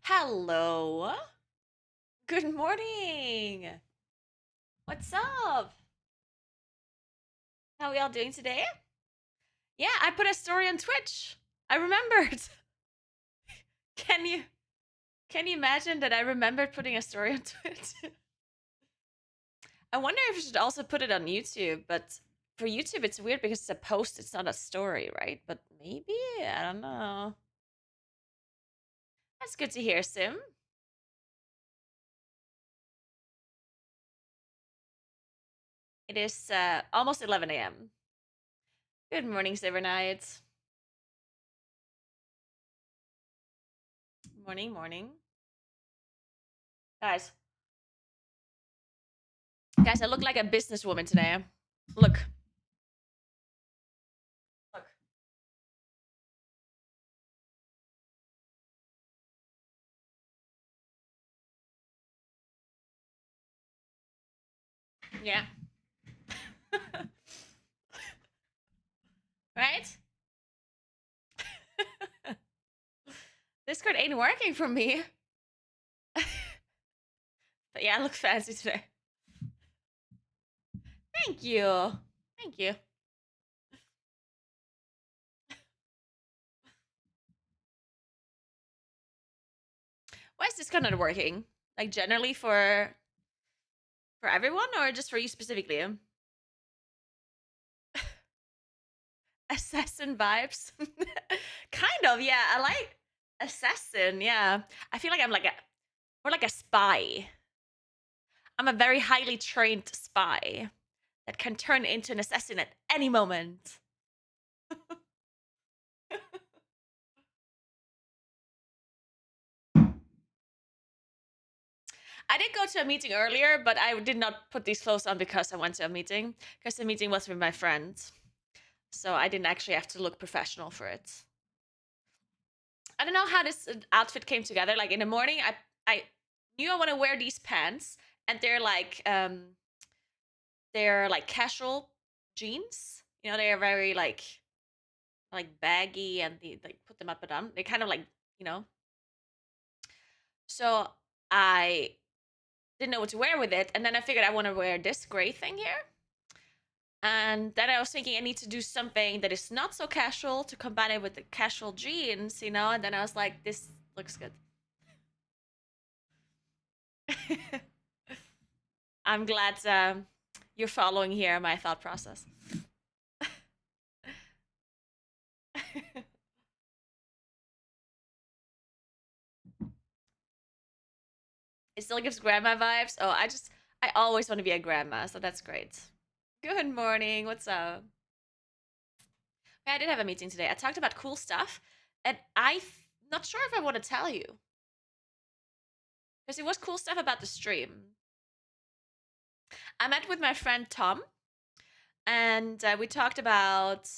Hello. Good morning. What's up? How are we all doing today? Yeah, I put a story on Twitch. I remembered. Can you can you imagine that I remembered putting a story on Twitch? I wonder if I should also put it on YouTube, but for YouTube it's weird because it's a post, it's not a story, right? But maybe, I don't know. That's good to hear, Sim. It is almost 11 a.m. Good morning, Silvernight. Morning, morning. Guys, guys, I look like a businesswoman today. Look, look. Yeah. Right? Discord ain't working for me. But yeah, I look fancy today. Thank you. Thank you. Why is Discord not working? Like generally for everyone or just for you specifically? Assassin vibes. Kind of, yeah. I like assassin, yeah. I feel like I'm like a more like a spy. I'm a very highly trained spy that can turn into an assassin at any moment. I did go to a meeting earlier, but I did not put these clothes on because I went to a meeting. Because the meeting was with my friend. So I didn't actually have to look professional for it. I don't know how this outfit came together. Like in the morning, I knew I want to wear these pants, and they're like casual jeans. You know, they are very like baggy, and they like put them up and down. They kind of like you know. So I didn't know what to wear with it, and then I figured I want to wear this gray thing here. And then I was thinking I need to do something that is not so casual to combine it with the casual jeans, you know? And then I was like, this looks good. I'm glad you're following here my thought process. It still gives grandma vibes. Oh, I always want to be a grandma, so that's great. Good morning. What's up? Yeah, I did have a meeting today. I talked about cool stuff, and I'm not sure if I want to tell you because it was cool stuff about the stream. I met with my friend Tom, and we talked about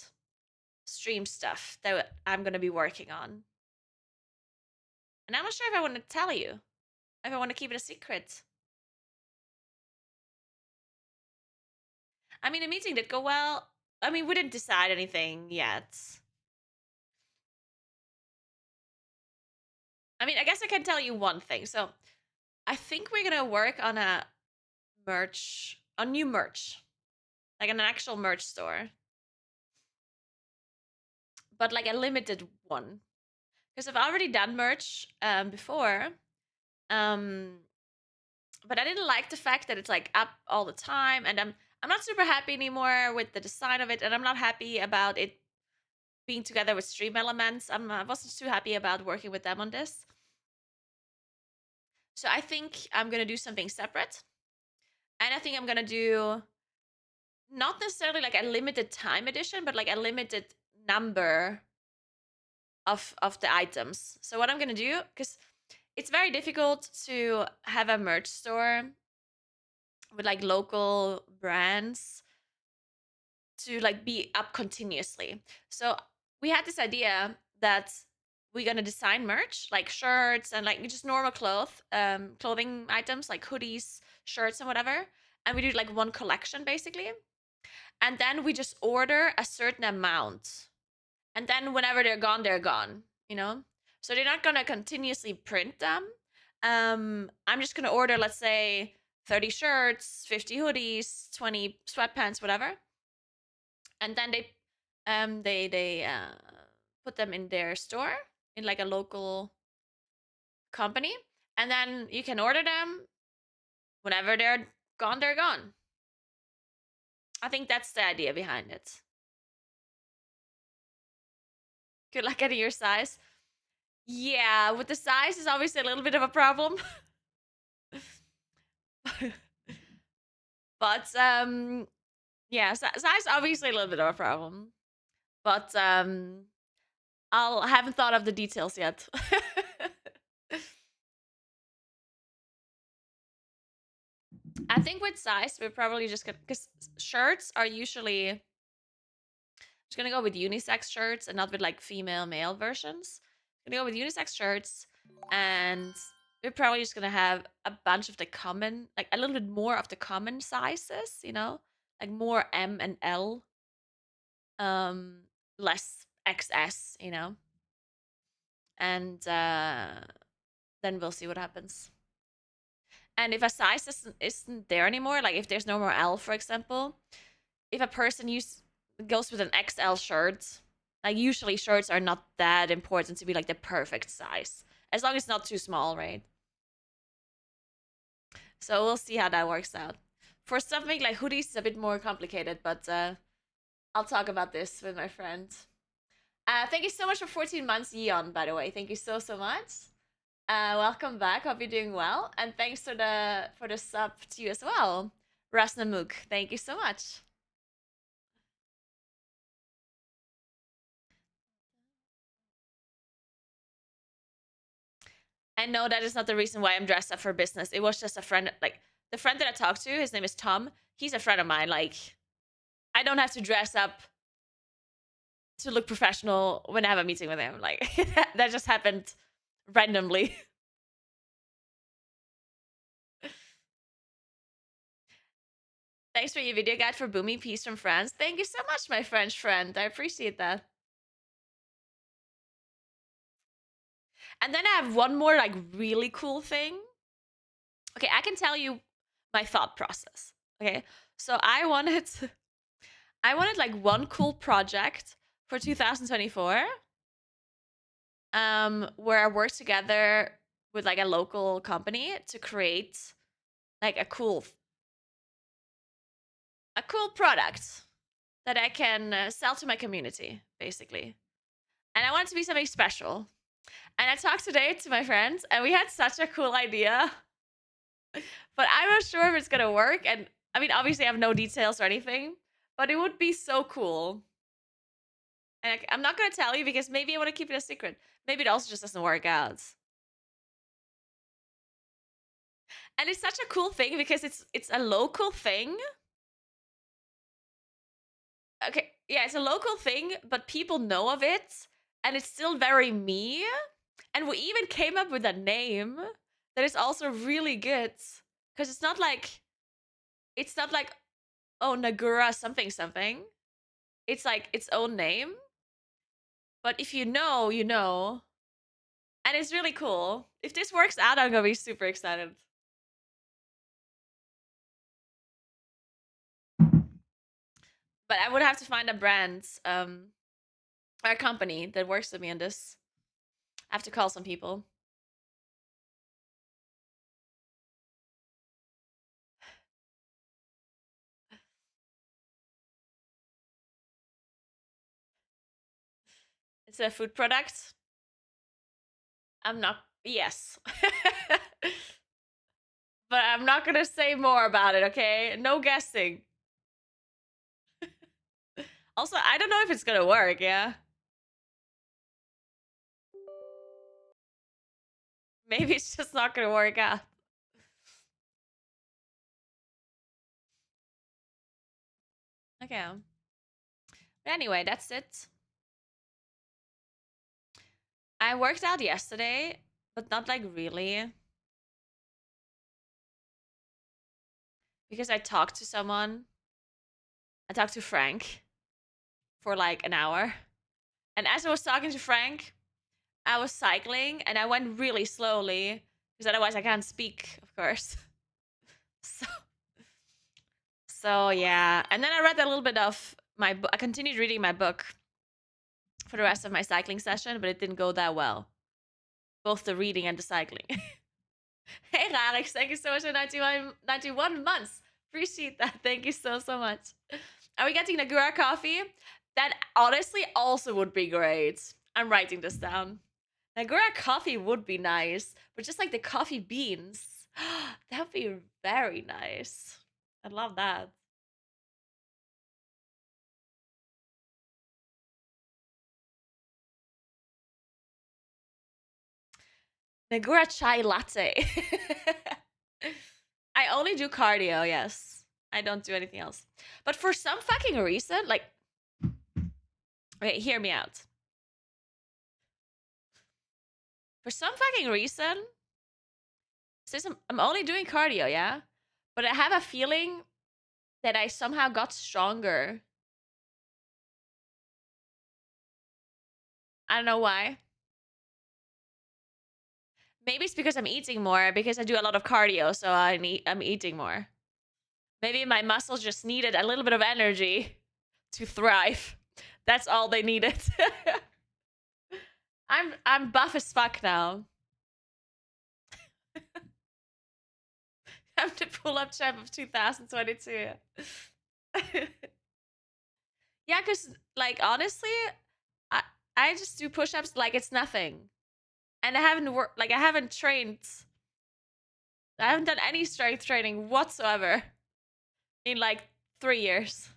stream stuff that I'm going to be working on. And I'm not sure if I want to tell you, if I want to keep it a secret. I mean, the meeting did go well. I mean, we didn't decide anything yet. I mean, I guess I can tell you one thing. So, I think we're going to work on new merch, like an actual merch store, but like a limited one. Because I've already done merch before, um, but I didn't like the fact that it's like up all the time, and I'm not super happy anymore with the design of it, and I'm not happy about it being together with Stream Elements. I wasn't too happy about working with them on this. So I think I'm gonna do something separate, and I think I'm gonna do not necessarily like a limited time edition, but like a limited number of the items. So what I'm gonna do, because it's very difficult to have a merch store with like local brands to like be up continuously. So we had this idea that we're gonna design merch like shirts and like just normal clothing items like hoodies, shirts, and whatever. And we do like one collection basically. And then we just order a certain amount. And then whenever they're gone, you know? So they're not gonna continuously print them. I'm just gonna order, let's say, 30 shirts, 50 hoodies, 20 sweatpants, whatever, and then they put them in their store in like a local company, and then you can order them whenever they're gone. They're gone. I think that's the idea behind it. Good luck getting your size. Yeah, with the size is obviously a little bit of a problem. But yeah, size obviously a little bit of a problem. But I haven't thought of the details yet. I think with size we're probably just gonna, because shirts are usually just gonna go with unisex shirts and not with like female male versions. Gonna go with unisex shirts, and we're probably just gonna have a bunch of the common, like a little bit more of the common sizes, you know, like more M and L, um, less XS, you know, and then we'll see what happens. And if a size isn't there anymore, like if there's no more L, for example, if a person goes with an XL shirt, like usually shirts are not that important to be like the perfect size, as long as it's not too small, right? So we'll see how that works out. For something like hoodies, it's a bit more complicated, but I'll talk about this with my friend. Thank you so much for 14 months, Yeon, by the way. Thank you so much. Welcome back. Hope you're doing well. And thanks for the sub to you as well. Rasnamuk, thank you so much. And no, that is not the reason why I'm dressed up for business. It was just a friend, like the friend that I talked to, his name is Tom. He's a friend of mine. Like, I don't have to dress up to look professional when I have a meeting with him. Like, that just happened randomly. Thanks for your video guide for Boomy Peace from France. Thank you so much, my French friend. I appreciate that. And then I have one more like really cool thing. Okay, I can tell you my thought process. Okay, so I wanted like one cool project for 2024, where I worked together with like a local company to create like a cool product that I can sell to my community, basically. And I want it to be something special. And I talked today to my friends, and we had such a cool idea, but I'm not sure if it's gonna work. And I mean, obviously, I have no details or anything, but it would be so cool. And I'm not gonna tell you because maybe I want to keep it a secret. Maybe it also just doesn't work out. And it's such a cool thing because it's a local thing. Okay, yeah, it's a local thing, but people know of it, and it's still very me. And we even came up with a name that is also really good because it's not like oh Naguura something something. It's like its own name, but if you know, you know, and it's really cool. If this works out, I'm gonna be super excited. But I would have to find a brand, or a company that works with me on this. I have to call some people. It's a food product. I'm not. Yes. But I'm not gonna say more about it, okay? No guessing. Also, I don't know if it's gonna work, yeah? Maybe it's just not gonna work out. Okay. But anyway, that's it. I worked out yesterday, but not like really. Because I talked to someone. I talked to Frank for like an hour. And as I was talking to Frank, I was cycling and I went really slowly because otherwise I can't speak, of course. So, so yeah. And then I read a little bit of my book. I continued reading my book for the rest of my cycling session, but it didn't go that well. Both the reading and the cycling. Hey, Rarix, thank you so much for 91 months. Appreciate that. Thank you so, so much. Are we getting Naguura coffee? That honestly also would be great. I'm writing this down. Naguura coffee would be nice, but just like the coffee beans, that would be very nice. I'd love that. Naguura chai latte. I only do cardio, yes. I don't do anything else. But for some fucking reason, like, okay, hear me out. For some fucking reason, since I'm only doing cardio, yeah? But I have a feeling that I somehow got stronger. I don't know why. Maybe it's because I'm eating more because I do a lot of cardio, so I'm eating more. Maybe my muscles just needed a little bit of energy to thrive. That's all they needed. I'm buff as fuck now. I'm the pull-up champ of 2022. Yeah, cause like honestly, I I just do push-ups like it's nothing, and I haven't trained. I haven't done any strength training whatsoever in like 3 years.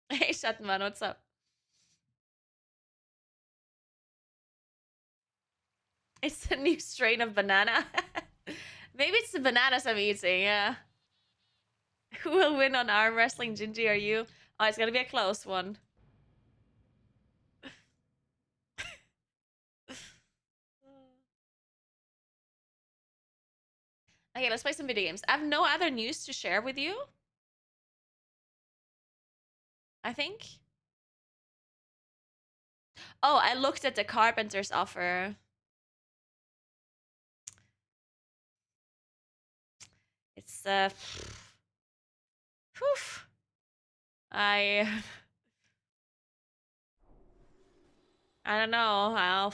Hey, Shatman, what's up? It's a new strain of banana. Maybe it's the bananas I'm eating, yeah. Who will win on arm wrestling, Gingy? Are you? Oh, it's gonna be a close one. Okay, let's play some video games. I have no other news to share with you. I think. Oh, I looked at the Carpenter's offer. It's whew. I I don't know. I'll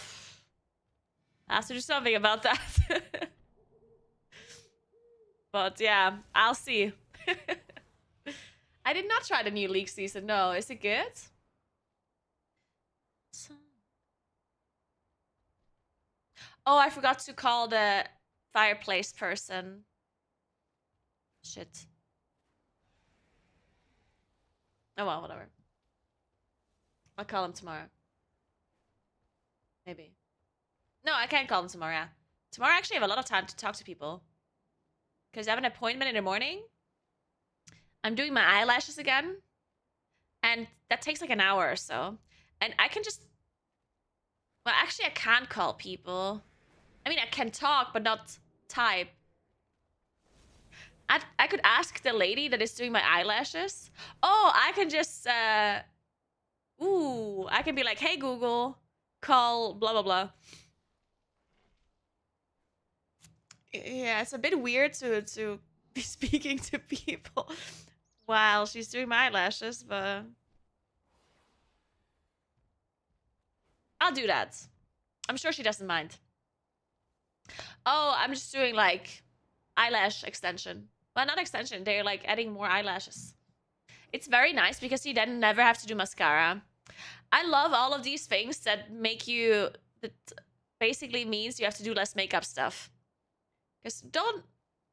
have to do something about that. But yeah, I'll see. I did not try the new League season. No, is it good? Oh, I forgot to call the fireplace person. Shit. Oh well, whatever. I'll call him tomorrow. Maybe. No, I can't call him tomorrow. Yeah. Tomorrow I actually have a lot of time to talk to people. Because I have an appointment in the morning. I'm doing my eyelashes again. And that takes like an hour or so. And I can just... Well, actually, I can't call people. I mean, I can talk, but not type. I could ask the lady that is doing my eyelashes. Oh, I can just... Ooh, I can be like, hey, Google, call blah, blah, blah. Yeah, it's a bit weird to be speaking to people while she's doing my eyelashes, but I'll do that. I'm sure she doesn't mind. Oh, I'm just doing like eyelash extension. Well, not extension. They're like adding more eyelashes. It's very nice because you then never have to do mascara. I love all of these things that make you that basically means you have to do less makeup stuff. Because don't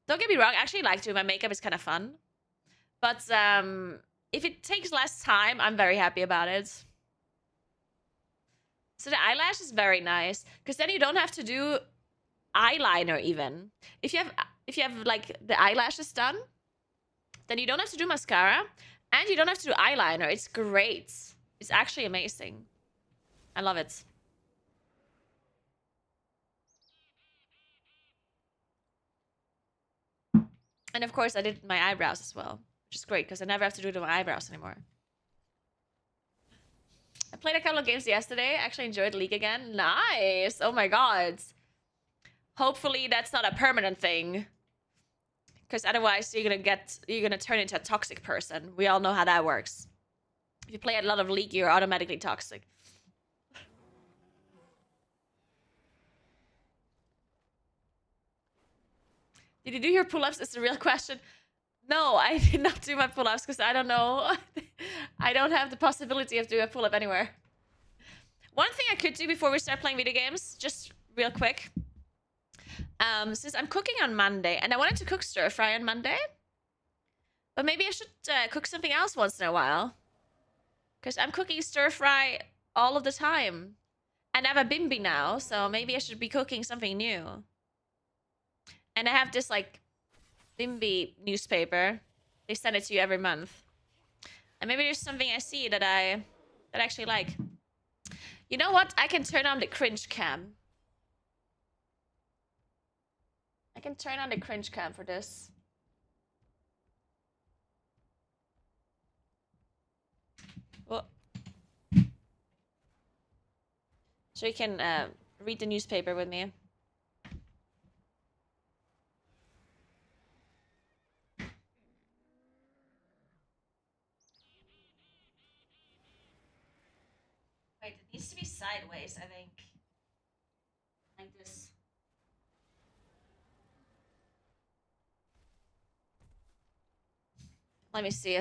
get me wrong, I actually like doing my makeup. It's kind of fun. But if it takes less time, I'm very happy about it. So the eyelash is very nice because then you don't have to do eyeliner even. If you have like the eyelashes done, then you don't have to do mascara and you don't have to do eyeliner. It's great. It's actually amazing. I love it. And of course, I did my eyebrows as well, which is great because I never have to do my eyebrows anymore. I played a couple of games yesterday. Actually enjoyed League again. Nice. Oh my god. Hopefully that's not a permanent thing. Because otherwise you're gonna turn into a toxic person. We all know how that works. If you play a lot of League, you're automatically toxic. Did you do your pull-ups? Is the real question. No, I did not do my pull-ups because I don't know. I don't have the possibility of doing a pull-up anywhere. One thing I could do before we start playing video games, just real quick. Since I'm cooking on Monday, and I wanted to cook stir fry on Monday, but maybe I should cook something else once in a while. Because I'm cooking stir fry all of the time. And I have a bimby now, so maybe I should be cooking something new. And I have this like bimby newspaper. They send it to you every month. And maybe there's something I see that I actually like. You know what? I can turn on the cringe cam. I can turn on the cringe cam for this. Well, so you can read the newspaper with me. Wait, it needs to be sideways, I think. Like this. Let me see.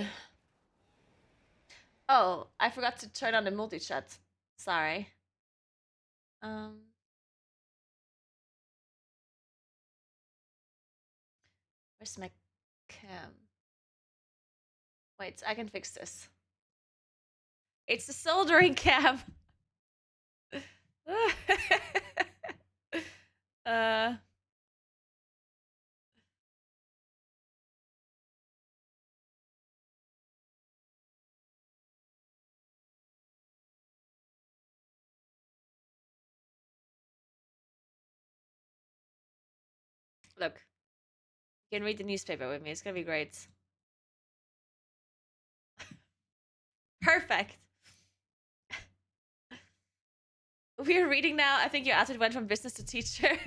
Oh, I forgot to turn on the multi-chat. Sorry. Where's my cam? Wait, I can fix this. It's the soldering cam. uh. Look. You can read the newspaper with me. It's gonna be great. Perfect. We're reading now. I think your outfit went from business to teacher.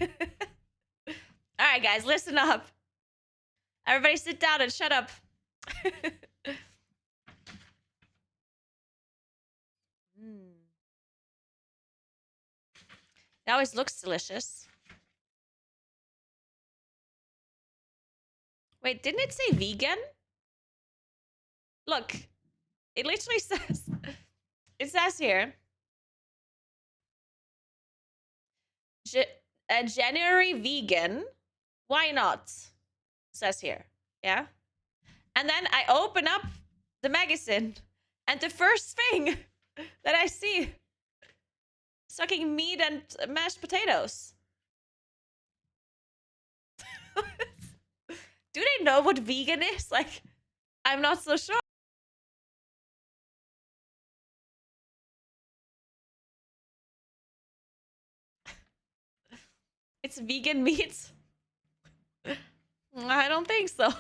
Alright, guys, listen up. Everybody sit down and shut up. It always looks delicious. Wait, didn't it say vegan? Look, it literally says, it says here, January vegan. Why not? Says here. Yeah. And then I open up the magazine, and the first thing that I see, sucking meat and mashed potatoes. Do they know what vegan is? Like, I'm not so sure. It's vegan meat? I don't think so.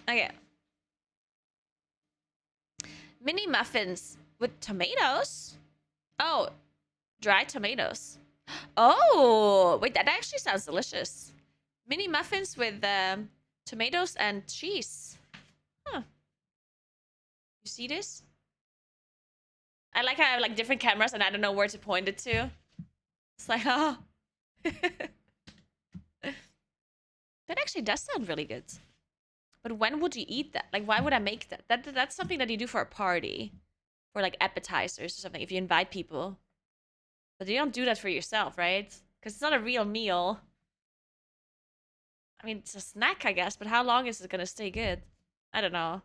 Okay. Mini muffins with tomatoes? Oh, dry tomatoes. Oh, wait, that actually sounds delicious. Mini muffins with tomatoes and cheese. Huh. You see this? I like how I have like different cameras and I don't know where to point it to. It's like, oh. That actually does sound really good. But when would you eat that? Like, why would I make that? That's something that you do for a party. For like appetizers or something, if you invite people. But you don't do that for yourself, right? Because it's not a real meal. I mean, it's a snack, I guess, but how long is it gonna stay good? I don't know.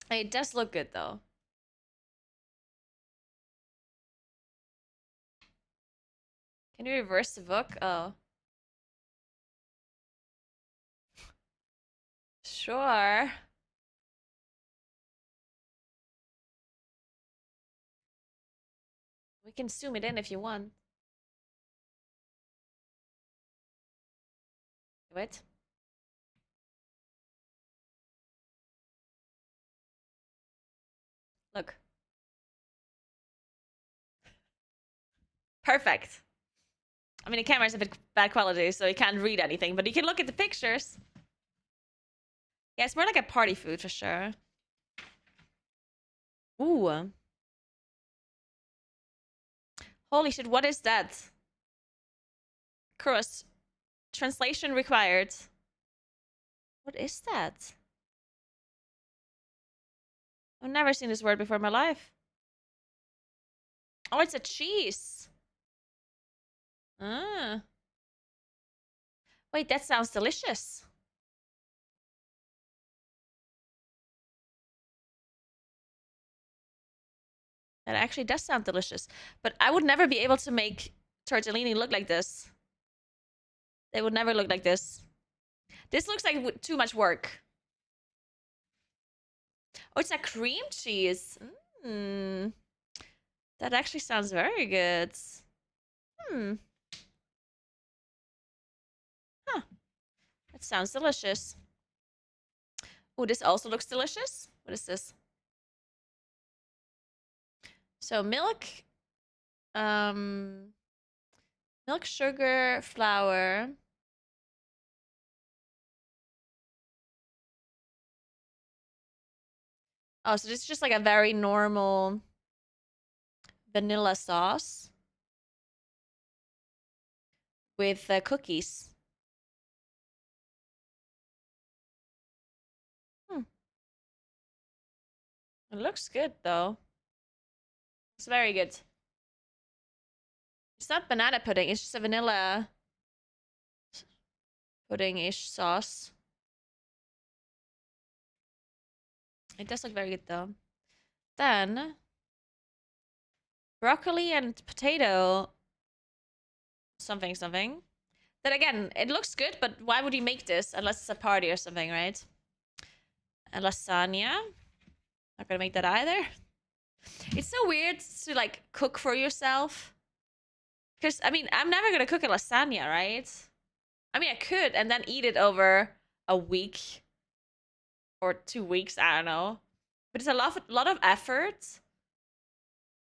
It does look good, though. Can you reverse the book? Oh. Sure. We can zoom it in if you want. Wait. Look. Perfect. I mean, the camera's a bit bad quality, so you can't read anything, but you can look at the pictures. Yeah, it's more like a party food for sure. Ooh. Holy shit, what is that? Cross. Translation required. What is that? I've never seen this word before in my life. Oh, it's a cheese. Ah. Wait, that sounds delicious. That actually does sound delicious. But I would never be able to make tortellini look like this. They would never look like this. This looks like too much work. Oh, it's a cream cheese. Mmm. That actually sounds very good. Hmm. Huh. That sounds delicious. Oh, this also looks delicious. What is this? So milk, um, milk, sugar, flour. Oh, so this is just like a very normal vanilla sauce with cookies. Hmm. It looks good though. It's very good. It's not banana pudding. It's just a vanilla pudding-ish sauce. It does look very good though. Then broccoli and potato something something. Then again, it looks good, but why would you make this unless it's a party or something, right? And lasagna. Not gonna make that either. It's so weird to like cook for yourself. Because I mean, I'm never gonna cook a lasagna, right? I mean, I could and then eat it over a week or 2 weeks. I don't know, but it's a lot of effort.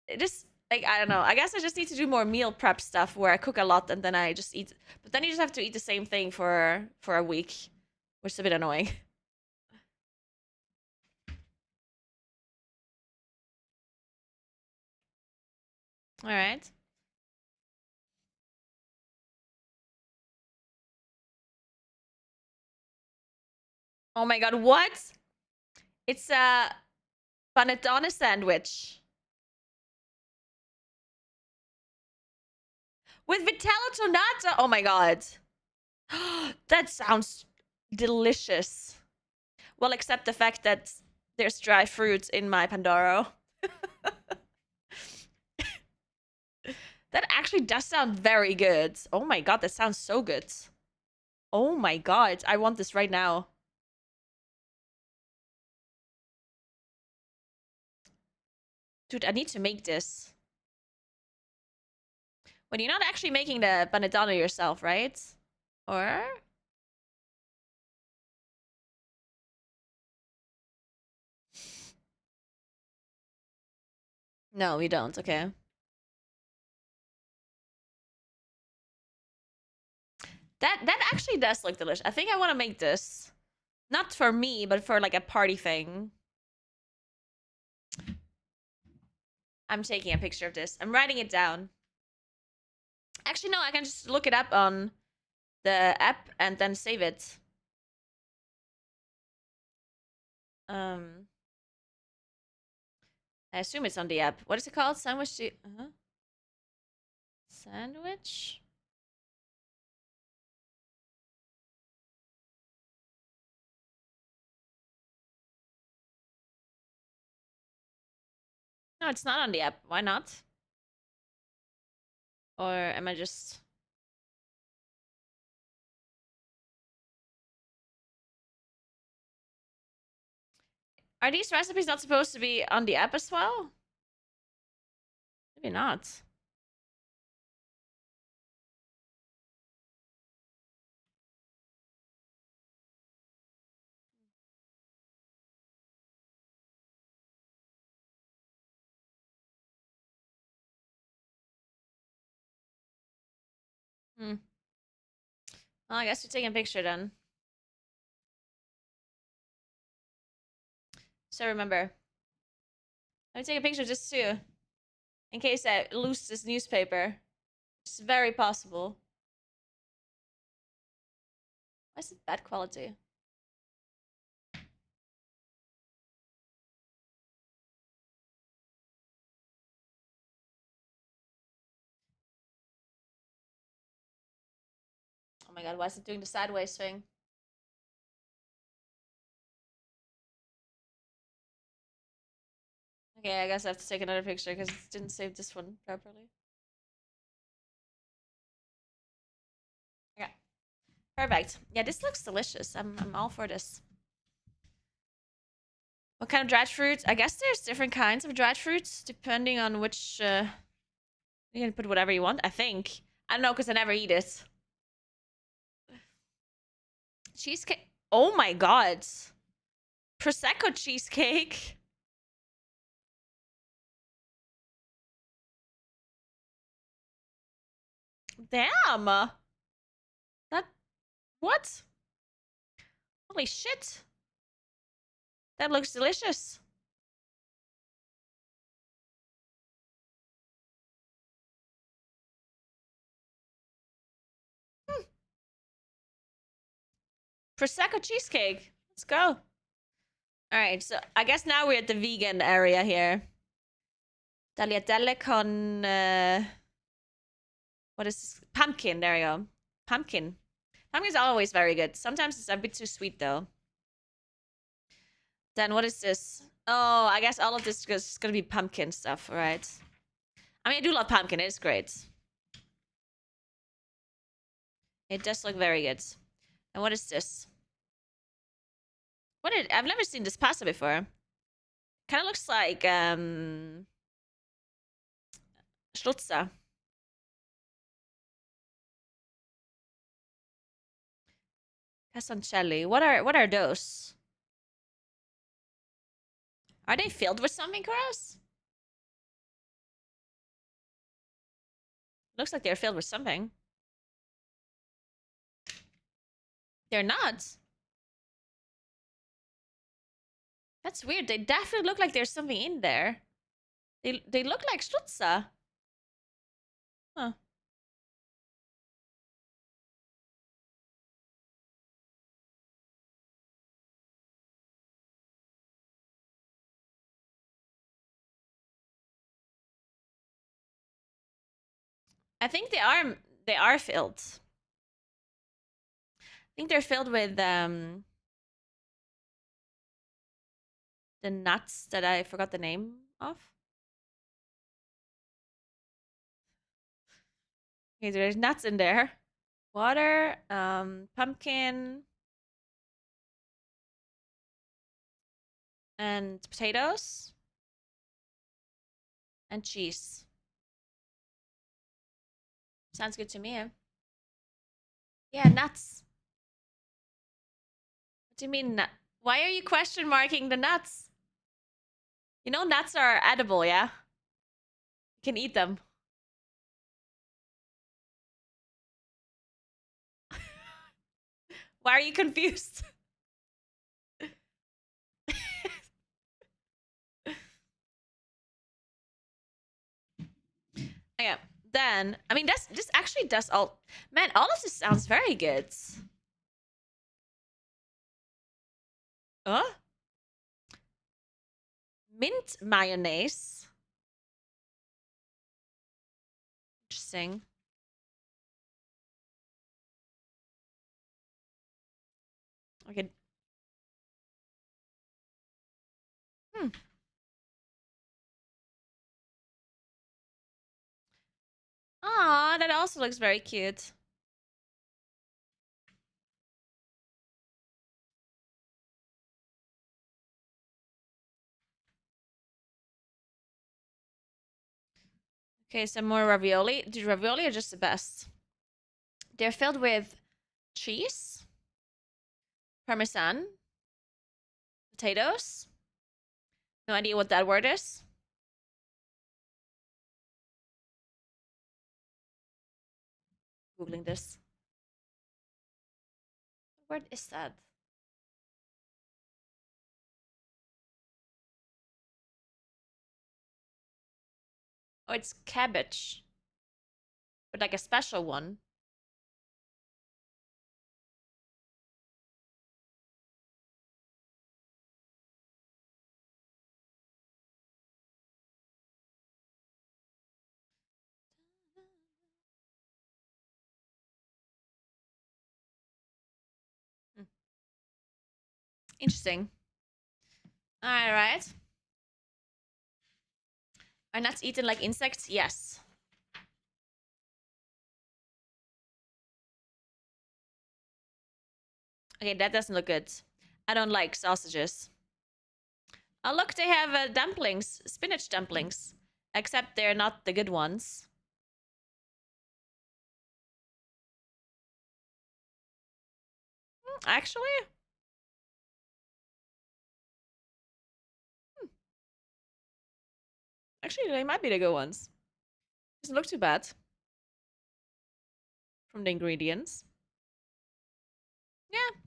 It just like I don't know. I guess I just need to do more meal prep stuff where I cook a lot and then I just eat. But then you just have to eat the same thing for a week, which is a bit annoying. All right. Oh my god, what? It's a panettone sandwich with vitello tonnato. Oh my god. That sounds delicious. Well, except the fact that there's dry fruit in my Pandoro. That actually does sound very good. Oh my god, that sounds so good. Oh my god, I want this right now. Dude, I need to make this. When you're not actually making the panettone yourself, right? Or? No, we don't. Okay. That actually does look delicious. I think I want to make this. Not for me, but for like a party thing. I'm taking a picture of this. I'm writing it down. Actually, no, I can just look it up on the app and then save it. Um, I assume it's on the app. What is it called? Sandwich? Sandwich? No, it's not on the app. Why not? Or am I just... Are these recipes not supposed to be on the app as well? Maybe not. Hmm. Well, I guess we're taking a picture then. So remember, let me take a picture just to, in case I lose this newspaper. It's very possible. Why is it bad quality? Oh my god, why is it doing the sideways thing? Okay, I guess I have to take another picture because it didn't save this one properly. Yeah, perfect. Yeah, this looks delicious. I'm all for this. What kind of dried fruits? I guess there's different kinds of dried fruits depending on which. You can put whatever you want. I think. I don't know because I never eat it. Cheesecake. Oh my god. Prosecco cheesecake. Damn. That. What? Holy shit. That looks delicious. Hmm. Prosecco cheesecake. Let's go. All right, so I guess now we're at the vegan area here. Tagliatelle con what is this? Pumpkin? There you go. Pumpkin. Pumpkin's always very good. Sometimes it's a bit too sweet though. Then what is this? Oh, I guess all of this is gonna be pumpkin stuff, right? I mean, I do love pumpkin. It's great. It does look very good. And what is this? I've never seen this pasta before. Kind of looks like schnitzel. Casoncelli. What are those? Are they filled with something gross? Looks like they're filled with something. They're not. That's weird. They definitely look like there's something in there. They look like schnitzel. Huh. I think they are filled. I think they're filled with the nuts that I forgot the name of. Okay, there's nuts in there. Water, pumpkin, and potatoes, and cheese. Sounds good to me. Yeah, nuts. What do you mean nut? Why are you question marking the nuts? You know nuts are edible, yeah? You can eat them. Why are you confused? Yeah. Then, I mean, this actually does all. Man, all of this sounds very good. Oh, mint mayonnaise. Interesting. Okay. Hmm. Ah, that also looks very cute. Okay, some more ravioli. The ravioli are just the best. They're filled with cheese, parmesan, potatoes. No idea what that word is. Googling this. What is that? Oh, it's cabbage. But like a special one. Hmm. Interesting. Alright. Are nuts eaten like insects? Yes. Okay, that doesn't look good. I don't like sausages. Oh, look, they have dumplings. Spinach dumplings. Except they're not the good ones. Actually, hmm, actually, they might be the good ones. Doesn't look too bad from the ingredients. Yeah,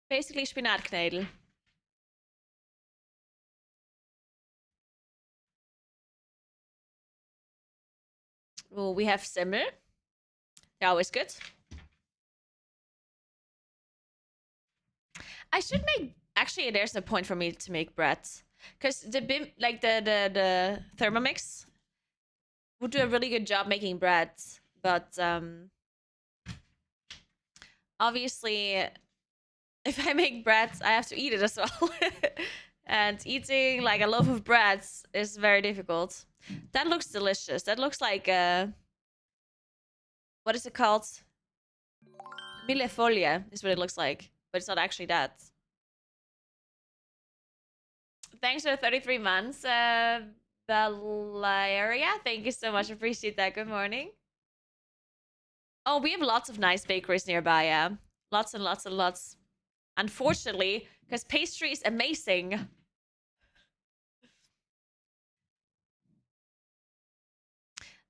basically spinatknedel. Oh, we have semmel. They're always good. I should make. Actually, there's a point for me to make bread, because the bim, like the Thermomix, would do a really good job making bread, but obviously, if I make bread, I have to eat it as well. And eating like a loaf of bread is very difficult. That looks delicious. That looks like what is it called? Millefolia is what it looks like, but it's not actually that. Thanks for 33 months, Valeria. Thank you so much. Appreciate that. Good morning. Oh, we have lots of nice bakeries nearby. Yeah, lots and lots and lots. Unfortunately, because pastry is amazing.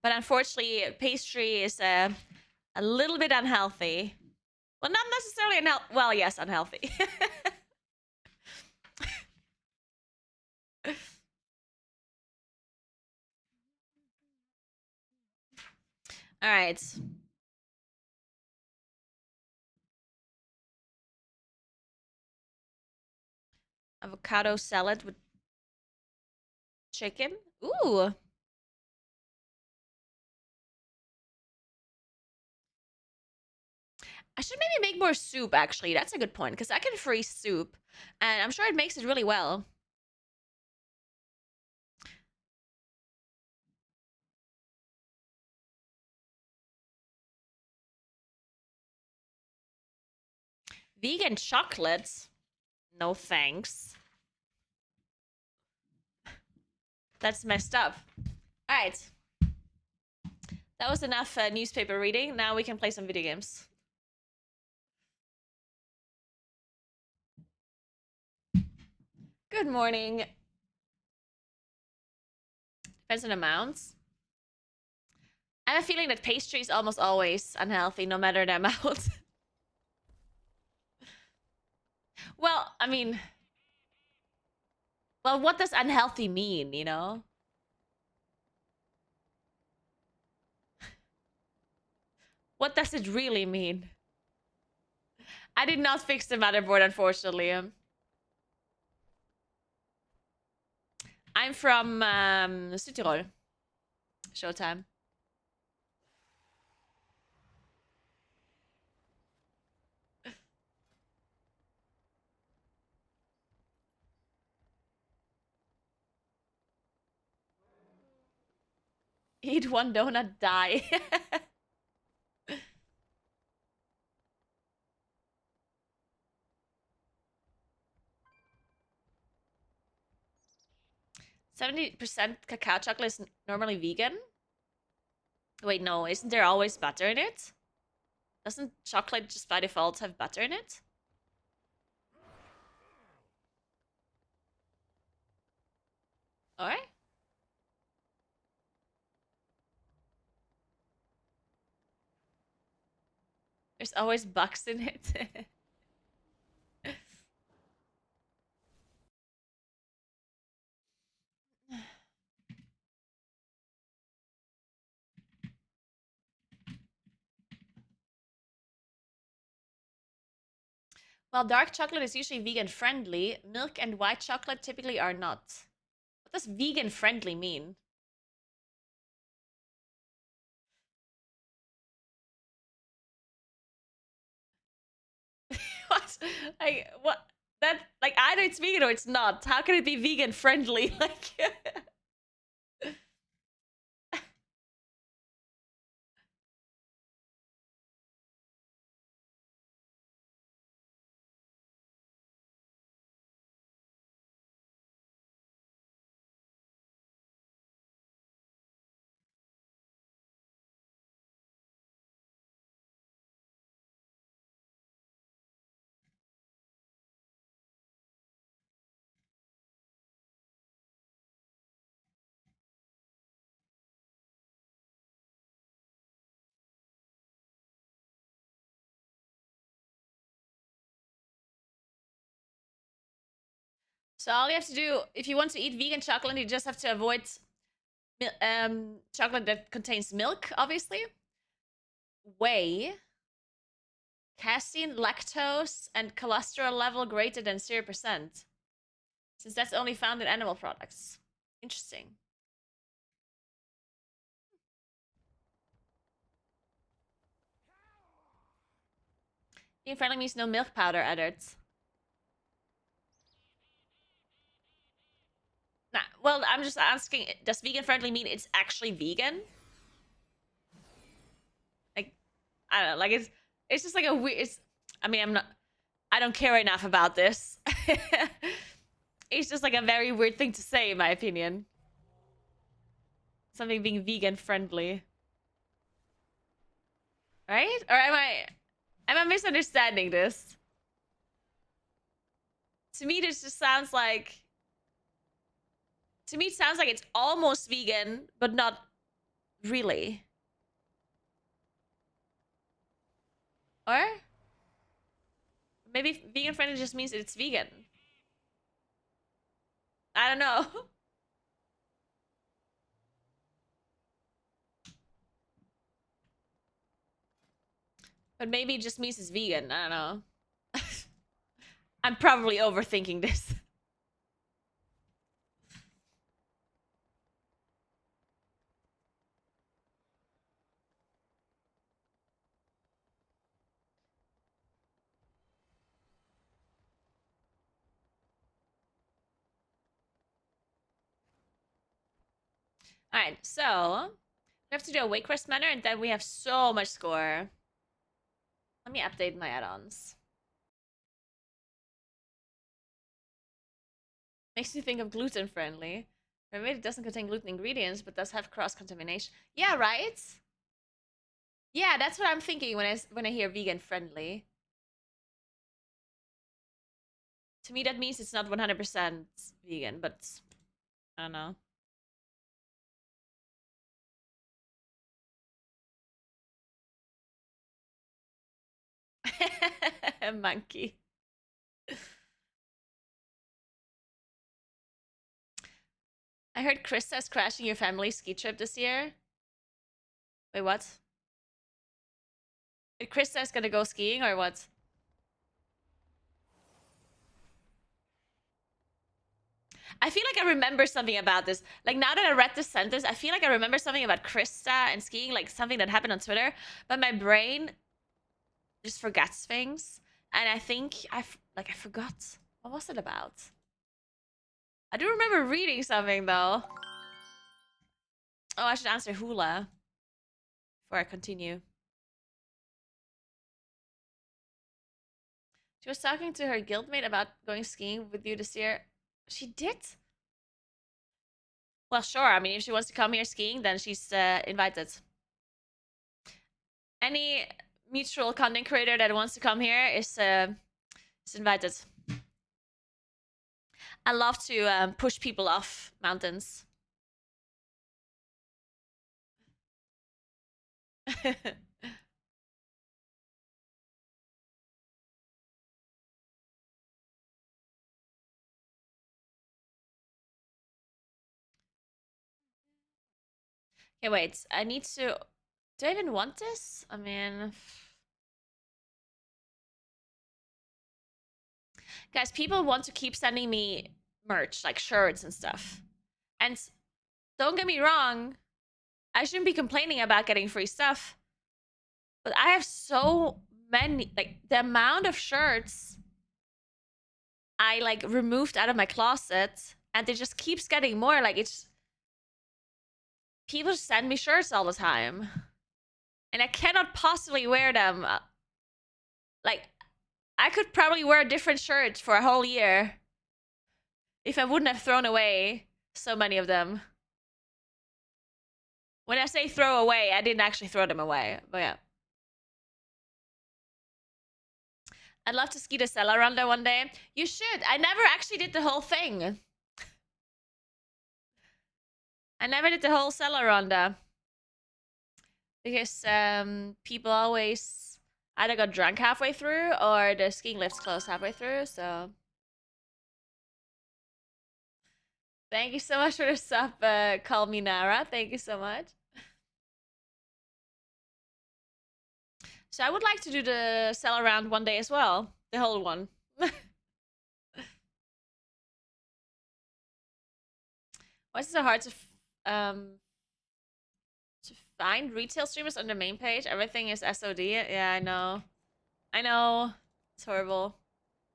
But unfortunately, pastry is a little bit unhealthy. Well, not necessarily unhealthy. Well, yes, unhealthy. All right. Avocado salad with chicken. Ooh. I should maybe make more soup, actually. That's a good point, because I can freeze soup, and I'm sure it makes it really well. Vegan chocolate? No thanks. That's messed up. All right. That was enough newspaper reading. Now we can play some video games. Good morning. Depends on amounts. I have a feeling that pastry is almost always unhealthy, no matter the amount. Well, I mean, well, what does unhealthy mean, you know? What does it really mean? I did not fix the motherboard, unfortunately. I'm from Südtirol. Showtime. Eat one donut, die. 70% cacao chocolate is normally vegan. Wait, no, isn't there always butter in it? Doesn't chocolate just by default have butter in it? Alright. There's always bugs in it. While dark chocolate is usually vegan friendly, milk and white chocolate typically are not. What does vegan friendly mean? What? Like what? That like either it's vegan or it's not. How can it be vegan friendly? Like so all you have to do if you want to eat vegan chocolate, you just have to avoid chocolate that contains milk, obviously, whey, casein, lactose, and cholesterol level greater than 0%, since that's only found in animal products. Interesting. Vegan friendly means no milk powder added. Nah, well, I'm just asking, does vegan friendly mean it's actually vegan? Like, I don't know, like it's just like a weird, I mean, I don't care enough about this. It's just like a very weird thing to say, in my opinion. Something being vegan friendly. Right? Or am I misunderstanding this? To me, this just sounds like, to me, it sounds like it's almost vegan, but not really. Or maybe vegan friendly just means it's vegan. I don't know. But maybe it just means it's vegan. I don't know. I'm probably overthinking this. All right, so we have to do a wake rest manner, and then we have so much score. Let me update my add-ons. Makes me think of gluten friendly. Maybe it doesn't contain gluten ingredients, but does have cross contamination. Yeah, right. Yeah, that's what I'm thinking when I hear vegan friendly. To me, that means it's not 100% vegan, but I don't know. Monkey. I heard Krista is crashing your family ski trip this year. Wait, what? Krista is gonna go skiing or what? I feel like I remember something about this. Like now that I read this sentence, I feel like I remember something about Krista and skiing, like something that happened on Twitter. But my brain just forgets things, and I think I forgot. What was it about? I do remember reading something though. Oh, I should answer Hula before I continue. She was talking to her guildmate about going skiing with you this year. She did? Well, sure. I mean, if she wants to come here skiing, then she's invited. Any mutual content creator that wants to come here is invited. I love to push people off mountains. Okay, wait. I need to... Do I even want this? I mean... Guys, people want to keep sending me merch, like shirts and stuff. And don't get me wrong, I shouldn't be complaining about getting free stuff. But I have so many, like, the amount of shirts I, like, removed out of my closet, and it just keeps getting more. Like, it's... People send me shirts all the time. And I cannot possibly wear them. Like, I could probably wear a different shirt for a whole year if I wouldn't have thrown away so many of them. When I say throw away, I didn't actually throw them away. But yeah. I'd love to ski the Sella Ronda one day. You should. I never actually did the whole thing. I never did the whole Sella Ronda. Because people always either got drunk halfway through or the skiing lifts closed halfway through, so... Thank you so much for the sub, Call Me Nara. Thank you so much. So I would like to do the Sella round one day as well. The whole one. Why is it so hard to find retail streamers on the main page? Everything is SOD. Yeah, I know. I know. It's horrible.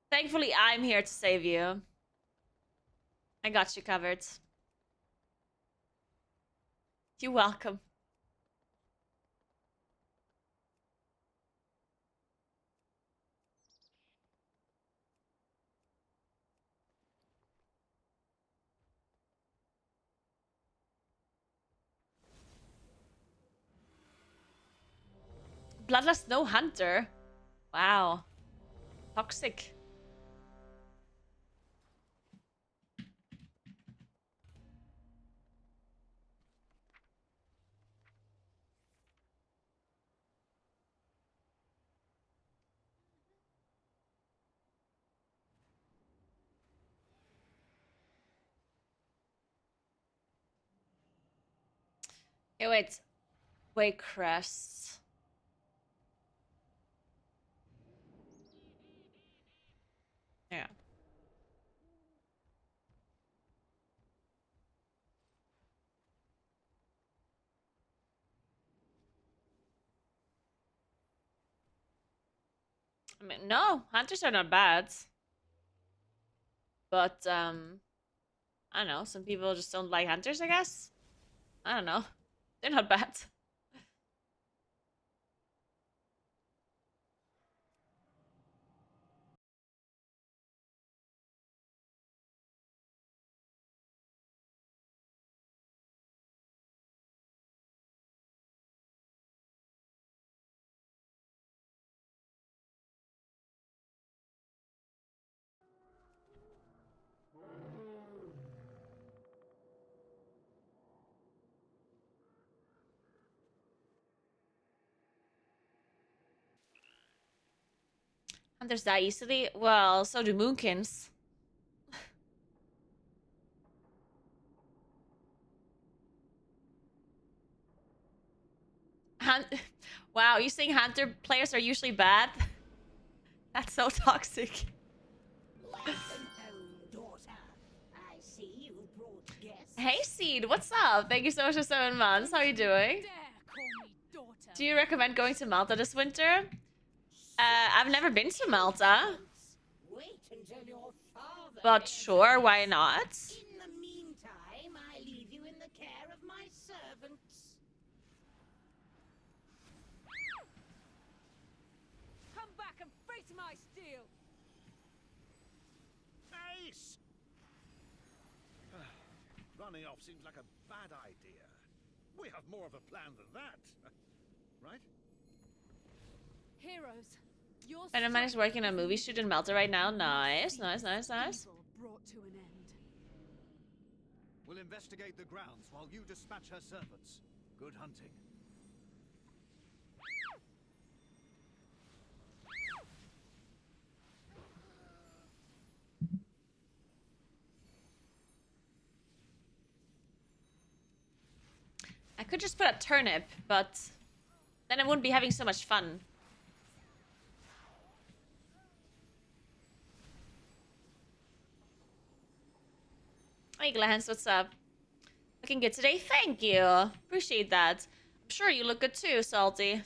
Thankfully, I'm here to save you. I got you covered. You're welcome. Bloodlust no hunter. Wow. Toxic. Hey, wait. Wait, crests. Yeah. I mean, no, hunters are not bad. But, I don't know. Some people just don't like hunters, I guess. I don't know. They're not bad. Hunters die easily. Well, so do moonkins. Hunt. Wow, you saying hunter players are usually bad? That's so toxic. Hey Seed, what's up? Thank you so much for 7 months. How are you doing? Do you recommend going to Malta this winter? I've never been to Malta. But sure, why not? In the meantime, I leave you in the care of my servants. Come back and face my steel! Ace! Running off seems like a bad idea. We have more of a plan than that. Right? Heroes, your Friend of mine is working on a movie shoot in Malta right now. Nice, nice, nice, nice. brought to an end. We'll investigate the grounds while you dispatch her servants. Good hunting. I could just put a turnip, but then I wouldn't be having so much fun. Hey, Glance, what's up? Looking good today? Thank you. Appreciate that. I'm sure you look good too, Salty.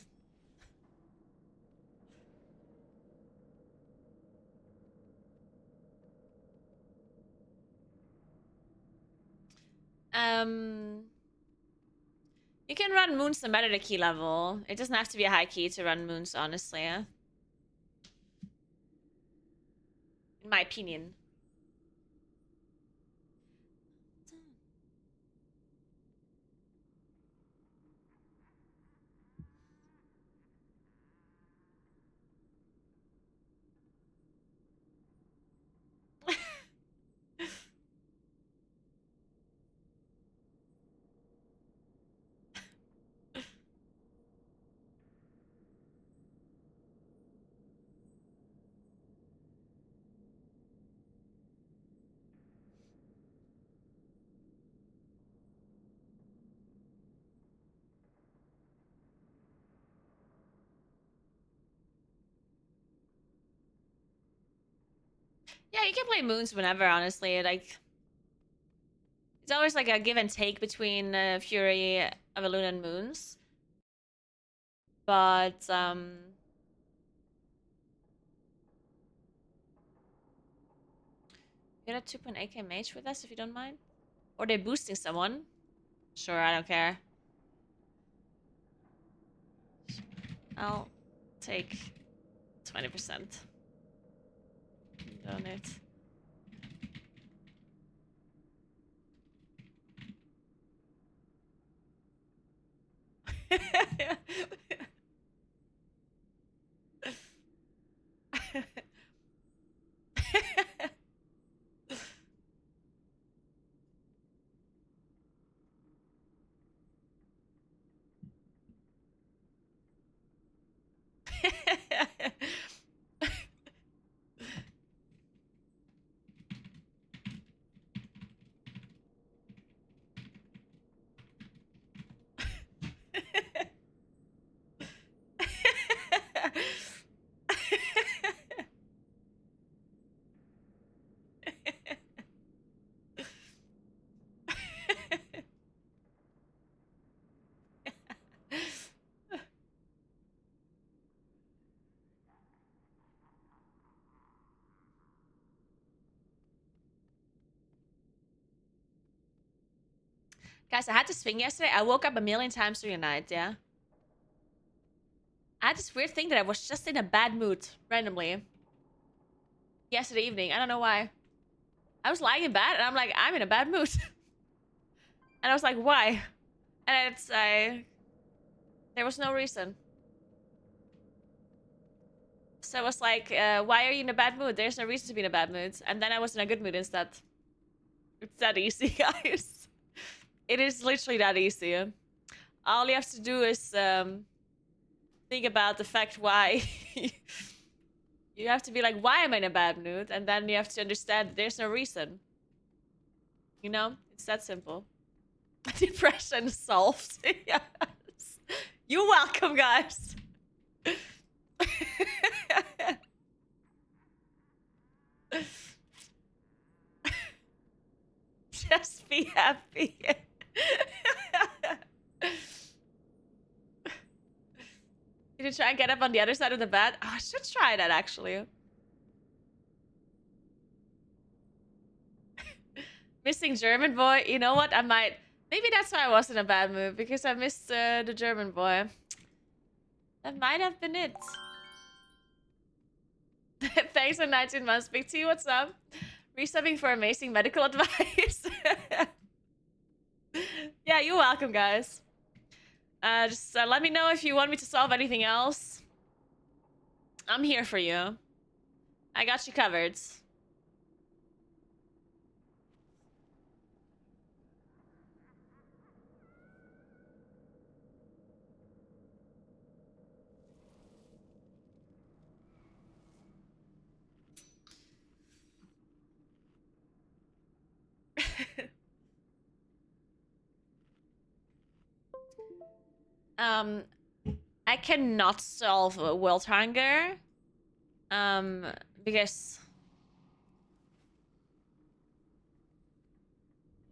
You can run moons no matter the key level. It doesn't have to be a high key to run moons, honestly. In my opinion. Yeah, you can play moons whenever, honestly. Like, it's always like a give and take between Fury, Evelyn, and Moons. But, get a 2.8k mage with us if you don't mind. Or they're boosting someone. Sure, I don't care. I'll take 20%. Donate. Guys, I had to swing yesterday. I woke up a million times during the night, yeah. I had this weird thing that I was just in a bad mood, randomly. Yesterday evening. I don't know why. I was lying in bed, and I'm like, I'm in a bad mood. And I was like, why? And it's, there was no reason. So I was like, why are you in a bad mood? There's no reason to be in a bad mood. And then I was in a good mood instead. It's that easy, guys. It is literally that easy. All you have to do is think about the fact why. You have to be like, why am I in a bad mood? And then you have to understand there's no reason. You know? It's that simple. Depression solved. Yes. You're welcome, guys. Just be happy. Did you try and get up on the other side of the bed? Oh, I should try that, actually. Missing German boy. You know what? I might... Maybe that's why I was in a bad mood. Because I missed the German boy. That might have been it. Thanks for 19 months. Big T, what's up? Resubbing for amazing medical advice. Yeah, you're welcome, guys. Just let me know if you want me to solve anything else. I'm here for you. I got you covered. I cannot solve world hunger. Because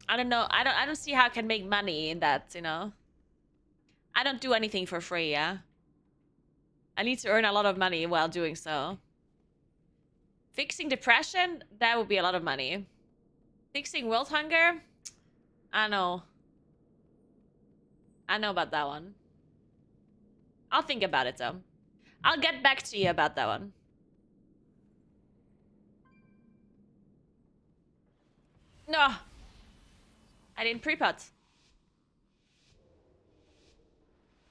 I don't know. I don't see how I can make money in that, you know. I don't do anything for free, yeah. I need to earn a lot of money while doing so. Fixing depression, that would be a lot of money. Fixing world hunger, I know. I know about that one. I'll think about it though. I'll get back to you about that one. No. I didn't pre-pot.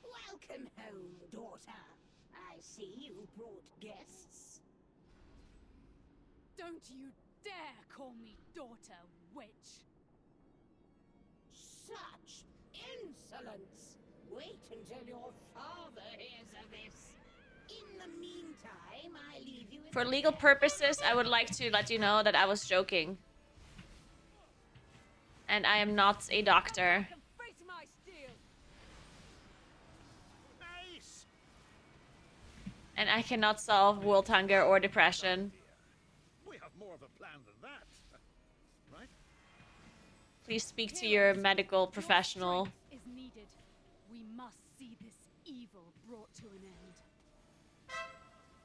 Welcome home, daughter. I see you brought guests. Don't you dare call me daughter, witch! Such insolence! Wait until your father hears of this. In the meantime, I leave you in For the legal care of purposes, I would like to let you know that I was joking. And I am not a doctor. Come face my steel! Nice! And I cannot solve world hunger or depression. We have more of a plan than that. Right? Please speak to your medical Your professional. strength is needed. We must see this evil brought to an end.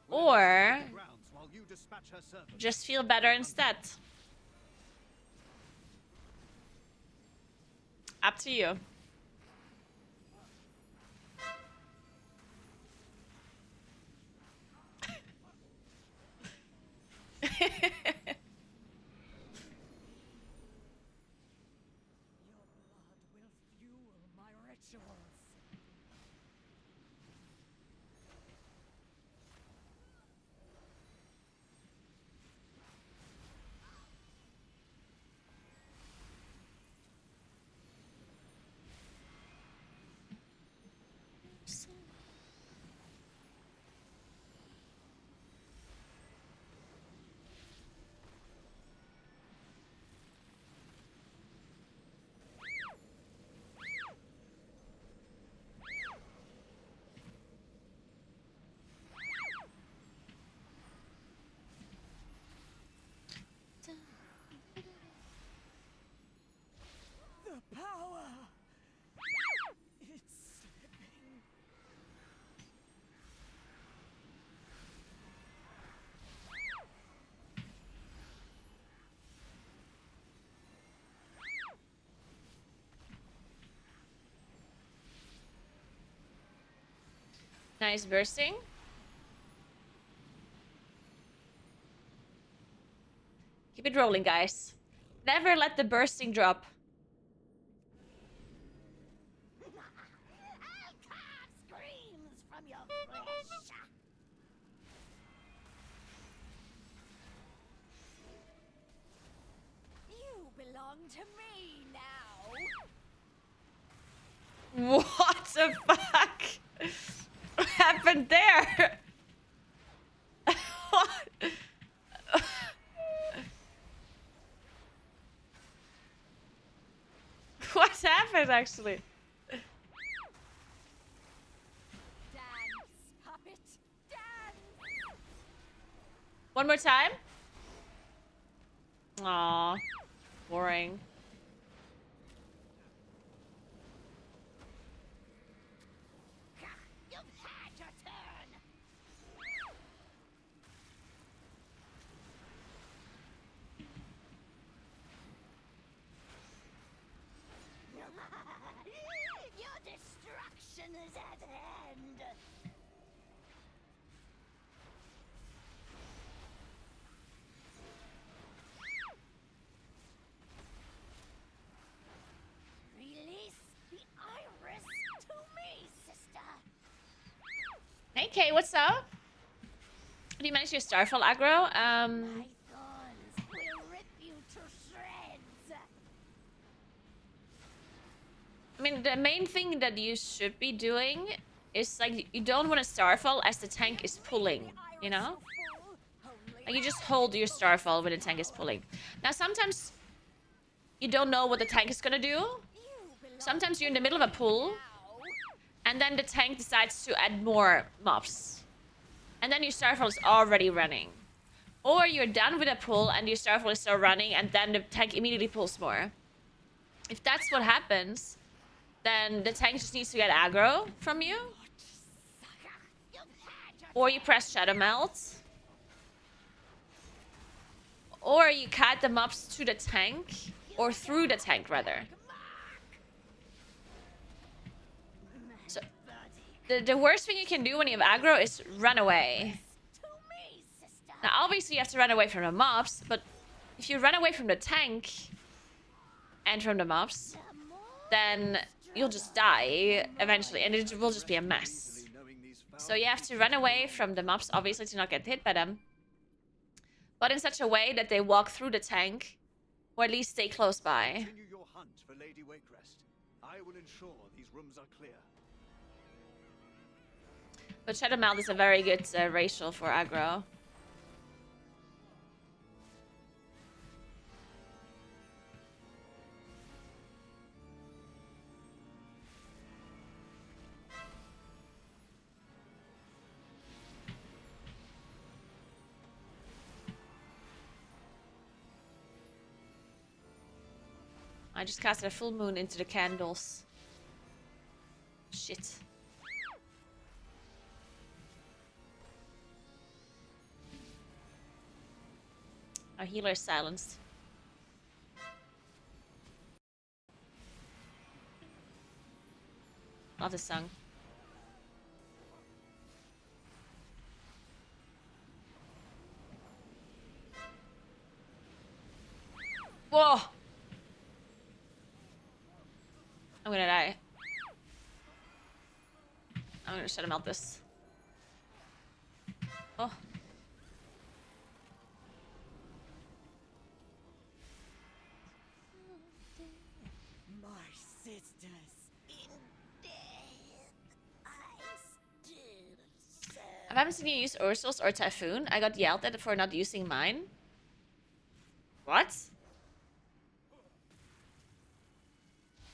We'll Or investigate the grounds while you dispatch her servants. just feel better instead. Up to you. Your blood will fuel my rituals. The power! It's slipping. Nice bursting. Keep it rolling, guys. Never let the bursting drop. I'll carve screams from your flesh. You belong to me now! What the fuck? What happened there? What? What happened actually? Dance, puppet, dance! One more time? Aw, boring. You've had your turn. Your destruction is at hand. Release the iris to me, sister. Hey Kay, what's up? Did you manage your Starfall aggro? My thorns will rip you to shreds. I mean, the main thing that you should be doing is like you don't want to Starfall as the tank is pulling, you know? Like you just hold your Starfall when the tank is pulling. Now sometimes you don't know what the tank is gonna do. Sometimes you're in the middle of a pull And then the tank decides to add more mobs. And then your Starfall is already running. Or you're done with a pull and your Starfall is still running and then the tank immediately pulls more. If that's what happens, then the tank just needs to get aggro from you. Or you press Shadow Melt. Or you kite the mobs to the tank. Or through the tank, rather. So, the worst thing you can do when you have aggro is run away. Now, obviously, you have to run away from the mobs, but if you run away from the tank and from the mobs, then you'll just die eventually, and it will just be a mess. So you have to run away from the mobs, obviously, to not get hit by them. But in such a way that they walk through the tank, or at least stay close by. Continue your hunt for Lady Wakerest. I will ensure these rooms are clear. But Shadow Meld is a very good racial for aggro. I just casted a full moon into the candles. Shit. Our healer is silenced. Love this song. Whoa! I'm gonna die. I'm gonna shut him out this. Oh. My sisters in death, I still serve. I haven't seen you use Ursul's or Typhoon. I got yelled at for not using mine. What?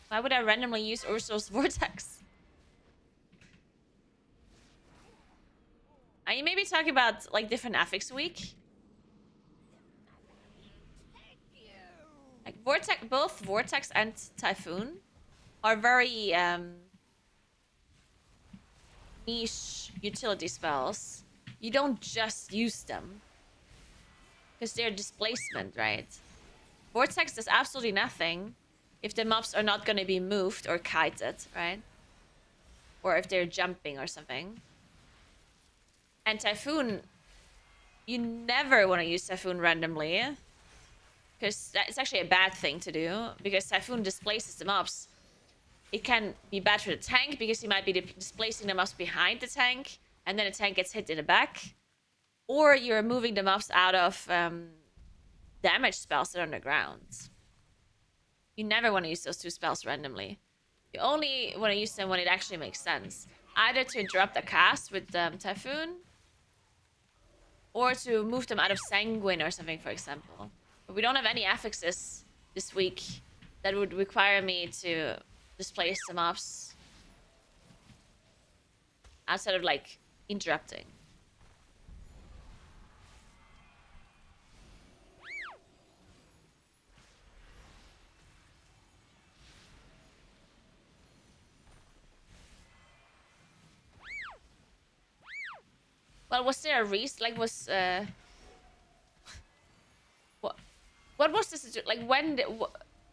Why would I randomly use Ursul's Vortex? Are you maybe talking about like different affix week? Like Vortex, both Vortex and Typhoon are very niche utility spells. You don't just use them because they're displacement, right? Vortex does absolutely nothing if the mobs are not going to be moved or kited, right? Or if they're jumping or something. And Typhoon, you never want to use Typhoon randomly. Because it's actually a bad thing to do. Because Typhoon displaces the mobs. It can be bad for the tank because he might be displacing the mobs behind the tank. And then the tank gets hit in the back. Or you're moving the mobs out of damage spells that are on the ground. You never want to use those two spells randomly. You only want to use them when it actually makes sense. Either to interrupt a cast with Typhoon. Or to move them out of Sanguine or something, for example. But we don't have any affixes this week that would require me to displace the mobs. Outside of, like, interrupting. Well, was there a reason? Like, was what was the situation? Like, when?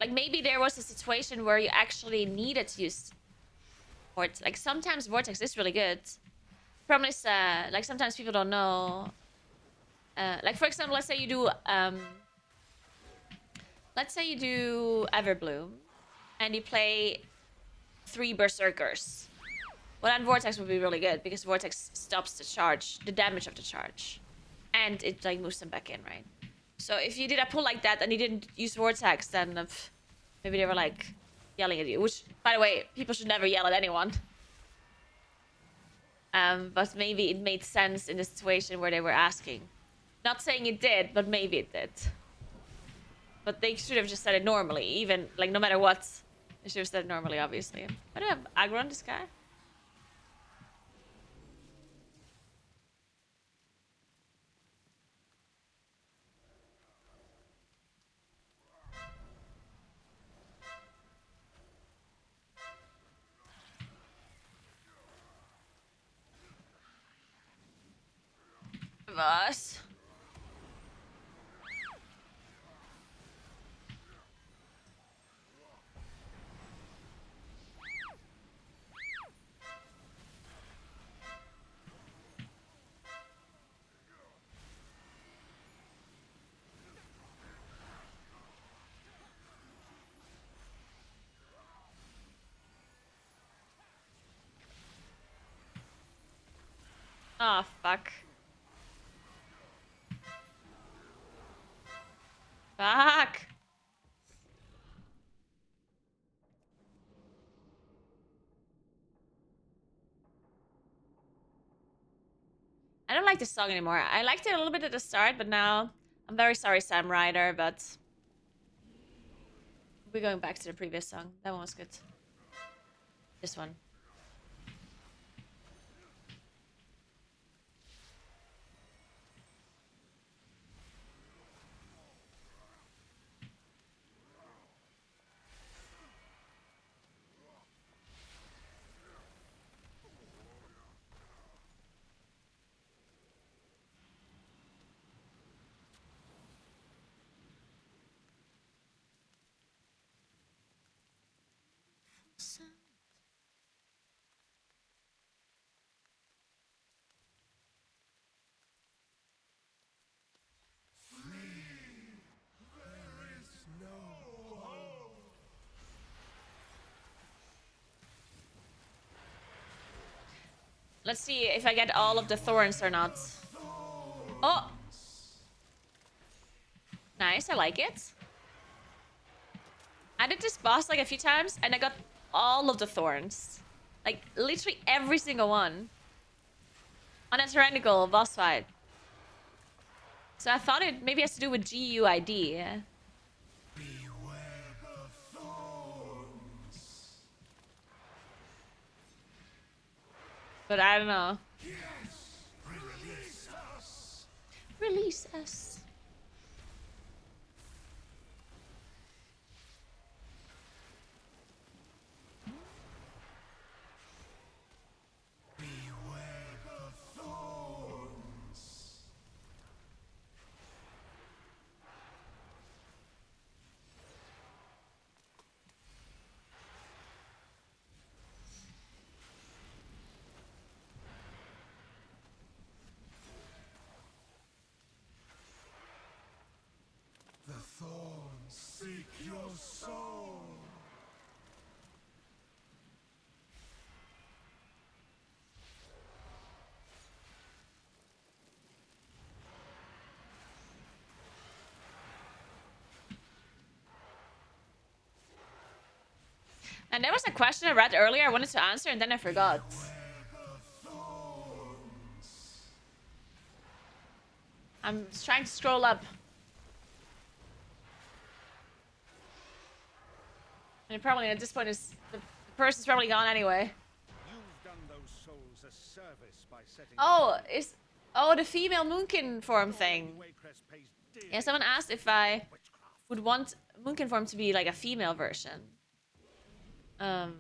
Like, maybe there was a situation where you actually needed to use Vortex. Like, sometimes Vortex is really good. Problem is, like, sometimes people don't know. Like, for example, let's say you do Everbloom, and you play 3 Berserkers. Well, then Vortex would be really good because Vortex stops the charge, the damage of the charge, and it like moves them back in, right? So if you did a pull like that and you didn't use Vortex, then maybe they were like yelling at you. Which, by the way, people should never yell at anyone. But maybe it made sense in the situation where they were asking. Not saying it did, but maybe it did. But they should have just said it normally, even like no matter what. They should have said it normally, obviously. I don't have aggro on this guy. boss. Oh, fuck. Fuck. I don't like this song anymore. I liked it a little bit at the start, but now I'm very sorry, Sam Ryder, but we're going back to the previous song. That one was good. This one. Let's see if I get all of the thorns or not. Oh! Nice, I like it. I did this boss like a few times and I got all of the thorns. Like, literally every single one. On a tyrannical boss fight. So I thought it maybe has to do with GUID. But I don't know. Release us. The thorns seek your soul. And there was a question I read earlier I wanted to answer and then I forgot. I'm just trying to scroll up. And probably at this point is the person's probably gone anyway. You've done those souls a service by setting Oh, the female Moonkin form thing. Yeah, someone asked if I would want Moonkin form to be like a female version. And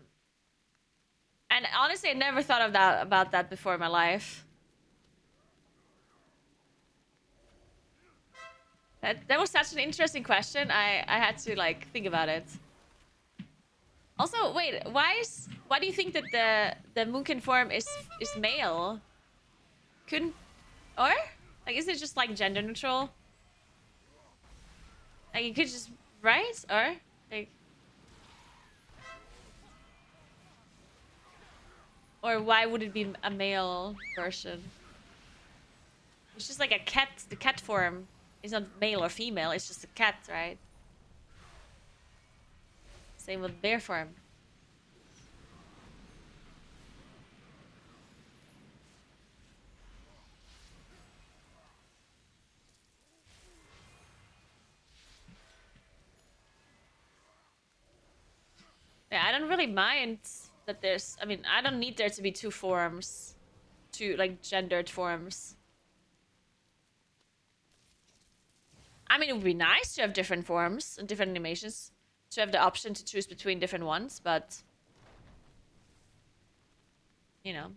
honestly, I never thought of about that before in my life. That was such an interesting question. I had to like think about it. Also, wait, why do you think that the Moonkin form is male? Couldn't or like is it just like gender neutral? Like you could just right or like or why would it be a male version? It's just like a cat. The cat form is not male or female. It's just a cat, right? Same with bear form. Yeah, I don't really mind that there's... I mean, I don't need there to be two forms. Two, like, gendered forms. I mean, it would be nice to have different forms and different animations. To have the option to choose between different ones, but... You know.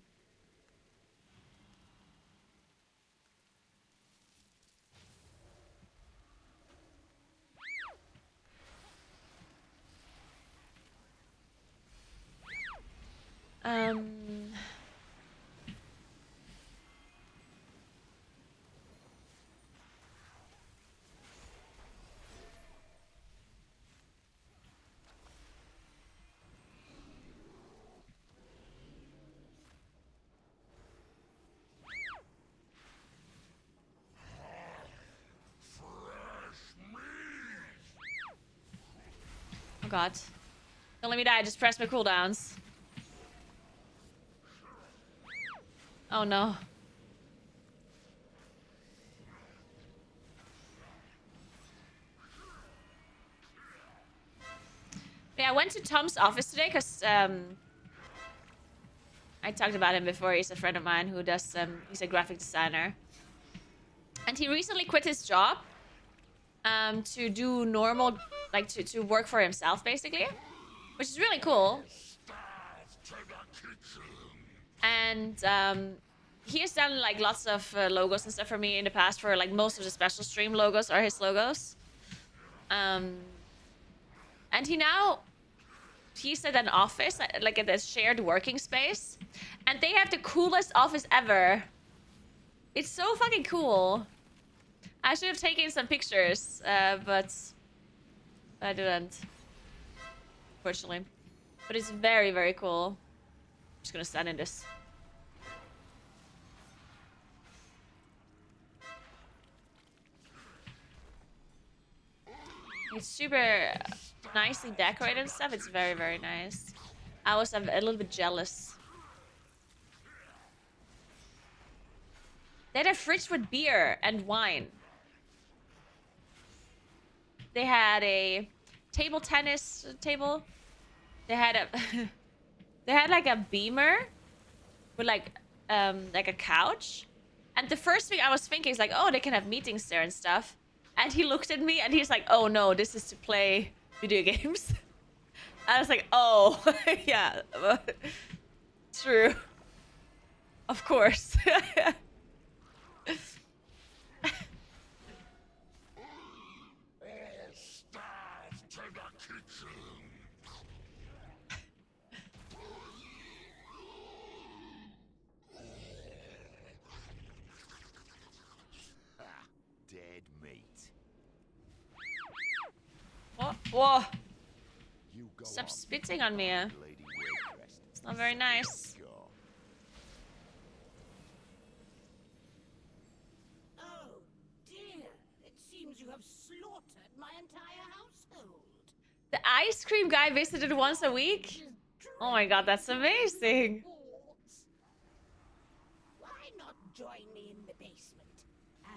Um. Oh god. Don't let me die, just press my cooldowns. Oh no. Yeah, I went to Tom's office today because I talked about him before. He's a friend of mine who does he's a graphic designer. And he recently quit his job to do normal, like to work for himself basically, which is really cool. And he has done like lots of logos and stuff for me in the past. For like most of the special stream logos are his logos. And he's at an office, like at a shared working space, and they have the coolest office ever. It's so fucking cool. I should have taken some pictures, but I didn't, unfortunately. But it's very, very cool. I'm just gonna stand in this. It's super nicely decorated and stuff. It's very, very nice. I was a little bit jealous. They had a fridge with beer and wine. They had a table tennis table. They had a they had like a beamer with like a couch. And the first thing I was thinking is like, oh, they can have meetings there and stuff. And he looked at me and he's like, oh no, this is to play video games. I was like, oh, yeah, true. Of course. Dead meat. Whoa, whoa. You go Stop on, spitting on me. Lady Waycrest. It's not very nice. Go. Oh, dear. It seems you have slaughtered my entire household. The ice cream guy visited once a week? Oh my god, that's amazing. Why not join me in the basement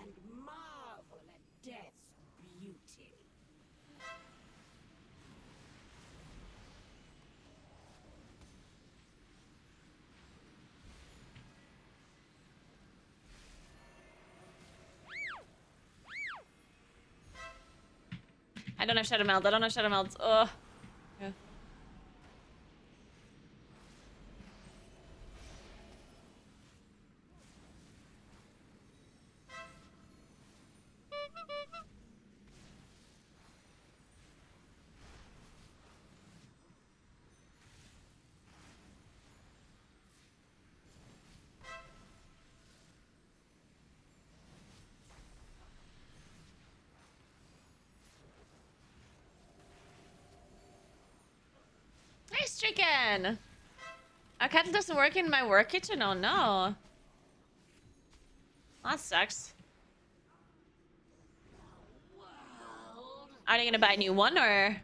and marvel at death's beauty? I don't have Shadow Melt. I don't have Shadow Melt. Ugh. Yeah. Nice chicken! Our kettle doesn't work in my work kitchen? Oh no. That sucks. Are they gonna buy a new one or?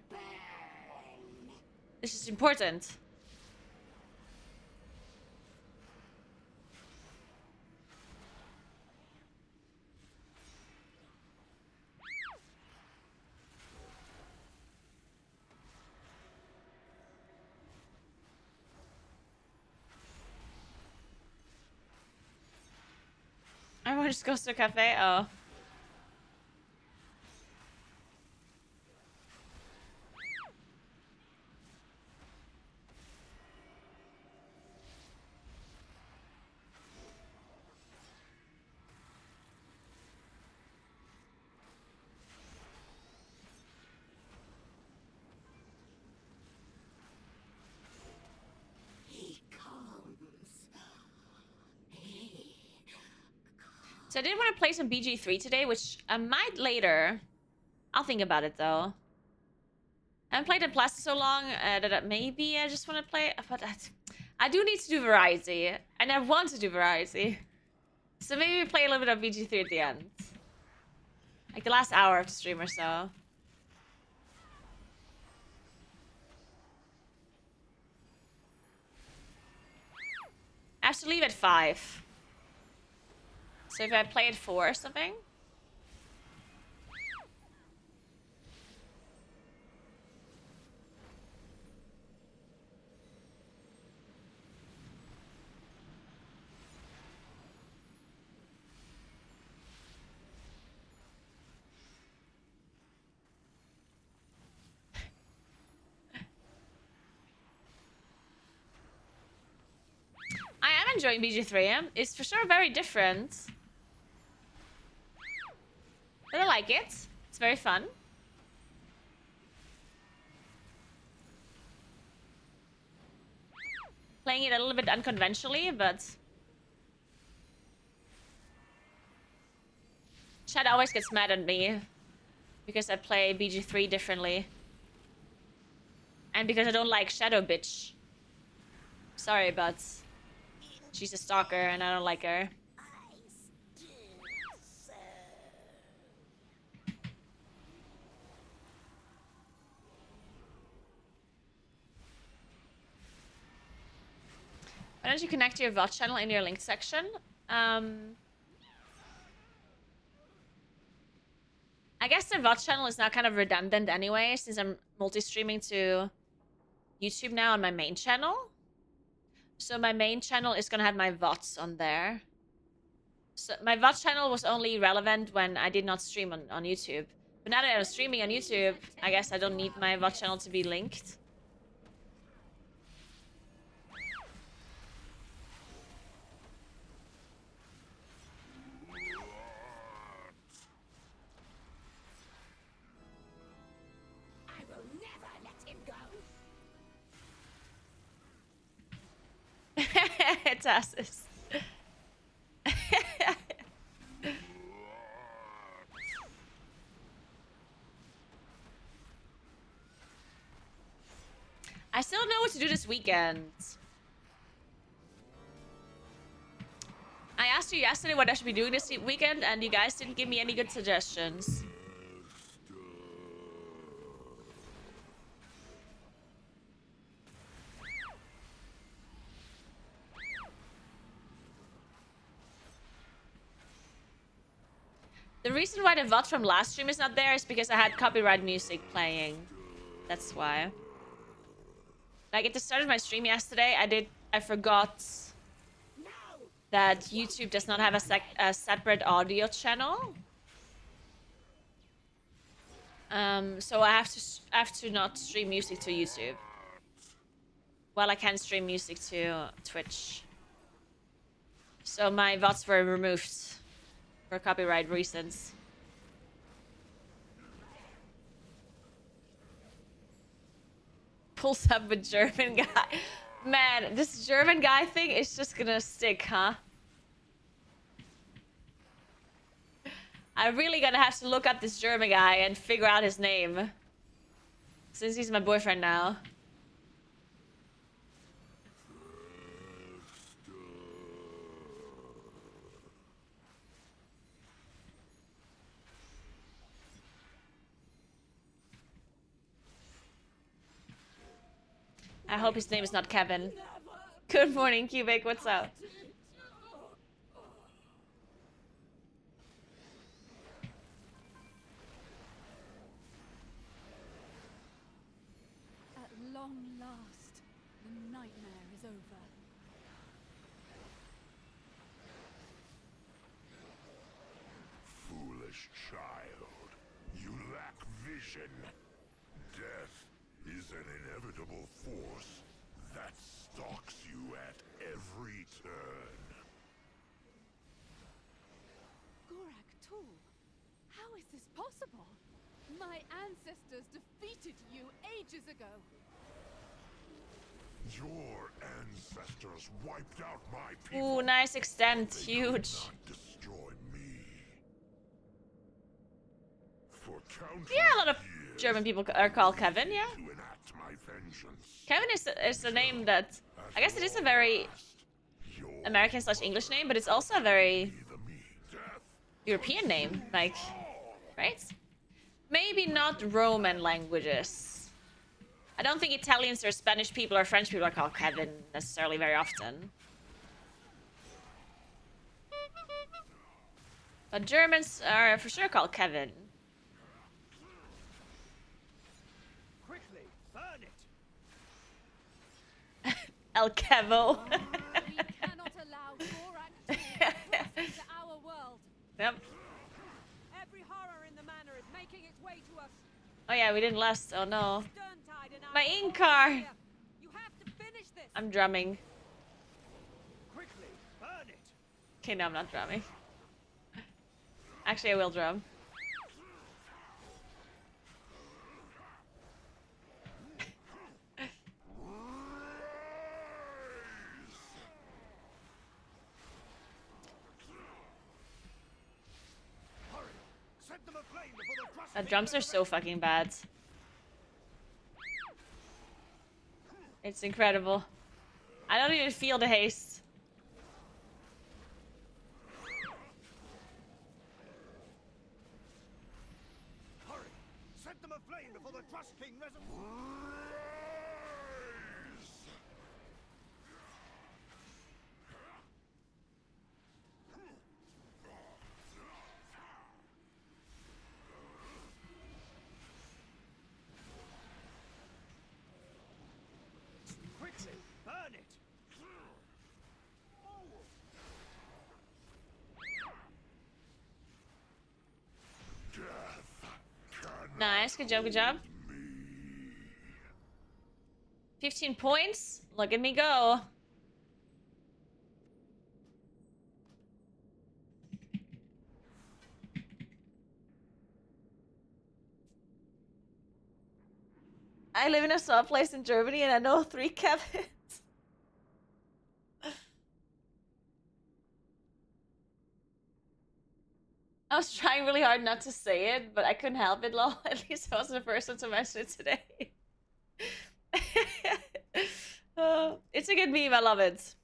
This is important. Everyone just goes to a cafe? Oh. He comes. So I did want to play some BG3 today, which I might later. I'll think about it though. I haven't played in Plastic so long that maybe I just want to play. But I do need to do variety, and I want to do variety. So maybe we play a little bit of BG3 at the end, like the last hour of the stream or so. I have to leave at 5. So if I play at 4 or something. I am enjoying BG3. It's for sure very different. But I like it. It's very fun. Playing it a little bit unconventionally, but... Chad always gets mad at me because I play BG3 differently. And because I don't like Shadow Bitch. Sorry, but she's a stalker and I don't like her. Why don't you connect to your VOD channel in your link section? I guess the VOD channel is now kind of redundant anyway, since I'm multi-streaming to YouTube now on my main channel. So my main channel is gonna have my VODs on there. So my VOD channel was only relevant when I did not stream on YouTube. But now that I'm streaming on YouTube, I guess I don't need my VOD channel to be linked. I will never let him go. It's asses. I still don't know what to do this weekend. I asked you yesterday what I should be doing this weekend, and you guys didn't give me any good suggestions. The reason why the VOD from last stream is not there is because I had copyright music playing. That's why. Like at the start of my stream yesterday, I forgot that YouTube does not have a separate audio channel. So I have to not stream music to YouTube. Well, I can stream music to Twitch. So my VODs were removed for copyright reasons. Pulls up with German guy. Man, this German guy thing is just gonna stick, huh? I'm really gonna have to look up this German guy and figure out his name. Since he's my boyfriend now. I hope his name is not Kevin. Good morning, Cubic. What's up? At long last, the nightmare is over. Foolish child, you lack vision. Death is an inevitable force that stalks you at every turn. Gorak Tool, how is this possible? My ancestors defeated you ages ago. Your ancestors wiped out my people. Ooh, nice extent. They could Huge. not destroy me. Yeah, a lot of German people are called Kevin, yeah. To enact my vengeance. Kevin is a name that, I guess it is a very American / English name, but it's also a very European name, like, right? Maybe not Roman languages. I don't think Italians or Spanish people or French people are called Kevin necessarily very often. But Germans are for sure called Kevin. Quickly, burn it! El Kevo. We cannot allow Gorak to cross into our world. Yep. Every horror in the manor is making its way to us. Oh yeah, we didn't last. Oh no. Sterntide and My I are in-car. here. You have to finish this. I'm drumming. Quickly, burn it! Okay, no, I'm not drumming. Actually, I will drum. Hurry! Set them aflame before the thrust. The drums are so fucking bad. It's incredible. I don't even feel the haste. Hurry! Set them aflame before the Trust King Quickly, burn it! Nice, good job, good job. 15 points? Look at me go. I live in a small place in Germany and I know 3 Kevins. I was trying really hard not to say it, but I couldn't help it, lol. At least I wasn't the first one to mention it today. It's a good meme, I love it.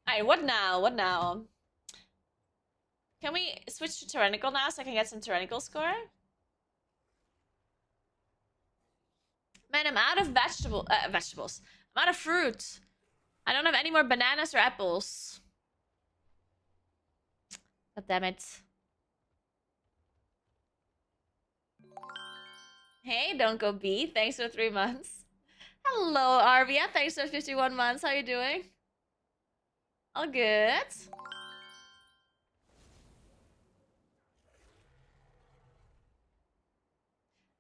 Alright, what now? What now? Can we switch to tyrannical now so I can get some tyrannical score? Man, I'm out of vegetables. I'm out of fruit. I don't have any more bananas or apples. God damn it. Hey, don't go B. Thanks for 3 months. Hello, Arvia. Thanks for 51 months. How you doing? All good.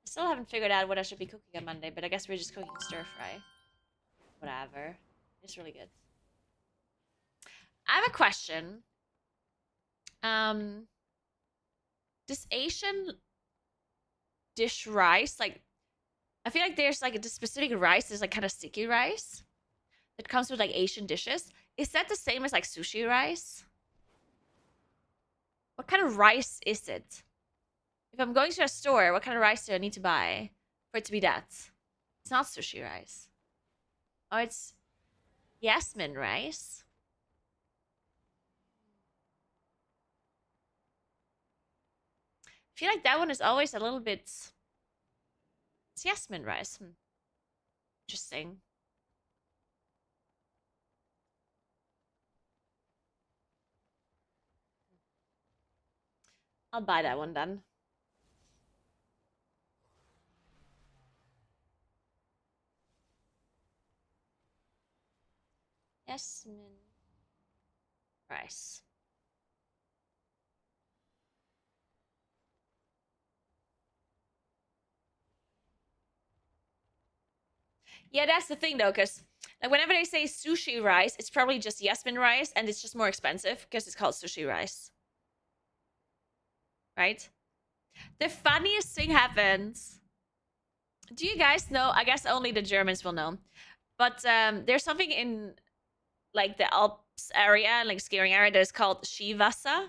Still haven't figured out what I should be cooking on Monday, but I guess we're just cooking stir fry. Whatever. It's really good. I have a question. Does Asian dish rice, like, I feel like there's like a specific rice, there's like kind of sticky rice that comes with like Asian dishes. Is that the same as like sushi rice? What kind of rice is it? If I'm going to a store, what kind of rice do I need to buy for it to be that? It's not sushi rice. Oh, it's jasmine rice. I feel like that one is always a little bit... It's jasmine rice. Interesting. I'll buy that one then. Jasmine rice. Yeah, that's the thing though, because like whenever they say sushi rice, it's probably just jasmine rice, and it's just more expensive because it's called sushi rice. right? The funniest thing happens. Do you guys know? I guess only the Germans will know. But there's something in like the Alps area, like skiing area, that is called Skiwasser.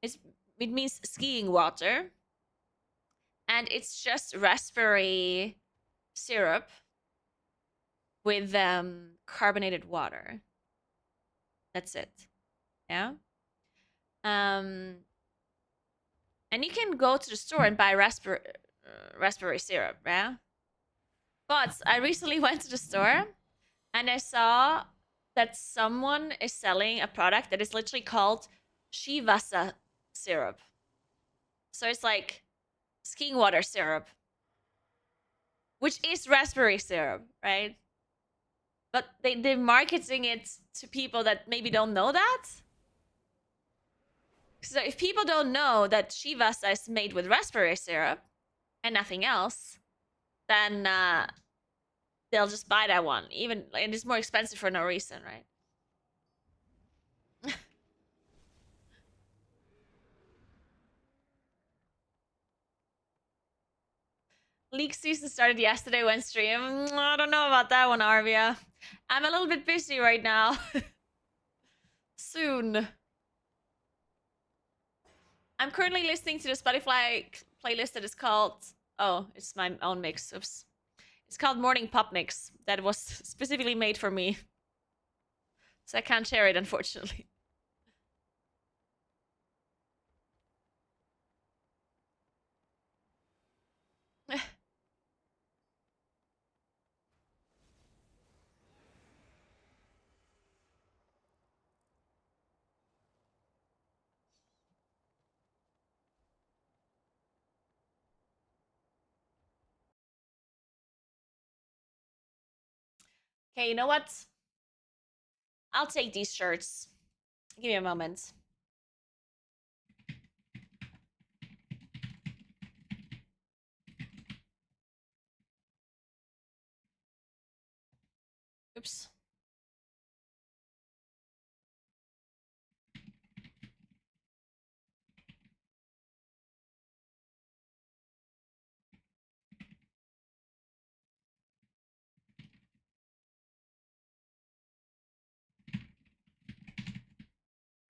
It means skiing water, and it's just raspberry syrup with carbonated water. That's it. Yeah. Um, and you can go to the store and buy raspberry syrup. Yeah. But I recently went to the store and I saw that someone is selling a product that is literally called Skiwasser syrup. So it's like skiing water syrup, which is raspberry syrup, right? But they're marketing it to people that maybe don't know that. So if people don't know that Skiwasser is made with raspberry syrup and nothing else, then they'll just buy that one. Even and it's more expensive for no reason, right? League season started yesterday when stream. I don't know about that one, Arvia. I'm a little bit busy right now. Soon. I'm currently listening to the Spotify playlist that is called. Oh, it's my own mix. Oops. It's called Morning Pop Mix. That was specifically made for me. So I can't share it, unfortunately. Okay, you know what? I'll take these shirts. Give me a moment. Oops.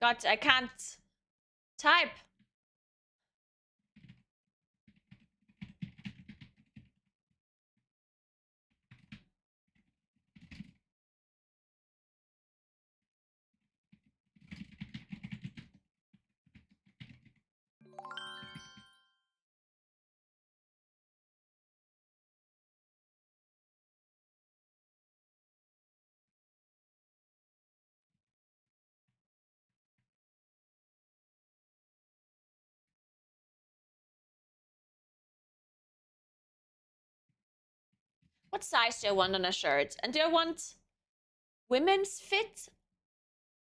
God, I can't type. What size do I want on a shirt? And do I want women's fit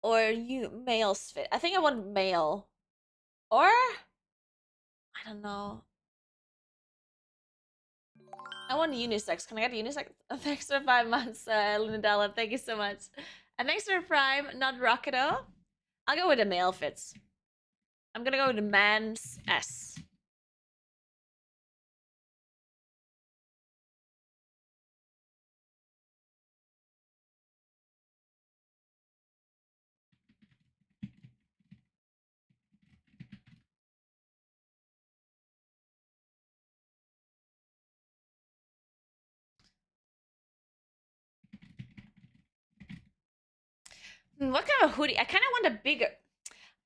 or you male's fit? I think I want male. Or I don't know. I want unisex. Can I get unisex? Thanks for 5 months, Lunadella. Thank you so much. And thanks for Prime, not Rocketo. I'll go with the male fits. I'm gonna go with the man's S. What kind of hoodie? I kind of want a bigger.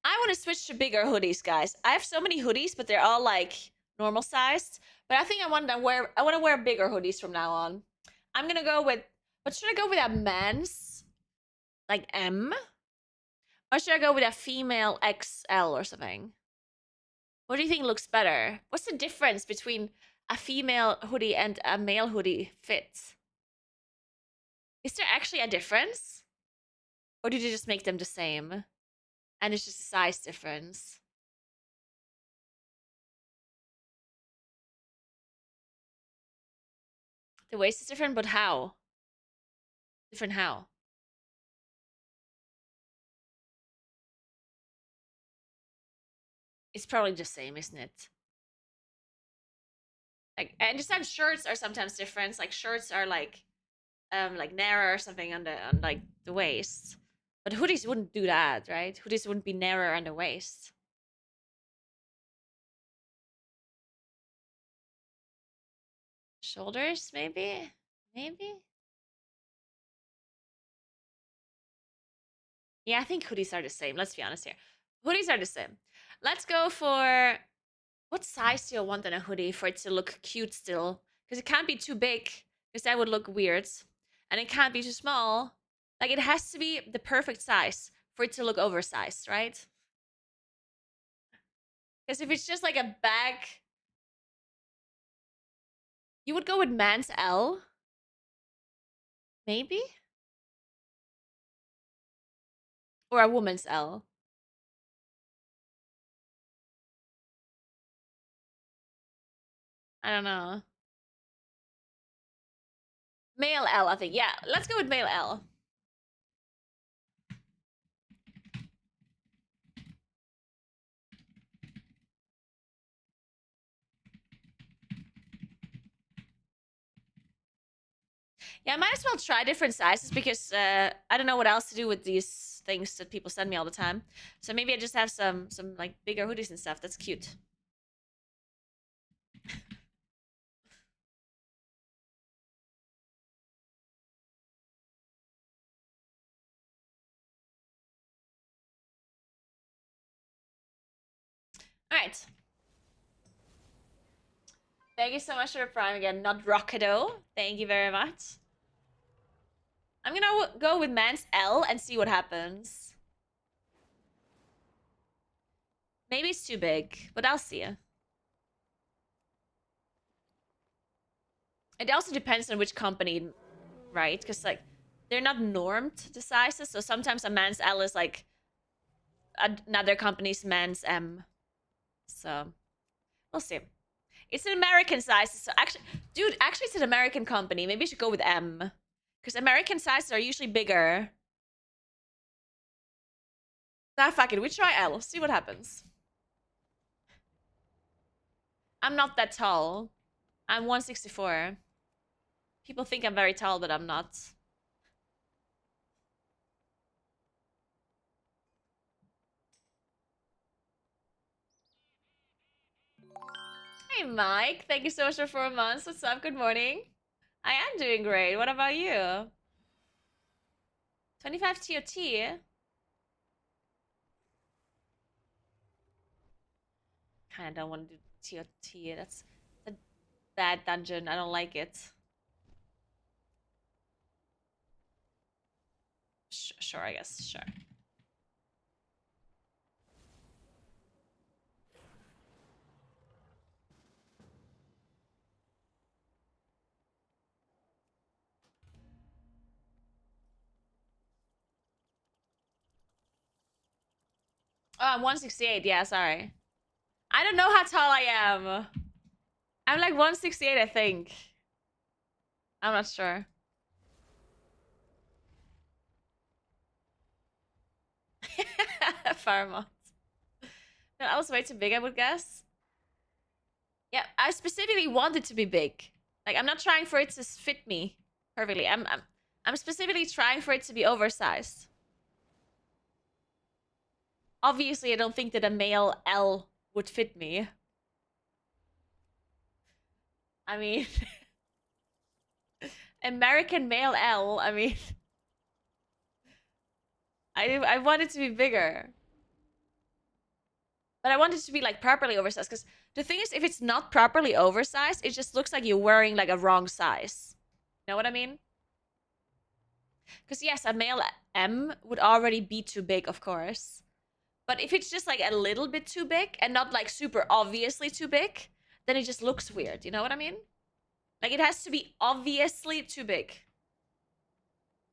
I want to switch to bigger hoodies, guys. I have so many hoodies, but they're all like normal sized. But I think I want to wear. I want to wear bigger hoodies from now on. I'm gonna go with. But should I go with a men's, like M, or should I go with a female XL or something? What do you think looks better? What's the difference between a female hoodie and a male hoodie fit? Is there actually a difference? Or did you just make them the same? And it's just a size difference. The waist is different, but how? Different how? It's probably the same, isn't it? Like, I understand shirts are sometimes different. Like shirts are like narrow or something on like the waist. But hoodies wouldn't do that, right? Hoodies wouldn't be narrower on the waist. Shoulders, maybe? Maybe? Yeah, I think hoodies are the same. Let's be honest here. Hoodies are the same. Let's go for... What size do you want in a hoodie for it to look cute still? Because it can't be too big, because that would look weird. And it can't be too small. Like, it has to be the perfect size for it to look oversized, right? Because if it's just like a bag... You would go with man's L? Maybe? Or a woman's L? I don't know. Male L, I think. Yeah, let's go with male L. Yeah, I might as well try different sizes because I don't know what else to do with these things that people send me all the time. So maybe I just have some like bigger hoodies and stuff. That's cute. All right. Thank you so much for the prime again. Not Rockedo. Thank you very much. I'm gonna go with man's L and see what happens. Maybe it's too big, but I'll see. It also depends on which company, right? Because like they're not normed the sizes, so sometimes a man's L is like another company's man's M. So we'll see. It's an American size. So actually, dude, actually, it's an American company. Maybe you should go with M. Because American sizes are usually bigger. Nah, fuck it. We try L. See what happens. I'm not that tall. I'm 164. People think I'm very tall, but I'm not. Hey, Mike. Thank you so much for 4 months. What's up? Good morning. I am doing great. What about you? 25 TOT? Kinda don't want to do TOT. That's a bad dungeon. I don't like it. Sure, I guess. Sure. Oh, I'm 168. Yeah, sorry. I don't know how tall I am. I'm like 168, I think. I'm not sure. Fairmont. No, I was way too big, I would guess. Yeah, I specifically want it to be big. Like, I'm not trying for it to fit me perfectly. I'm specifically trying for it to be oversized. Obviously, I don't think that a male L would fit me. I mean, American male L, I mean, I want it to be bigger. But I want it to be like properly oversized because the thing is, if it's not properly oversized, it just looks like you're wearing like a wrong size. You know what I mean? Because yes, a male M would already be too big, of course. But if it's just like a little bit too big and not like super obviously too big, then it just looks weird. You know what I mean? Like it has to be obviously too big.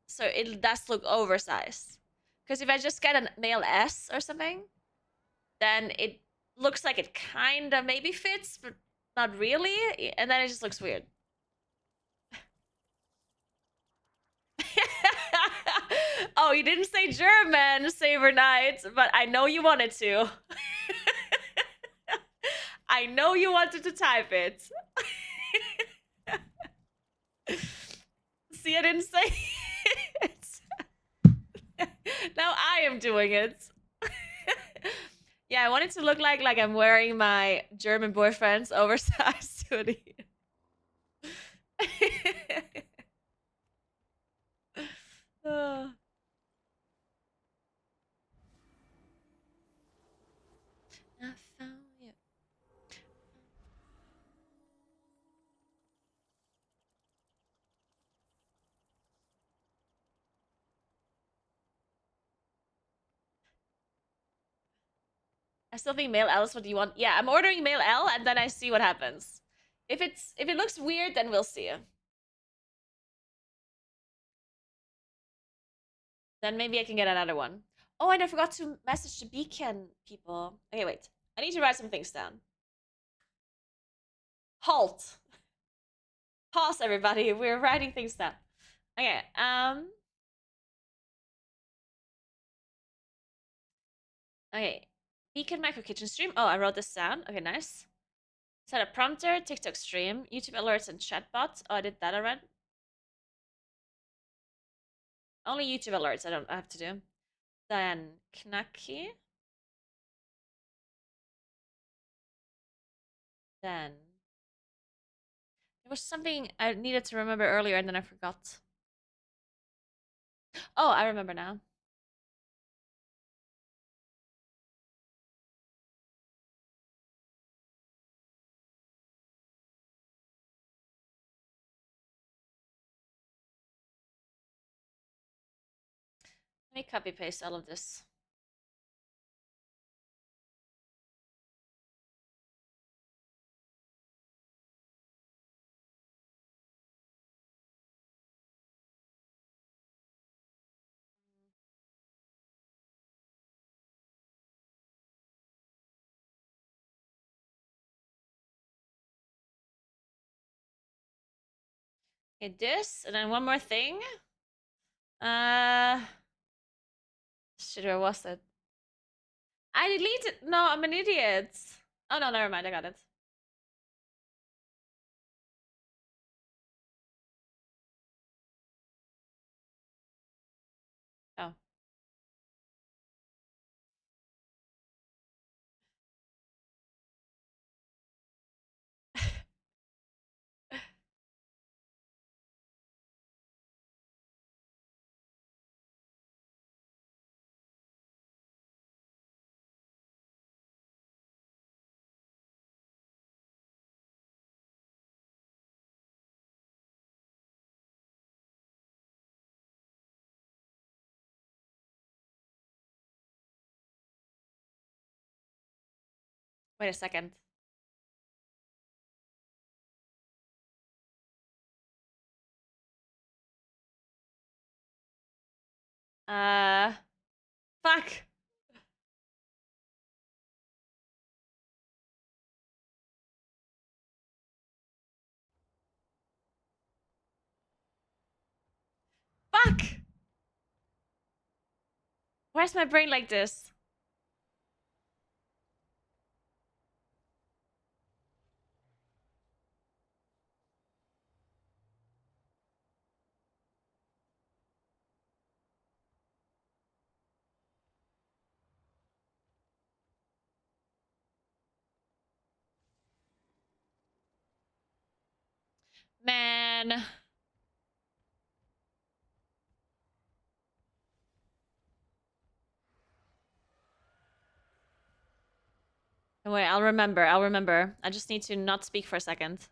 So it does look oversized. Because if I just get a male S or something, then it looks like it kind of maybe fits, but not really. And then it just looks weird. Oh, you didn't say German, Saber Knight, but I know you wanted to. I know you wanted to type it. See, I didn't say it. Now I am doing it. Yeah, I want it to look like I'm wearing my German boyfriend's oversized hoodie. Oh. I found you. I still think male L is what you want. Yeah, I'm ordering male L and then I see what happens. If it looks weird, then we'll see. Then maybe I can get another one. Oh, and I forgot to message the beacon people. Okay, wait. I need to write some things down. Halt. Pause, everybody. We're writing things down. Okay. Okay. Beacon micro kitchen stream. Oh, I wrote this down. Okay, nice. Set a prompter, TikTok stream, YouTube alerts, and chatbots. Oh, I did that already. Only YouTube alerts. I don't have to do. Then Knacky. Then there was something I needed to remember earlier, and then I forgot. Oh, I remember now. Let me copy paste all of this. Okay, this, and then one more thing. Shit, where was it? I deleted. No, I'm an idiot. Oh no, never mind. I got it. Oh. Wait a second. Uh, fuck. Fuck. Where's my brain like this? Man. Don't worry, I'll remember. I'll remember. I just need to not speak for a second.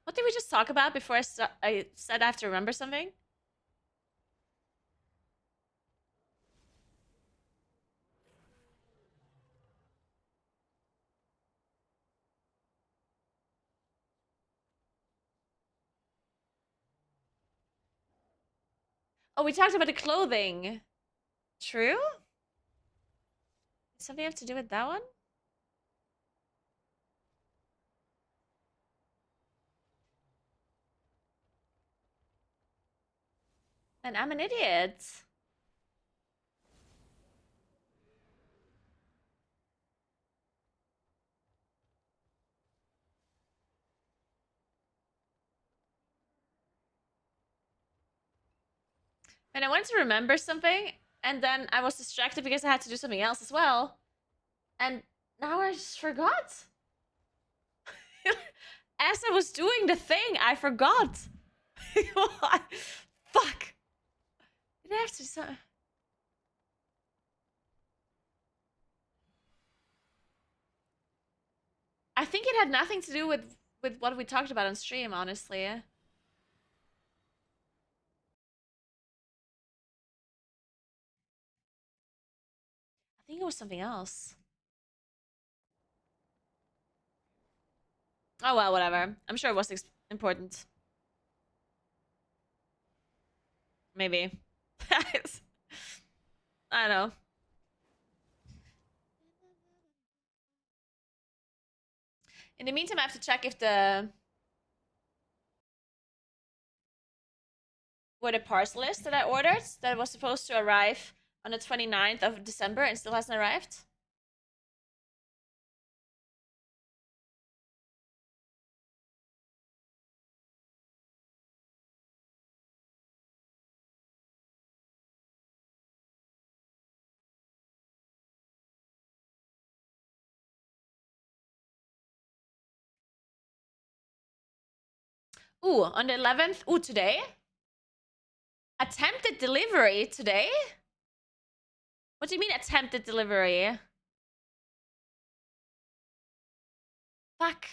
What did we just talk about before I said I have to remember something? Oh, we talked about the clothing. True? Something have to do with that one? And I'm an idiot. And I wanted to remember something, and then I was distracted because I had to do something else as well. And now I just forgot. As I was doing the thing, I forgot. Fuck. It has to so. I think it had nothing to do with what we talked about on stream, honestly. I think it was something else. Oh well, whatever. I'm sure it was important. Maybe. I don't know. In the meantime, I have to check if the what a parcel is that I ordered that was supposed to arrive on the 29th of December and still hasn't arrived. Ooh, on the 11th. Ooh, today? Attempted delivery today? What do you mean attempted delivery? Fuck.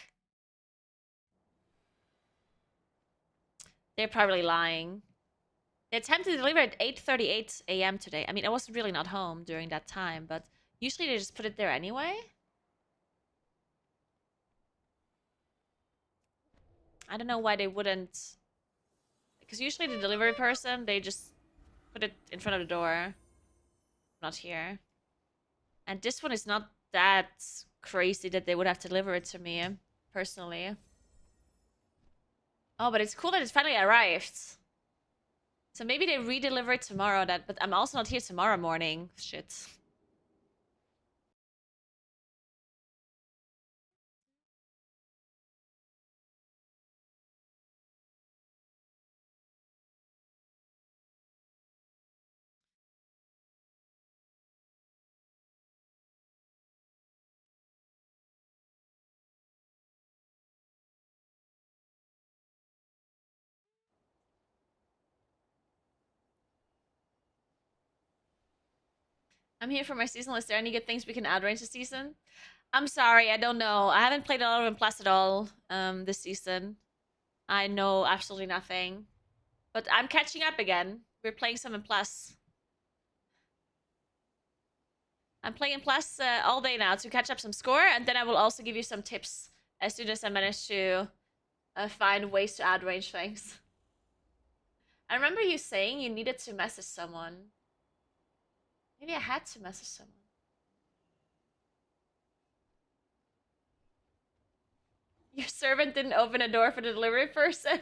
They're probably lying. They attempted to deliver at 8:38 a.m. today. I mean, I was really not home during that time, but usually they just put it there anyway. I don't know why they wouldn't. Because usually the delivery person, they just put it in front of the door. Not here. And this one is not that crazy that they would have to deliver it to me, personally. Oh, but it's cool that it finally arrived. So maybe they re-deliver it tomorrow, but I'm also not here tomorrow morning. Shit. I'm here for my seasonal. Is there any good things we can outrange this season? I'm sorry, I don't know. I haven't played a lot of Plus at all this season. I know absolutely nothing. But I'm catching up again. We're playing some in Plus. I'm playing Plus all day now to catch up some score, and then I will also give you some tips as soon as I manage to find ways to outrange things. I remember you saying you needed to message someone. Maybe I had to message someone. Your servant didn't open a door for the delivery person.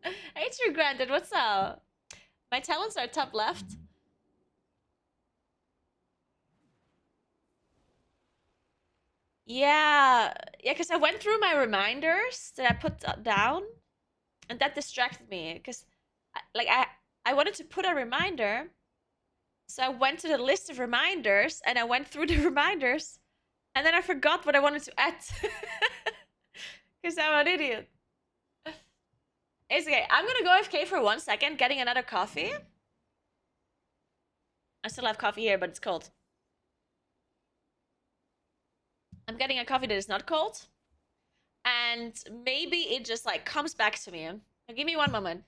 Hey, True Granted, what's up? My talents are top left. Yeah, because I went through my reminders that I put down, and that distracted me. Because, like, I wanted to put a reminder, so I went to the list of reminders, and I went through the reminders, and then I forgot what I wanted to add. Because I'm an idiot. It's okay. I'm gonna go AFK for 1 second, getting another coffee. I still have coffee here, but it's cold. I'm getting a coffee that is not cold. And maybe it just like comes back to me. Now, give me 1 moment.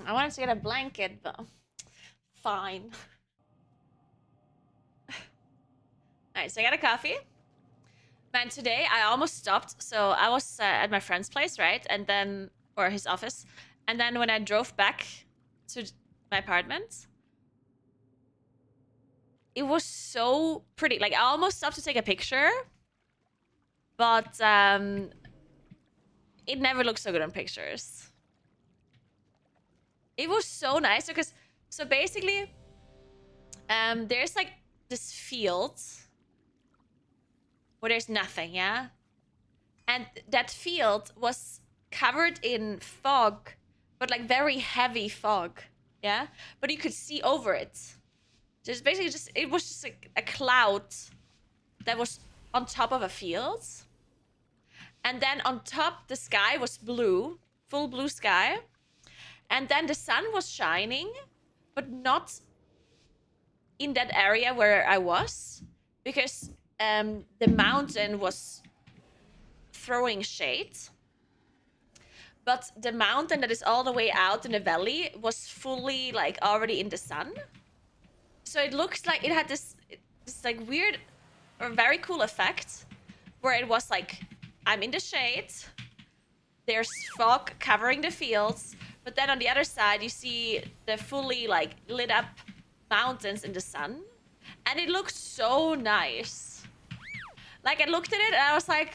I wanted to get a blanket, but fine. Alright, so I got a coffee. Man, today I almost stopped. So I was at my friend's place, right? And then, or his office. And then when I drove back to my apartment, it was so pretty. Like, I almost stopped to take a picture. But it never looks so good on pictures. It was so nice because, so basically, there's like this field where there's nothing, yeah? And that field was covered in fog, but like very heavy fog, yeah? But you could see over it. Just basically just, it was just like a cloud that was on top of a field. And then on top, the sky was blue, full blue sky. And then the sun was shining, but not in that area where I was, because the mountain was throwing shade. But the mountain that is all the way out in the valley was fully like already in the sun. So it looks like it had this like weird or very cool effect where it was like, I'm in the shade, there's fog covering the fields, but then on the other side you see the fully like lit up mountains in the sun, and it looked so nice. Like, I looked at it and I was like,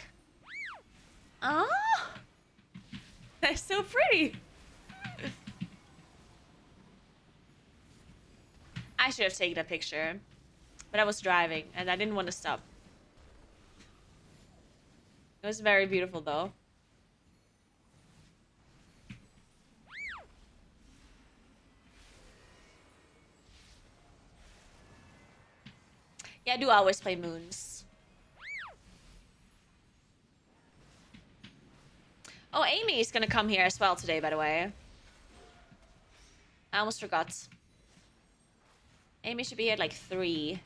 oh, that's so pretty. I should have taken a picture, but I was driving and I didn't want to stop. It was very beautiful though. Yeah, I do always play moons. Oh, Amy is gonna come here as well today, by the way. I almost forgot. Amy should be here at like 3.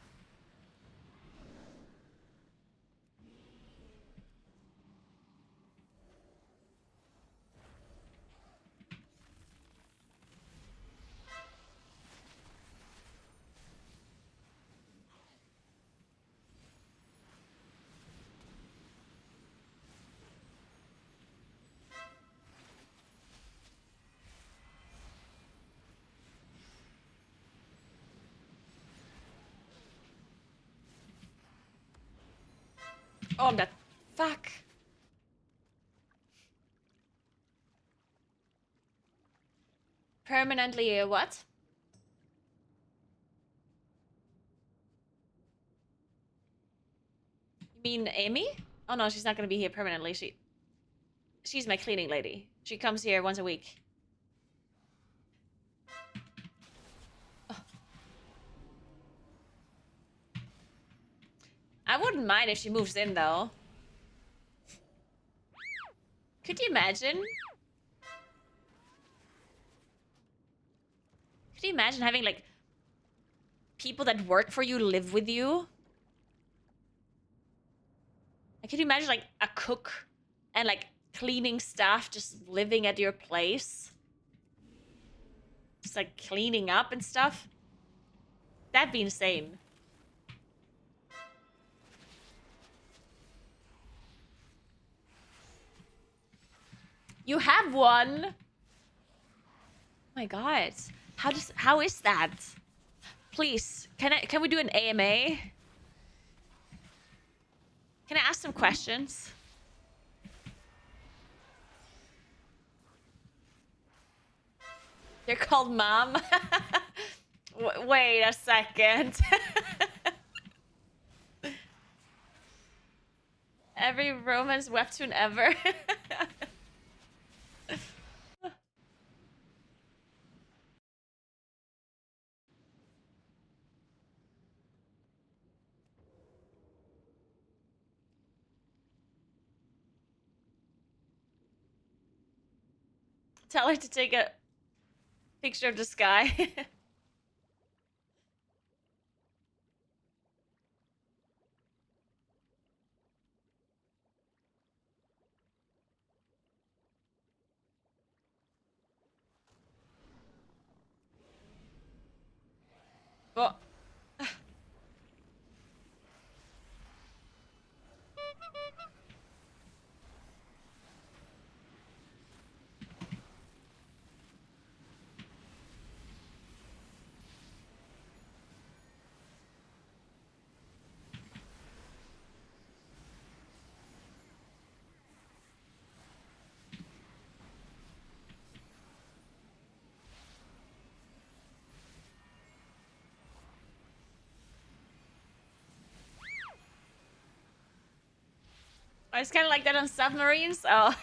Oh, I'm dead. Fuck. Permanently what? You mean Amy? Oh no, she's not gonna be here permanently. She's my cleaning lady. She comes here once a week. I wouldn't mind if she moves in though. Could you imagine? Could you imagine having like people that work for you live with you? Like, could you imagine like a cook and like cleaning staff just living at your place? Just like cleaning up and stuff? That'd be insane. You have one? Oh my god. How is that? Please, can we do an AMA? Can I ask some questions? They're called Mom? Wait a second. Every romance webtoon ever. Tell her to take a picture of the sky. Well, it's kind of like that on submarines. Oh.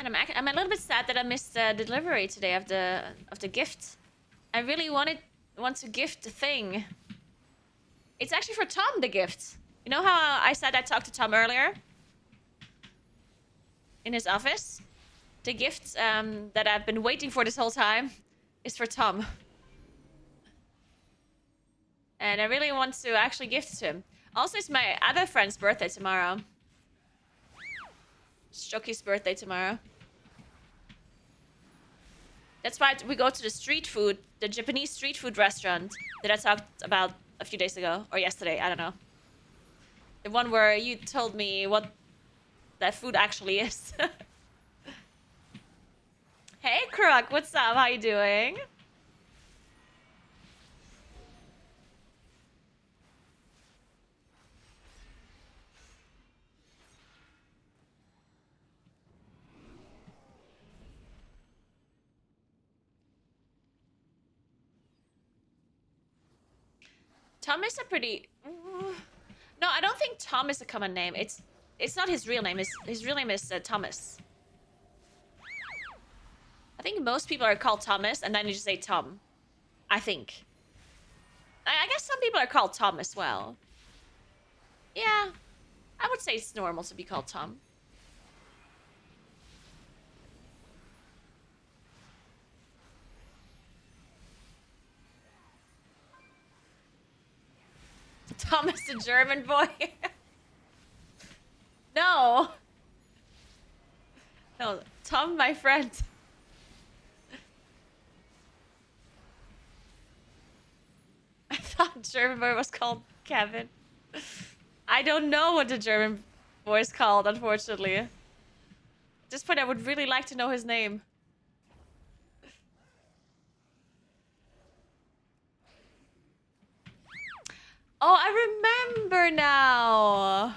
And I'm a little bit sad that I missed the delivery today of the gift. I really want to gift the thing. It's actually for Tom, the gift. You know how I said I talked to Tom earlier? In his office? The gift that I've been waiting for this whole time is for Tom. And I really want to actually gift it to him. Also, it's my other friend's birthday tomorrow. It's Shoki's birthday tomorrow. That's why we go to the Japanese street food restaurant that I talked about a few days ago. Or yesterday, I don't know. The one where you told me what that food actually is. Hey, Croc, what's up? How you doing? Tom is a pretty... No, I don't think Tom is a common name. It's not his real name. His real name is Thomas. I think most people are called Thomas, and then you just say Tom. I think. I guess some people are called Tom as well. Yeah, I would say it's normal to be called Tom. Thomas the German boy. No. No, Tom, my friend. I thought German boy was called Kevin. I don't know what the German boy is called, unfortunately. At this point, I would really like to know his name. Oh, I remember now.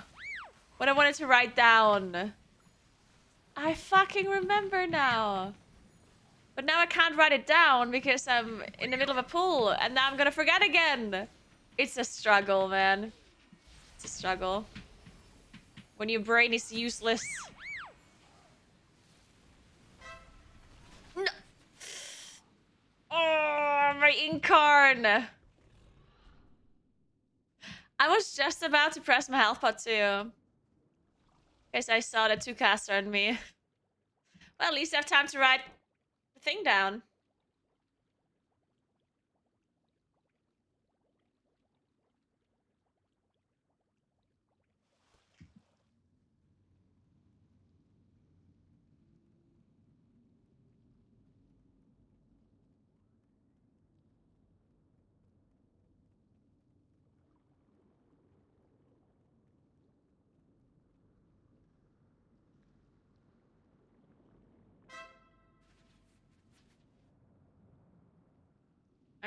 What I wanted to write down. I fucking remember now. But now I can't write it down because I'm in the middle of a pool and now I'm gonna forget again. It's a struggle, man. It's a struggle. When your brain is useless. No. Oh, my incarn. I was just about to press my health pot too. Because I saw the 2 caster on me. Well, at least I have time to write the thing down.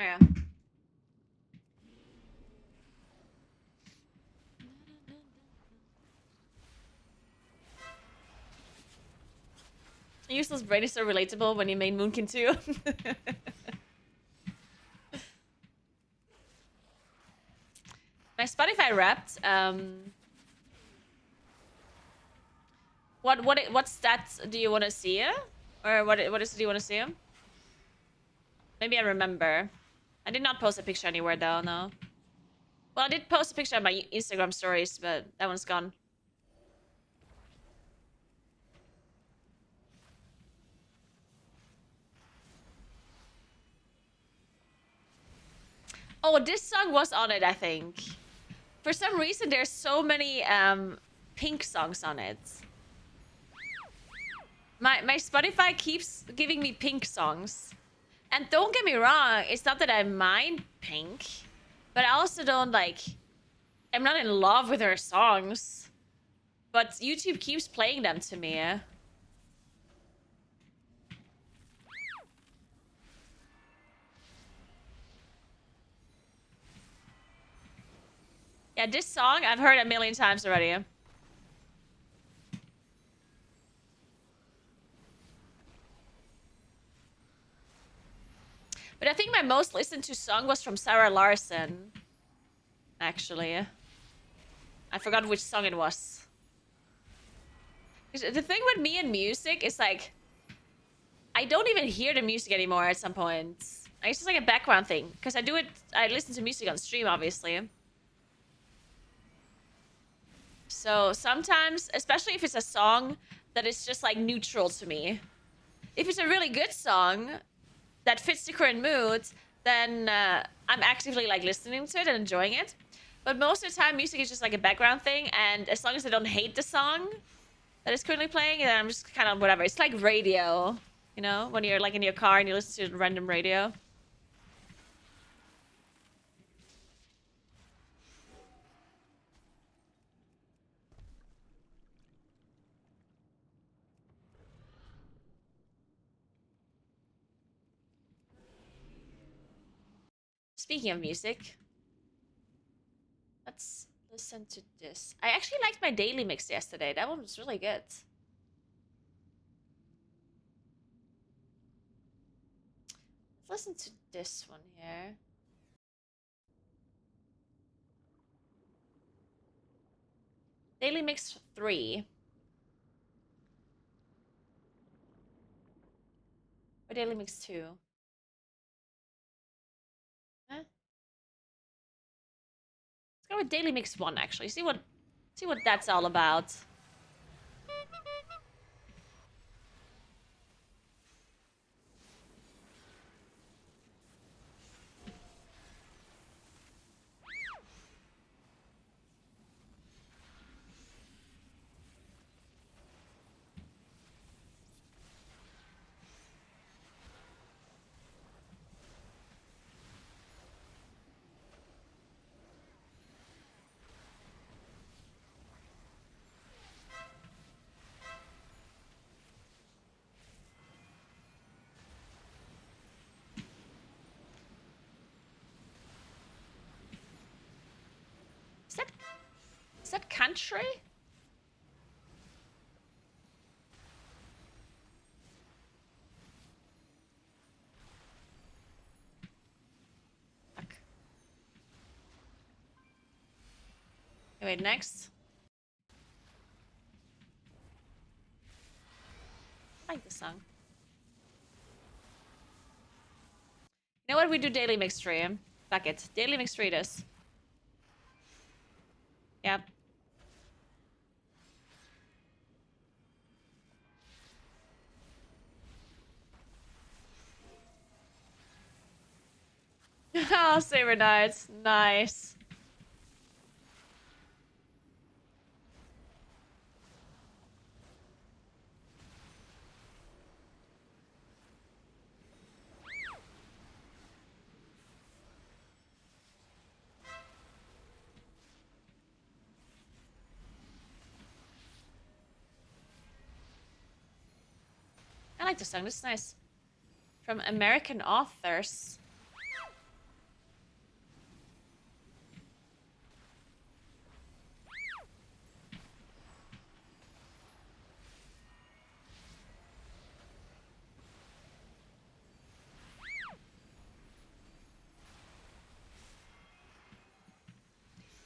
Oh yeah. Useless brain is so relatable when you made Moonkin too. My Spotify Wrapped. What stats do you want to see? Or what do you want to see? Maybe I remember. I did not post a picture anywhere though. No. Well, I did post a picture on my Instagram stories, but that one's gone. Oh, this song was on it, I think. For some reason, there's so many Pink songs on it. My Spotify keeps giving me Pink songs. And don't get me wrong, it's not that I mind Pink, but I also don't like... I'm not in love with her songs. But YouTube keeps playing them to me. Yeah, this song I've heard a million times already. But I think my most listened to song was from Sarah Larson. Actually. I forgot which song it was. The thing with me and music is like... I don't even hear the music anymore at some points. It's just like a background thing. Because I listen to music on stream, obviously. So sometimes, especially if it's a song that is just like neutral to me. If it's a really good song that fits the current mood, then I'm actively like listening to it and enjoying it. But most of the time, music is just like a background thing. And as long as I don't hate the song that is currently playing, then I'm just kind of whatever. It's like radio, you know, when you're like in your car and you listen to random radio. Speaking of music, let's listen to this. I actually liked my daily mix yesterday. That one was really good. Let's listen to this one here. Daily mix 3. Or daily mix 2. Huh? Let's go with daily mix 1 actually. See what that's all about. Is that country? Fuck. Okay, wait, next. I like this song. You know what? We do daily mix 3. Fuck it. Daily mix 3 this. Yep. Oh, Saber Knights. Nice. I like this song. This is nice. From American authors.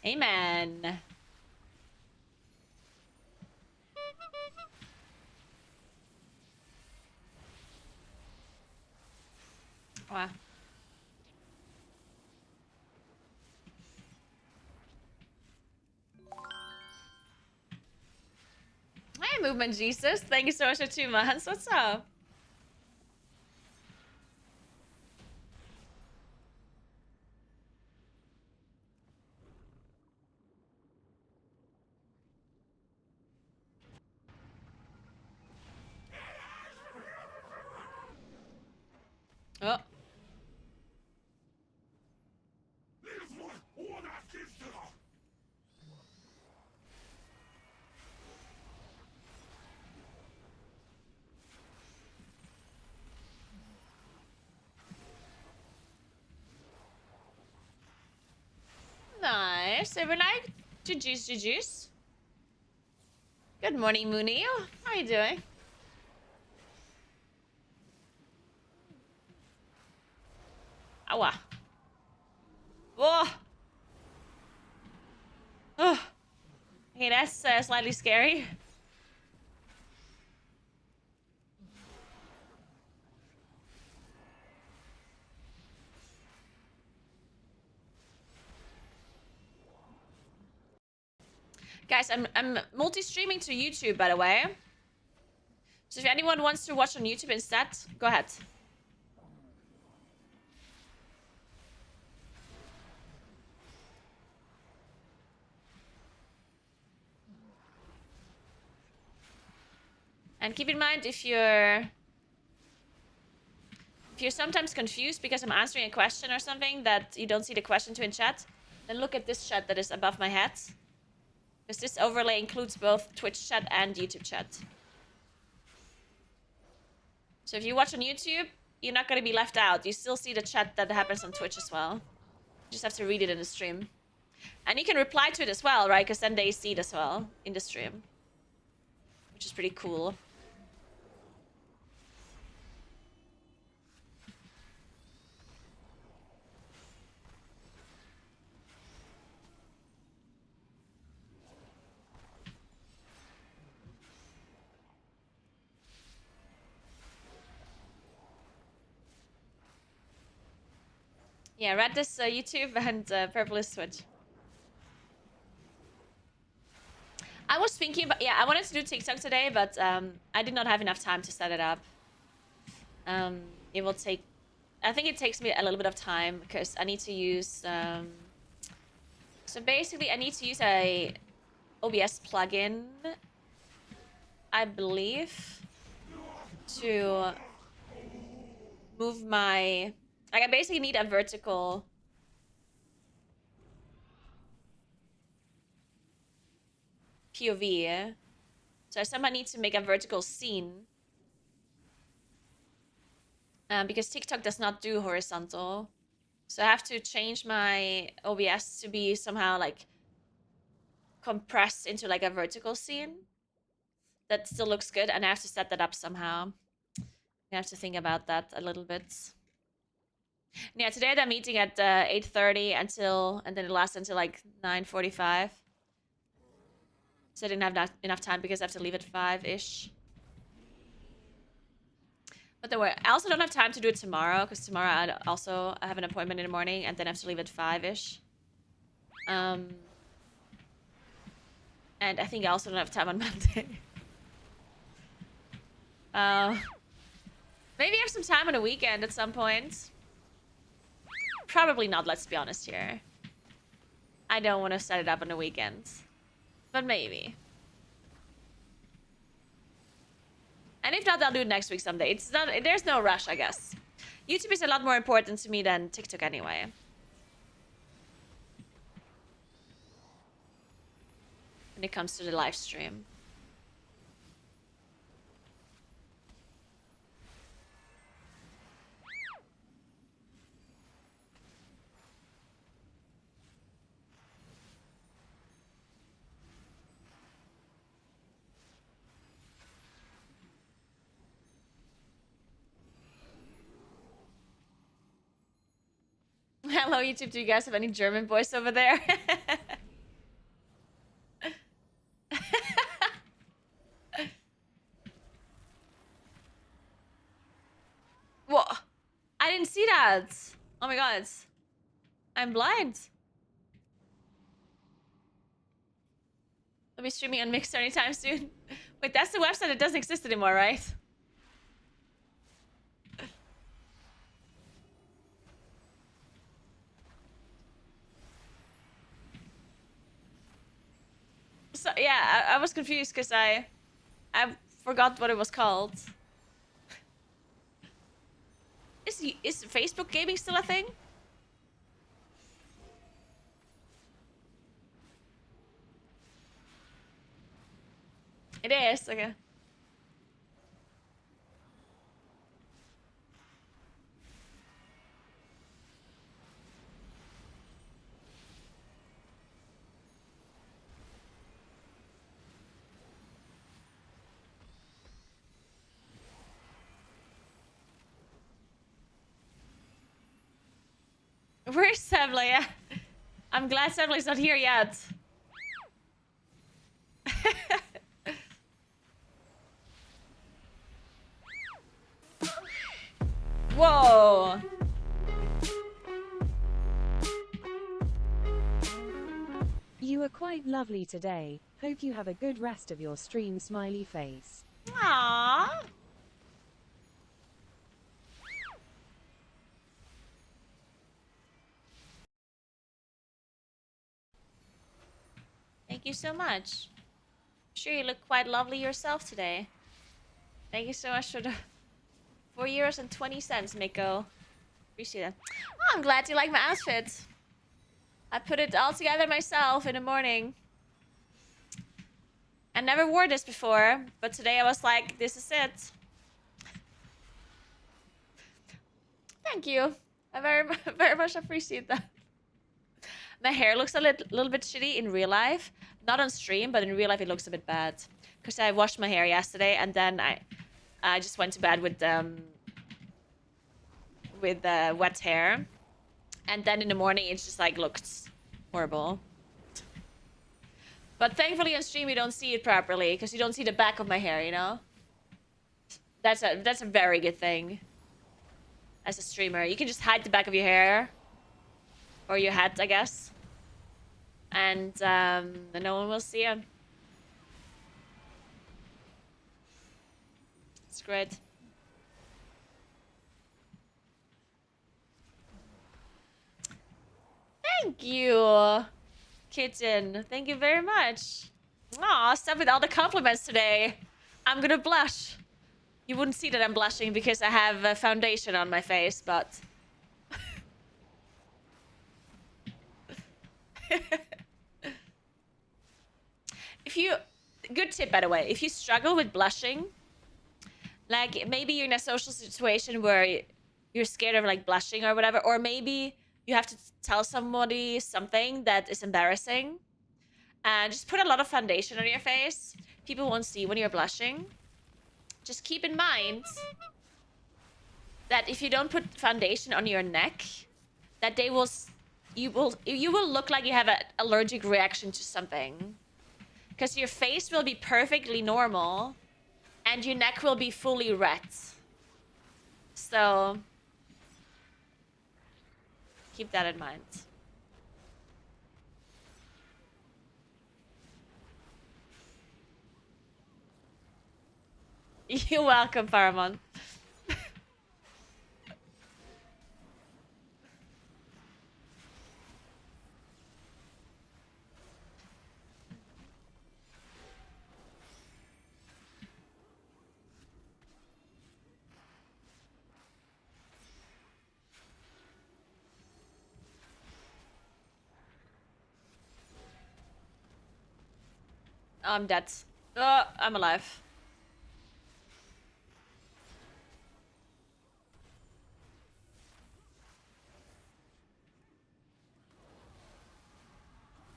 Amen. Wow. Hey, Movement Jesus. Thank you so much for 2 months. What's up? Oh. Nice. Everyone like juice. Good morning, Mooney. How are you doing? Awa. Whoa. Oh. Okay, that's slightly scary. Guys, I'm multi-streaming to YouTube, by the way. So if anyone wants to watch on YouTube instead, go ahead. And keep in mind, if you're sometimes confused because I'm answering a question or something that you don't see the question to in chat, then look at this chat that is above my head. Because this overlay includes both Twitch chat and YouTube chat. So if you watch on YouTube, you're not going to be left out. You still see the chat that happens on Twitch as well. You just have to read it in the stream. And you can reply to it as well, right? Because then they see it as well in the stream. Which is pretty cool. Yeah, red is YouTube and purple is Twitch. I was thinking about, yeah, I wanted to do TikTok today, but I did not have enough time to set it up. It will take, I think it takes me a little bit of time because I need to use, so basically I need to use a OBS plugin, I believe, to move my, like I basically need a vertical POV. So I somehow need to make a vertical scene. Because TikTok does not do horizontal. So I have to change my OBS to be somehow like compressed into like a vertical scene that still looks good, and I have to set that up somehow. I have to think about that a little bit. Yeah, today I had a meeting at 8:30 and then it lasts until like 9:45. So I didn't have enough time because I have to leave at 5-ish. But don't worry, I also don't have time to do it tomorrow because tomorrow I have an appointment in the morning and then I have to leave at 5-ish. And I think I also don't have time on Monday. Maybe I have some time on a weekend at some point. Probably not, let's be honest here. I don't want to set it up on the weekends. But maybe. And if not, I'll do it next week someday. It's not, there's no rush, I guess. YouTube is a lot more important to me than TikTok anyway. When it comes to the live stream. Hello, YouTube. Do you guys have any German voice over there? didn't see that. Oh my god. I'm blind. I'll be streaming on Mixer anytime soon. Wait, that's the website that doesn't exist anymore, right? So yeah, I was confused because I forgot what it was called. Is Facebook gaming still a thing? It is, okay. Where's Sebla? Yeah. I'm glad Sebla's not here yet. Whoa. You were quite lovely today. Hope you have a good rest of your stream, smiley face. Aww. Thank you so much. I'm sure you look quite lovely yourself today. Thank you so much for the €4.20, Miko. Appreciate it. Oh, I'm glad you like my outfit. I put it all together myself in the morning. I never wore this before, but today I was like, this is it. Thank you. I very much appreciate that. My hair looks a little bit shitty in real life. Not on stream, but in real life it looks a bit bad. Because I washed my hair yesterday and then I just went to bed with wet hair. And then in the morning it just like looked horrible. But thankfully on stream you don't see it properly because you don't see the back of my hair, you know? That's a very good thing. As a streamer, you can just hide the back of your hair. Or your hat, I guess. And no one will see it. It's great. Thank you, Kitten. Thank you very much. Aw, stop with all the compliments today. I'm gonna blush. You wouldn't see that I'm blushing because I have a foundation on my face, but... If you... Good tip, by the way. If you struggle with blushing, like, maybe you're in a social situation where you're scared of, like, blushing or whatever, or maybe you have to tell somebody something that is embarrassing, and just put a lot of foundation on your face. People won't see when you're blushing. Just keep in mind that if you don't put foundation on your neck, that you will look like you have an allergic reaction to something. Because your face will be perfectly normal, and your neck will be fully red. So, keep that in mind. You're welcome, Paramount. I'm dead. Oh, I'm alive.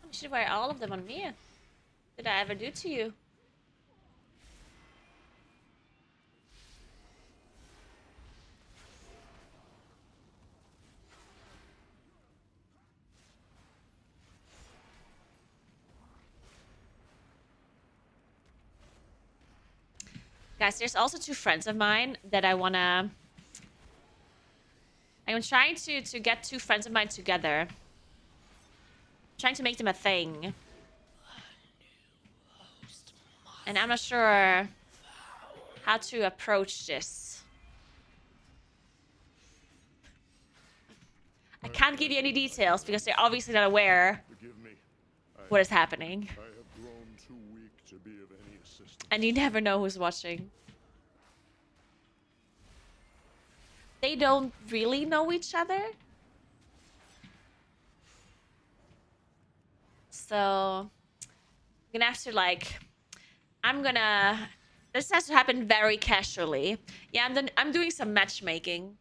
You should wear all of them on me. Did I ever do to you? Guys, there's also two friends of mine that I wanna I'm trying to get two friends of mine together. Trying to make them a thing. And I'm not sure how to approach this. I can't give you any details because they're obviously not aware Forgive me. what is happening. I have grown too weak to be of any assistance. And you never know who's watching. They don't really know each other. So I'm gonna have to like this has to happen very casually. Yeah, I'm doing some matchmaking.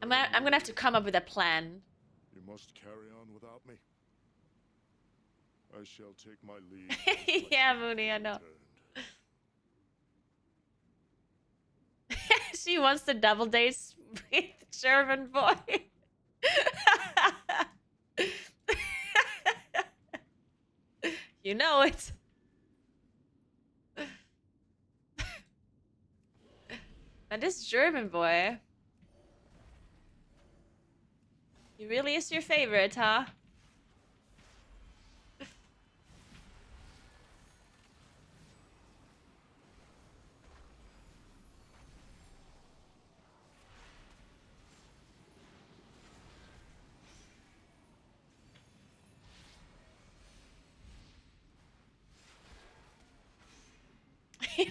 I'm gonna have to come up with a plan. You must carry on without me. I shall take my leave. once my Yeah, strength Mooney, I has know. returned. She wants the double dates with German boy. You know it. And this German boy. He really is your favorite, huh?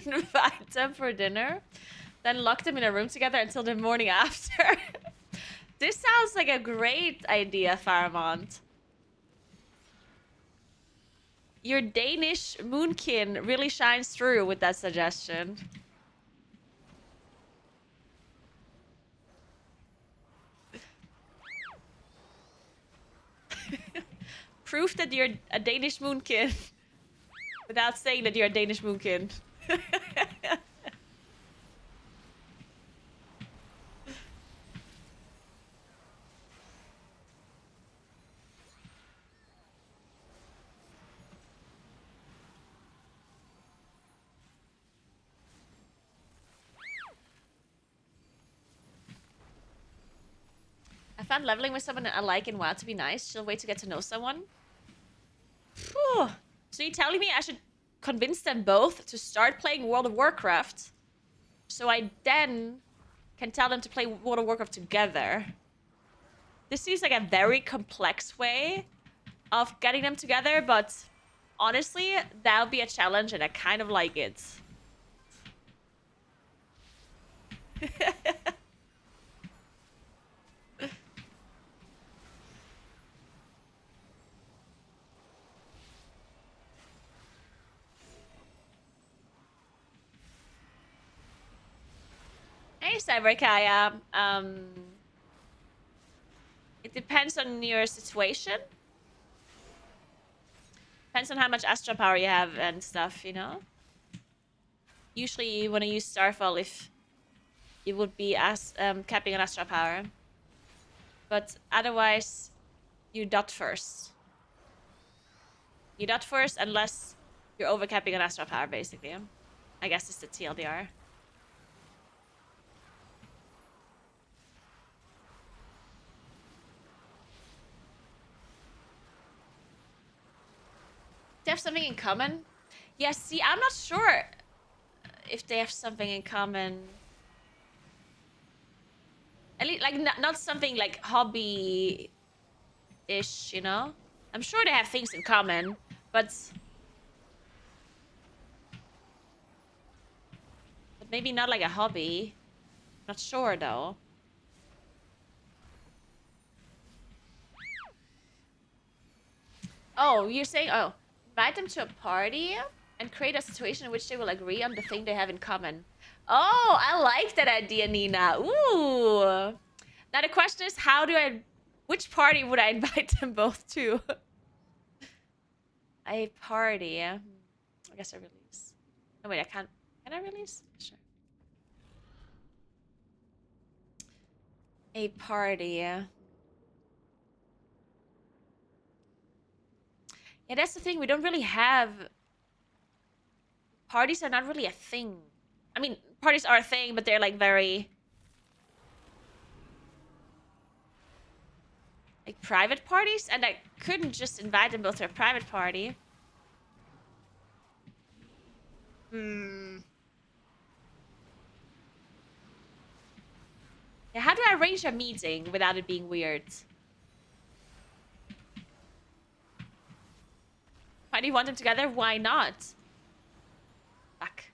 Invite them for dinner, then lock them in a room together until the morning after. This sounds like a great idea, Faramond. Your Danish moonkin really shines through with that suggestion. Proof that you're a Danish moonkin without saying that you're a Danish moonkin. I found leveling with someone I like in WoW to be nice. She'll wait to get to know someone. Phew. So you're telling me I should convince them both to start playing World of Warcraft so I then can tell them to play World of Warcraft together? This seems like a very complex way of getting them together, but honestly, that'll be a challenge and I kind of like it. Hey, Cyberkaya. It depends on your situation. Depends on how much Astra power you have and stuff, you know? Usually you want to use Starfall if you would be capping on Astra power. But otherwise, you dot first. You dot first unless you're overcapping on Astra power, basically. I guess it's the TLDR. They have something in common? Yeah, see, I'm not sure if they have something in common. At least, like, not something like hobby-ish, you know? I'm sure they have things in common, but maybe not like a hobby. Not sure, though. Oh, you're saying, oh, invite them to a party and create a situation in which they will agree on the thing they have in common. Oh, I like that idea, Nina. Ooh. Now the question is, which party would I invite them both to? A party. I guess I release. Oh, wait, I can't. Can I release? Sure. A party. Yeah, that's the thing. We don't really have... Parties are not really a thing I mean, parties are a thing, but they're like very like private parties, and I couldn't just invite them both to a private party. Hmm. Yeah, how do I arrange a meeting without it being weird? Why do you want them together? Why not? Fuck.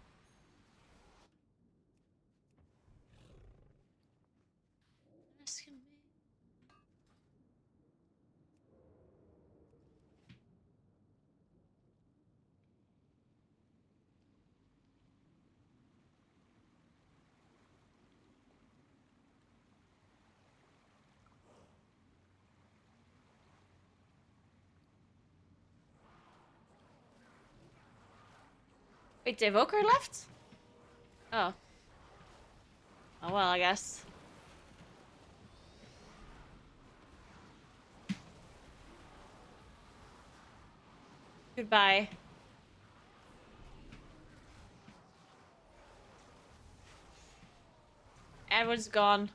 Wait, the evoker left? Oh. Oh well, I guess. Goodbye. Everyone's gone.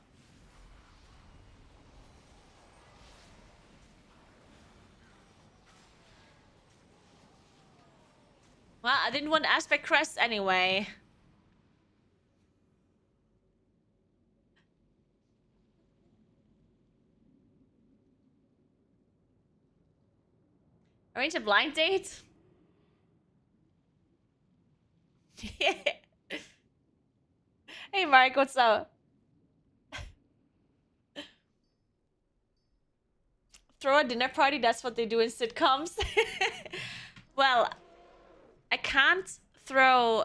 Well, I didn't want aspect crest anyway. Arrange a blind date? Hey Mark, what's up? Throw a dinner party, that's what they do in sitcoms. Well, I can't throw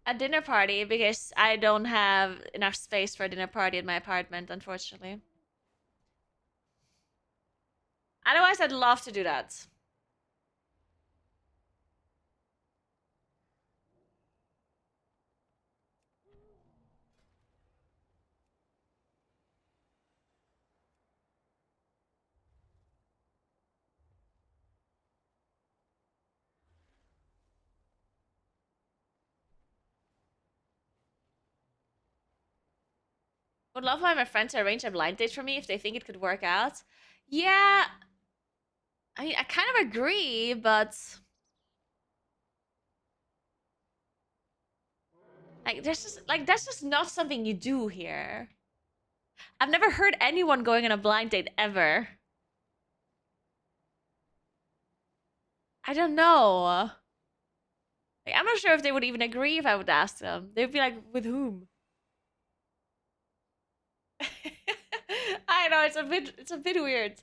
a dinner party because I don't have enough space for a dinner party in my apartment, unfortunately. Otherwise, I'd love to do that. Would love for my friend to arrange a blind date for me if they think it could work out. Yeah, I mean, I kind of agree, but like, that's just not something you do here. I've never heard anyone going on a blind date ever. I don't know. Like, I'm not sure if they would even agree if I would ask them. They'd be like, with whom? I know it's a bit weird.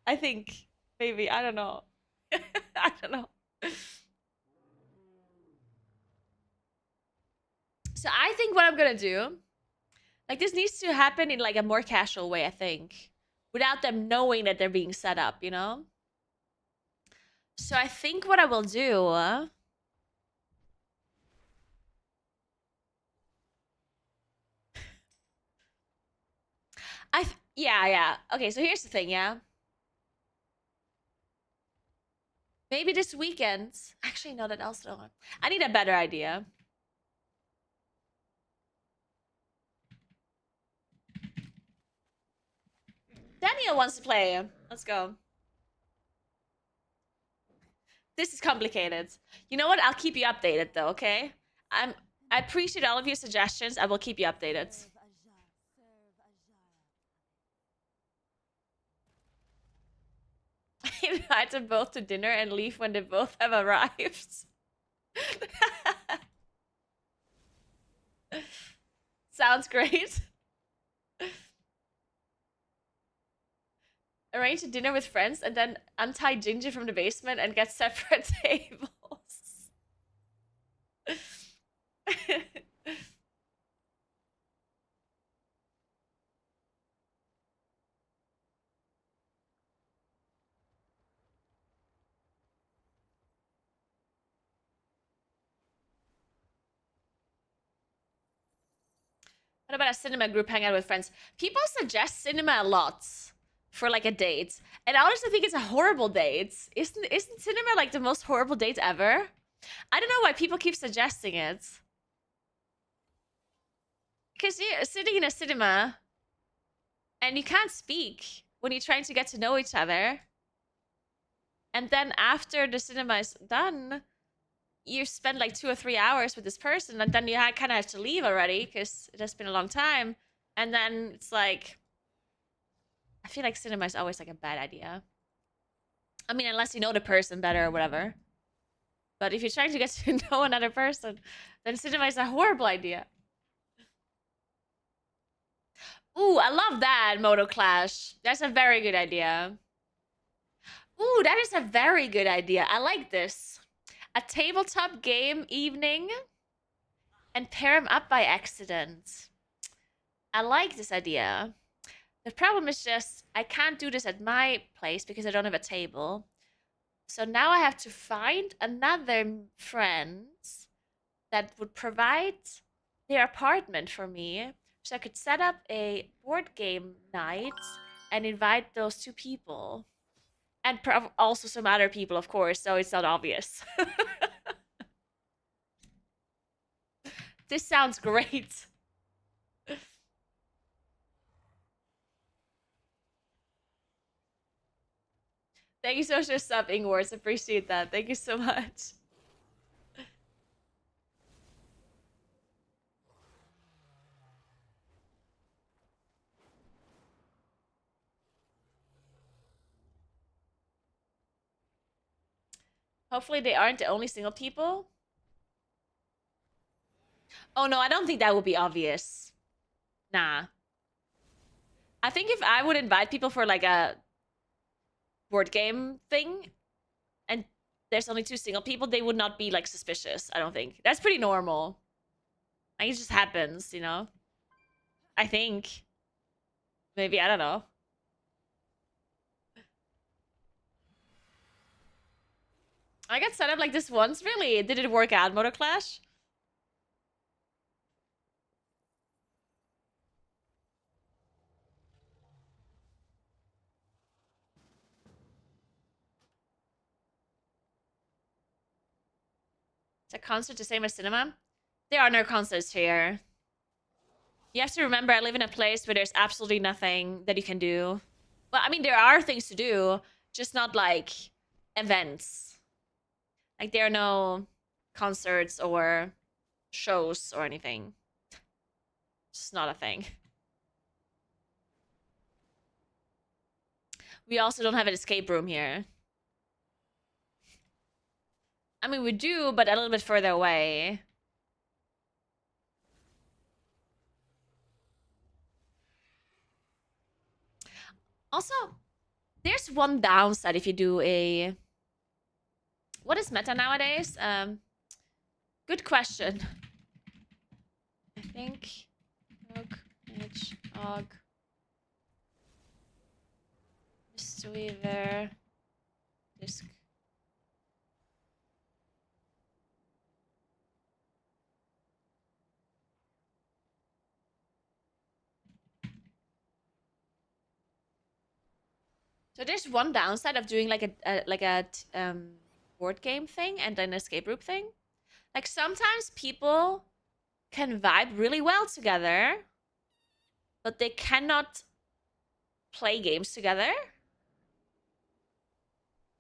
I think maybe I don't know. I don't know. So I think what I'm gonna do, like this needs to happen in like a more casual way. I think without them knowing that they're being set up, you know. So I think what I will do. Yeah. Okay, so here's the thing, yeah. Maybe this weekend. Actually, no, that also don't. I need a better idea. Daniel wants to play. Let's go. This is complicated. You know what? I'll keep you updated though, okay? I appreciate all of your suggestions. I will keep you updated. Invite them both to dinner and leave when they both have arrived. Sounds great. Arrange a dinner with friends and then untie Ginger from the basement and get separate tables. What about a cinema group hangout with friends? People suggest cinema a lot for like a date, and I honestly think it's a horrible date. Isn't cinema like the most horrible date ever? I don't know why people keep suggesting it. because you're sitting in a cinema and you can't speak when you're trying to get to know each other. And then after the cinema is done, you spend like 2 or 3 hours with this person, and then you kind of have to leave already because it has been a long time. And then it's like, I feel like cinema is always like a bad idea. I mean, unless you know the person better or whatever. But if you're trying to get to know another person, then cinema is a horrible idea. Ooh, I love that, Moto Clash. That's a very good idea. Ooh, that is a very good idea. I like this. A tabletop game evening and pair them up by accident. I like this idea. The problem is just I can't do this at my place because I don't have a table. So now I have to find another friend that would provide their apartment for me so I could set up a board game night and invite those two people. And also some other people, of course, so it's not obvious. This sounds great. Thank you so much for sub, Ingwars. Appreciate that. Thank you so much. Hopefully they aren't the only single people. Oh no, I don't think that would be obvious. Nah. I think if I would invite people for like a board game thing and there's only two single people, they would not be like suspicious, I don't think. That's pretty normal. Like, it just happens, you know? I think. Maybe, I don't know. I got set up like this once, really? Did it work out, Motor Clash? Is a concert the same as cinema? There are no concerts here. You have to remember, I live in a place where there's absolutely nothing that you can do. Well, I mean, there are things to do, just not like events. Like, there are no concerts or shows or anything. It's just not a thing. We also don't have an escape room here. I mean, we do, but a little bit further away. Also, there's one downside if you do a... What is meta nowadays? Good question. I think... Rogue, Mage, Og... Mr. Weaver... Disc... So there's one downside of doing like a board game thing and an escape room thing. Like sometimes people can vibe really well together, but they cannot play games together.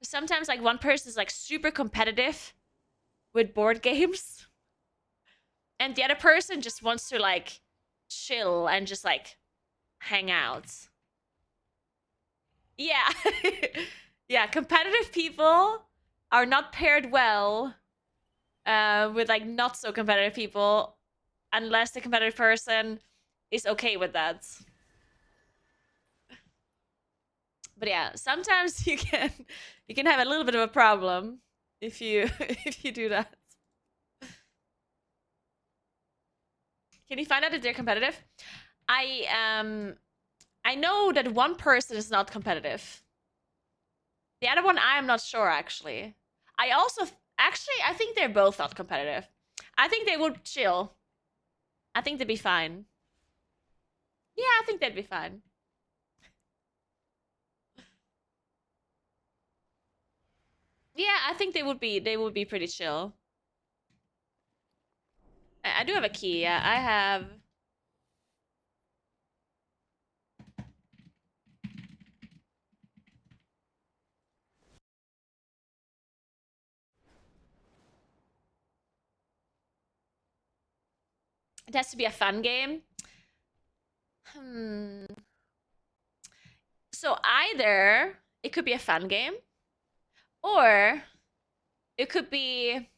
Sometimes like one person is like super competitive with board games, and the other person just wants to like chill and just like hang out. Yeah. Yeah, competitive people are not paired well with like not so competitive people unless the competitive person is okay with that. But yeah, sometimes you can have a little bit of a problem if you if you do that. Can you find out if they're competitive? I know that one person is not competitive. The other one, I am not sure, actually. I think they're both not competitive. I think they would chill. I think they'd be fine. Yeah, I think they'd be fine. Yeah, I think they would be pretty chill. I do have a key. Yeah, I have It has to be a fun game. So either it could be a fun game, or it could be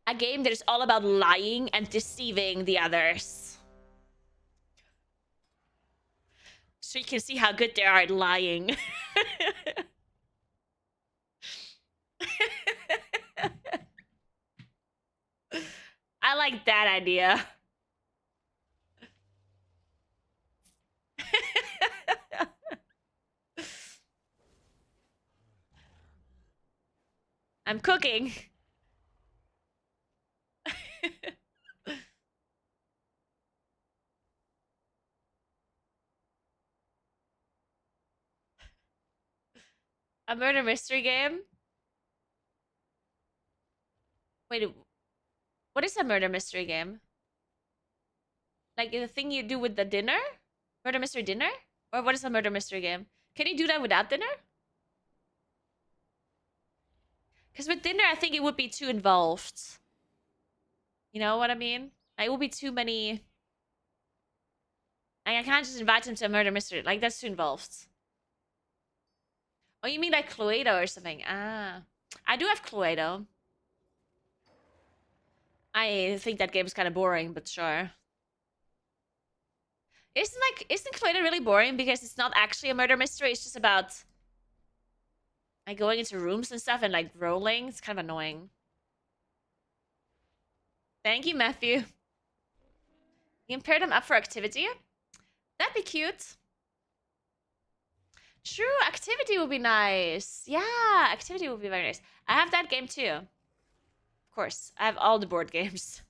a game that is all about lying and deceiving the others. So you can see how good they are at lying. I like that idea. I'm cooking. A murder mystery game? Wait, what is a murder mystery game? Like the thing you do with the dinner? Murder mystery dinner? Or what is a murder mystery game? Can you do that without dinner? Because with dinner, I think it would be too involved. You know what I mean? Like, it would be too many. I can't just invite him to a murder mystery. Like, that's too involved. Oh, you mean like Cluedo or something? Ah. I do have Cluedo. I think that game is kind of boring, but sure. Isn't Cluedo really boring because it's not actually a murder mystery? It's just about like going into rooms and stuff and like rolling. It's kind of annoying. Thank you, Matthew. You can pair them up for activity. That'd be cute. True, activity would be nice. Yeah, activity would be very nice. I have that game too. Of course, I have all the board games.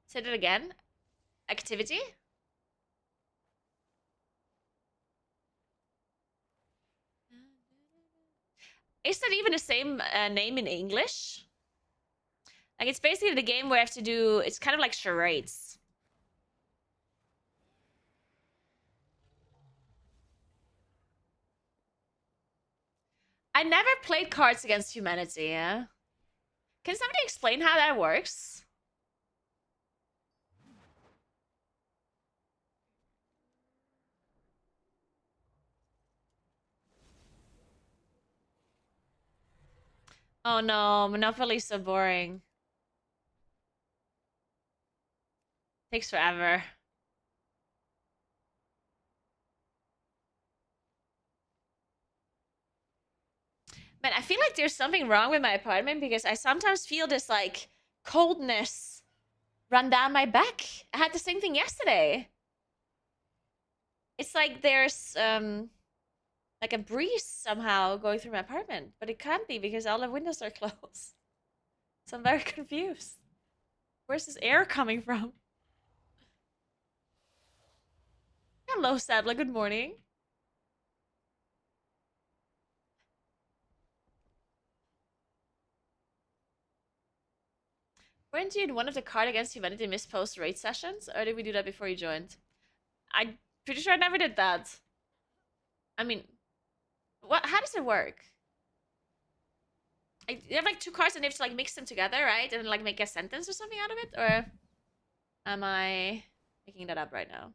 Say it again. Activity? Is that even the same name in English? Like, it's basically the game where I have to do... It's kind of like charades. I never played Cards Against Humanity, yeah? Can somebody explain how that works? Oh no, Monopoly's so boring. Takes forever. Man, I feel like there's something wrong with my apartment because I sometimes feel this like coldness run down my back. I had the same thing yesterday. It's like there's like a breeze somehow going through my apartment, but it can't be because all the windows are closed. So I'm very confused. Where's this air coming from? Hello, Sabla. Good morning. Weren't you in one of the Card Against Humanity Miss Post raid sessions, or did we do that before you joined? I'm pretty sure I never did that. I mean, what? How does it work? You have like two cards and you have to like mix them together, right? And like make a sentence or something out of it? Or am I making that up right now?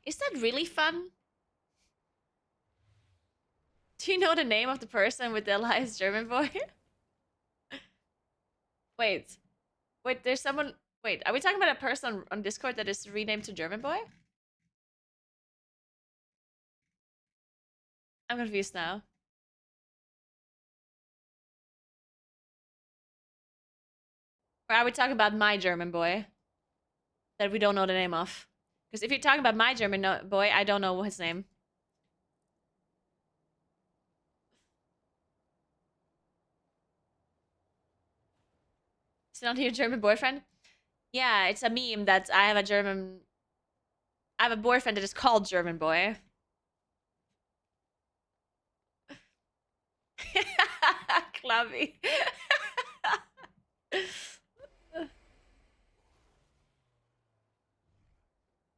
Is that really fun? Do you know the name of the person with the Elias German boy? Wait. Wait, there's someone... Wait, are we talking about a person on Discord that is renamed to German boy? I'm confused now. Or are we talking about my German boy? That we don't know the name of? Because if you're talking about my German boy, I don't know his name. Is it not your German boyfriend? Yeah, it's a meme that I have a German... I have a boyfriend that is called German boy. Clubby.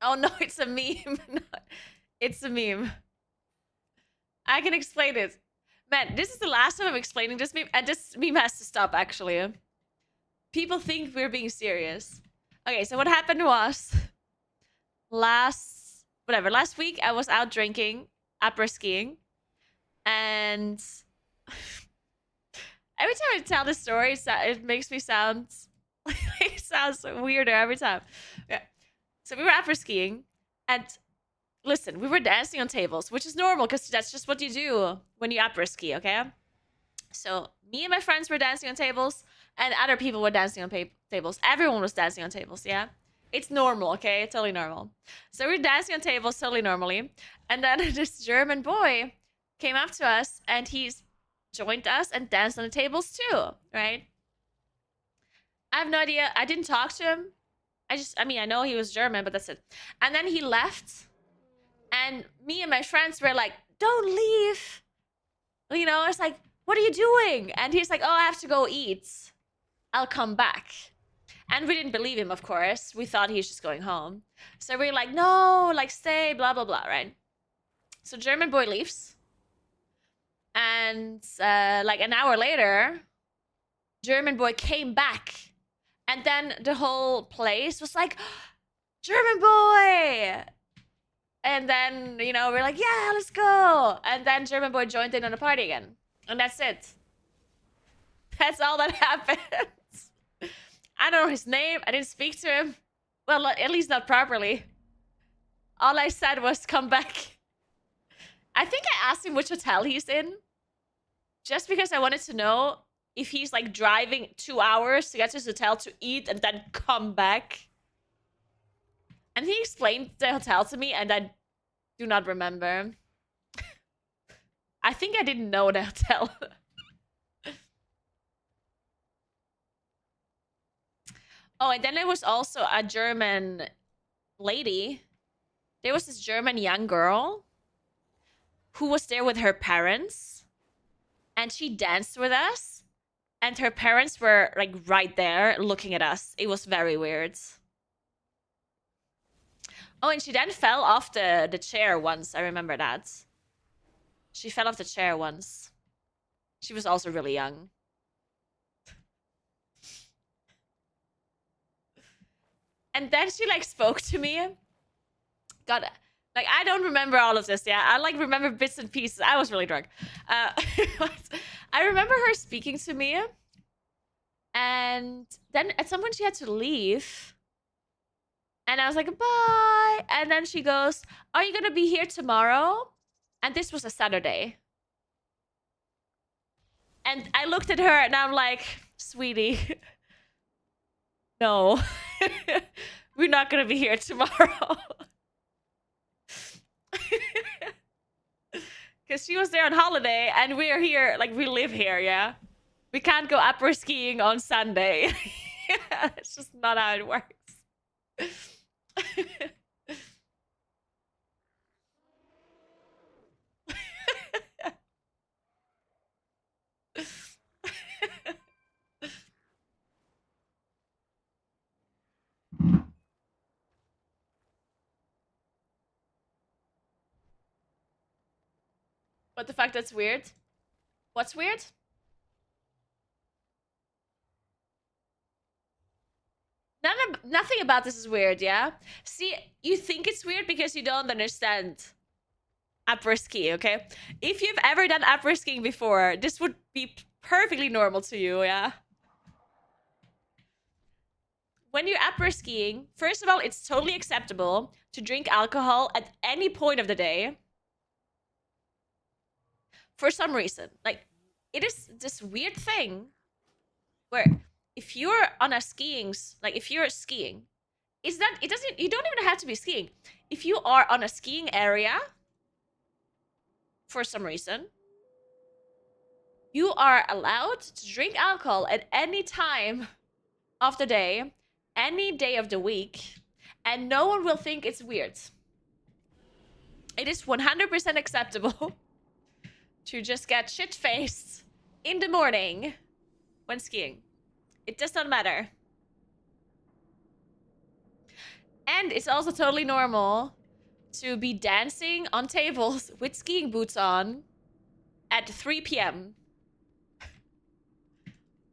Oh no, it's a meme. No, it's a meme. I can explain it. Man, this is the last time I'm explaining this meme, and this meme has to stop, actually. People think we're being serious. Okay, so what happened was last week I was out drinking, après skiing, and every time I tell this story, it makes me sound it sounds weirder every time. Yeah. So we were après skiing, and listen, we were dancing on tables, which is normal because that's just what you do when you après ski, okay? So me and my friends were dancing on tables, and other people were dancing on tables. Everyone was dancing on tables, yeah? It's normal, okay? Totally normal. So we're dancing on tables totally normally. And then this German boy came up to us, and he's joined us and danced on the tables too, right? I have no idea. I didn't talk to him. I know he was German, but that's it. And then he left. And me and my friends were like, don't leave. You know, it's like, what are you doing? And he's like, oh, I have to go eat. I'll come back. And we didn't believe him, of course. We thought he was just going home. So we're like, no, like, stay, blah, blah, blah, right? So German boy leaves. And like an hour later, German boy came back. And then the whole place was like, German boy! And then, you know, we're like, yeah, let's go. And then German boy joined in on the party again. And that's it. That's all that happened. I don't know his name. I didn't speak to him. Well, at least not properly. All I said was, come back. I think I asked him which hotel he's in. Just because I wanted to know if he's like driving 2 hours to get to his hotel to eat and then come back. And he explained the hotel to me, and I do not remember. I think I didn't know the hotel. Oh, and then there was also a German lady. There was this German young girl who was there with her parents, and she danced with us, and her parents were like right there looking at us. It was very weird. Oh, and she then fell off the chair once. I remember that. She fell off the chair once. She was also really young. And then she like spoke to me. God, like I don't remember all of this. Yeah, I like remember bits and pieces. I was really drunk. I remember her speaking to me, and then at some point she had to leave. And I was like, bye. And then she goes, are you gonna be here tomorrow? And this was a Saturday. And I looked at her and I'm like, sweetie, no, we're not gonna be here tomorrow. Because she was there on holiday and we're here, like we live here, yeah? We can't go après skiing on Sunday. It's just not how it works. What the fuck? That's weird. What's weird? Nothing about this is weird, yeah? See, you think it's weird because you don't understand après ski, okay? If you've ever done après skiing before, this would be perfectly normal to you, yeah? When you're après skiing, first of all, it's totally acceptable to drink alcohol at any point of the day. For some reason. Like, it is this weird thing where if you're on a skiing, like if you're skiing, is that it doesn't, you don't even have to be skiing. If you are on a skiing area, for some reason, you are allowed to drink alcohol at any time of the day, any day of the week, and no one will think it's weird. It is 100% acceptable to just get shit-faced in the morning when skiing. It does not matter. And it's also totally normal to be dancing on tables with skiing boots on at 3 p.m.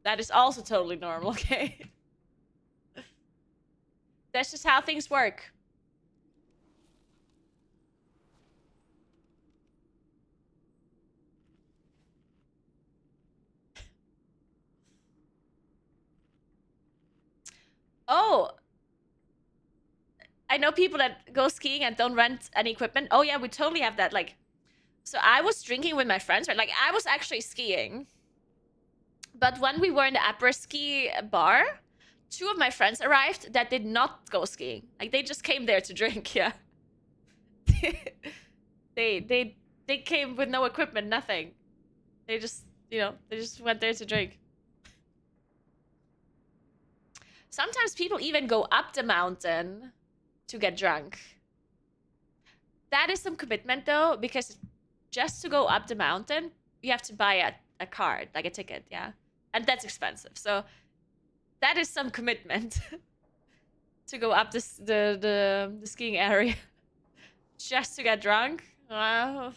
That is also totally normal, okay? That's just how things work. Oh, I know people that go skiing and don't rent any equipment. Oh yeah, we totally have that. Like, so I was drinking with my friends, right? Like, I was actually skiing. But when we were in the après ski bar, 2 of my friends arrived that did not go skiing. Like, they just came there to drink, yeah. they came with no equipment, nothing. They just, they just went there to drink. Sometimes people even go up the mountain to get drunk. That is some commitment though, because just to go up the mountain, you have to buy a card, like a ticket, yeah? And that's expensive. So that is some commitment to go up the skiing area just to get drunk. Wow.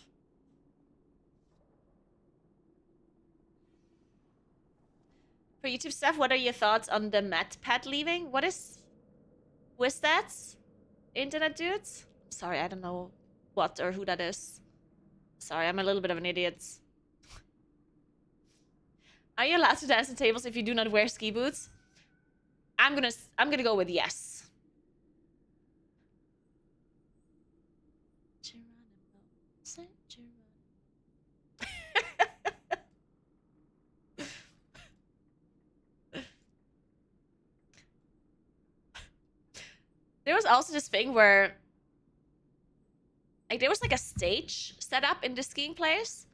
For YouTube stuff, what are your thoughts on the MatPat leaving? What is with that? Internet dudes? Sorry, I don't know what or who that is. Sorry, I'm a little bit of an idiot. Are you allowed to dance on tables if you do not wear ski boots? I'm gonna go with yes. There was also this thing where, like, there was like a stage set up in the skiing place,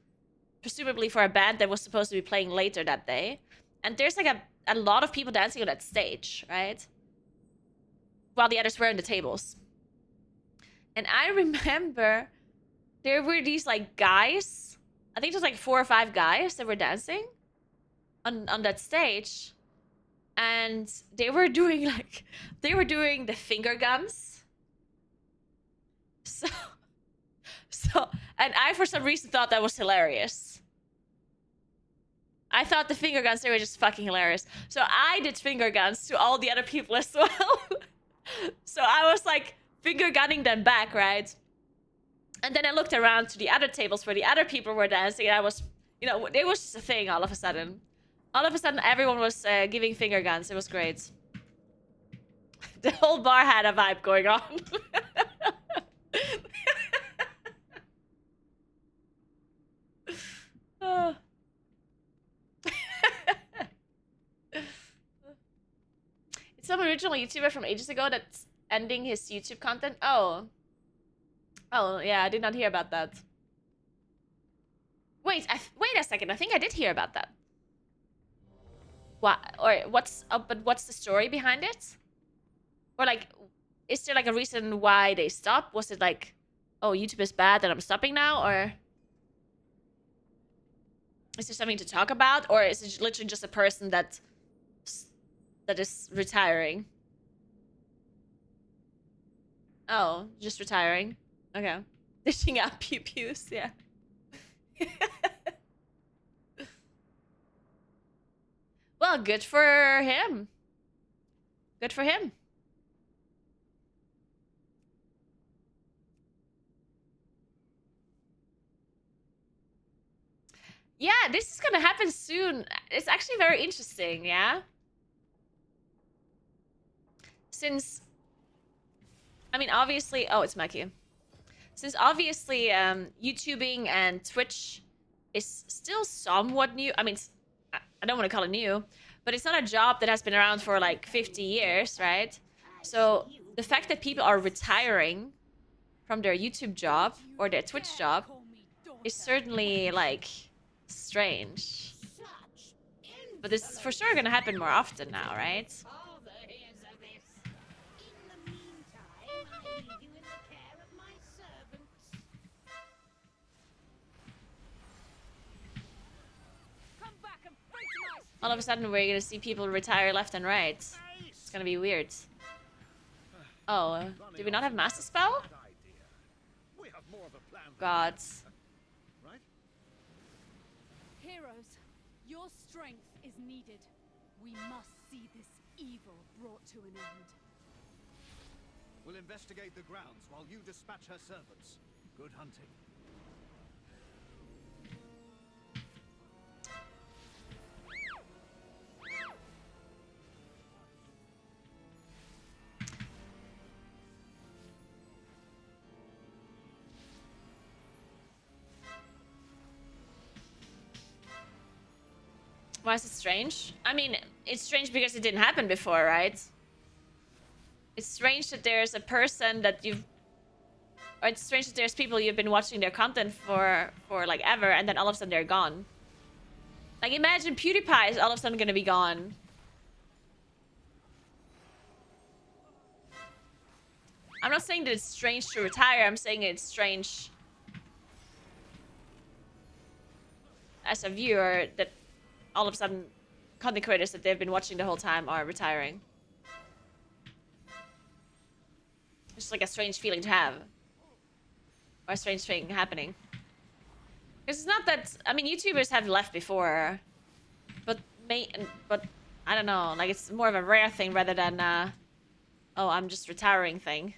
presumably for a band that was supposed to be playing later that day. And there's like a lot of people dancing on that stage, right? While the others were in the tables. And I remember there were these like guys, I think it was like 4 or 5 guys that were dancing on that stage. And they were doing the finger guns. So, and I for some reason thought that was hilarious. I thought the finger guns, they were just fucking hilarious. So I did finger guns to all the other people as well. So I was like finger gunning them back, right? And then I looked around to the other tables where the other people were dancing, and I was, it was just a thing all of a sudden. All of a sudden, everyone was giving finger guns. It was great. The whole bar had a vibe going on. Oh. It's some original YouTuber from ages ago that's ending his YouTube content. Oh. Oh, yeah, I did not hear about that. Wait a second. I think I did hear about that. What? Or but what's the story behind it? Or like, is there like a reason why they stopped? Was it like, oh, YouTube is bad and I'm stopping now? Or is there something to talk about? Or is it literally just a person that is retiring? Oh, just retiring. Okay. Dishing out pew-pews, yeah. Well, good for him. Good for him. Yeah, this is gonna happen soon. It's actually very interesting, yeah? Since, I mean, obviously... Oh, it's Maki. Since obviously YouTubing and Twitch is still somewhat new. I mean, I don't want to call it new, but it's not a job that has been around for like 50 years, right? So the fact that people are retiring from their YouTube job or their Twitch job is certainly like strange. But this is for sure gonna happen more often now, right? Come back All of a sudden, we're gonna see people retire left and right. It's gonna be weird. Oh, do we not have Master Spell? Bad idea. We have more of a plan than Gods. that, right? Heroes, your strength is needed. We must see this evil brought to an end. We'll investigate the grounds while you dispatch her servants. Good hunting. Why is it strange? I mean, it's strange because it didn't happen before, right? It's strange that there's a person that you've... Or it's strange that there's people you've been watching their content for like ever, and then all of a sudden they're gone. Like, imagine PewDiePie is all of a sudden gonna be gone. I'm not saying that it's strange to retire, I'm saying it's strange as a viewer that all of a sudden content creators that they've been watching the whole time are retiring. It's just like a strange feeling to have. Or a strange thing happening. Because it's not that... I mean, YouTubers have left before. But I don't know. Like, it's more of a rare thing rather than... oh, I'm just retiring thing.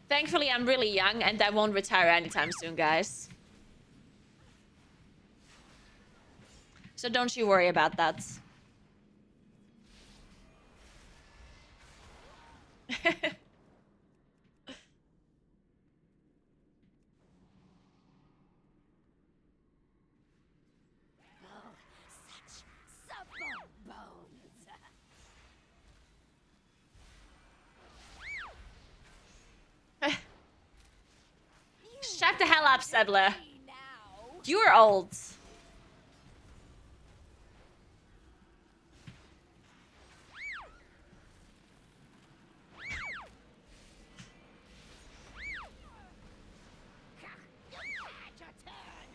Thankfully, I'm really young and I won't retire anytime soon, guys. So don't you worry about that. Such supple bones. Shut the hell up, Sebla. Now. You're old. You had your turn.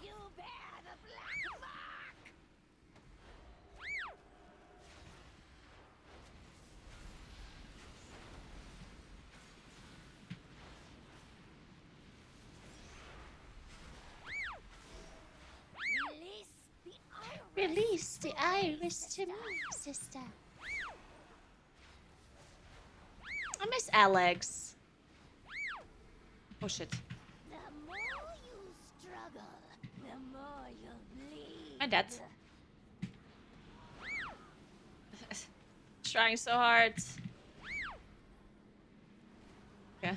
You bear the black mark. Release the iris. Release the iris to me, sister. I miss Alex. Oh shit. The more you struggle, the more you bleed. My dad. Trying so hard. Okay.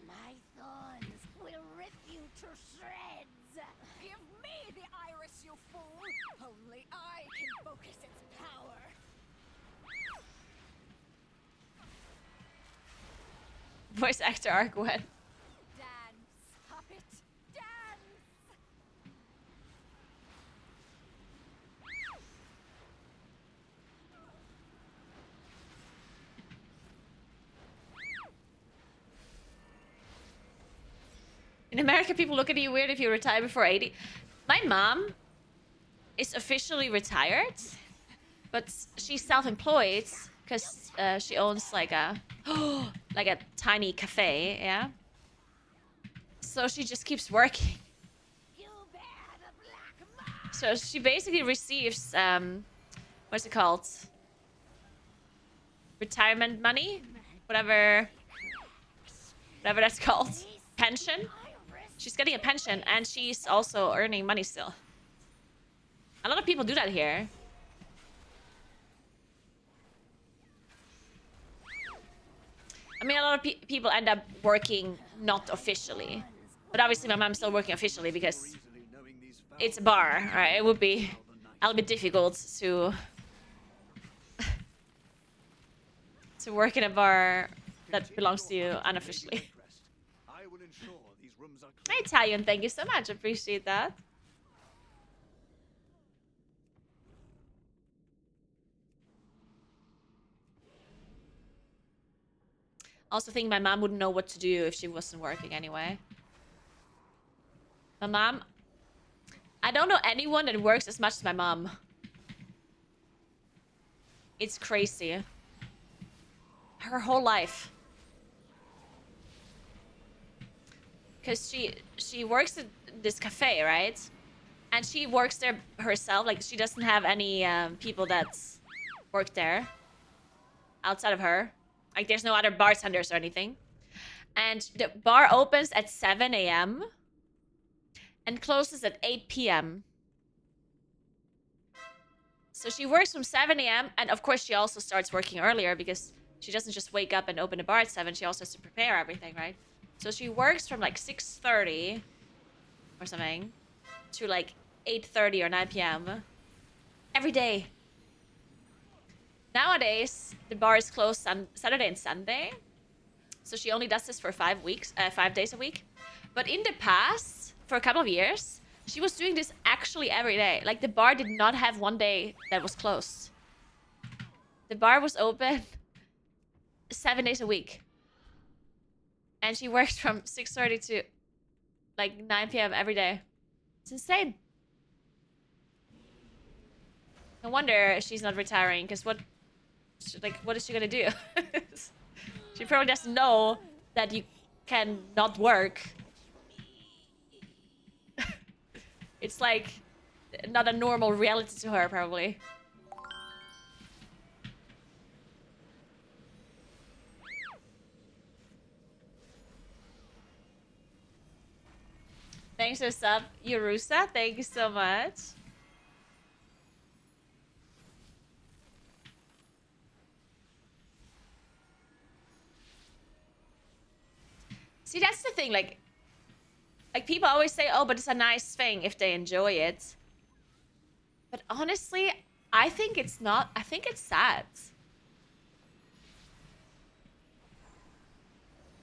My thorns will rip you to shreds. Give me the iris, you fool! Only I can focus its power. Voice actor Argwen. Dance, puppet, dance! In America, people look at you weird if you retire before 80. My mom is officially retired, but she's self-employed because she owns like a like a tiny cafe, yeah. So she just keeps working. You bear the black mark. So she basically receives what's it called? Retirement money, whatever that's called. Pension. She's getting a pension and she's also earning money still. A lot of people do that here. I mean, a lot of people end up working not officially. But obviously my mom's still working officially because it's a bar, right? It would be a little bit difficult to work in a bar that belongs to you unofficially. I will ensure these rooms are Hey, clear. Italian, thank you so much. Appreciate that. Also think my mom wouldn't know what to do if she wasn't working anyway. My mom... I don't know anyone that works as much as my mom. It's crazy. Her whole life. Because she works at this cafe, right? And she works there herself. Like, she doesn't have any people that work there outside of her. Like, there's no other bartenders or anything. And the bar opens at 7 a.m. and closes at 8 p.m. So she works from 7 a.m. and of course she also starts working earlier because she doesn't just wake up and open a bar at 7. She also has to prepare everything, right? So she works from like 6:30 or something to like 8:30 or 9 p.m. every day. Nowadays, the bar is closed on Saturday and Sunday. So she only does this for 5 days a week. But in the past, for a couple of years, she was doing this actually every day. Like, the bar did not have one day that was closed. The bar was open 7 days a week. And she works from 6:30 to like 9 p.m. every day. It's insane. No wonder she's not retiring, because what is she gonna do? She probably doesn't know that you can not work. It's like not a normal reality to her, probably. Thanks for sub, Yurusa. Thank you so much. See, that's the thing. Like people always say, "Oh, but it's a nice thing if they enjoy it." But honestly, I think it's not. I think it's sad.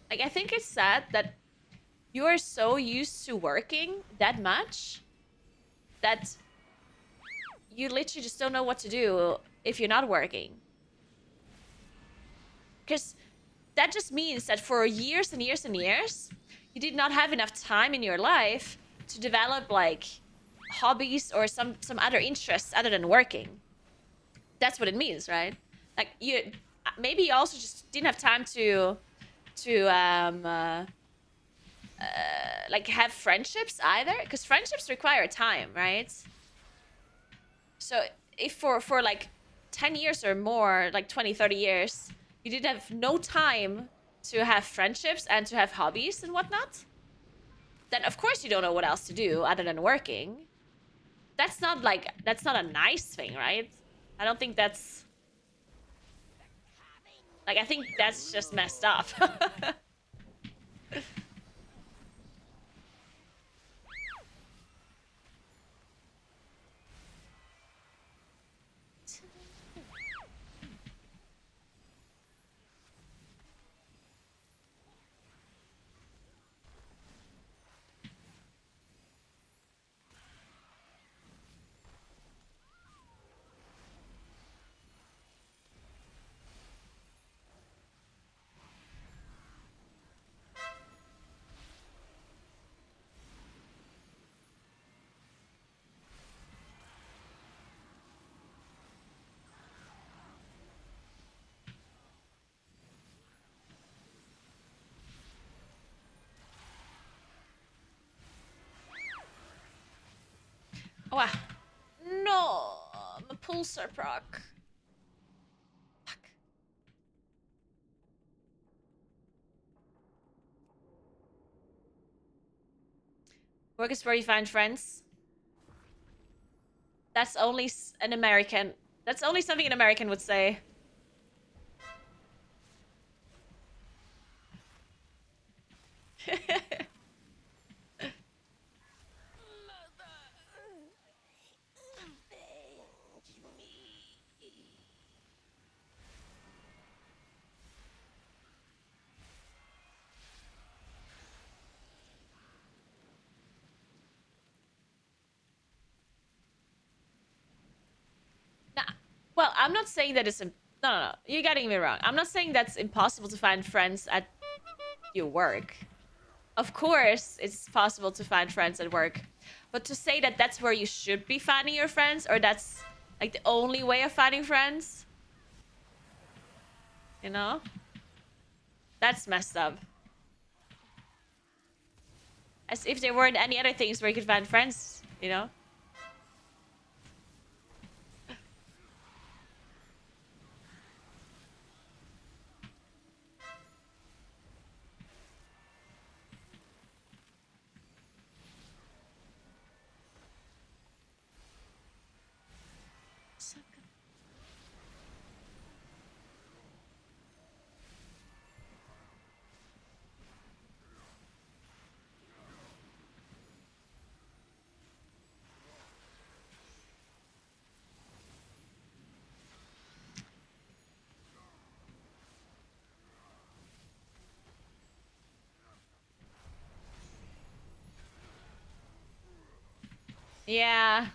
Like, I think it's sad that you are so used to working that much that you literally just don't know what to do if you're not working. Because that just means that for years and years and years, you did not have enough time in your life to develop like hobbies or some other interests other than working. That's what it means, right? Like, you maybe you also just didn't have time to like have friendships either, because friendships require time, right? So if for like 10 years or more, like 20-30 years, you did have no time to have friendships and to have hobbies and whatnot, then of course you don't know what else to do other than working. That's not a nice thing, right? I don't think that's like, I think that's just messed up. Oh, wow. No, my pulsar proc. Fuck. Work is where you find friends. That's only an American. That's only something an American would say. Well, I'm not saying that it's... No. You're getting me wrong. I'm not saying that's impossible to find friends at your work. Of course, it's possible to find friends at work. But to say that that's where you should be finding your friends, or that's like the only way of finding friends, you know? That's messed up. As if there weren't any other things where you could find friends, you know? Yeah.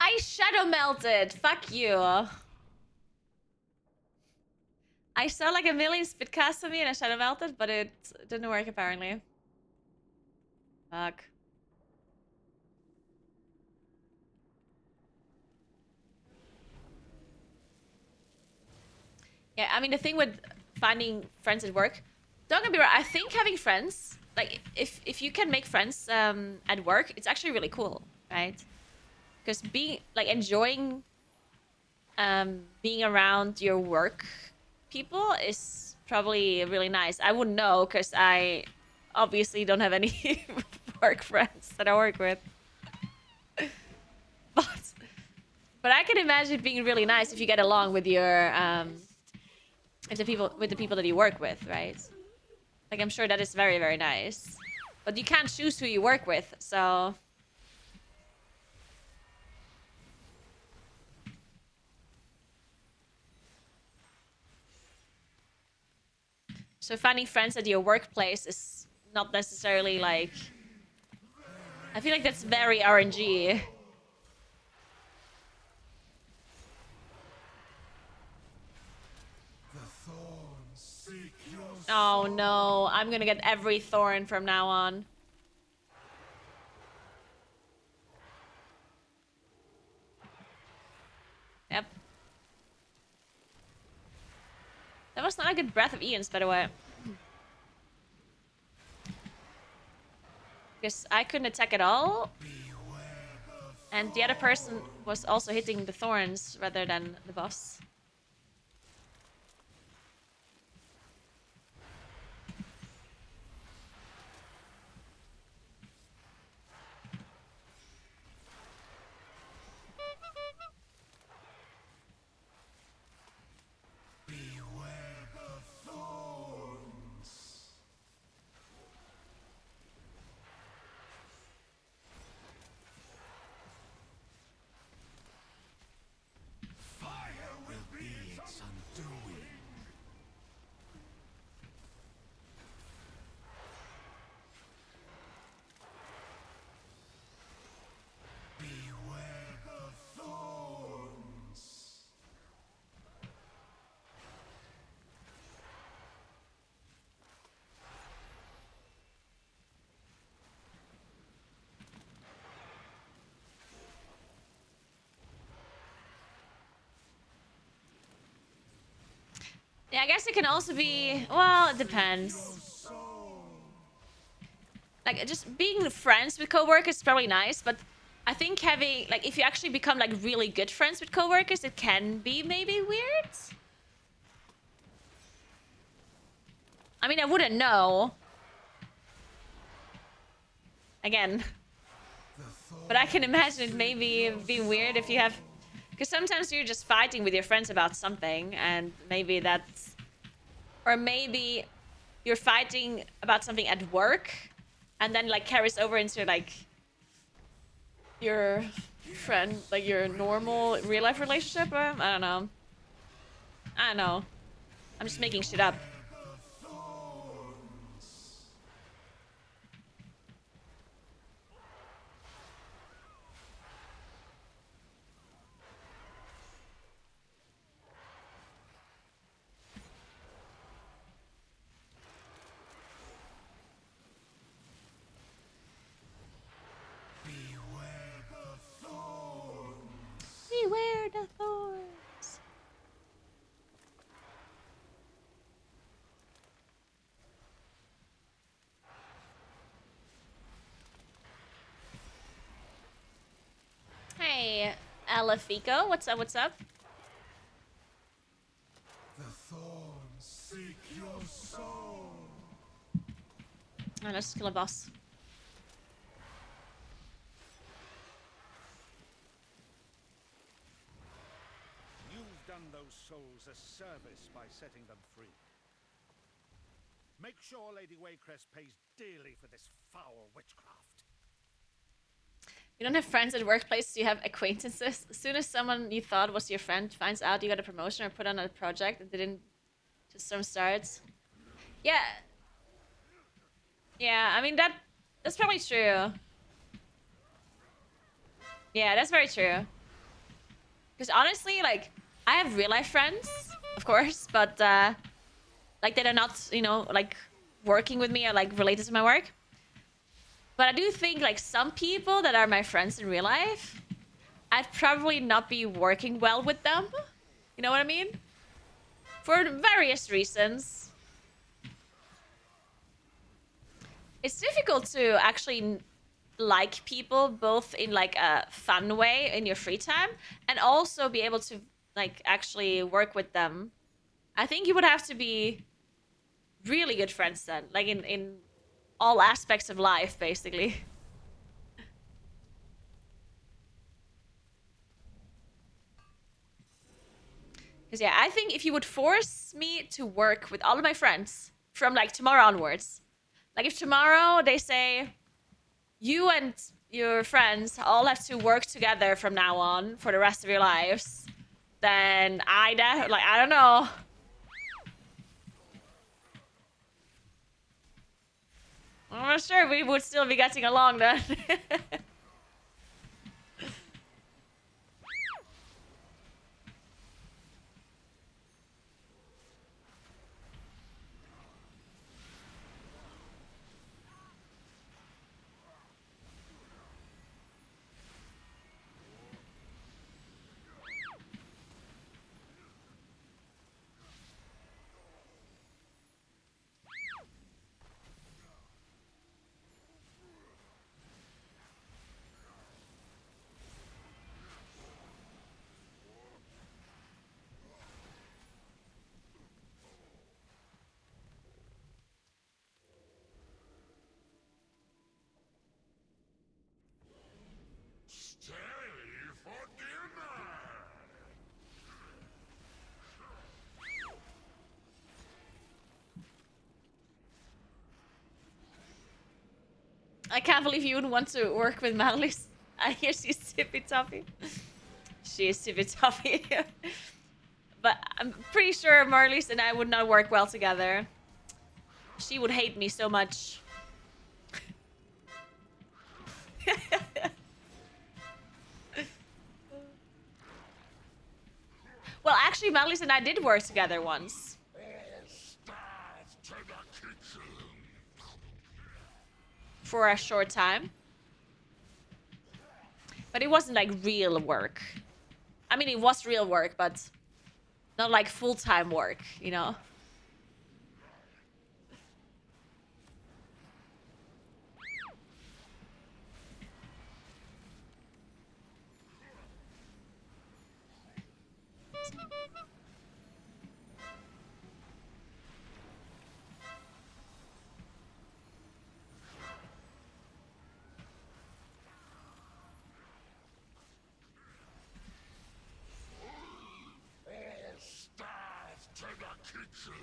I shadow melted. Fuck you. I saw like a million spit cast on me and I shadow melted, but it didn't work apparently. Fuck. Yeah, I mean the thing with finding friends at work, don't get me wrong, I think having friends, like if you can make friends at work, it's actually really cool, right? Because being like enjoying being around your work people is probably really nice. I wouldn't know because I obviously don't have any work friends that I work with. But I can imagine it being really nice if you get along with your if the people that you work with, right? Like I'm sure that is very, very nice. But you can't choose who you work with, so finding friends at your workplace is not necessarily like... I feel like that's very RNG. Oh no, I'm gonna get every thorn from now on. Yep. That was not a good breath of Ian's, by the way. Because I couldn't attack at all. And the other person was also hitting the thorns rather than the boss. Yeah, I guess it can also be... Well, it depends. Like, just being friends with coworkers is probably nice, but I think having... Like, if you actually become, like, really good friends with coworkers, it can be maybe weird. I mean, I wouldn't know. Again. But I can imagine it maybe being weird if you have... Because sometimes you're just fighting with your friends about something, and maybe that's... Or maybe you're fighting about something at work, and then like carries over into like your friend, like your normal real life relationship. I don't know. I don't know. I'm just making shit up. Beware the thorns. Hey, Alefico, what's up? What's up? The thorns seek your soul. Oh, let's kill a boss. You've done those souls a service by setting them free. Make sure Lady Waycrest pays dearly for this foul witchcraft. You don't have friends at workplace, you have acquaintances. As soon as someone you thought was your friend finds out you got a promotion or put on a project that didn't just some starts. Yeah. Yeah, I mean that's probably true. Yeah, that's very true. Because honestly, like, I have real life friends, of course, but like that are not, you know, like working with me or like related to my work. But I do think like some people that are my friends in real life, I'd probably not be working well with them. You know what I mean? For various reasons. It's difficult to actually like people both in like a fun way in your free time and also be able to like actually work with them. I think you would have to be really good friends then, like in all aspects of life basically. Because yeah, I think if you would force me to work with all of my friends from like tomorrow onwards, like if tomorrow they say you and your friends all have to work together from now on for the rest of your lives, then I don't know. I'm not sure we would still be getting along then. Stay for dinner. I can't believe you wouldn't want to work with Marlies. I hear she's tippy toppy. She is tippy toppy. But I'm pretty sure Marlies and I would not work well together. She would hate me so much. Well, actually, Marlies and I did work together once. For a short time. But it wasn't like real work. I mean, it was real work, but not like full-time work, you know? Stars to the kitchen.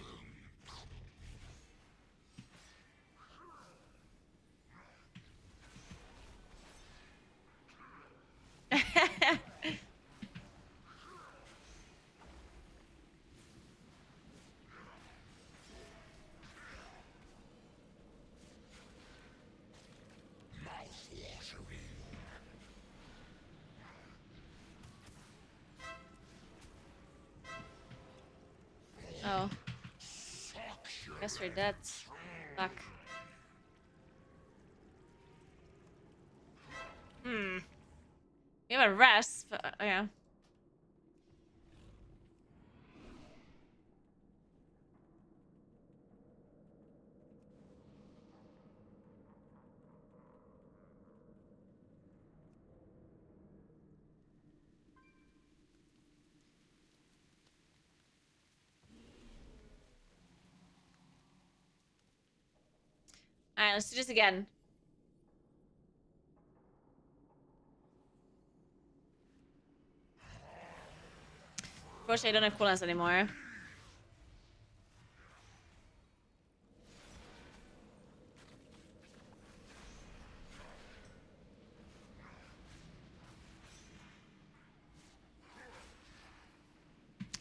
Guess we're dead. Fuck. Hmm. We have a rest, but yeah. Alright, let's do this again. Unfortunately, I don't have cooldowns anymore.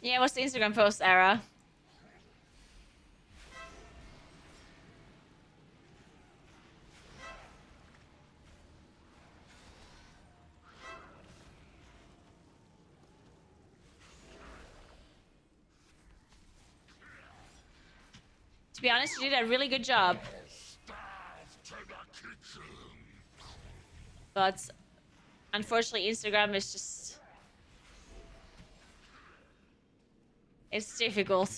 Yeah, what's the Instagram post, Era? To be honest, you did a really good job. But unfortunately, Instagram is just... It's difficult.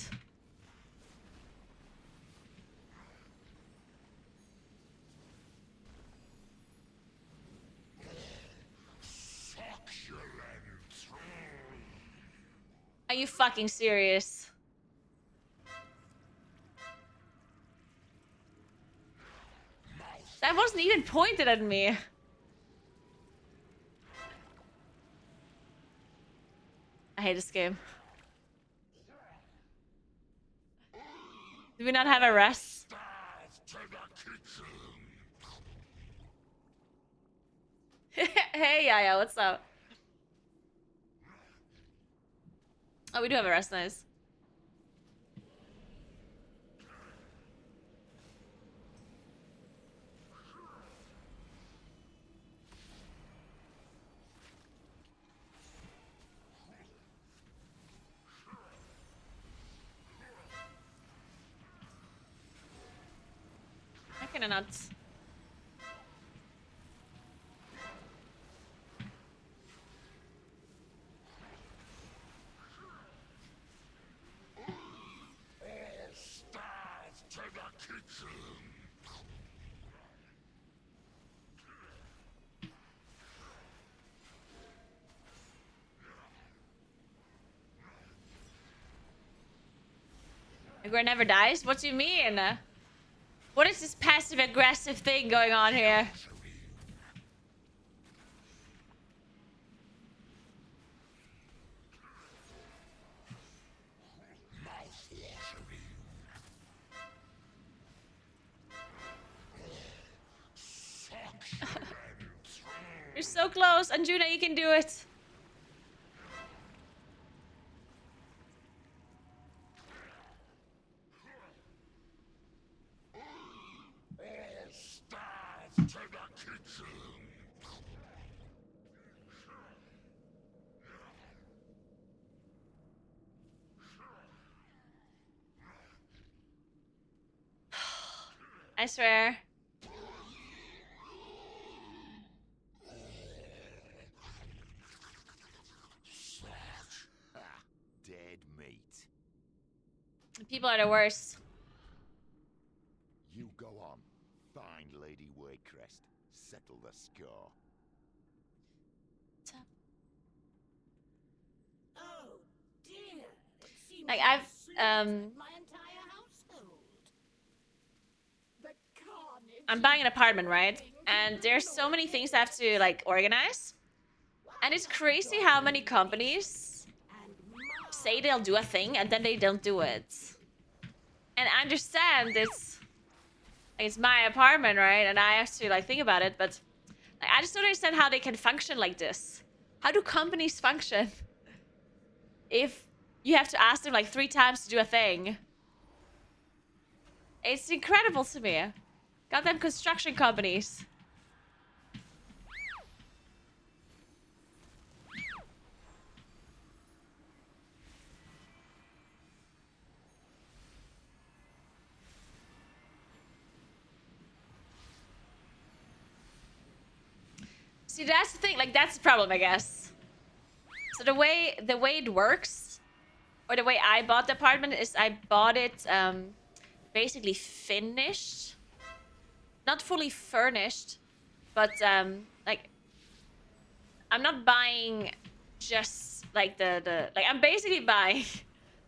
Are you fucking serious? That wasn't even pointed at me. I hate this game. Do we not have a rest? Hey, Yaya, what's up? Oh, we do have a rest, nice. How can I not? Naguura never dies? What do you mean? What is this passive-aggressive thing going on here? You're so close, Anjuna, you can do it. I swear. Dead meat. People are the worst. You go on. Find Lady Waycrest. Settle the score. Oh dear. It seems Like, I've I've, slaughtered my entire household. The carnage I'm buying an is apartment, right? going to And there's so many ruin things I have to, like, organize. And it's crazy how many companies and say they'll do a thing and then they don't do it. And I understand it's my apartment, right? And I have to, like, think about it, but like, I just don't understand how they can function like this. How do companies function if you have to ask them like 3 times to do a thing? It's incredible to me. Goddamn construction companies. See, that's the thing. Like, that's the problem, I guess. So the way it works, or the way I bought the apartment is I bought it basically finished, not fully furnished, but like I'm not buying just like the like I'm basically buying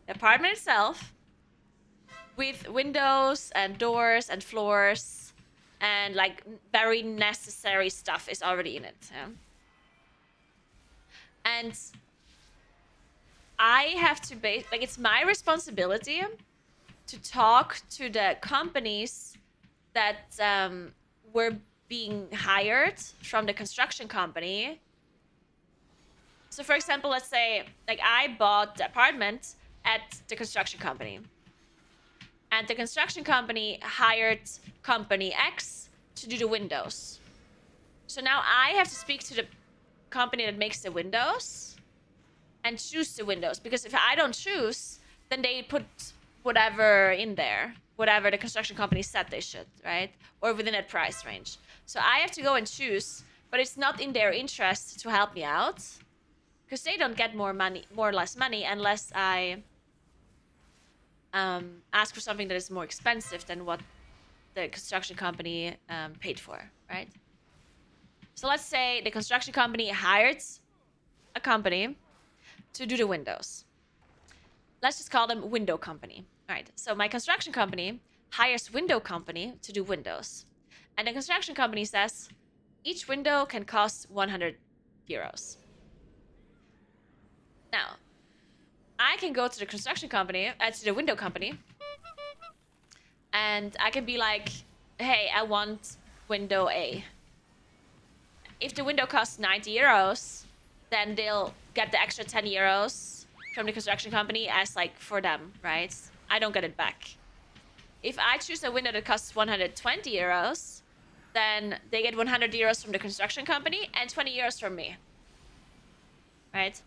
the apartment itself with windows and doors and floors and like very necessary stuff is already in it. Yeah? And I have to like it's my responsibility to talk to the companies that were being hired from the construction company. So for example, let's say like I bought the apartment at the construction company. And the construction company hired company X to do the windows. So now I have to speak to the company that makes the windows and choose the windows. Because if I don't choose, then they put whatever in there, whatever the construction company said they should, right? Or within that price range. So I have to go and choose, but it's not in their interest to help me out because they don't get more or less money unless I ask for something that is more expensive than what the construction company paid for, right? So let's say the construction company hired a company to do the windows. Let's just call them window company. All right. So my construction company hires window company to do windows. And the construction company says each window can cost 100 euros. Now, I can go to the construction company, to the window company, and I can be like, hey, I want window A. If the window costs 90 euros, then they'll get the extra 10 euros from the construction company as like for them, right? I don't get it back. If I choose a window that costs 120 euros, then they get 100 euros from the construction company and 20 euros from me, right?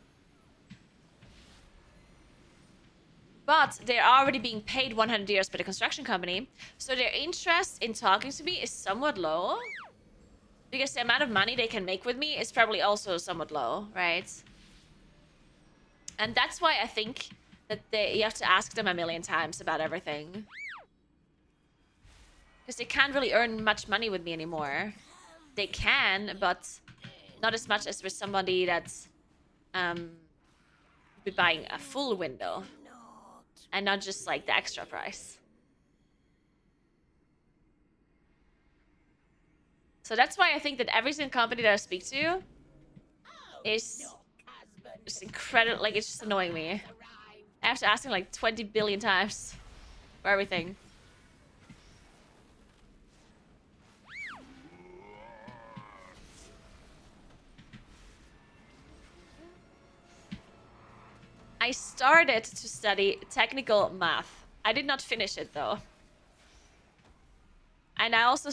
But they're already being paid 100 euros by the construction company, so their interest in talking to me is somewhat low. Because the amount of money they can make with me is probably also somewhat low, right? And that's why I think that you have to ask them a million times about everything. Because they can't really earn much money with me anymore. They can, but not as much as with somebody that's be buying a full window. And not just like the extra price. So that's why I think that every single company that I speak to is just incredible. Like, it's just annoying me. I have to ask him like 20 billion times for everything. I started to study technical math. I did not finish it though. And I also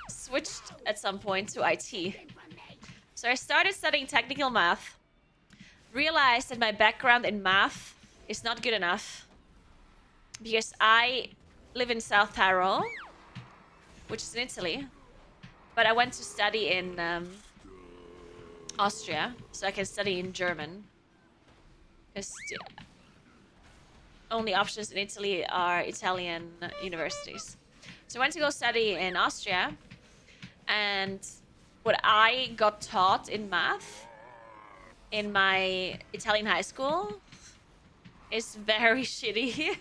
switched at some point to IT. So I started studying technical math, realized that my background in math is not good enough because I live in South Tyrol, which is in Italy, but I went to study in Austria, so I can study in German. Because only options in Italy are Italian universities. So I went to go study in Austria, and what I got taught in math in my Italian high school is very shitty.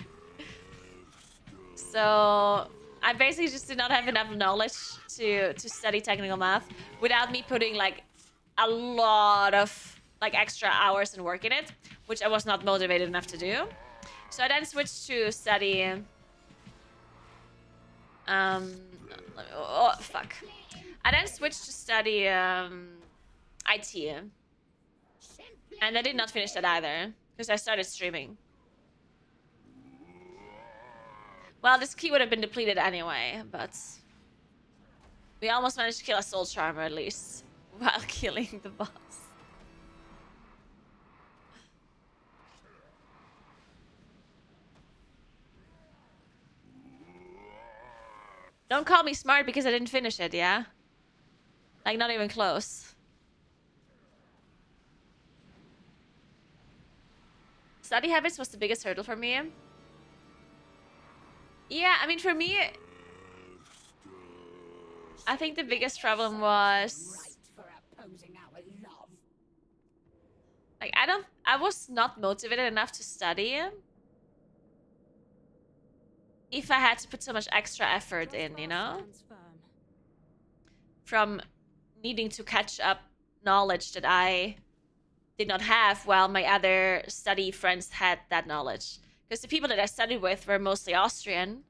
So I basically just did not have enough knowledge to study technical math without me putting like a lot of like extra hours and work in it, which I was not motivated enough to do. So I then switched to study oh fuck. I then switched to study IT. And I did not finish that either because I started streaming. Well, this key would have been depleted anyway, but we almost managed to kill a soul charmer at least while killing the boss. Don't call me smart because I didn't finish it, yeah? Like, not even close. study habits was the biggest hurdle for me. Yeah, I mean, for me, I think the biggest problem was Right for opposing our love. like I was not motivated enough to study if I had to put so much extra effort in, you know? From needing to catch up knowledge that I did not have while my other study friends had that knowledge. Because the people that I studied with were mostly Austrian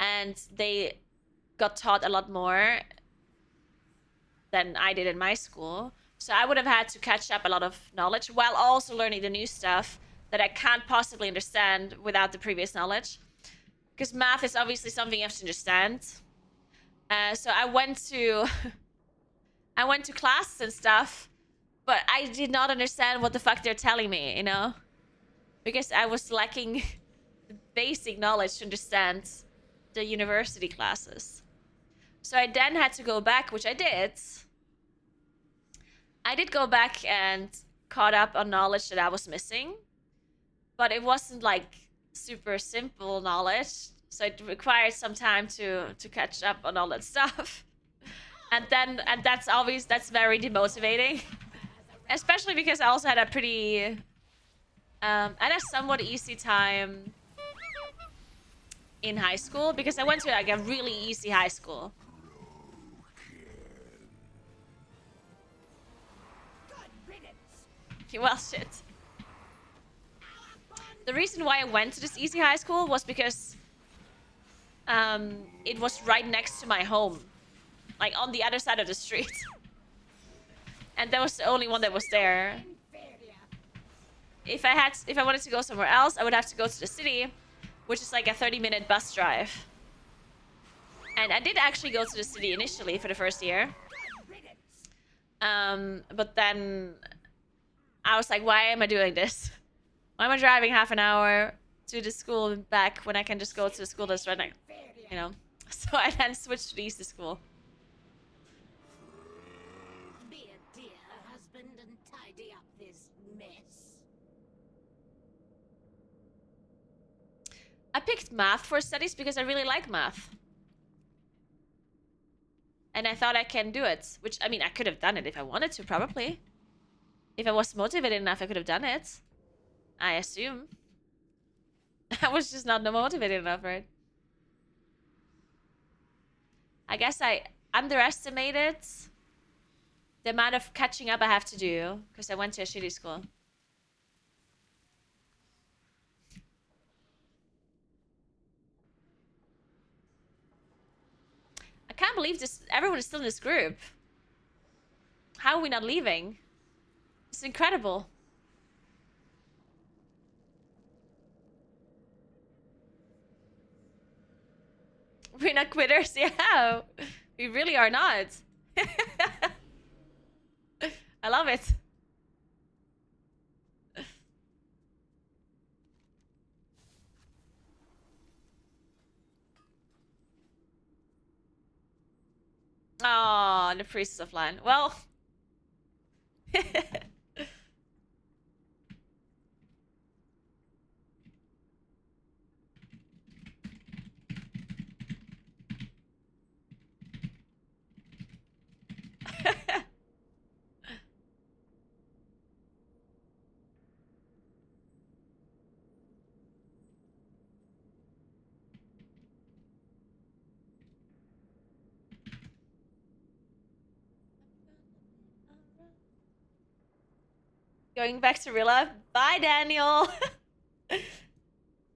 and they got taught a lot more than I did in my school. So I would have had to catch up a lot of knowledge while also learning the new stuff that I can't possibly understand without the previous knowledge. Because math is obviously something you have to understand. So I went to I went to classes and stuff, but I did not understand what the fuck they're telling me, you know? Because I was lacking the basic knowledge to understand the university classes. So I then had to go back, which I did. I did go back and caught up on knowledge that I was missing, but it wasn't like super simple knowledge. So it required some time to catch up on all that stuff. And that's very demotivating. Especially because I also had a pretty I had a somewhat easy time in high school because I went to like a really easy high school. Well, shit. The reason why I went to this easy high school was because it was right next to my home, like on the other side of the street. And that was the only one that was there. If I wanted to go somewhere else, I would have to go to the city, which is like a 30-minute bus drive. And I did actually go to the city initially for the first year. But then I was like, why am I doing this? Why am I driving half an hour to the school and back when I can just go to the school that's right next, you know? So I then switched to the easy school. Be a dear husband and tidy up this mess. I picked math for studies because I really like math. And I thought I can do it. Which, I mean, I could have done it if I wanted to, probably. If I was motivated enough, I could have done it. I assume. I was just not motivated enough, right? I guess I underestimated the amount of catching up I have to do because I went to a shitty school. I can't believe this. Everyone is still in this group. How are we not leaving? It's incredible. We're not quitters. Yeah, we really are not. I love it. Oh, the priest of land. Well. Going back to real life. Bye, Daniel.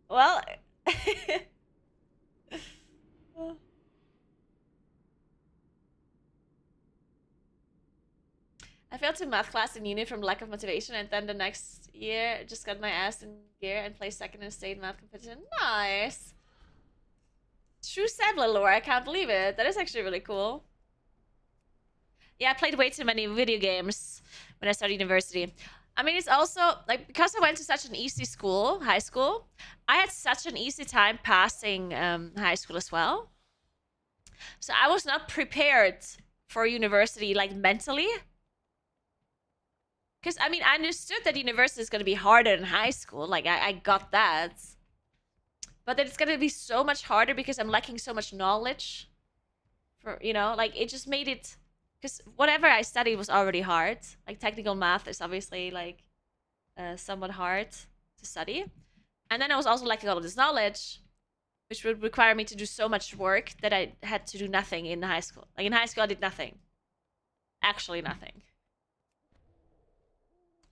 Well. I failed to math class in uni from lack of motivation, and then the next year just got my ass in gear and placed second in state math competition. Nice. True Sebla lore. I can't believe it. That is actually really cool. Yeah, I played way too many video games when I started university. I mean, it's also, like, because I went to such an easy school, high school, I had such an easy time passing high school as well. So I was not prepared for university, like, mentally. Because, I mean, I understood that university is going to be harder than high school. Like, I got that. But that it's going to be so much harder because I'm lacking so much knowledge. For, you know, like, it just made it... Because whatever I studied was already hard. Like, technical math is obviously, like, somewhat hard to study. And then I was also lacking all of this knowledge, which would require me to do so much work that I had to do nothing in high school. Like, in high school, I did nothing. Actually nothing.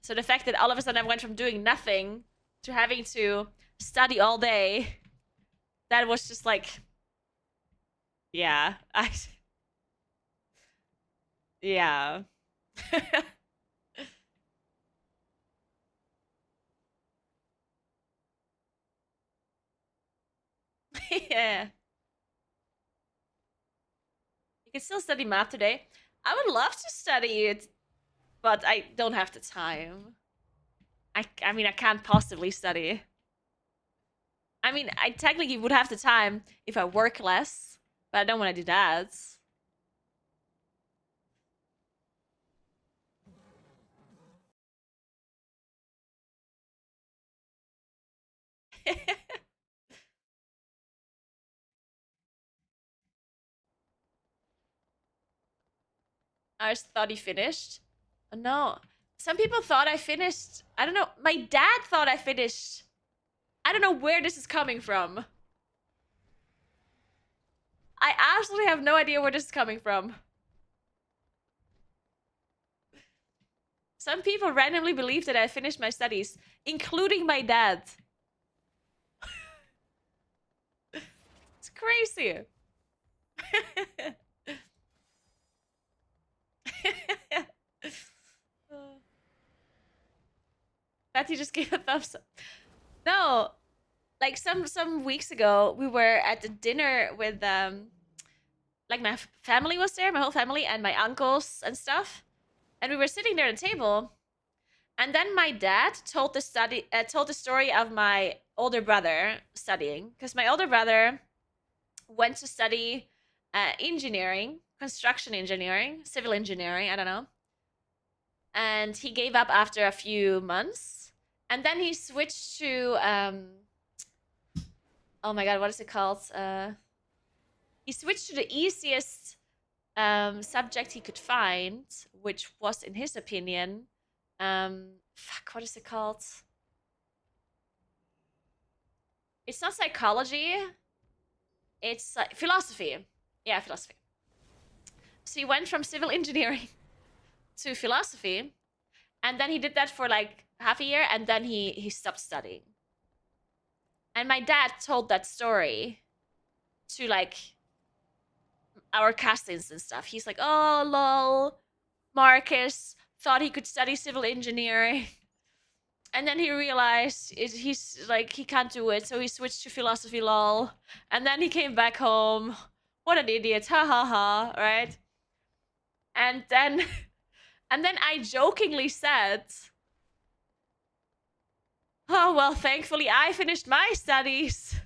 So the fact that all of a sudden I went from doing nothing to having to study all day, that was just like, yeah, yeah. Yeah. You can still study math today. I would love to study it, but I don't have the time. I mean, I can't possibly study. I mean, I technically would have the time if I work less, but I don't want to do that. I just thought he finished. No. Some people thought I finished. I don't know. My dad thought I finished. I don't know where this is coming from. I absolutely have no idea where this is coming from. Some people randomly believe that I finished my studies, including my dad. It's crazy. Betty just gave a thumbs up. No, like some weeks ago, we were at the dinner with like my family was there, my whole family, and my uncles and stuff, and we were sitting there at the table, and then my dad told the story of my older brother studying, because my older brother went to study engineering, construction engineering, civil engineering, I don't know, and he gave up after a few months, and then he switched to oh my god, what is it called? He switched to the easiest subject he could find, which was, in his opinion, fuck, what is it called? It's not psychology. It's philosophy. Yeah, philosophy. So he went from civil engineering to philosophy, and then he did that for like half a year, and then he stopped studying. And my dad told that story to like our cousins and stuff. He's like, "Oh, lol, Marcus thought he could study civil engineering." And then he realized he's like, he can't do it, so he switched to philosophy, lol. And then he came back home. What an idiot, ha ha ha, right? And then, and then I jokingly said, "Oh well, thankfully I finished my studies,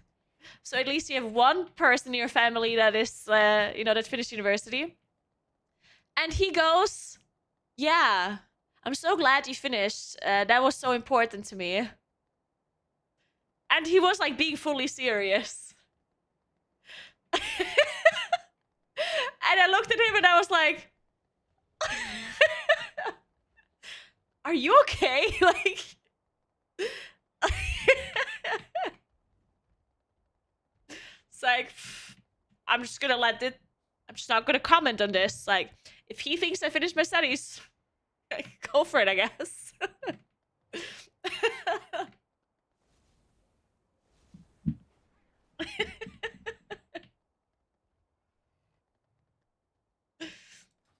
so at least you have one person in your family that is, that finished university." And he goes, "Yeah, I'm so glad you finished. That was so important to me." And he was like being fully serious. And I looked at him and I was like, "Are you okay?" Like, it's like, I'm just gonna let it. I'm just not gonna comment on this. Like, if he thinks I finished my studies, go for it, I guess.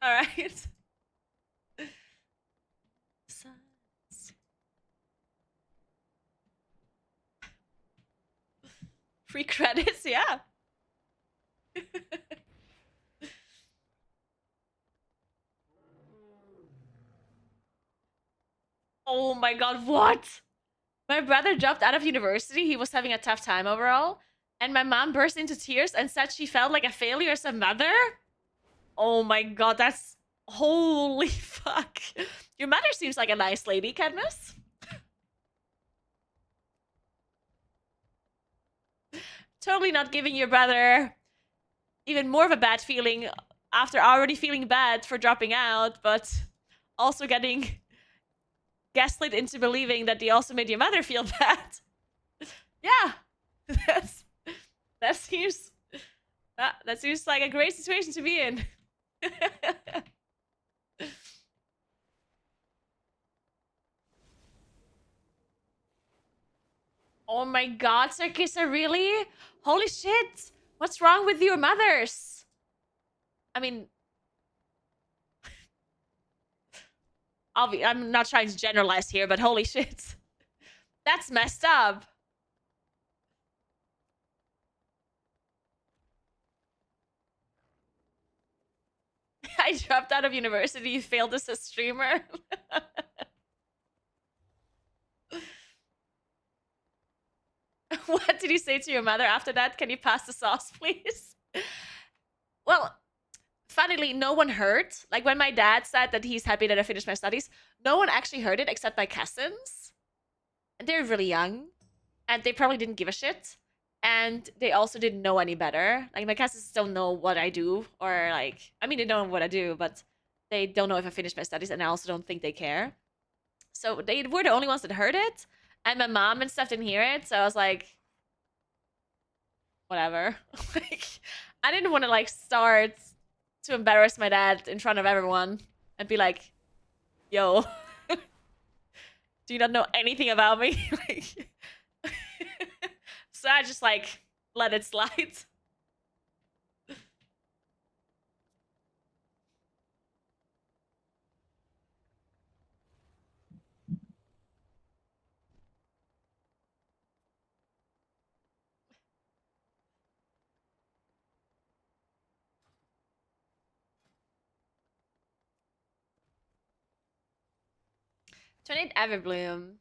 All right. Free credits, yeah. Oh my god, what? My brother dropped out of university. He was having a tough time overall. And my mom burst into tears and said she felt like a failure as a mother. Oh my god, that's... Holy fuck? Your mother seems like a nice lady, Cadmus. Totally not giving your brother even more of a bad feeling after already feeling bad for dropping out, but also getting gaslit into believing that they also made your mother feel bad. Yeah, that's that seems that seems like a great situation to be in. Oh my god, Sarkissa, really? Holy shit! What's wrong with your mothers? I mean, I'm not trying to generalize here, but holy shit. That's messed up. I dropped out of university, you failed as a streamer. What did you say to your mother after that? Can you pass the sauce, please? Well, funnily, no one heard. Like when my dad said that he's happy that I finished my studies, no one actually heard it except my cousins. And they're really young. And they probably didn't give a shit. And they also didn't know any better. Like my cousins don't know what I do. Or like, I mean, they know what I do, but they don't know if I finished my studies. And I also don't think they care. So they were the only ones that heard it. And my mom and stuff didn't hear it. So I was like, whatever. Like, I didn't want to like start to embarrass my dad in front of everyone and be like, yo, do you not know anything about me? Like, so I just like let it slide. Twenty-eight Everbloom.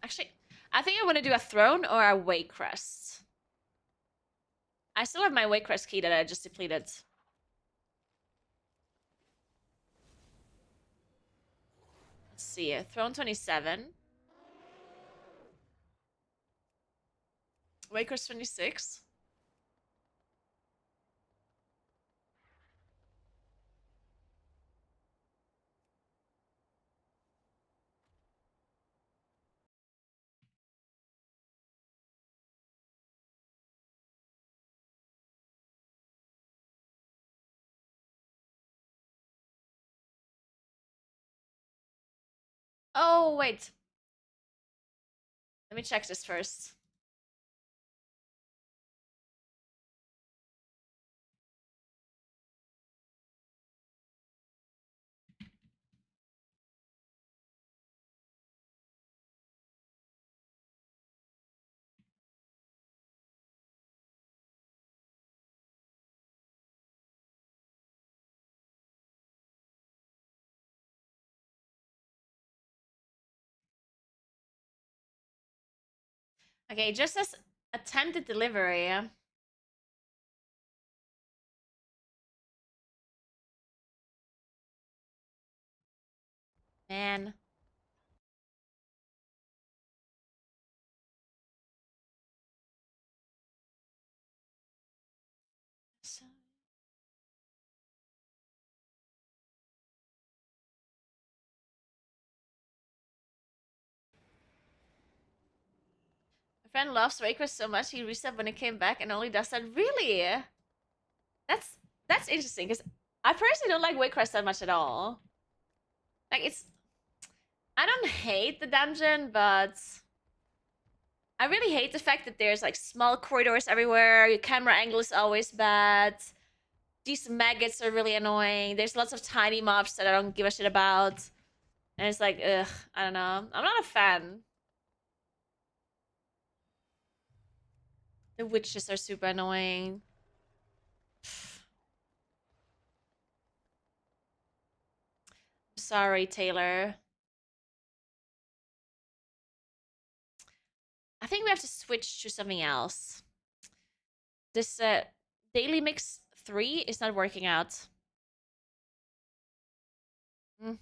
Actually, I think I want to do a throne or a way crest. I still have my way crest key that I just depleted. Let's see, throne 27. Way crest 26. Oh, wait. Let me check this first. Okay, just as attempted delivery. Man. So... My friend loves Waycrest so much he reset when it came back and only does that. Really? That's interesting because I personally don't like Waycrest that much at all. Like it's, I don't hate the dungeon, but I really hate the fact that there's like small corridors everywhere. Your camera angle is always bad. These maggots are really annoying. There's lots of tiny mobs that I don't give a shit about. And it's like, ugh, I don't know. I'm not a fan. The witches are super annoying. Sorry, Taylor. I think we have to switch to something else. This Daily Mix 3 is not working out. Mm,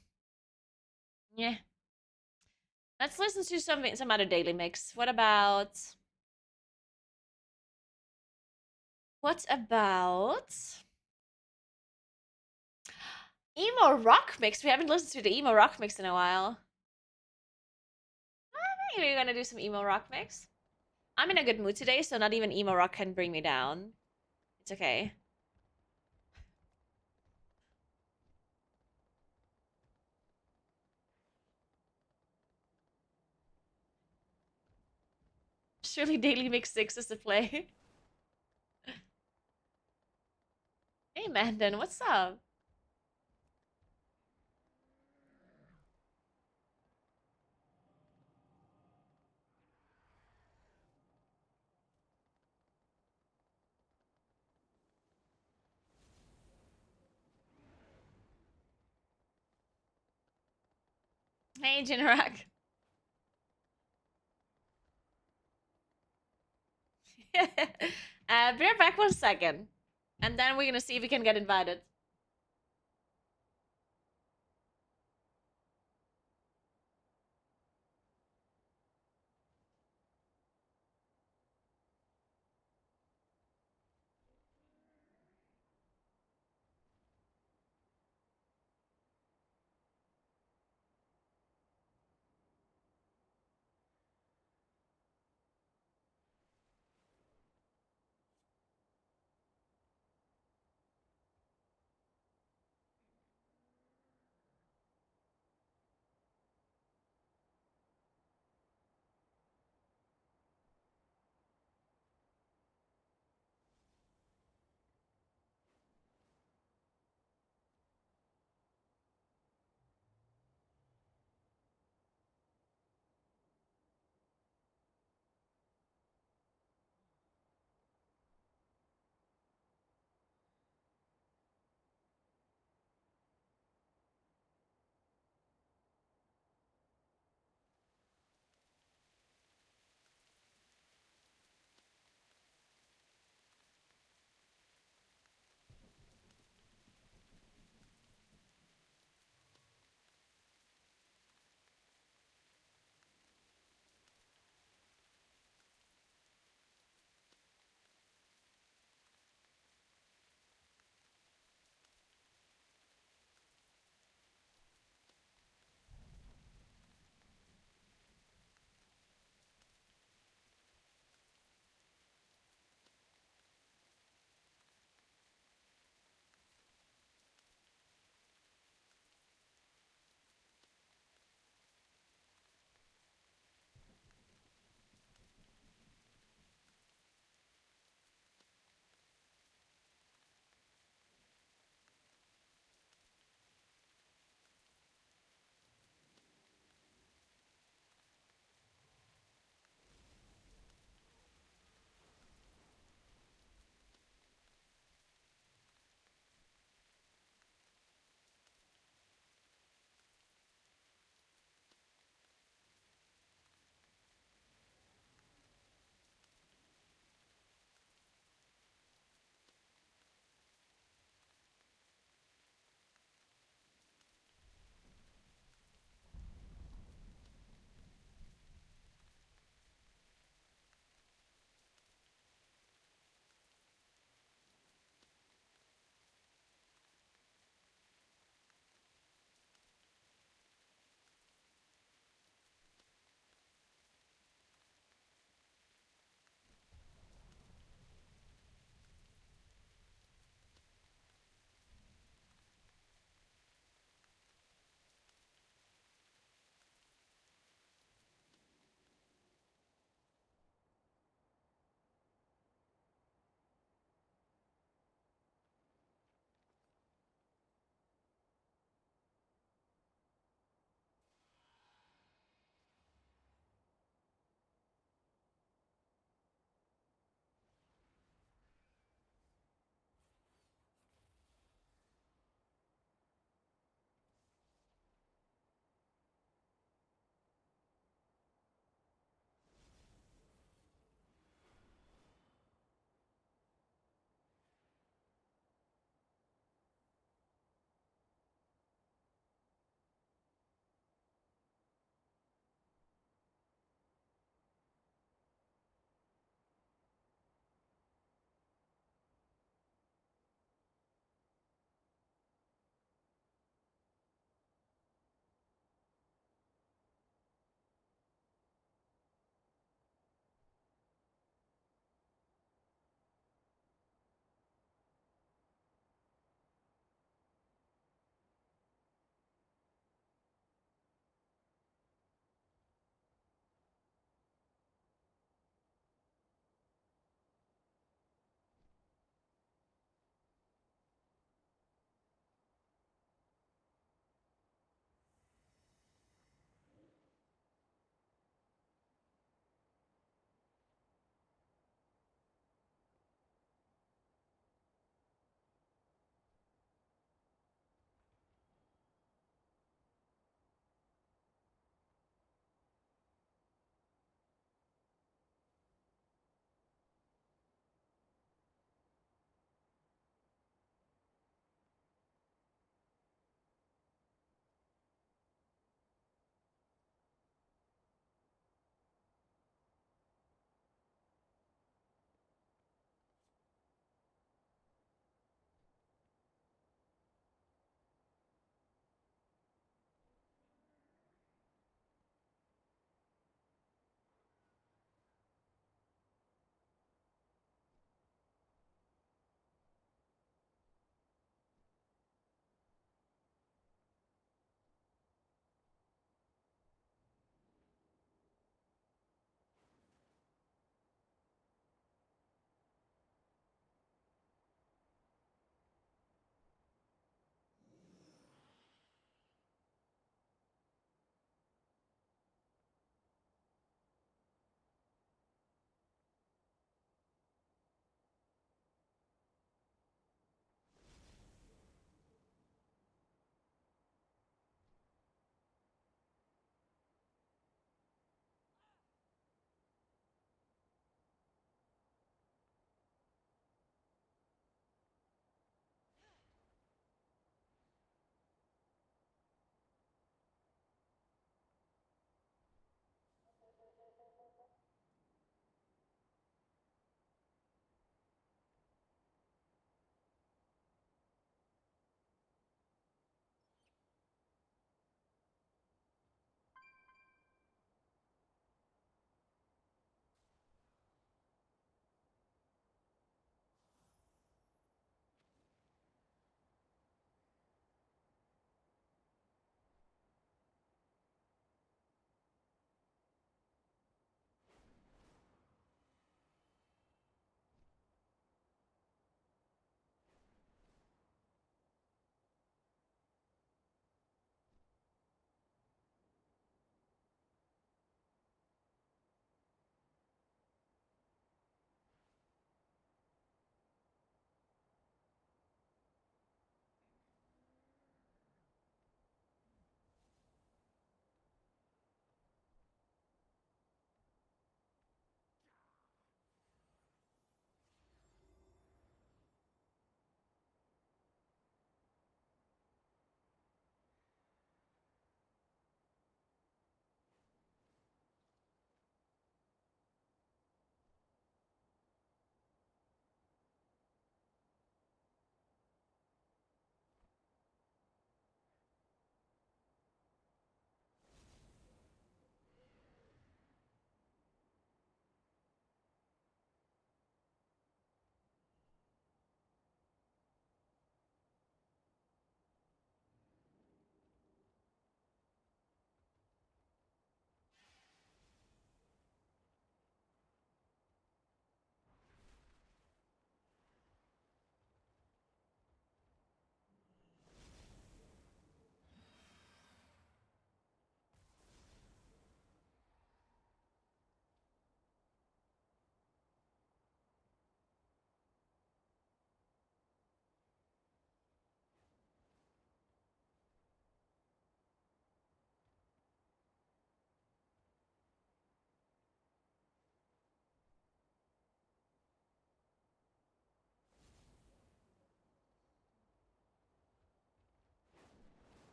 yeah. Let's listen to some other daily mix. What about emo rock mix? We haven't listened to the emo rock mix in a while. Maybe we're gonna do some emo rock mix. I'm in a good mood today, so not even emo rock can bring me down. It's okay. Surely Daily Mix 6 is the play. Hey Mandan, what's up? Hey Jinrak. Be right back 1 second. And then we're gonna see if we can get invited.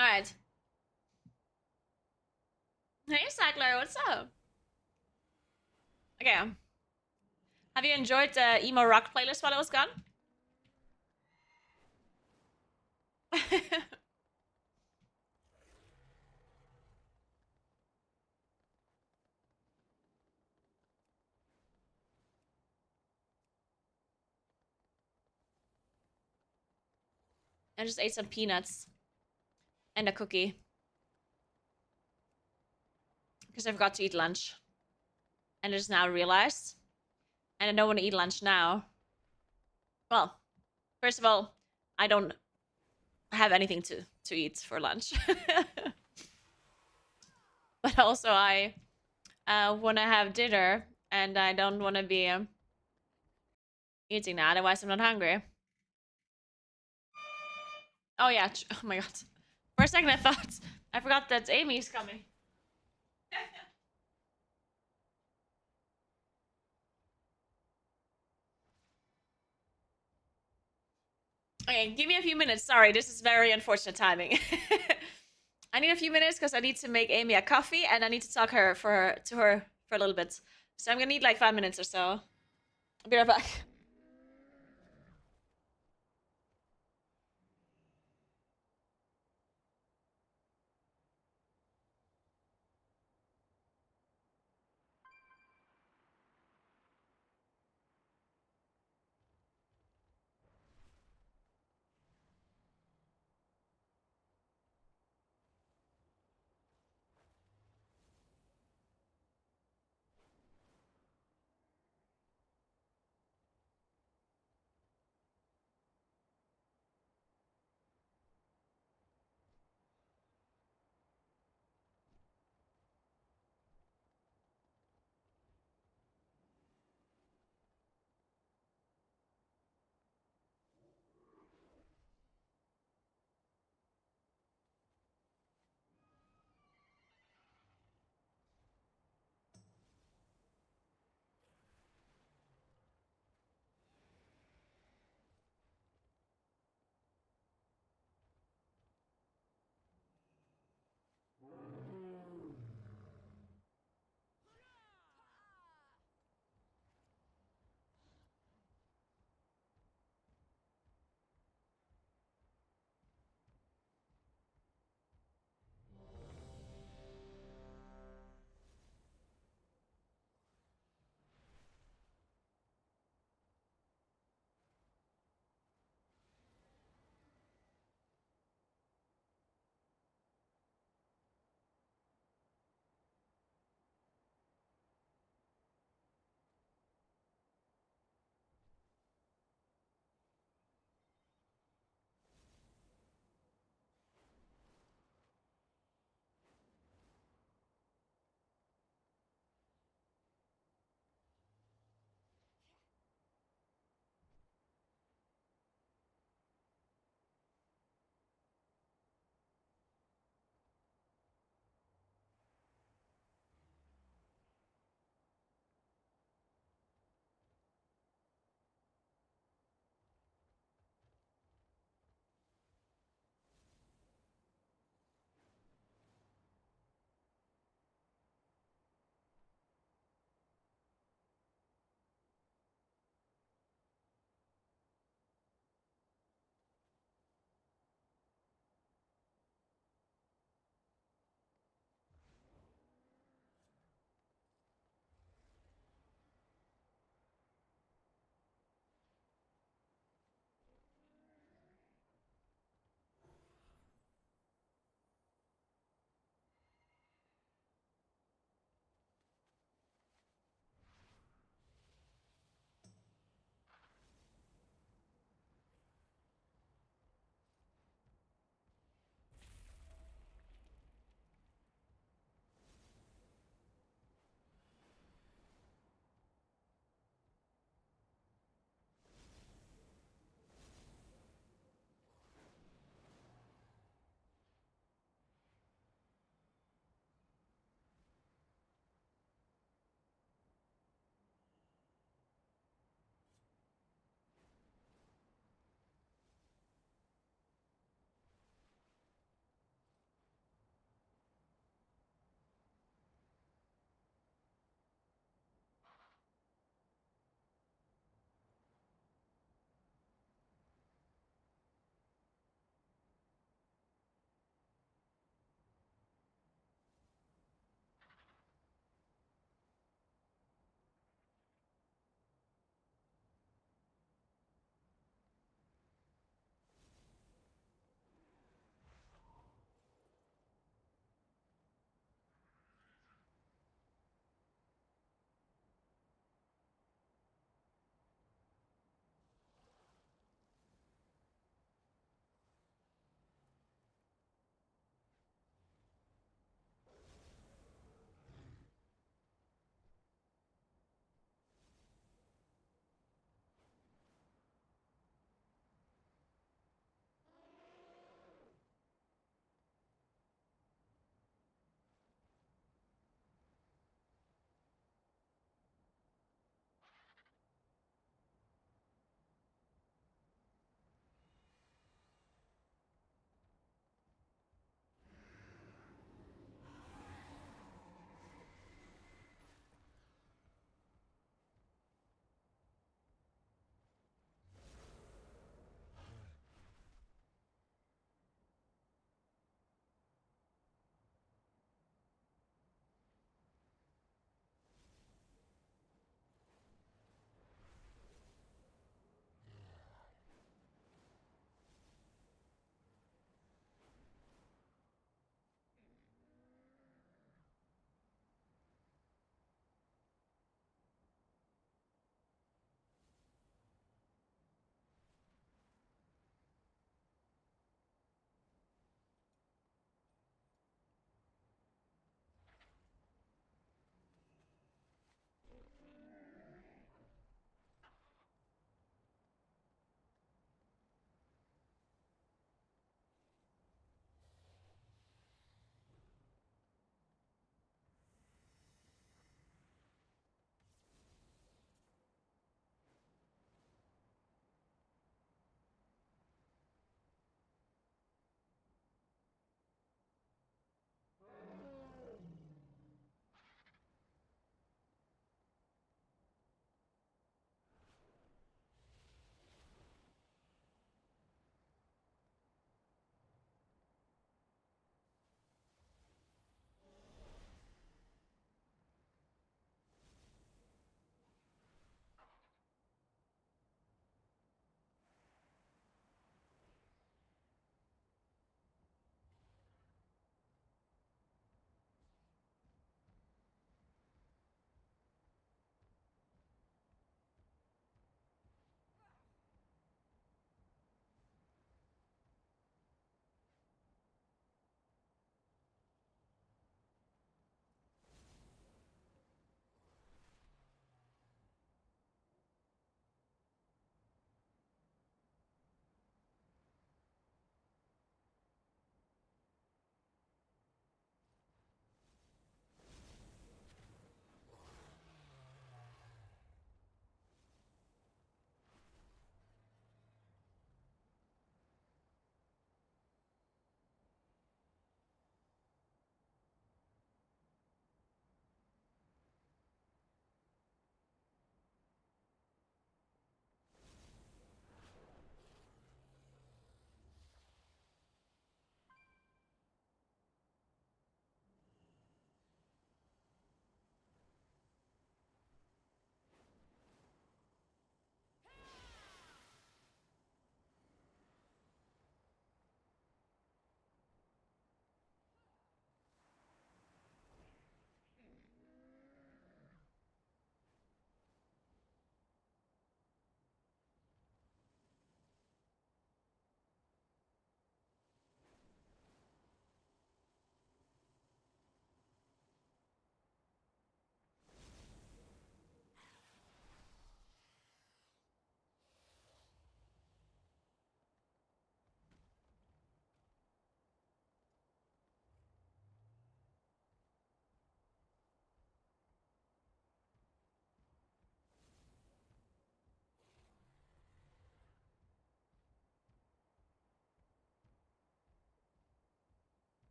All right. Hey, Cycler, what's up? Okay. Have you enjoyed the emo rock playlist while it was gone? I just ate some peanuts and a cookie because I forgot to eat lunch. And I just now realized. And I don't want to eat lunch now. Well, first of all, I don't have anything to eat for lunch. But also, I want to have dinner and I don't want to be eating now, otherwise, I'm not hungry. Oh, yeah. Oh my god. For a second, I thought I forgot that Amy's coming. Okay, give me a few minutes. Sorry, this is very unfortunate timing. I need a few minutes because I need to make Amy a coffee and I need to talk to her for a little bit. So I'm gonna need like 5 minutes or so. I'll be right back.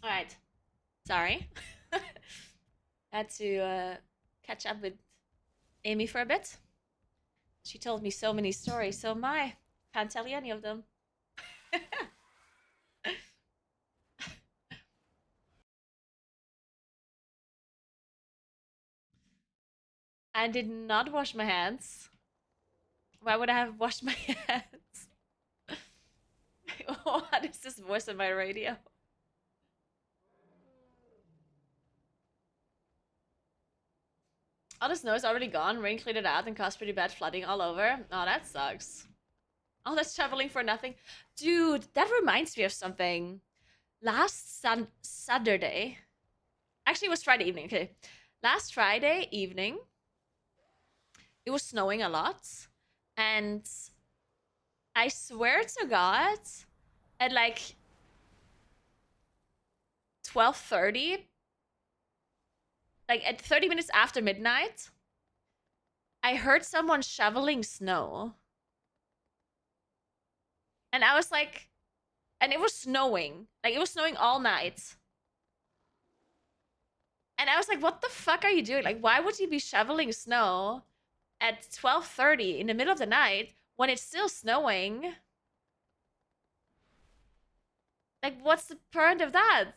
All right. Sorry. Had to catch up with Amy for a bit. She told me so many stories, so my can't tell you any of them. I did not wash my hands. Why would I have washed my hands? What is this voice on my radio? All the snow is already gone. Rain cleared it out and caused pretty bad flooding all over. Oh, that sucks. Oh, that's traveling for nothing. Dude, that reminds me of something. Last Saturday. Actually, it was Friday evening. Okay. Last Friday evening, it was snowing a lot. And I swear to God, at like 12:30, like at 30 minutes after midnight, I heard someone shoveling snow. And I was like, and it was snowing. Like, it was snowing all night. And I was like, what the fuck are you doing? Like, why would you be shoveling snow at 12:30 in the middle of the night when it's still snowing? Like, what's the point of that?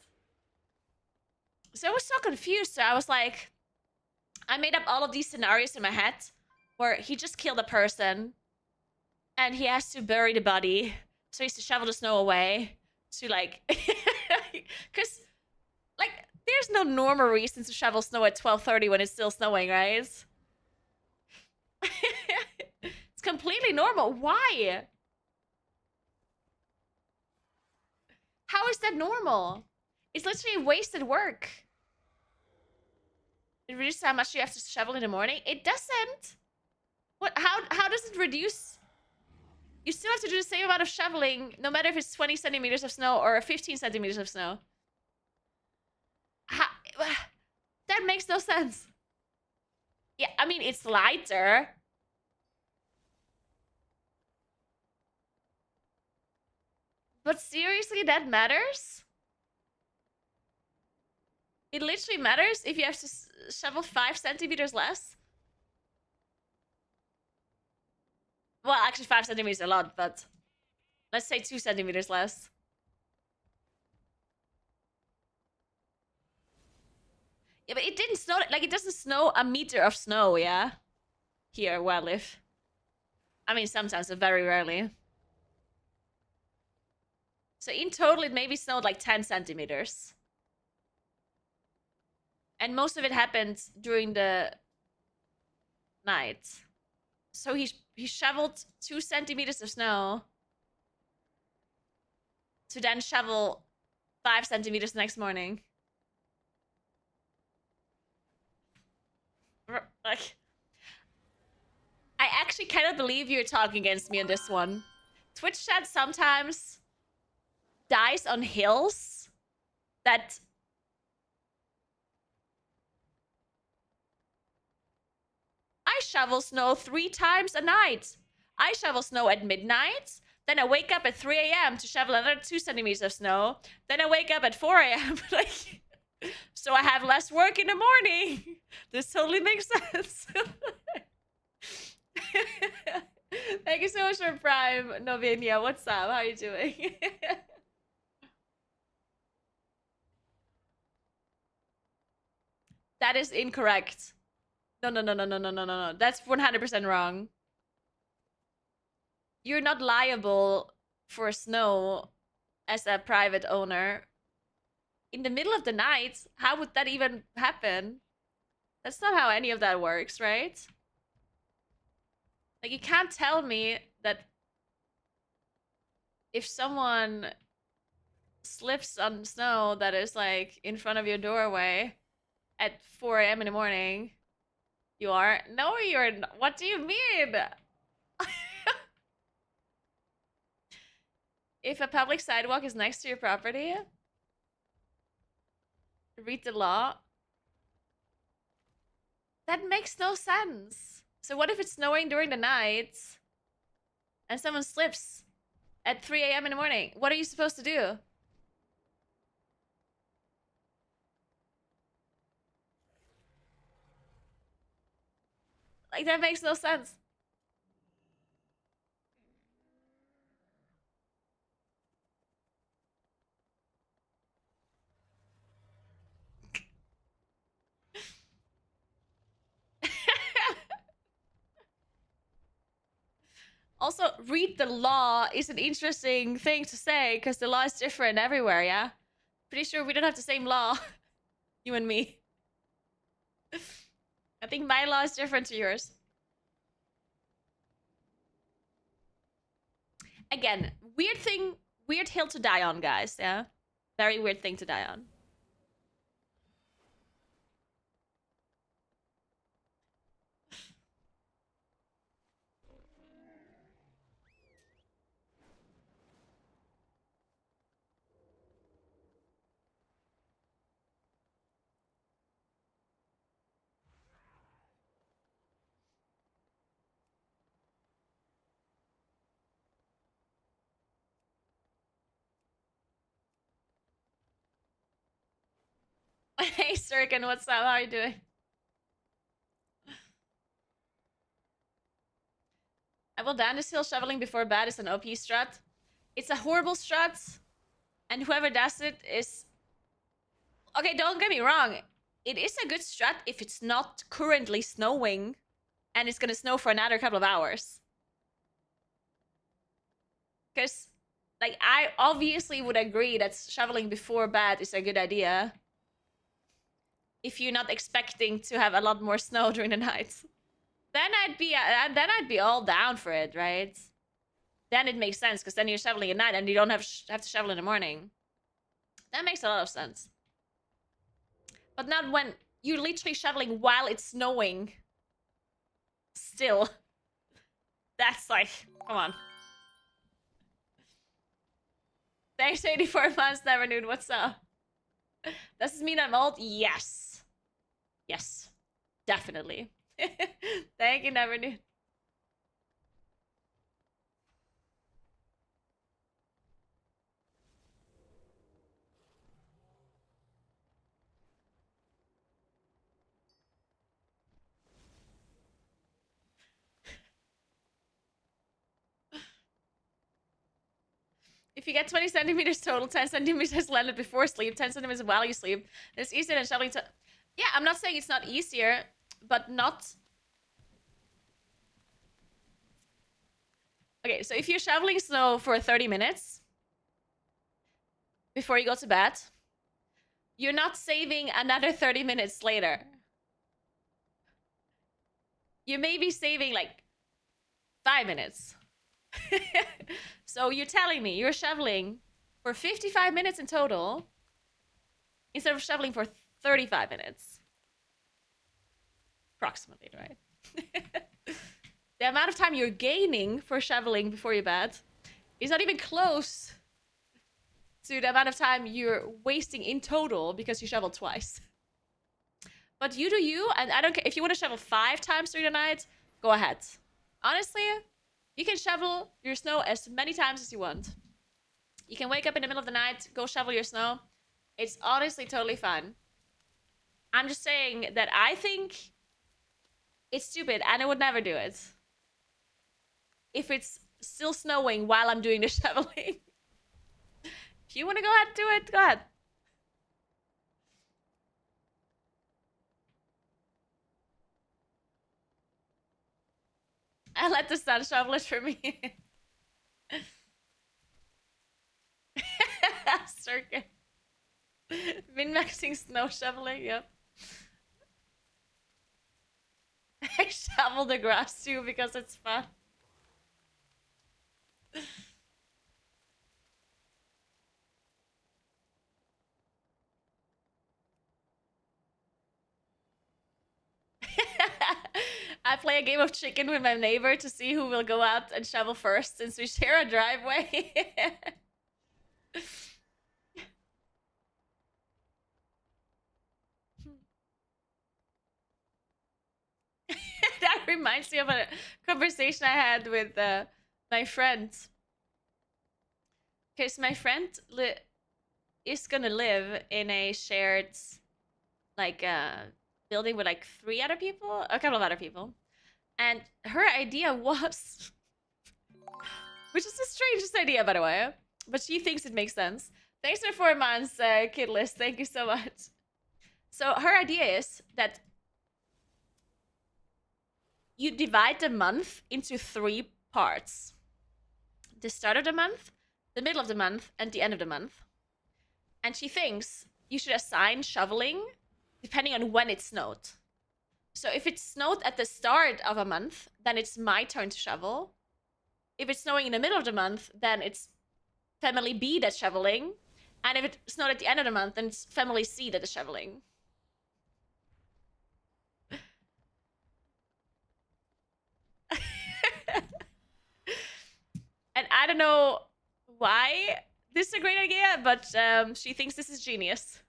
So I was so confused. So I was like, I made up all of these scenarios in my head where he just killed a person and he has to bury the body. So he has to shovel the snow away to like, because like there's no normal reason to shovel snow at 12:30 when it's still snowing, right? It's completely normal. Why? How is that normal? It's literally wasted work. It reduces how much you have to shovel in the morning. It doesn't. What? How does it reduce? You still have to do the same amount of shoveling, no matter if it's 20 centimeters of snow or 15 centimeters of snow. How, that makes no sense. Yeah, I mean, it's lighter. But seriously, that matters? It literally matters if you have to shovel 5 centimeters less? Well, actually 5 centimeters is a lot, but let's say 2 centimeters less. Yeah, but it didn't snow, like it doesn't snow a meter of snow, yeah? Here where I live. I mean, sometimes, but very rarely. So in total, it maybe snowed like 10 centimeters. And most of it happened during the night. So he shoveled 2 centimeters of snow to then shovel 5 centimeters the next morning. Like, I actually cannot believe you're talking against me on this one. Twitch chat sometimes dies on hills that I shovel snow 3 times a night. I shovel snow at midnight. Then I wake up at 3 a.m. to shovel another 2 centimeters of snow. Then I wake up at 4 a.m. like, so I have less work in the morning. This totally makes sense. Thank you so much for Prime, Novinia. What's up? How are you doing? That is incorrect. No. That's 100% wrong. You're not liable for snow as a private owner. In the middle of the night, how would that even happen? That's not how any of that works, right? Like, you can't tell me that if someone slips on snow that is like in front of your doorway at 4 a.m. in the morning, you are? No, you're not. What do you mean? If a public sidewalk is next to your property, read the law. That makes no sense. So what if it's snowing during the night and someone slips at 3 a.m. in the morning? What are you supposed to do? Like, that makes no sense. Also, read the law is an interesting thing to say because the law is different everywhere, yeah? Pretty sure we don't have the same law, you and me. I think my law is different to yours. Again, weird hill to die on, guys, yeah? Very weird thing to die on. Hey, Sirkin, what's up? How are you doing? I will down this hill shoveling before bed is an OP strat. It's a horrible strat, and whoever does it is... Okay, don't get me wrong. It is a good strat if it's not currently snowing and it's gonna snow for another couple of hours. Because, like, I obviously would agree that shoveling before bed is a good idea if you're not expecting to have a lot more snow during the night. Then I'd be all down for it, right? Then it makes sense because then you're shoveling at night and you don't have to shovel in the morning. That makes a lot of sense. But not when you're literally shoveling while it's snowing. Still. That's like, come on. Thanks, 84 months, Never Nude. What's up? Does this mean I'm old? Yes. Yes. Definitely. Thank you, Never Nude. If you get 20 centimeters total, 10 centimeters landed before sleep, 10 centimeters while you sleep, it's easier than shoveling. Yeah, I'm not saying it's not easier, but not... Okay, so if you're shoveling snow for 30 minutes before you go to bed, you're not saving another 30 minutes later. You may be saving like 5 minutes. So you're telling me you're shoveling for 55 minutes in total instead of shoveling for 35 minutes. Approximately, right? The amount of time you're gaining for shoveling before your bed is not even close to the amount of time you're wasting in total because you shoveled twice. But you do you, and I don't care. If you want to shovel 5 times through the night, go ahead. Honestly, you can shovel your snow as many times as you want. You can wake up in the middle of the night, go shovel your snow. It's honestly totally fun. I'm just saying that I think it's stupid and I would never do it. If it's still snowing while I'm doing the shoveling. If you want to go ahead and do it, go ahead. I let the sun shovel it for me. Circuit. Min-maxing snow shoveling, yep. I shovel the grass too because it's fun. I play a game of chicken with my neighbor to see who will go out and shovel first since we share a driveway. That reminds me of a conversation I had with my friend. Okay, so my friend is gonna live in a shared, like, building with like 3 other people, a couple of other people. And her idea was, which is the strangest idea, by the way, but she thinks it makes sense. Thanks for 4 months, Kidless. Thank you so much. So her idea is that you divide the month into 3 parts: the start of the month, the middle of the month, and the end of the month. And she thinks you should assign shoveling depending on when it snowed. So if it snowed at the start of a month, then it's my turn to shovel. If it's snowing in the middle of the month, then it's family B that's shoveling. And if it snowed at the end of the month, then it's family C that is shoveling. And I don't know why this is a great idea, but she thinks this is genius.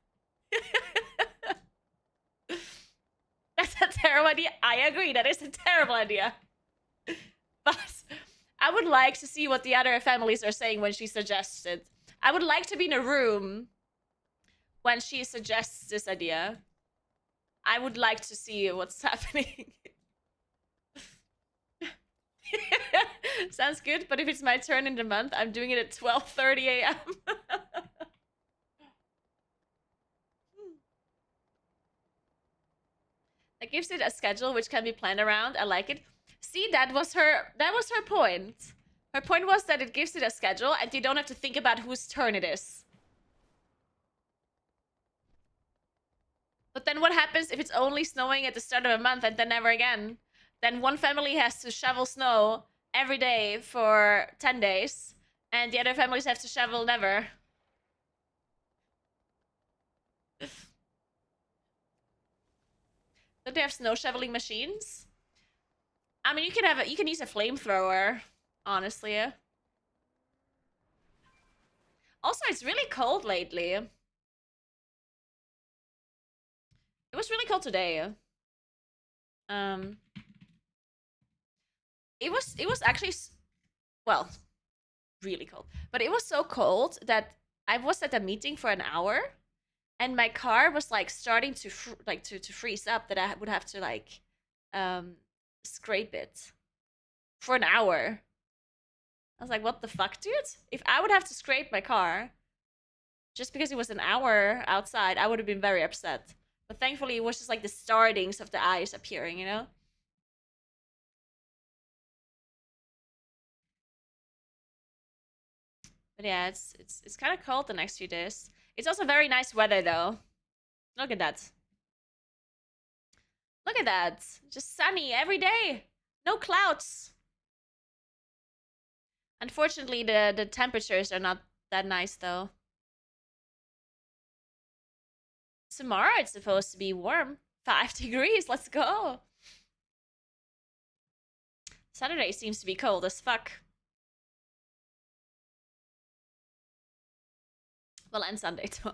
That's a terrible idea. I agree, that is a terrible idea. But I would like to see what the other families are saying when she suggests it. I would like to be in a room when she suggests this idea. I would like to see what's happening. Sounds good, but if it's my turn in the month, I'm doing it at 12:30 a.m. That gives it a schedule which can be planned around. I like it. See, that was her point. Her point was that it gives it a schedule and you don't have to think about whose turn it is. But then what happens if it's only snowing at the start of a month and then never again? Then one family has to shovel snow every day for 10 days, and the other families have to shovel never. Don't they have snow shoveling machines? I mean, you can use a flamethrower, honestly. Also, it's really cold lately. It was really cold today. It was actually, well, really cold. But it was so cold that I was at a meeting for an hour, and my car was like starting to to freeze up, that I would have to like scrape it for an hour. I was like, what the fuck, dude? If I would have to scrape my car just because it was an hour outside, I would have been very upset. But thankfully, it was just like the startings of the ice appearing, you know? But yeah, it's kind of cold the next few days. It's also very nice weather though. Look at that. Look at that. Just sunny every day. No clouds. Unfortunately, the temperatures are not that nice though. Tomorrow it's supposed to be warm. 5 degrees. Let's go. Saturday seems to be cold as fuck. Well, and Sunday too.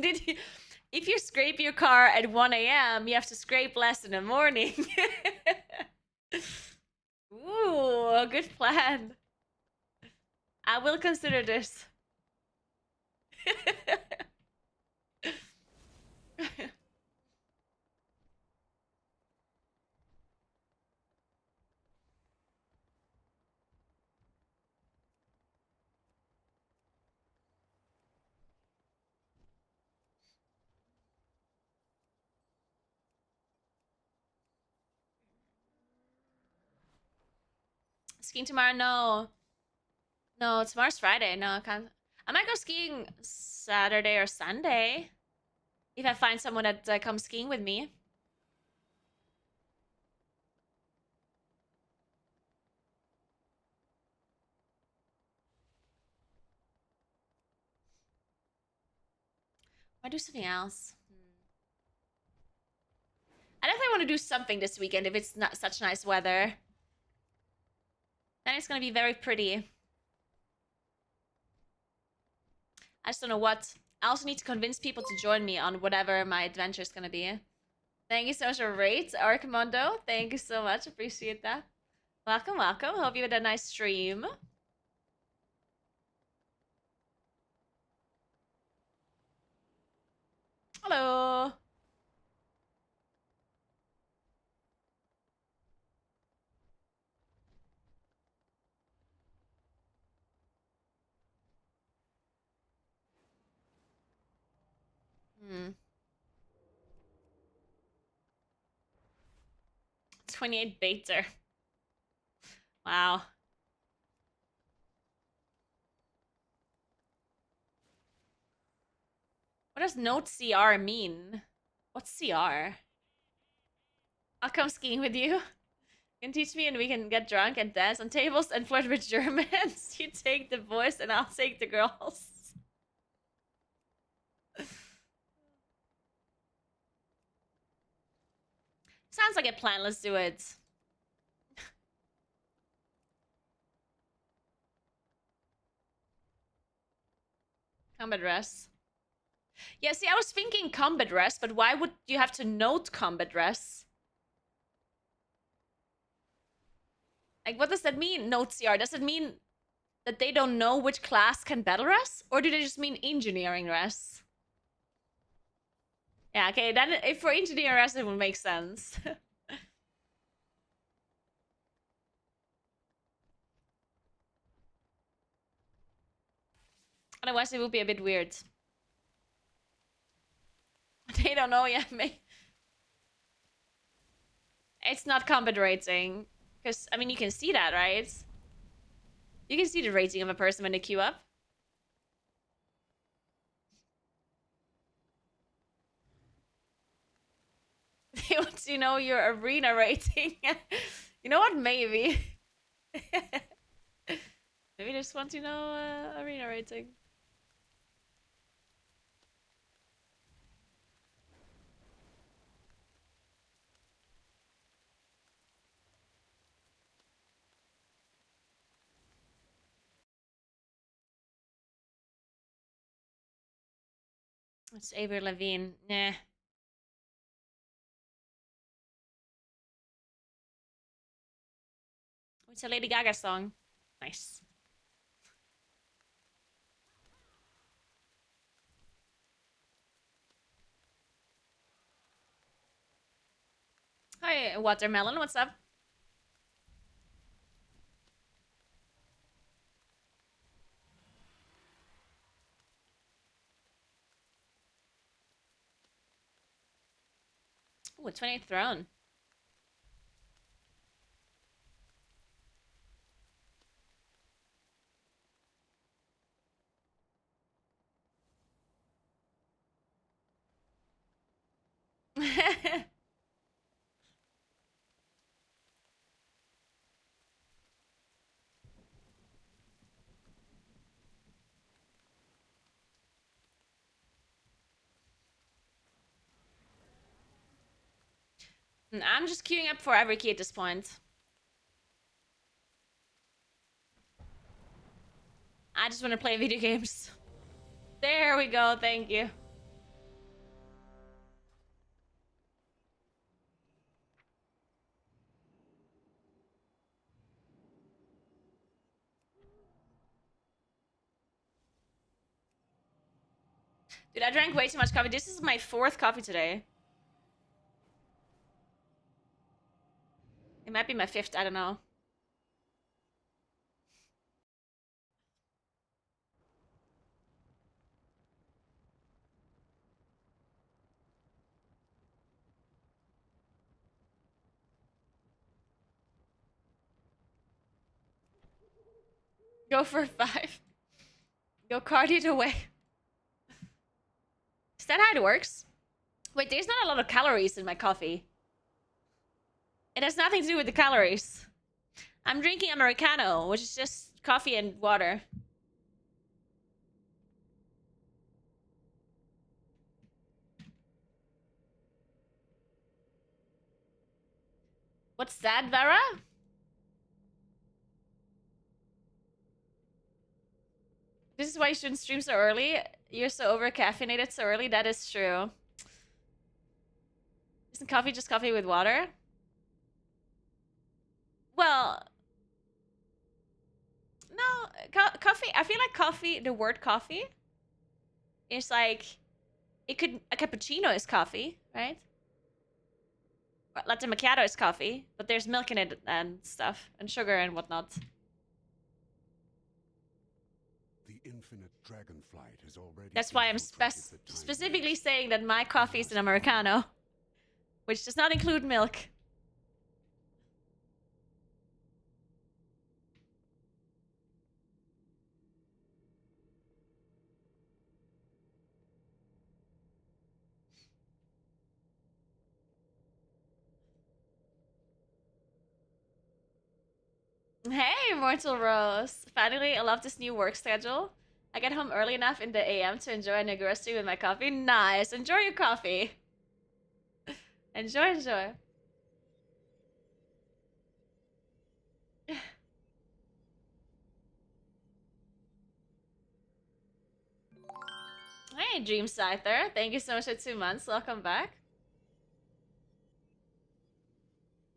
Did you? If you scrape your car at 1 a.m., you have to scrape less in the morning. Ooh, a good plan. I will consider this. Skiing tomorrow? No. No, tomorrow's Friday. No, I can't. I might go skiing Saturday or Sunday. If I find someone that comes skiing with me. I do something else. I definitely want to do something this weekend if it's not such nice weather. Then it's gonna be very pretty. I just don't know what. I also need to convince people to join me on whatever my adventure is gonna be. Thank you so much for rate, Archimondo. Thank you so much. Appreciate that. Welcome, welcome. Hope you had a nice stream. Hello. Hmm. 28 Bater. Wow. What does note CR mean? What's CR? I'll come skiing with you. You can teach me and we can get drunk and dance on tables and flirt with Germans. You take the boys and I'll take the girls. Sounds like a plan. Let's do it. Combat dress. Yeah, see, I was thinking combat dress, but why would you have to note combat dress? Like, what does that mean, note CR? Does it mean that they don't know which class can battle dress? Or do they just mean engineering dress? Yeah, okay, then if for engineering dress, it would make sense. Otherwise, it would be a bit weird. They don't know yet, mate. It's not combat rating. Because, I mean, you can see that, right? You can see the rating of a person when they queue up. They want to know your arena rating. You know what? Maybe. Maybe they just want to know arena rating. It's Avril Lavigne. Nah. It's a Lady Gaga song. Nice. Hi, Watermelon. What's up? Ooh, 28th throne. I'm just queuing up for every key at this point. I just want to play video games. There we go. Thank you. Dude, I drank way too much coffee. This is my 4th coffee today. It might be my 5th. I don't know. Go for 5. Go cardio away. Is that how it works? Wait, there's not a lot of calories in my coffee. It has nothing to do with the calories. I'm drinking Americano, which is just coffee and water. What's that, Vera? This is why you shouldn't stream so early. You're so over caffeinated so early. That is true. Isn't coffee just coffee with water? Well, no. Coffee. I feel like coffee, the word coffee, is like It could a cappuccino is coffee, right? Or latte macchiato is coffee, but there's milk in it and stuff and sugar and whatnot. The infinite dragonflight has already. That's why I'm specifically saying that my coffee is an Americano, which does not include milk. Hey, Mortal Rose. Finally, I love this new work schedule. I get home early enough in the AM to enjoy a Naguura stream with my coffee. Nice. Enjoy your coffee. Enjoy, enjoy. Hey, Dream Scyther. Thank you so much for 2 months. Welcome back.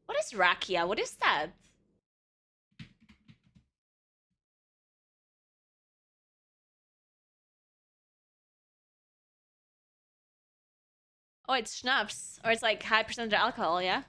What is Rakia? What is that? Oh, it's schnapps. Or it's like high percentage alcohol, yeah?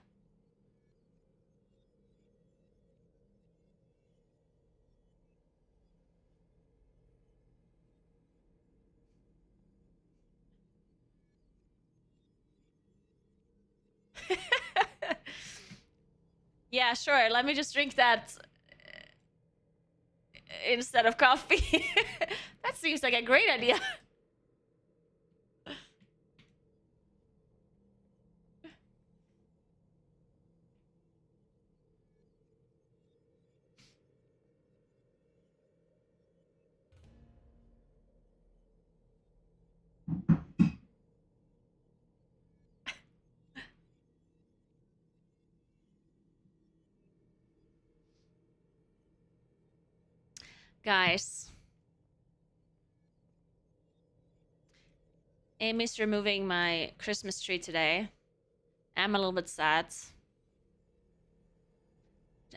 Yeah, sure. Let me just drink that instead of coffee. That seems like a great idea. Guys. Amy's removing my Christmas tree today. I'm a little bit sad.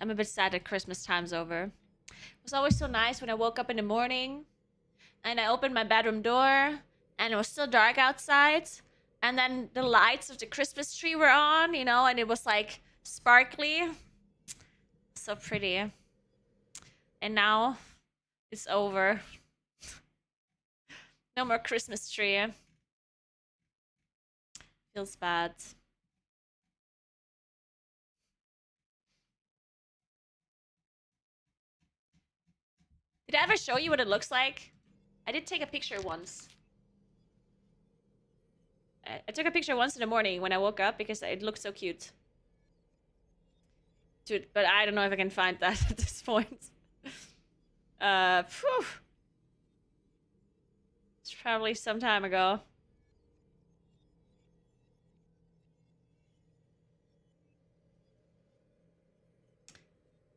I'm a bit sad that Christmas time's over. It was always so nice when I woke up in the morning and I opened my bedroom door and it was still dark outside. And then the lights of the Christmas tree were on, you know, and it was like sparkly. So pretty. And now it's over. No more Christmas tree. Feels bad. Did I ever show you what it looks like? I did take a picture once. I took a picture once in the morning when I woke up because it looked so cute. Dude, but I don't know if I can find that at this point. Phew. It's probably some time ago.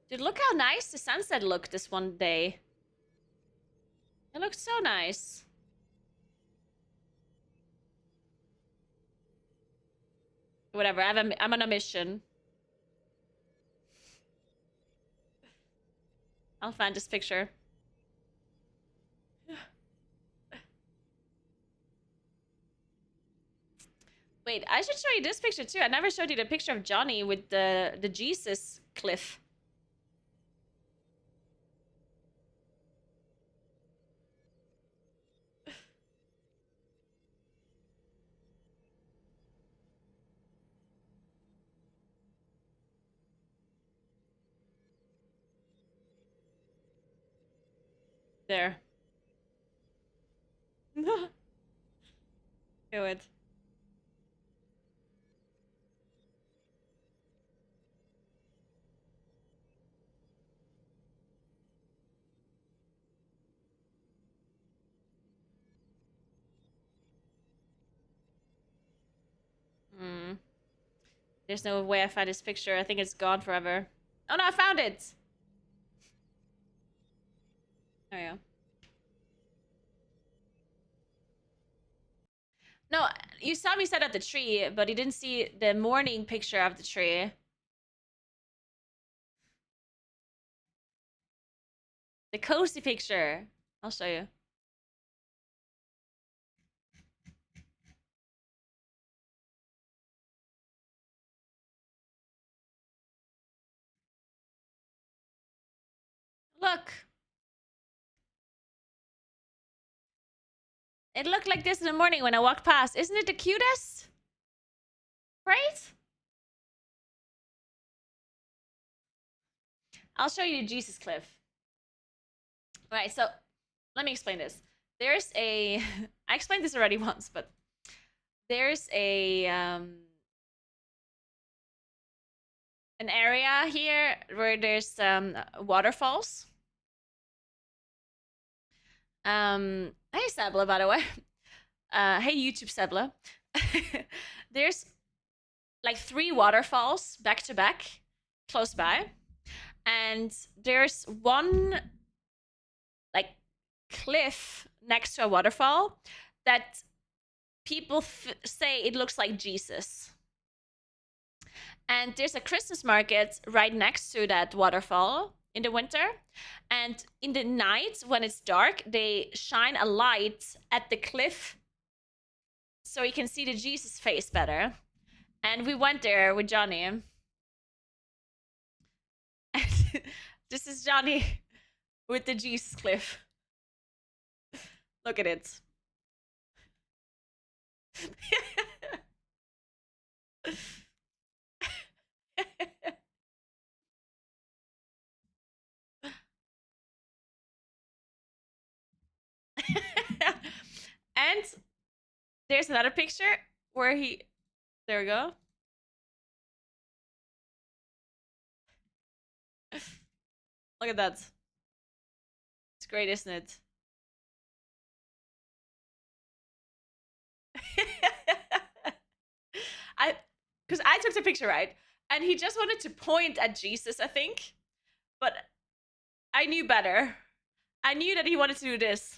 Dude, look how nice the sunset looked this one day. It looked so nice. Whatever, I'm on a mission. I'll find this picture. Wait, I should show you this picture too. I never showed you the picture of Johnny with the Jesus cliff. There. Good. Hmm. There's no way I find this picture. I think it's gone forever. Oh no, I found it! There you go. No, you saw me set up the tree, but you didn't see the morning picture of the tree. The cozy picture. I'll show you. Look. It looked like this in the morning when I walked past. Isn't it the cutest? Right? I'll show you Jesus cliff. Right, so let me explain this. There's a... I explained this already once, but there's a... an area here where there's waterfalls. Hey Sabla, by the way. Hey YouTube Sabla. There's like 3 waterfalls back to back, close by, and there's one like cliff next to a waterfall that people say it looks like Jesus. And there's a Christmas market right next to that waterfall in the winter. And in the night, when it's dark, they shine a light at the cliff so you can see the Jesus face better. And we went there with Johnny. And this is Johnny with the Jesus cliff. Look at it. And there's another picture where he... There we go. Look at that. It's great, isn't it? Because I took the picture, right? And he just wanted to point at Jesus, I think. But I knew better. I knew that he wanted to do this.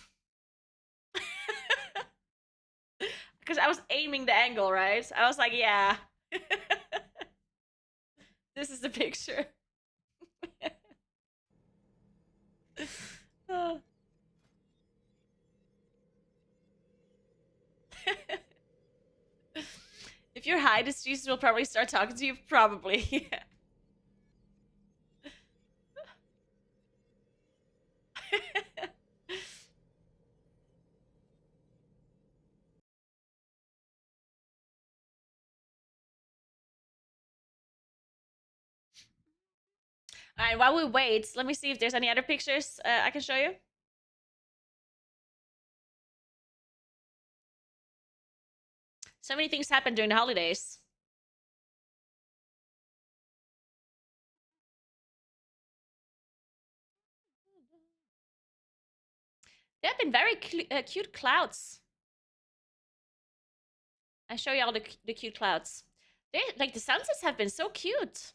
Because I was aiming the angle, right? I was like, yeah. This is the picture. Oh. If you're high, this Jesus will probably start talking to you. Probably. All right, while we wait, let me see if there's any other pictures I can show you. So many things happened during the holidays. There have been very cute clouds. I show you all the cute clouds. They, like, the sunsets have been so cute.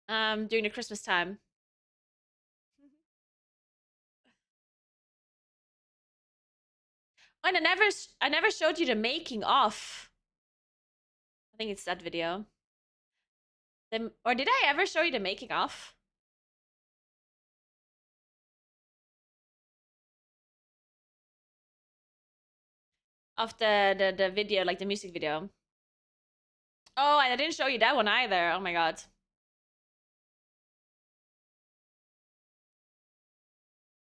During the Christmas time. And I never showed you the making of. I think it's that video. Or did I ever show you the making of? Of the video, like the music video. Oh, and I didn't show you that one either. Oh my god.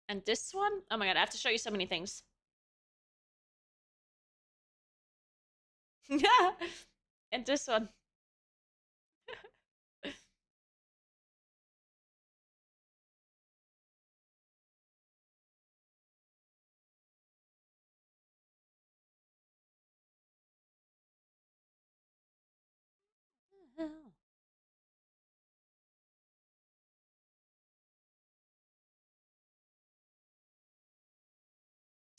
And this one? Oh my god, I have to show you so many things. Yeah. And this one.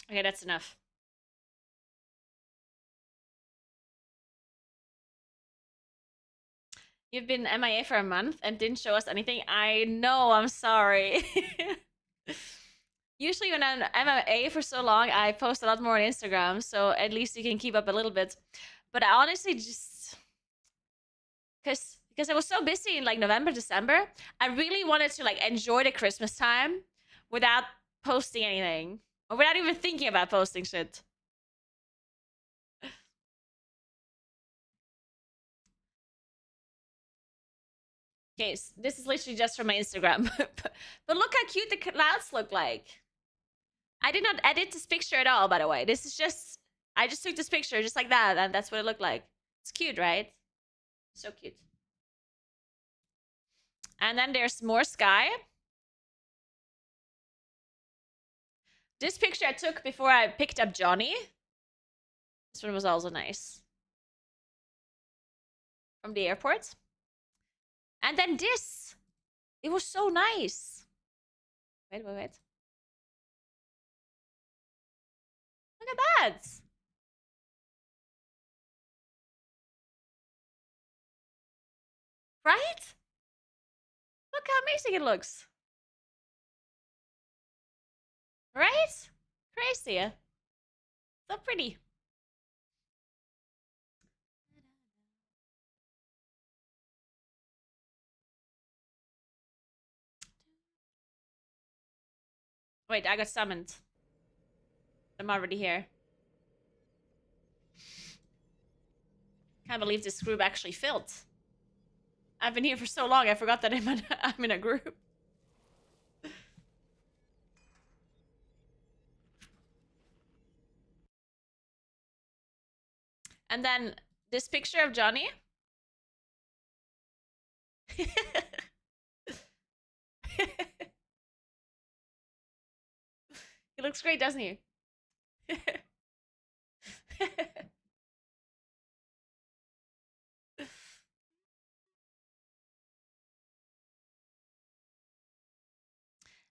Okay, that's enough. You've been MIA for a month and didn't show us anything. I know, I'm sorry. Usually when I'm MIA for so long, I post a lot more on Instagram, so at least you can keep up a little bit. But I honestly just... Because I was so busy in like November, December, I really wanted to like enjoy the Christmas time without posting anything. Or without even thinking about posting shit. Okay, this is literally just from my Instagram. But look how cute the clouds look like. I did not edit this picture at all, by the way. This is just... I just took this picture just like that, and that's what it looked like. It's cute, right? So cute. And then there's more sky. This picture I took before I picked up Johnny. This one was also nice. From the airport. And then this. It was so nice. Wait. Look at that. Right? Look how amazing it looks. Right? Crazy. So pretty. Wait, I got summoned. I'm already here. Can't believe this group actually filled. I've been here for so long, I forgot that I'm in a group. And then this picture of Johnny. He looks great, doesn't he?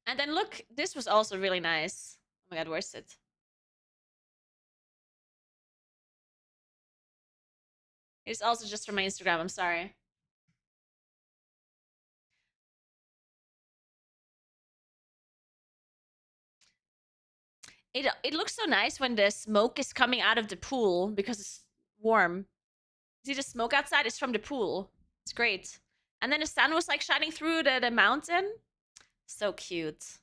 And then look, this was also really nice. Oh my god, where's it? It's also just from my Instagram, I'm sorry. It looks so nice when the smoke is coming out of the pool because it's warm. See the smoke outside? It's from the pool. It's great. And then the sun was like shining through the mountain. So cute.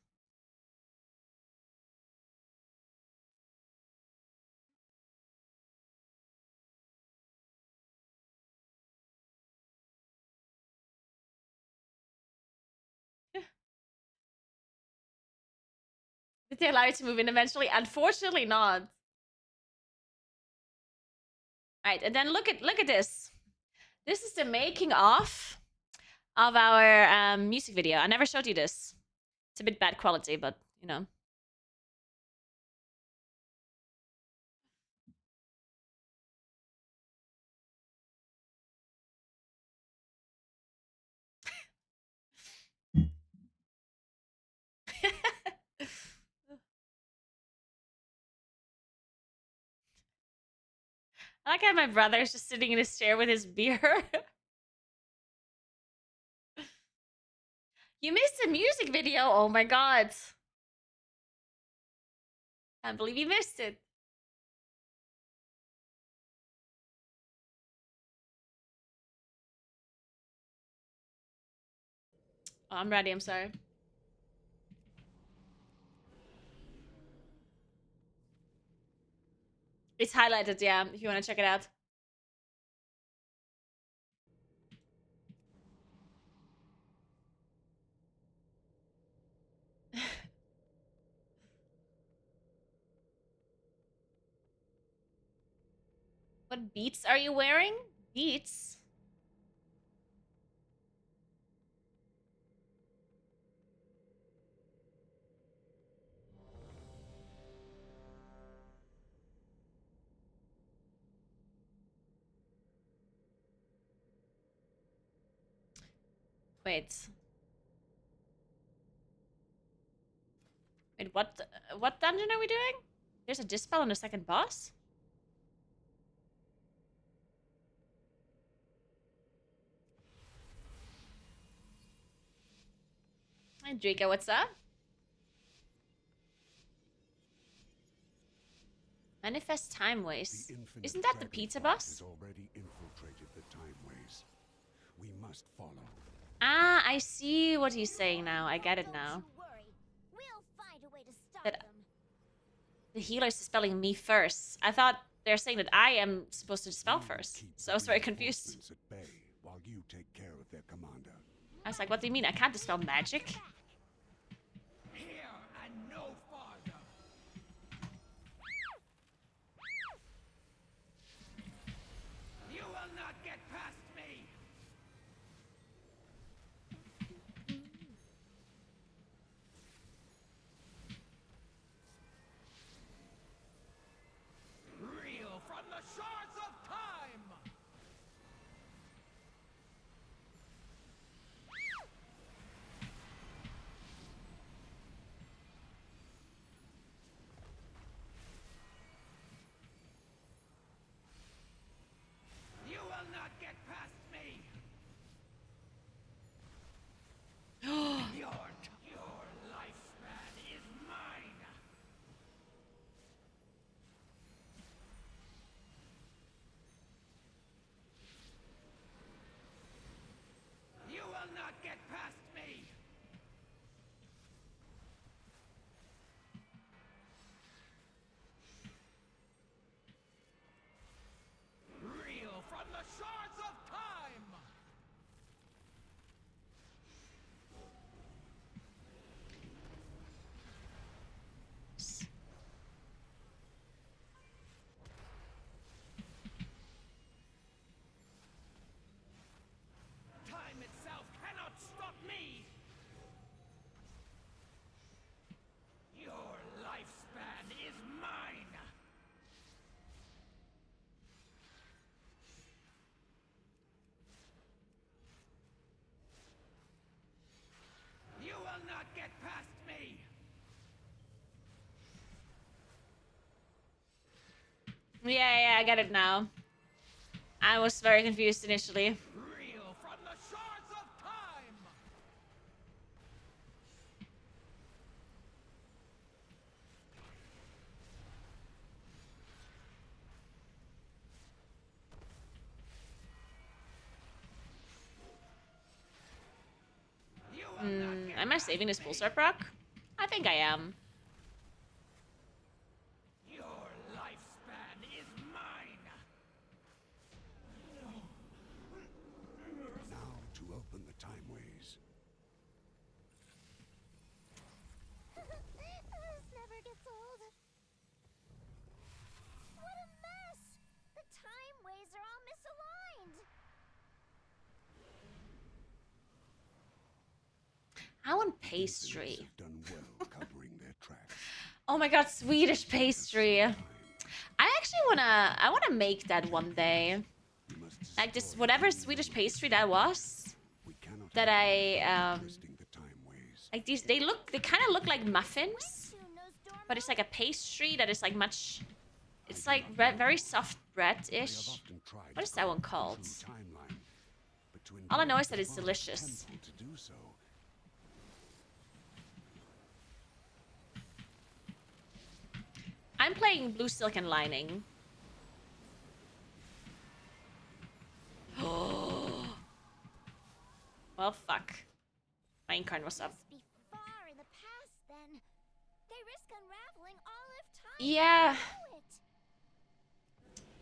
Did they allow you to move in eventually? Unfortunately not. Alright, and then look at this. This is the making of our music video. I never showed you this. It's a bit bad quality, but you know. I like how my brother's just sitting in his chair with his beer. You missed the music video. Oh my god. Can't believe you missed it. Oh, I'm ready. I'm sorry. It's highlighted, yeah, if you want to check it out. What beats are you wearing? Beats? Wait. Wait, what dungeon are we doing? There's a dispel on the second boss? Hi, Drika, what's up? Manifest time waste. Isn't that the pizza boss? Already infiltrated the timeways. We must follow. Ah, I see what he's saying now. I get it now. That the healer's dispelling me first. I thought they're saying that I am supposed to dispel first. So I was very confused. At bay while while you take care of their commander. I was like, what do you mean? I can't dispel magic? Here and no farther. You will not get past me. Reel from the shards of time. You will not get past me. Your lifespan is mine. You will not get past me. Reel from the shards of time. Time itself cannot stop me. Your lifespan is mine. You will not get past me. Yeah, I get it now. I was very confused initially. Reel from the shards of time. You will not get Am I saving this pulsar proc? I think I am. Your lifespan is mine. Now to open the timeways. This never gets old. What a mess! The time ways are all misaligned. I want Infinite pastry. have done well covering their tracks. Oh my god, Swedish pastry. Time. I actually wanna make that one day. We must Like just destroy whatever the Swedish memory. pastry that was. We cannot That have I them twisting the timeways. like these they kind of look like muffins, Soon those dorm but it's like a pastry that is like much it's I do like not bread, know. very soft I have bread-ish. often tried What to is that one carve the called? true timeline, but to All I know invoke is that the it's divine delicious. temple to do so. I'm playing Blue Silken Lining. Well, fuck. My incarn was up. must be far in the past then. They risk unraveling all of time. Yeah. Know it.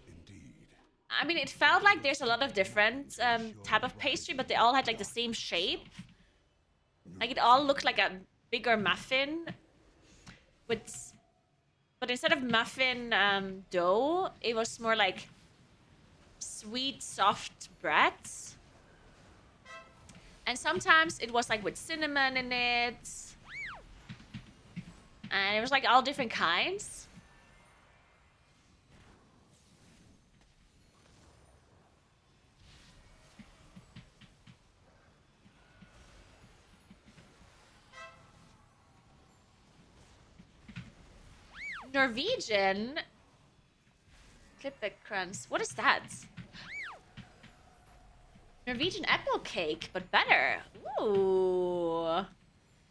Indeed. I mean, it felt like there's a lot of different type of pastry, but they all had like the same shape. Like it all looked like a bigger muffin with, but instead of muffin dough, it was more like sweet, soft bread. And sometimes it was like with cinnamon in it. And it was like all different kinds. Norwegian Klippekrans. What is that? Norwegian apple cake, but better. Ooh.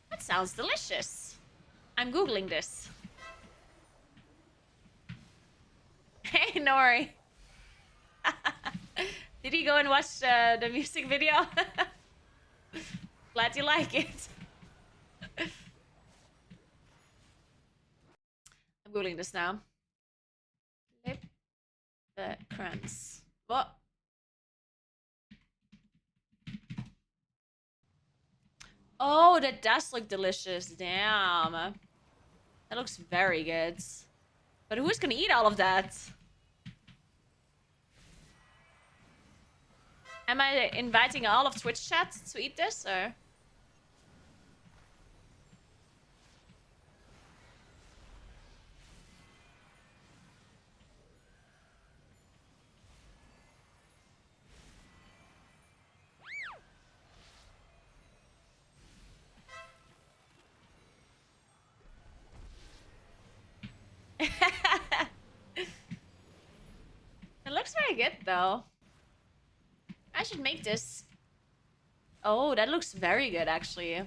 That sounds delicious. I'm Googling this. Hey, Nori. Did you go and watch the music video? Glad you like it. I'm Googling this now. Klippekrans. What? Oh, that does look delicious. Damn. That looks very good. But who's gonna eat all of that? Am I inviting all of Twitch chat to eat this, or? It looks very good, though. I should make this. Oh, that looks very good, actually.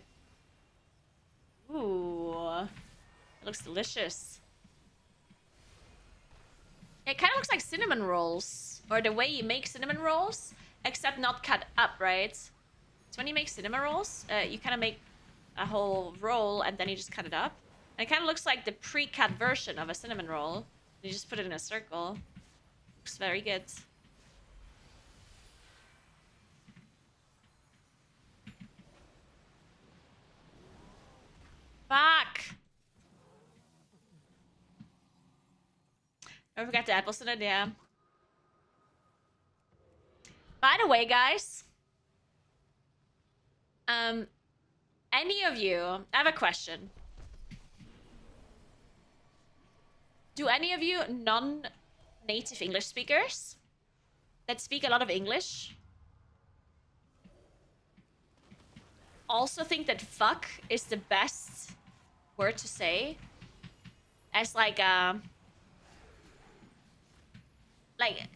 Ooh. It looks delicious. It kind of looks like cinnamon rolls. Or the way you make cinnamon rolls, except not cut up, right? So when you make cinnamon rolls, you kind of make a whole roll and then you just cut it up. And it kind of looks like the pre-cut version of a cinnamon roll. You just put it in a circle. Looks very good. Fuck! I forgot the apples in it, yeah. By the way, guys. Any of you... I have a question. Do any of you non-native English speakers that speak a lot of English also think that fuck is the best word to say as like like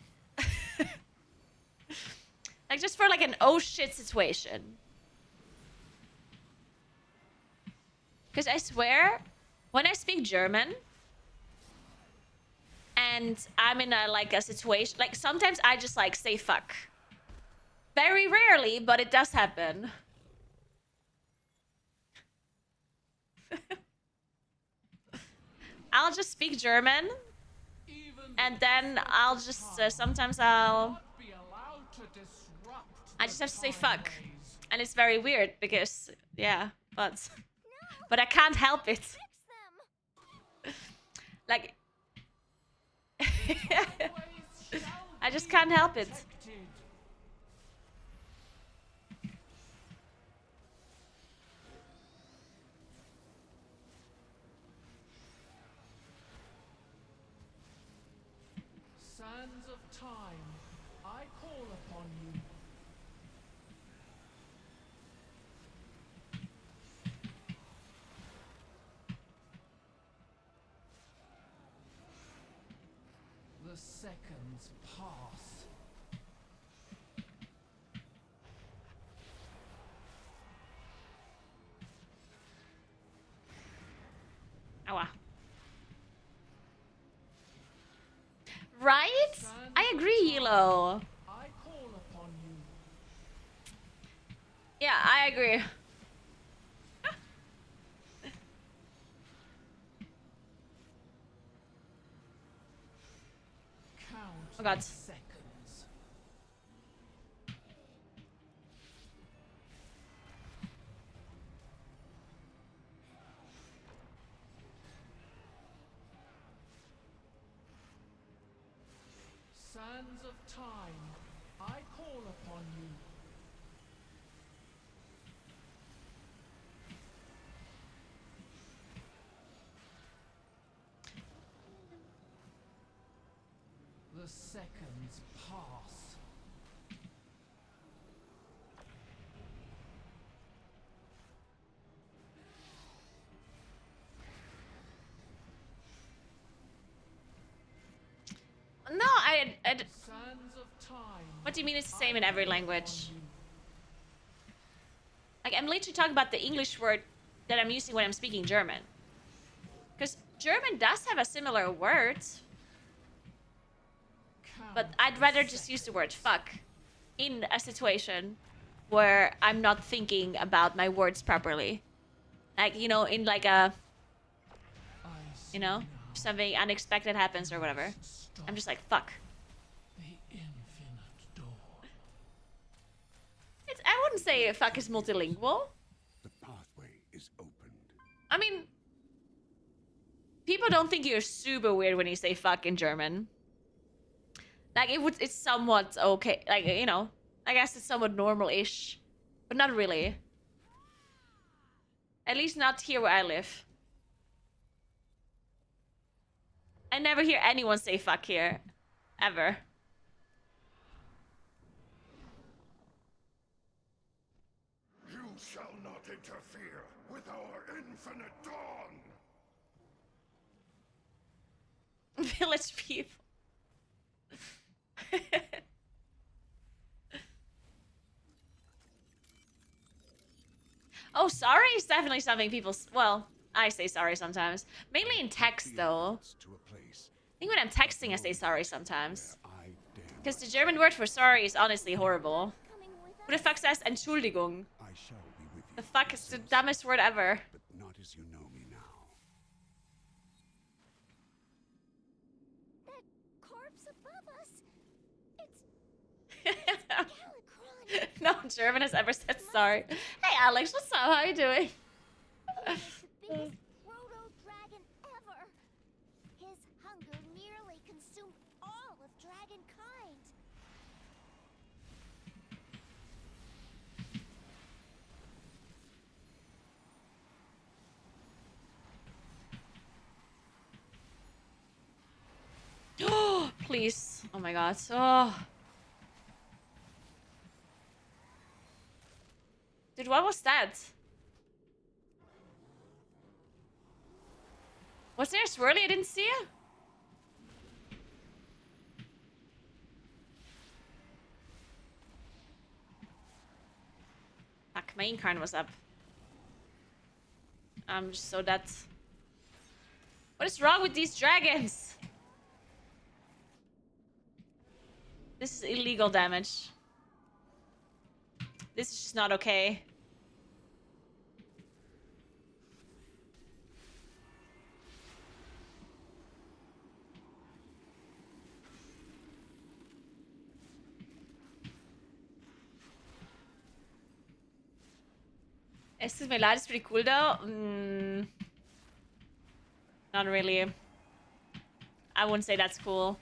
like just for like an oh shit situation? Because I swear, when I speak German and I'm in a situation, like sometimes I just like say fuck. Very rarely, but it does happen. I'll just speak German, and then I'll just sometimes I just have to say fuck, and it's very weird because yeah, but I can't help it. Like I just can't help it. Sands of time, I call upon you. The seconds pass. Ow. Right? I agree, Hilo. I call upon you. Yeah, I agree. Count Oh god. seconds. Sands of time, I call upon you. The seconds pass. No, Sands of time. What do you mean it's the same in every language? Like, I'm literally talking about the English word that I'm using when I'm speaking German. Because German does have a similar word. But I'd rather just use the word fuck in a situation where I'm not thinking about my words properly. Like, you know, in like a... You know? Something unexpected happens or whatever. I'm just like, fuck. I wouldn't say fuck is multilingual. The path I mean, people don't think you're super weird when you say fuck in German. Like, it's somewhat okay. Like, you know, I guess it's somewhat normal-ish. But not really. At least not here where I live. I never hear anyone say fuck here. Ever. You shall not interfere with our infinite dawn! Village people. Oh, sorry is definitely something people... Well, I say sorry sometimes. Mainly in text, though. I think when I'm texting, I say sorry sometimes. Because the German word for sorry is honestly horrible. Who the fuck says Entschuldigung? The fuck is the dumbest word ever. But not as you know me now. That corpse above us. It's No German has ever said sorry. Hey Alex, what's up? How are you doing? the biggest proto dragon ever. His hunger nearly consumed all of dragonkind. Please. Oh my god. Oh. Dude, what was that? Was there a swirly? I didn't see it. Fuck, my incarn was up. I'm just so dead. What is wrong with these dragons? This is illegal damage. This is just not okay. Es tut mir leid, it's pretty cool though. Not really. I wouldn't say that's cool.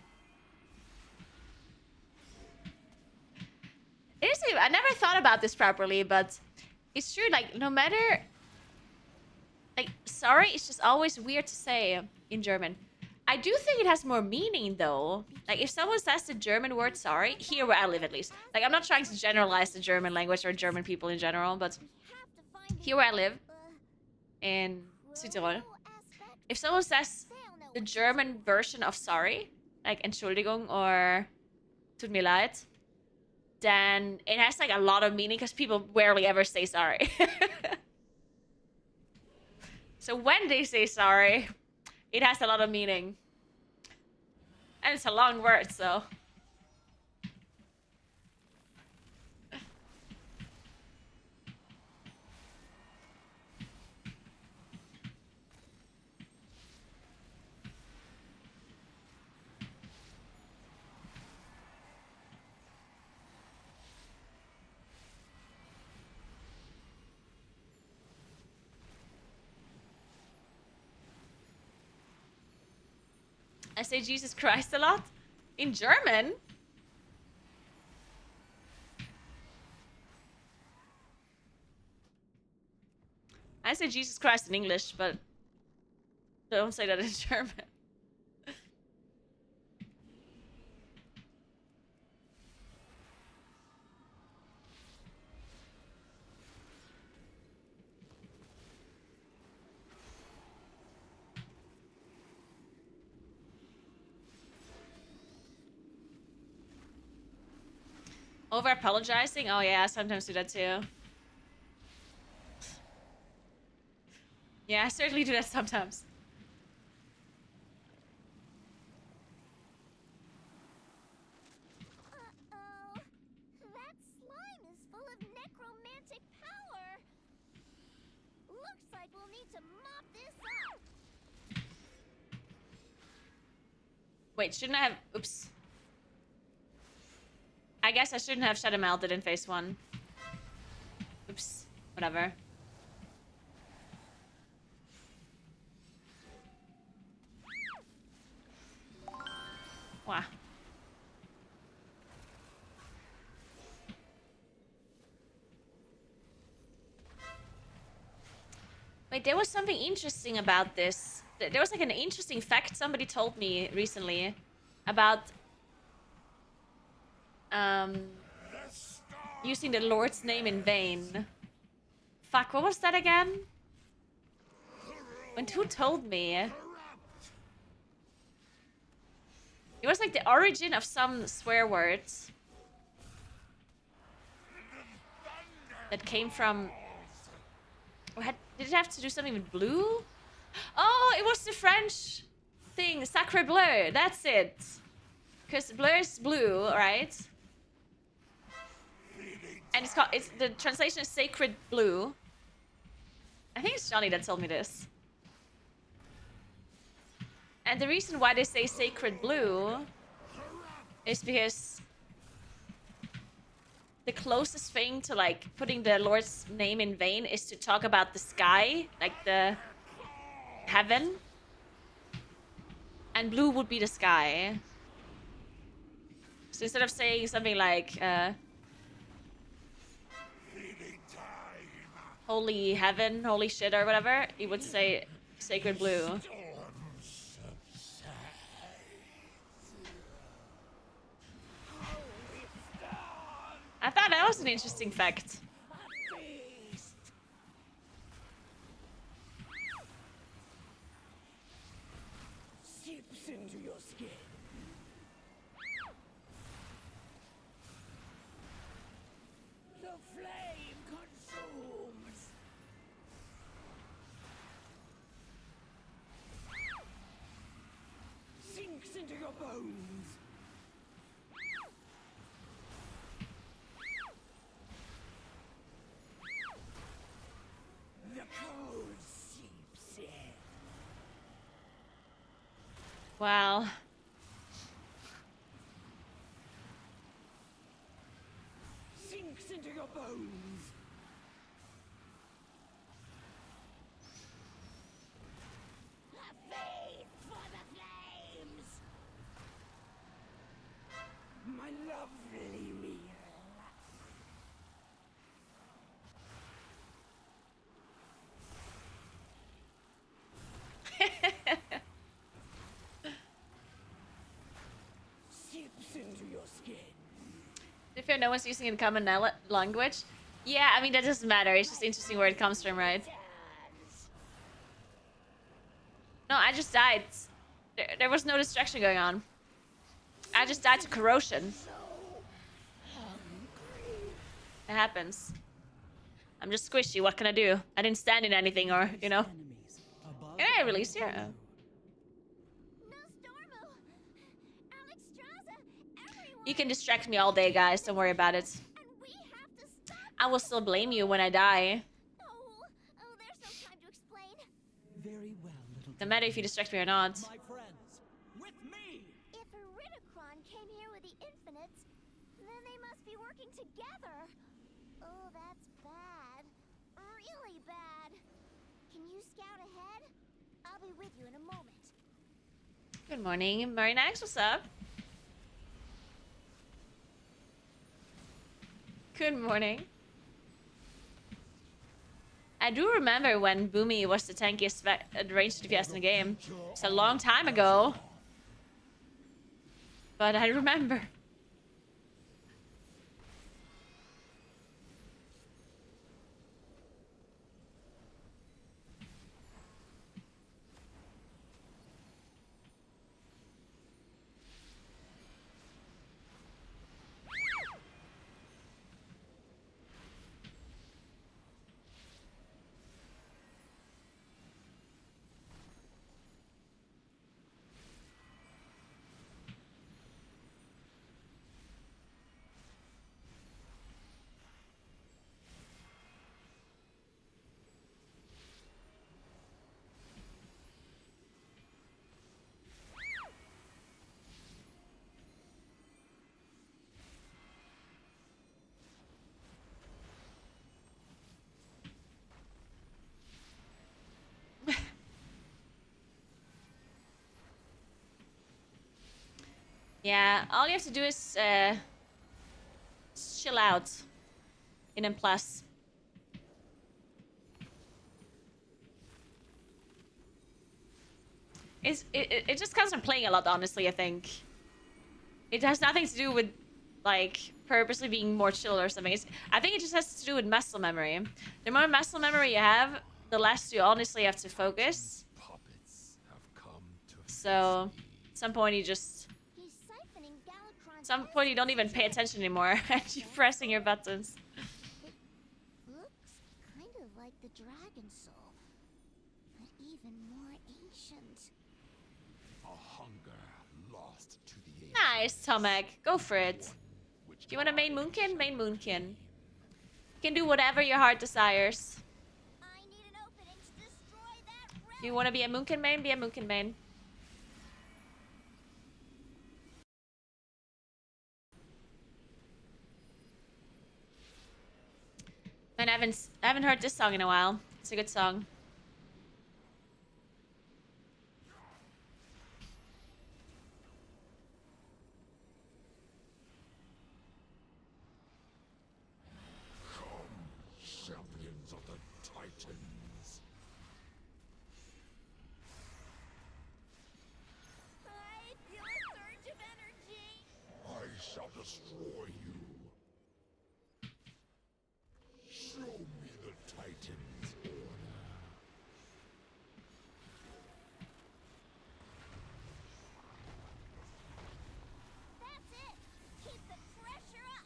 I never thought about this properly, but it's true, like, no matter... Like, sorry, it's just always weird to say in German. I do think it has more meaning, though. Like, if someone says the German word sorry, here where I live at least. Like, I'm not trying to generalize the German language or German people in general, but here where I live, in Südtirol, if someone says the German version of sorry, like Entschuldigung or tut mir leid, then it has like a lot of meaning because people rarely ever say sorry. So when they say sorry, it has a lot of meaning. And it's a long word, so... I say Jesus Christ a lot. In German? I say Jesus Christ in English, but don't say that in German. Over apologizing? Oh yeah, I sometimes do that too. Yeah, I certainly do that sometimes. Uh-oh. That slime is full of necromantic power. Looks like we'll need to mop this up. Wait, shouldn't I have... Oops. I guess I shouldn't have Shadow Melted in phase 1. Oops. Whatever. Wow. Wait, there was something interesting about this. There was like an interesting fact somebody told me recently about using the Lord's name in vain. Fuck, what was that again? When who told me? It was like the origin of some swear words that came from... Did it have to do something with blue? Oh, it was the French thing, Sacre Bleu. That's it. Because bleu is blue, right? And the translation is sacred blue. I think it's Johnny that told me this. And the reason why they say sacred blue is because the closest thing to like putting the Lord's name in vain is to talk about the sky, like the heaven. And blue would be the sky. So instead of saying something like holy heaven, holy shit or whatever, it would say sacred blue. I thought that was an interesting fact. Seeps into your skin. The flame consumes. Sinks into your bones. The cold seeps in. Wow. Sinks into your bones. A faith for the flames. My lovely meal. Seeps into your skin. If no one's using it in common language, yeah, I mean that doesn't matter. It's just interesting where it comes from, right? No, I just died. There was no distraction going on. I just died to corrosion. It happens. I'm just squishy. What can I do? I didn't stand in anything, or you know. Can I release here? Oh. You can distract me all day, guys. Don't worry about it. I will still blame you when I die. Oh, there's no time to explain. Very well, little. No matter if you distract me or not. My friends, with me. If Iridicron came here with the Infinites, then they must be working together. Oh, that's bad. Really bad. Can you scout ahead? I'll be with you in a moment. Good morning, Marinax. What's up? Good morning. I do remember when Boomy was the tankiest ranged DPS in the game. It's a long time ago. But I remember. Yeah, all you have to do is chill out in M+. It just comes from playing a lot, honestly, I think. It has nothing to do with, like, purposely being more chill or something. I think it just has to do with muscle memory. The more muscle memory you have, the less you honestly have to focus. So, at some point you just... At some point you don't even pay attention anymore and you're pressing your buttons. Looks kind of like the dragon soul, but even more ancient. A hunger lost to the age. Nice, Tomek. Go for it. Do you want a main Moonkin? Main Moonkin. You can do whatever your heart desires. I need an opening to destroy that relic. You want to be a Moonkin main? Be a Moonkin main. Man, I haven't heard this song in a while. It's a good song. Champions of the Titans. I feel a surge of energy. I shall destroy you. Show me the Titans' order. That's it. Keep the pressure up.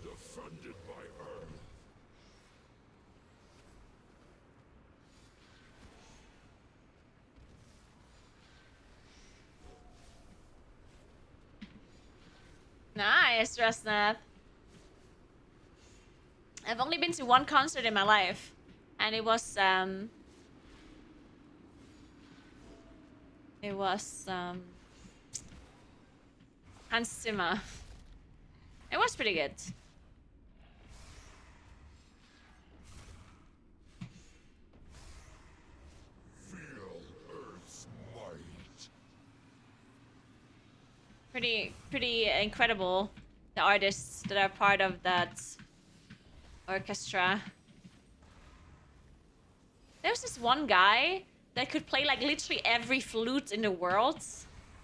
Defended by Earth. Nice, Resnath. I've only been to one concert in my life. And it was, Hans Zimmer. It was pretty good. Feel Earth's might. Pretty incredible, the artists that are part of that orchestra. There's this one guy that could play like literally every flute in the world,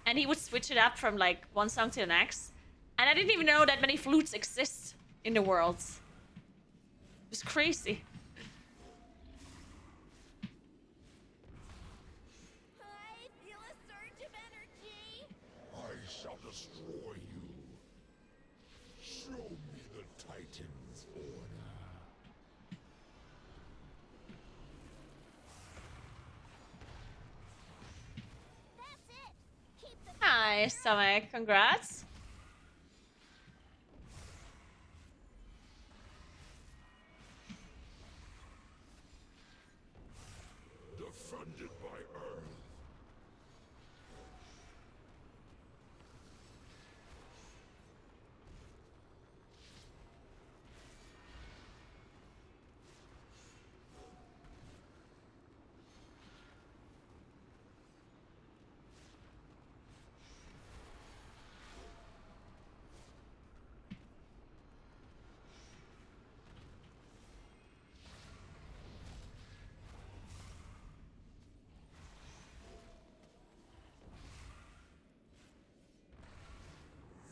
and he would switch it up from like one song to the next. And I didn't even know that many flutes exist in the world. It was crazy. I feel a surge of energy. I shall destroy you. Show me the Titans' order. That's it. Keep the Nice, Tomek. Congrats. Defended by Earth.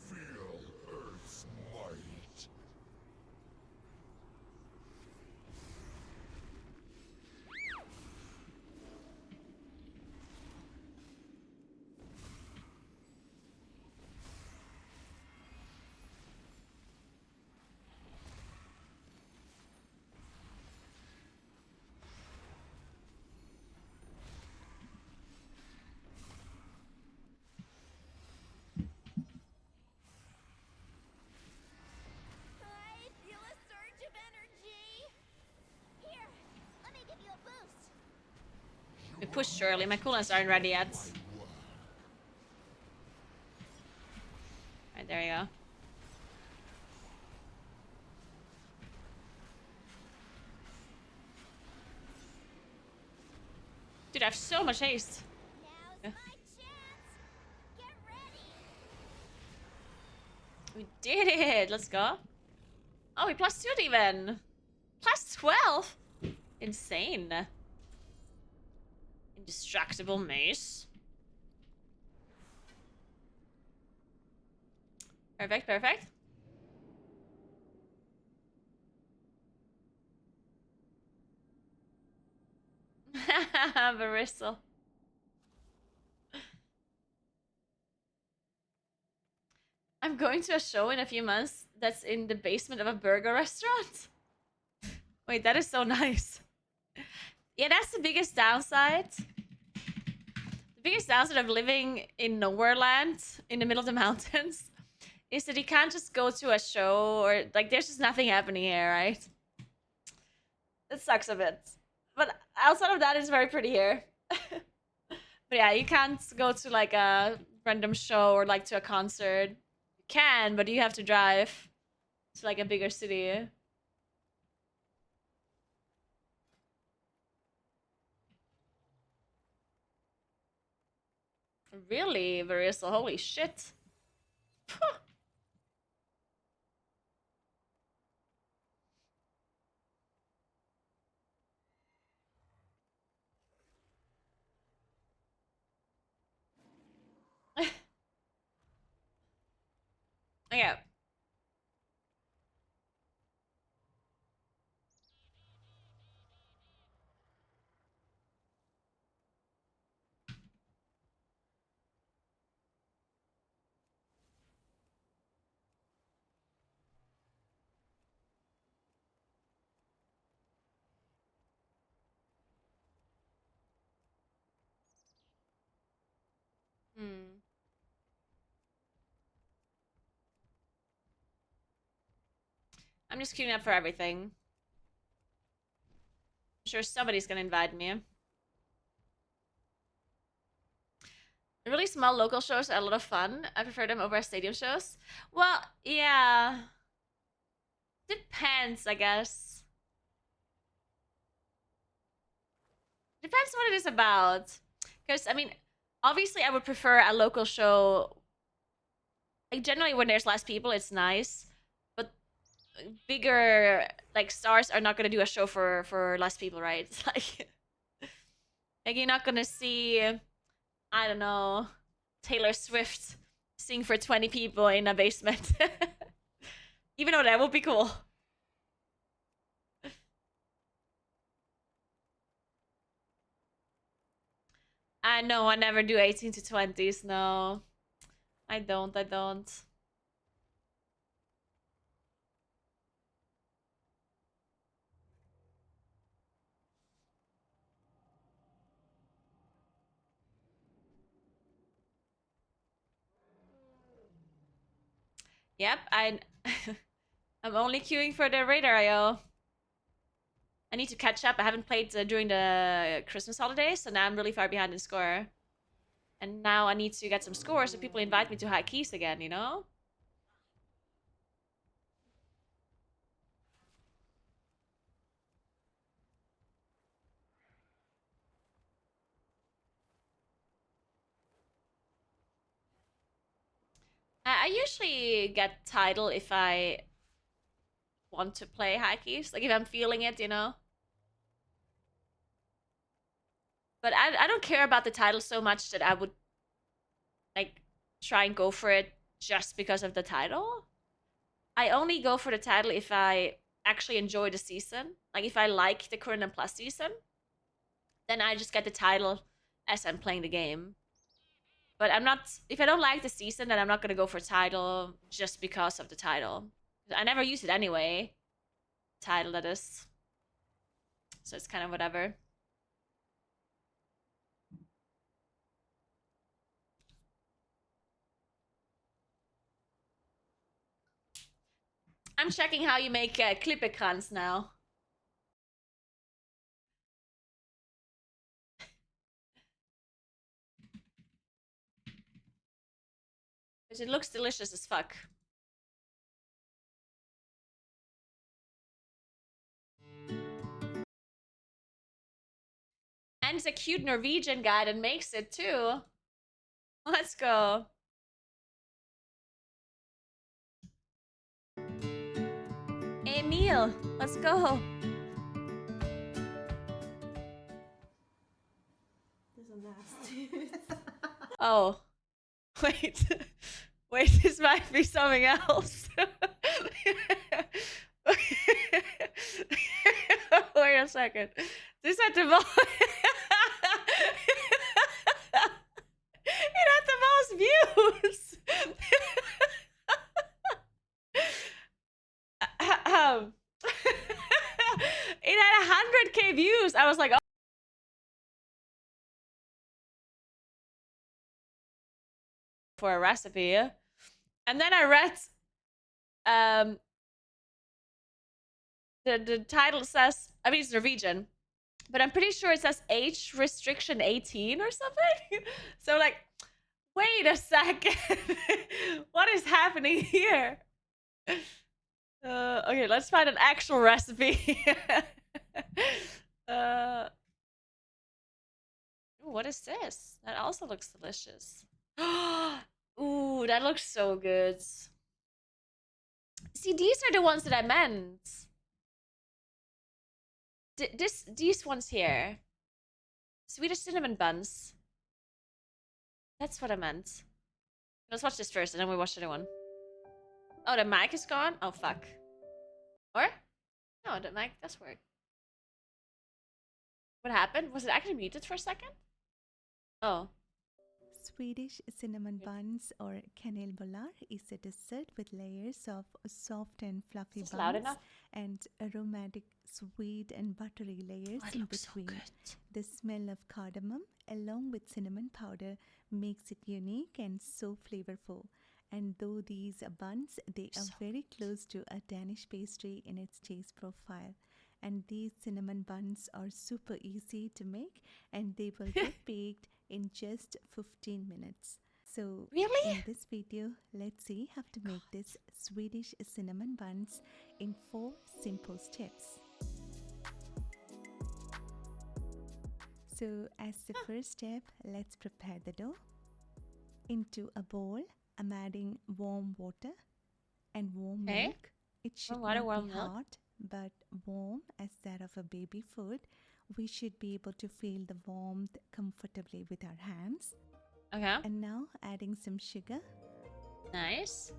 Feel Earth's might. I feel a surge of energy. Here, let me give you a boost. We pushed early. My cooldowns aren't ready yet. Alright, there you go. Dude, I have so much haste. Now's my chance. Get ready. We did it. Let's go. Oh, we plus 2 even. Plus 12. Insane. Indestructible mace. Perfect, perfect. Baristle. I'm going to a show in a few months that's in the basement of a burger restaurant. Wait, that is so nice. Yeah, that's the biggest downside. The biggest downside of living in nowhere land in the middle of the mountains is that you can't just go to a show or like there's just nothing happening here, right? It sucks a bit. But outside of that, it's very pretty here. But yeah, you can't go to like a random show or like to a concert. You can, but you have to drive to like a bigger city. Really, Marissa? Holy shit. Yeah. Hmm. I'm just queuing up for everything. I'm sure somebody's gonna invite me. Really small local shows are a lot of fun. I prefer them over stadium shows. Well, yeah. Depends, I guess. Depends what it is about. Because, I mean, obviously I would prefer a local show. Like, generally when there's less people, it's nice. But bigger, like, stars are not going to do a show for less people, right? It's like you're not going to see, I don't know, Taylor Swift sing for 20 people in a basement. Even though that would be cool. No, I never do 18 to 20s. No, I don't. I don't. Yep, I'm only queuing for the Radar IO. I need to catch up. I haven't played during the Christmas holidays, so now I'm really far behind in score. And now I need to get some scores so people invite me to high keys again, you know? I usually get title if I want to play high keys, like if I'm feeling it, you know? But I don't care about the title so much that I would like try and go for it just because of the title. I only go for the title if I actually enjoy the season. Like if I like the current and plus season, then I just get the title as I'm playing the game. But I'm not if I don't like the season, then I'm not gonna go for title just because of the title. I never use it anyway. Title that is. So it's kind of whatever. I'm checking how you make clip icons now. Because it looks delicious as fuck. finds a cute Norwegian guy that makes it too. Let's go. Emil, let's go. This is nasty. Oh, wait. Wait, this might be something else. Wait a second. This had the most. It had the most views. It had 100K views. I was like, oh. For a recipe, and then I read the title says, I mean, it's Norwegian, but I'm pretty sure it says age restriction 18 or something. So like, wait a second. What is happening here? Okay, let's find an actual recipe. Ooh, what is this? That also looks delicious. Ooh, that looks so good. See, these are the ones that I meant. These ones here. Swedish cinnamon buns. That's what I meant. Let's watch this first and then we watch the other one. Oh, the mic is gone? Oh, fuck. Or? No, the mic does work. What happened? Was it actually muted for a second? Oh. Swedish cinnamon buns or kanelbullar is a dessert with layers of soft and fluffy buns and aromatic sweet and buttery layers in between. The smell of cardamom along with cinnamon powder makes it unique and so flavorful. And though these buns, they are very close to a Danish pastry in its taste profile. And these cinnamon buns are super easy to make and they will get baked in just 15 minutes. So really? In this video, let's see how to make this Swedish cinnamon buns in 4 simple steps. So as the first step, let's prepare the dough. Into a bowl, I'm adding warm water and warm milk. It should not be hot, but warm as that of a baby food. We should be able to feel the warmth comfortably with our hands. Okay. And now adding some sugar. Nice.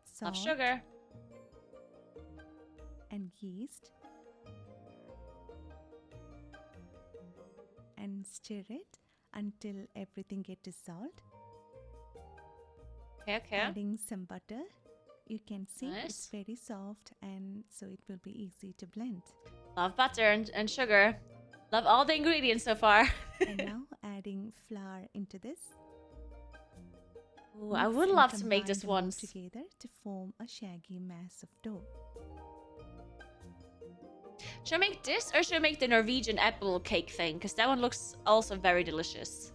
Salt. Love sugar. And yeast. And stir it until everything gets dissolved. Okay, okay. Adding some butter. You can see it's very soft and so it will be easy to blend. Love butter and sugar. Love all the ingredients so far. And now adding flour into this. Ooh, I would love to make this once. Together to form a shaggy mass of dough. Should I make this or should I make the Norwegian apple cake thing? Because that one looks also very delicious.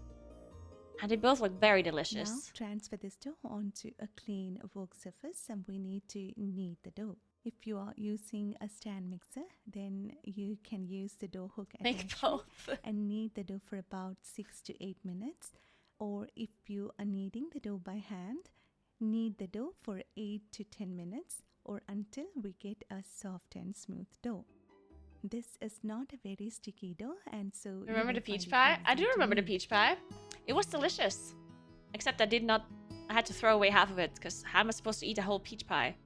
And they both look very delicious. Now transfer this dough onto a clean wok surface and we need to knead the dough. If you are using a stand mixer, then you can use the dough hook attachment and knead the dough for about 6 to 8 minutes. Or if you are kneading the dough by hand, knead the dough for 8 to 10 minutes or until we get a soft and smooth dough. This is not a very sticky dough and so... Remember the peach pie? I do remember the peach pie. It was delicious. Except I had to throw away half of it because how am I supposed to eat a whole peach pie?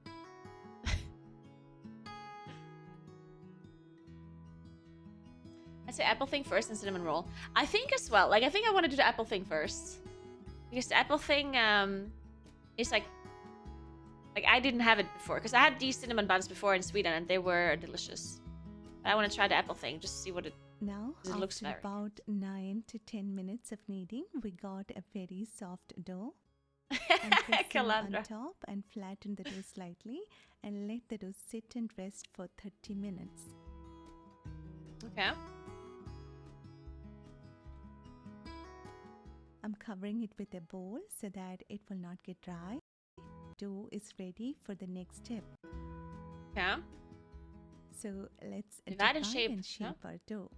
I'd say apple thing first and cinnamon roll. I think as well. Like, I think I want to do the apple thing first. Because the apple thing is like I didn't have it before. Because I had these cinnamon buns before in Sweden and they were delicious. But I want to try the apple thing just to see what it Now, after about 9 to 10 minutes of kneading, we got a very soft dough. And press it on top and flatten the dough slightly and let the dough sit and rest for 30 minutes. Okay. I'm covering it with a bowl so that it will not get dry. Dough is ready for the next step. Yeah. So let's divide and shape our dough.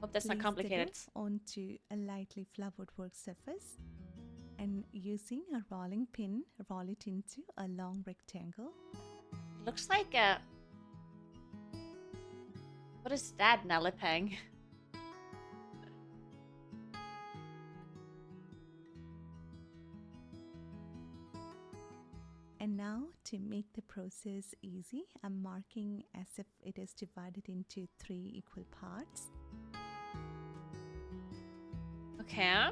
Hope that's not Place the complicated. dough onto a lightly floured work surface, and using a rolling pin, roll it into a long rectangle. It looks like a... What is that, Nalipang? And now, to make the process easy, I'm marking as if it is divided into 3 equal parts. Okay.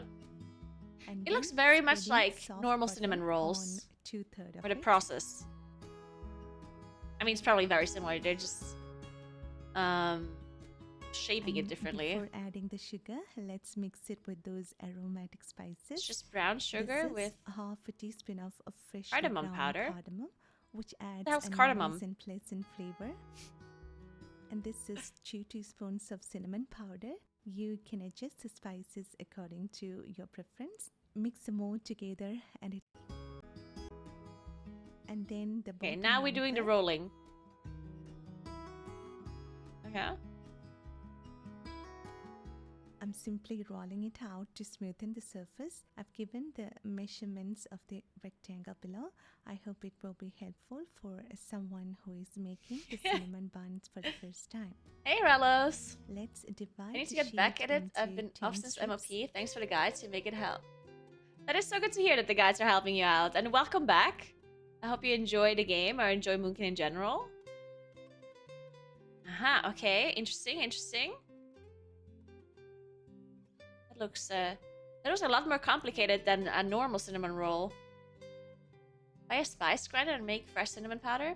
And It looks very much spreading like soft normal butter cinnamon on rolls. 2/3 of Or the it. process. I mean, it's probably very similar. They're just shaping it And differently. before adding the sugar, let's mix it with those aromatic spices. It's just brown sugar This is with half a teaspoon of freshly cardamom ground powder. cardamom, which The adds hell's a cardamom? nice and pleasant flavor. And this is 2 teaspoons of cinnamon powder. You can adjust the spices according to your preference. Mix them all together and then the Okay, bottom now we're doing the 1/3. rolling. Okay. I'm simply rolling it out to smoothen the surface. I've given the measurements of the rectangle below. I hope it will be helpful for someone who is making the cinnamon buns for the first time. Hey, Relos! Let's divide I need to the get back sheet at it. I've into been 10 off since strips. MOP. Thanks for the guides to make it help. That is so good to hear that the guides are helping you out. And welcome back. I hope you enjoy the game or enjoy Moonkin in general. Aha, okay. Interesting, interesting. That looks a lot more complicated than a normal cinnamon roll. Buy a spice grinder and make fresh cinnamon powder.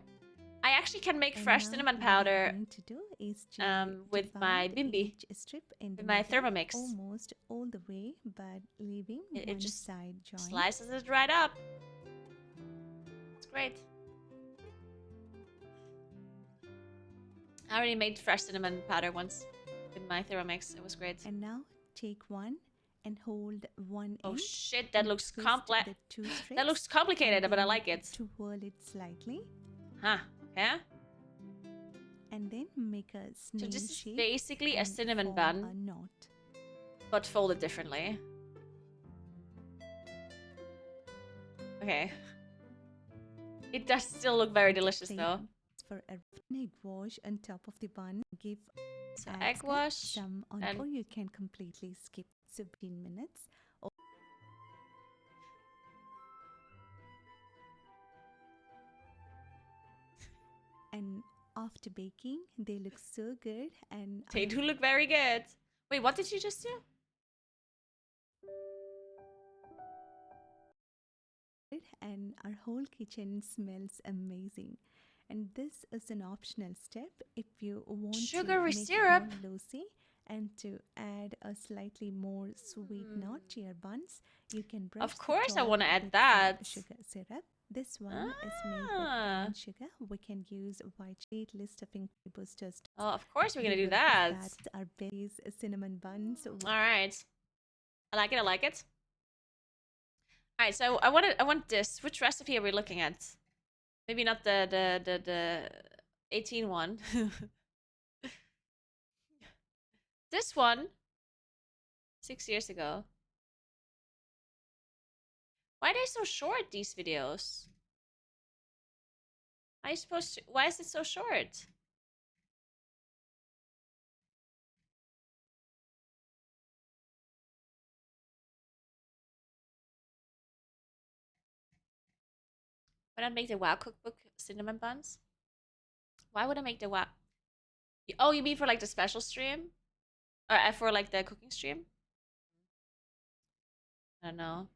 I actually can make And fresh now cinnamon what powder I'm going to do is to with my divide bimbi, each strip in the with my middle, Thermomix. almost all the way, but leaving It one just side joined. slices it right up. It's great. I already made fresh cinnamon powder once with my Thermomix. It was great. And now take one and hold one Oh end. shit, that and looks twist complex. the 2 strips, That looks complicated, and but I then like it. twirl it slightly, Huh, okay. and then make a snail So this is shape basically a and cinnamon form bun, a knot. but folded differently. Okay. It does still look very delicious Plate though. For a egg wash on top of the bun, give So add egg wash some on, and or you can completely skip 15 minutes. And after baking, they look so good, and they do look very good. Wait, what did you just do? and our whole kitchen smells amazing. And this is an optional step if you want Sugary to make syrup. it more loosey and to add a slightly more sweet nut to your buns. You can brush Of course the I top want to add with that. some sugar syrup. This one is made with brown sugar. We can use white shade list of ingredient boosters. Oh, of course we're gonna We do will that. add our base cinnamon buns. Alright. I like it, I like it. Alright, so I want this. Which recipe are we looking at? Maybe not the 18 one. This one. 6 years ago. Why are they so short, these videos? Why is it so short? Would I make the WoW cookbook cinnamon buns? Why would I make the WoW? Oh, you mean for like the special stream? Or for like the cooking stream? I don't know.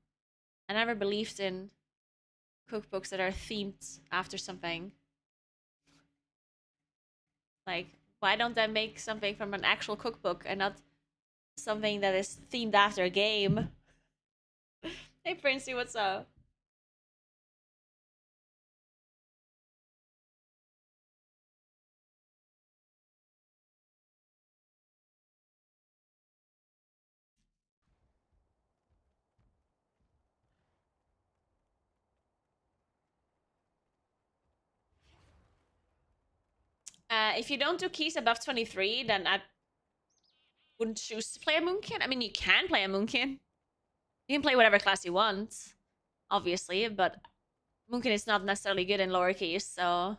I never believed in cookbooks that are themed after something. Like, why don't I make something from an actual cookbook and not something that is themed after a game? Hey, Princey, what's up? If you don't do keys above 23, then I wouldn't choose to play a Moonkin. I mean, you can play a Moonkin. You can play whatever class you want, obviously, but Moonkin is not necessarily good in lower keys, so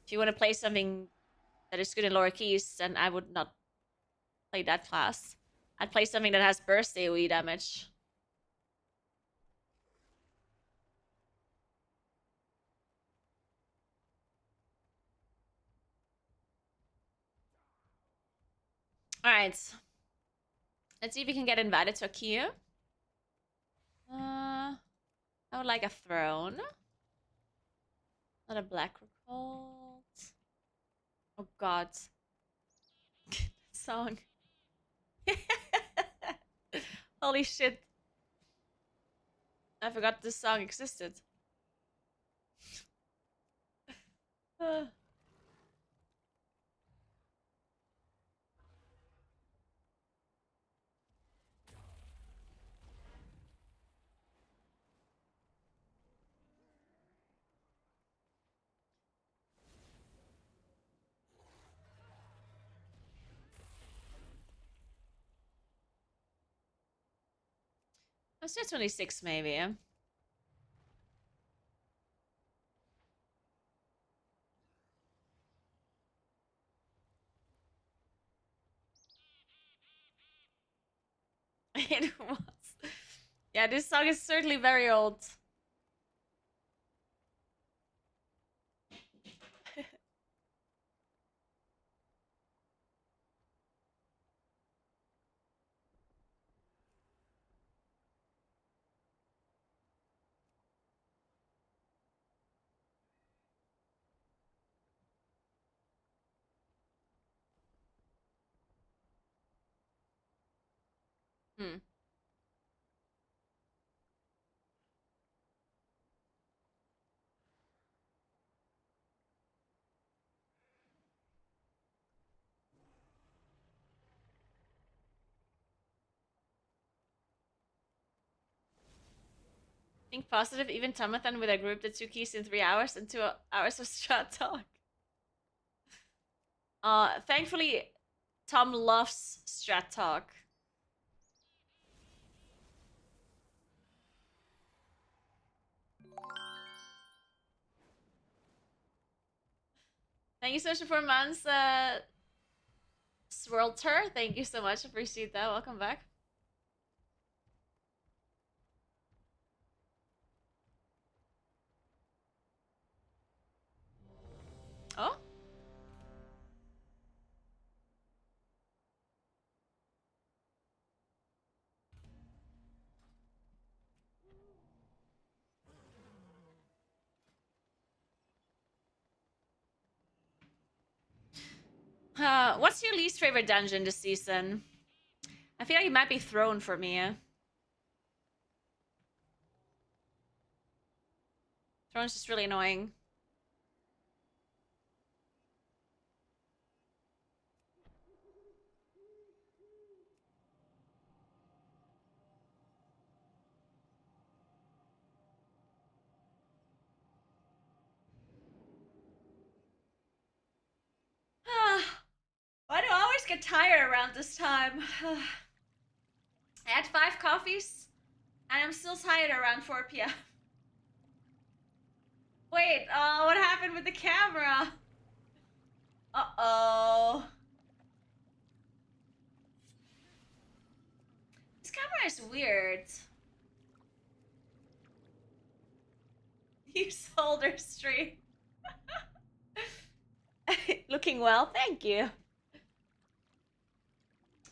if you want to play something that is good in lower keys, then I would not play that class. I'd play something that has burst AoE damage. Alright. Let's see if we can get invited to a queue. I would like a throne. Not a black recall. Oh god. Song. Holy shit. I forgot this song existed. Let's do 26 maybe. It was. Yeah, this song is certainly very old. Hmm. Think positive, even Tomathan with a group the 2 keys in 3 hours and 2 hours of strat talk. Thankfully, Tom loves strat talk. Thank you so much for 4 months, Swirlter. Thank you so much. Appreciate that. Welcome back. Oh? What's your least favorite dungeon this season? I feel like it might be Throne for me. Throne's just really annoying. Why do I always get tired around this time? I had 5 coffees, and I'm still tired around 4 p.m. Wait, what happened with the camera? Uh-oh. This camera is weird. You sold her stream. Looking well, thank you.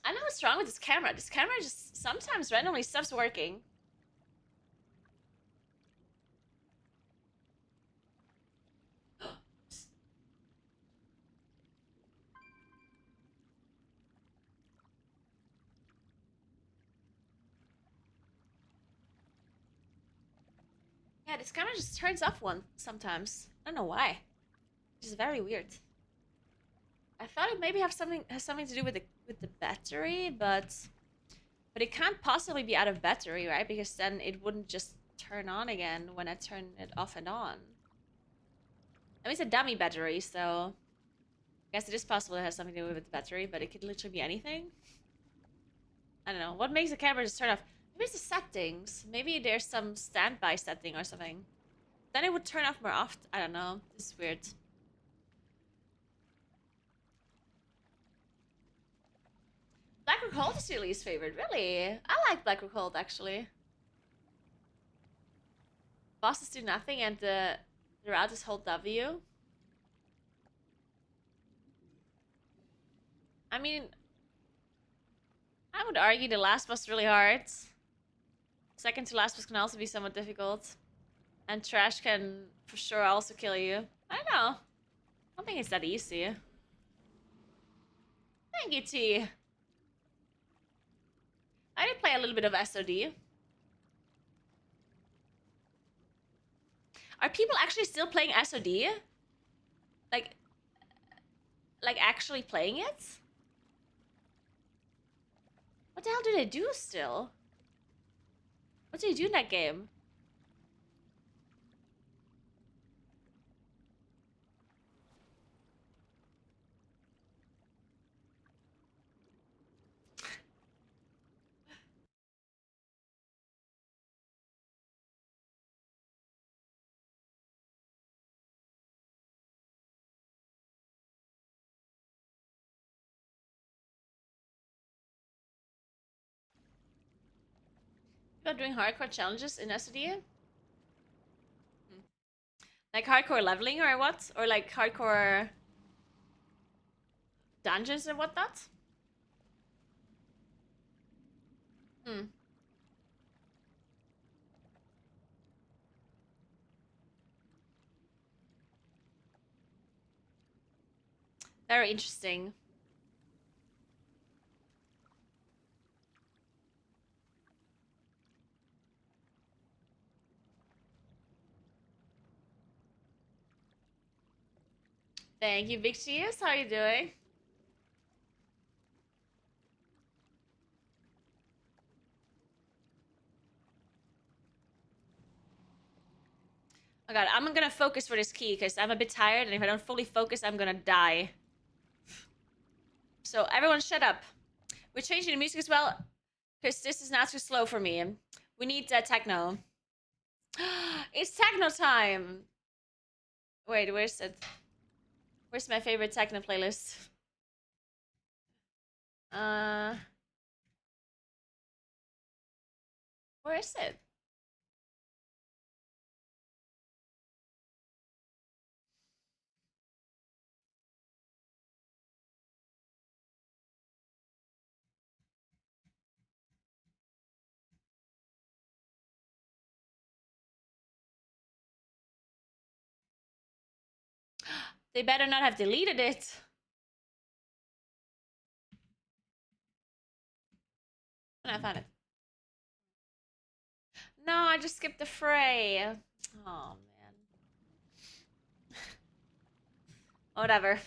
I don't know what's wrong with this camera. This camera just sometimes randomly stops working. Yeah, this camera just turns off one sometimes. I don't know why. It's very weird. I thought it maybe has something to do with the battery, but it can't possibly be out of battery, right? Because then it wouldn't just turn on again when I turn it off and on. I mean, it's a dummy battery, so I guess it is possible it has something to do with the battery, but it could literally be anything. I don't know. What makes the camera just turn off? Maybe it's the settings. Maybe there's some standby setting or something. Then it would turn off more often. I don't know. This is weird. Blackrock Hold is your least favorite, really? I like Blackrock Hold, actually. Bosses do nothing and the route is hold W. I mean, I would argue the last boss is really hard. Second to last boss can also be somewhat difficult. And trash can for sure also kill you. I don't know. I don't think it's that easy. Thank you, T. I did play a little bit of SOD. Are people actually still playing SOD? Like actually playing it? What the hell do they do still? What do you do in that game? People doing hardcore challenges in SOD? Like hardcore leveling or what? Or like hardcore dungeons or whatnot? Hmm. Very interesting. Thank you, Big Cheese. How are you doing? Oh god, I'm gonna focus for this key because I'm a bit tired, and if I don't fully focus, I'm gonna die. So everyone shut up. We're changing the music as well because this is now too slow for me. We need techno. It's techno time. Wait, where's it? Where's my favorite techno playlist? Where is it? They better not have deleted it. Oh, no, I found it. No, I just skipped the fray. Oh, man. Whatever.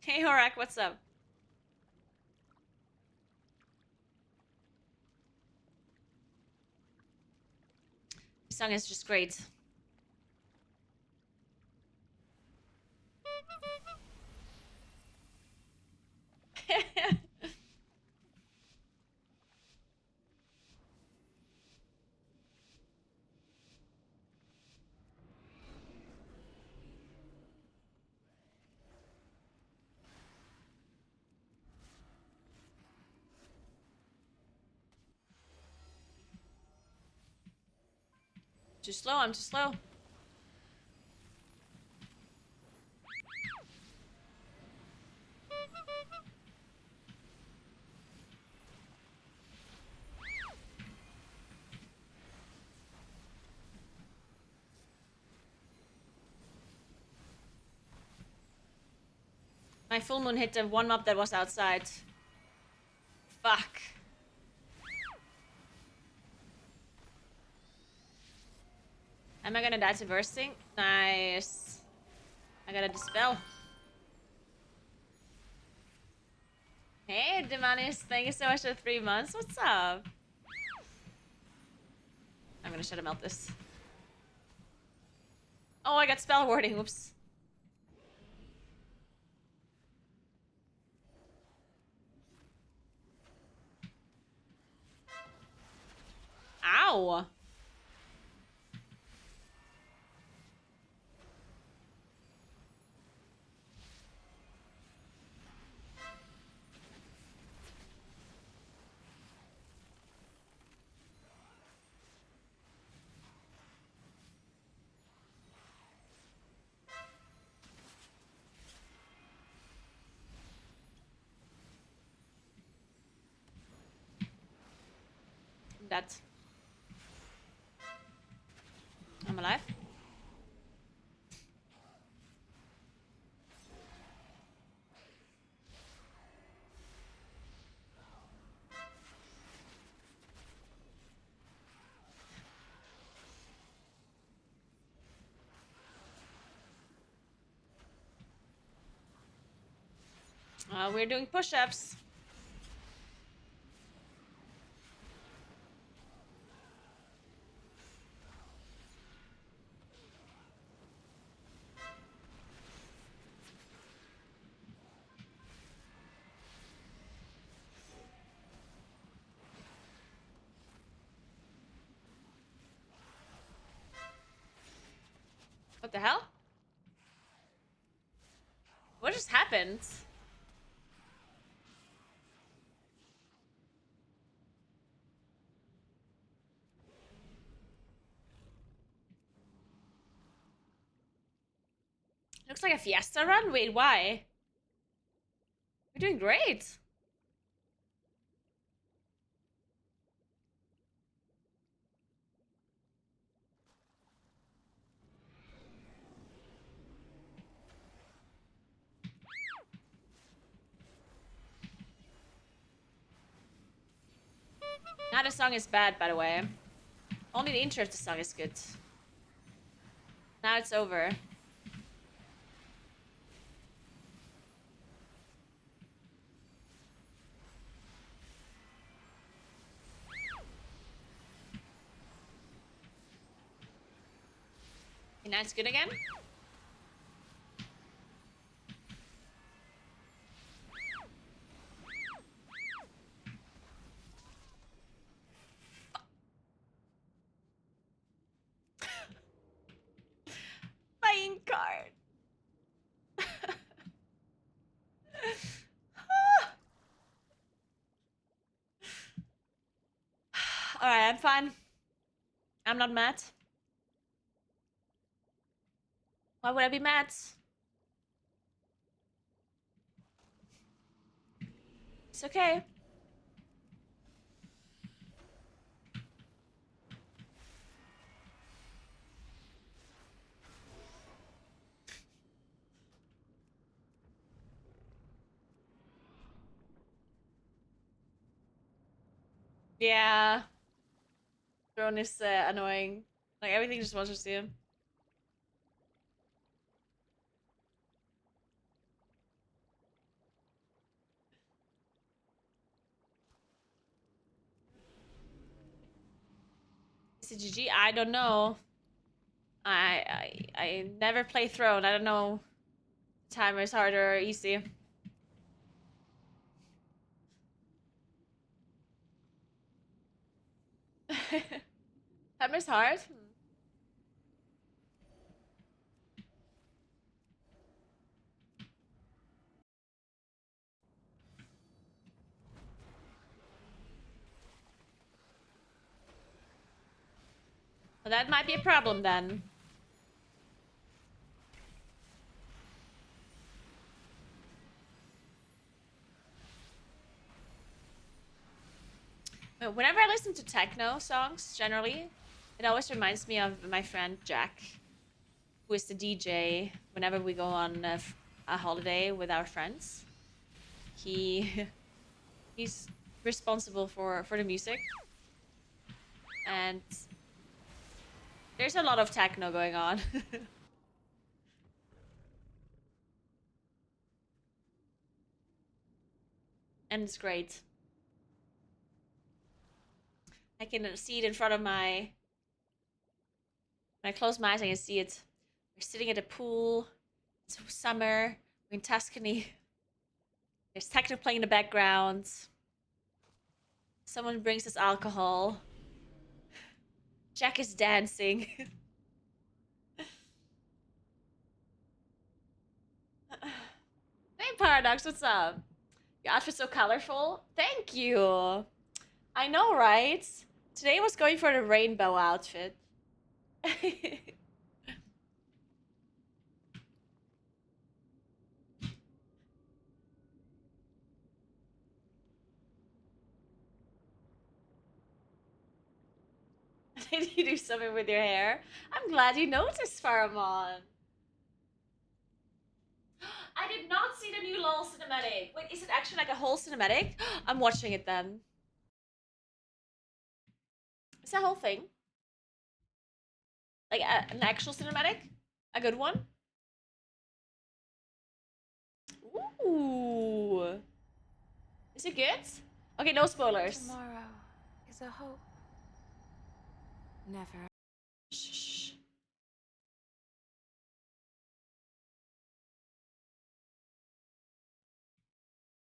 Hey, Horak, what's up? This song is just great. Too slow, I'm too slow. My full moon hit the one mob that was outside. Fuck. Am I gonna die to bursting? Nice. I got a dispel. Hey, Demanis, thank you so much for 3 months. What's up? I'm gonna shut him out this. Oh, I got spell warding. Whoops. Ow. I'm dead. I'm alive. We're doing push-ups. What the hell? What just happened? Looks like a fiesta run? Wait, why? We're doing great. Now the song is bad, by the way. Only the intro of the song is good. Now it's over. Okay, now it's good again. Playing card. Alright, I'm fine. I'm not mad. Why would I be mad? It's okay. Yeah. Drone is annoying. Like, everything just wants to see him. Is it GG? I don't know. I never play Throne. I don't know. Timer is harder or easy. Timer's hard? Well, that might be a problem then. Whenever I listen to techno songs, generally, it always reminds me of my friend Jack, who is the DJ whenever we go on a holiday with our friends. He's responsible for the music, and There's a lot of techno going on. And it's great. I can see it in front of my... When I close my eyes, I can see it. We're sitting at a pool. It's summer. We're in Tuscany. There's techno playing in the background. Someone brings us alcohol. Jack is dancing. Hey, Paradox, what's up? Your outfit's so colorful. Thank you. I know, right? Today I was going for the rainbow outfit. Did you do something with your hair? I'm glad you noticed, Pharamon. I did not see the new LOL cinematic. Wait, is it actually like a whole cinematic? I'm watching it then. It's a whole thing. Like an actual cinematic? A good one? Ooh. Is it good? Okay, no spoilers. Tomorrow is a hope. Never. Shh.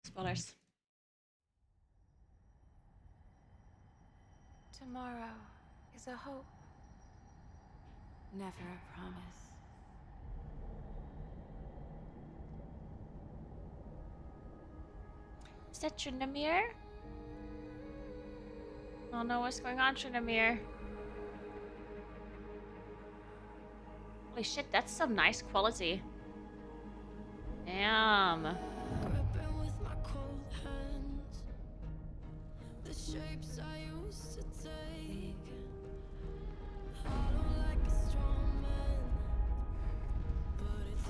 Spoilers. Tomorrow is a hope. Never a promise. Is that Tryndamere? I don't know what's going on, Tryndamere. Holy shit, that's some nice quality. Damn. Gripping with my cold hands, the shapes I used to take. I don't like a strong man, but it's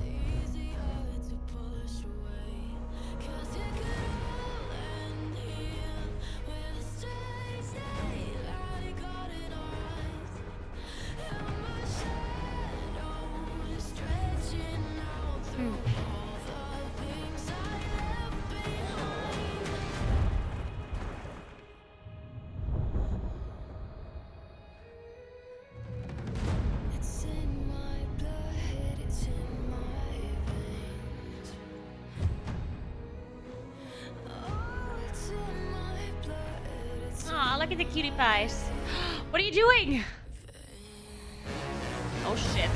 easier to push away. 'Cause it could all end here with a strange daylight caught in our eyes, and my shadow is stretching out through all the things I left behind. It's in my blood, it's in my veins. Oh, it's in my blood, it's Aw, look at the cutie pies. What are you doing? Oh shit.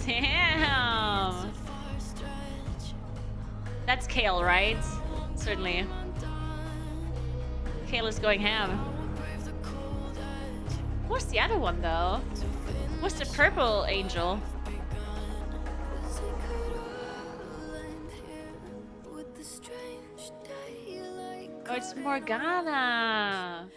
Damn. That's Kale, right? Certainly. Kale is going ham. What's the other one though? What's the purple angel? Oh, it's Morgana.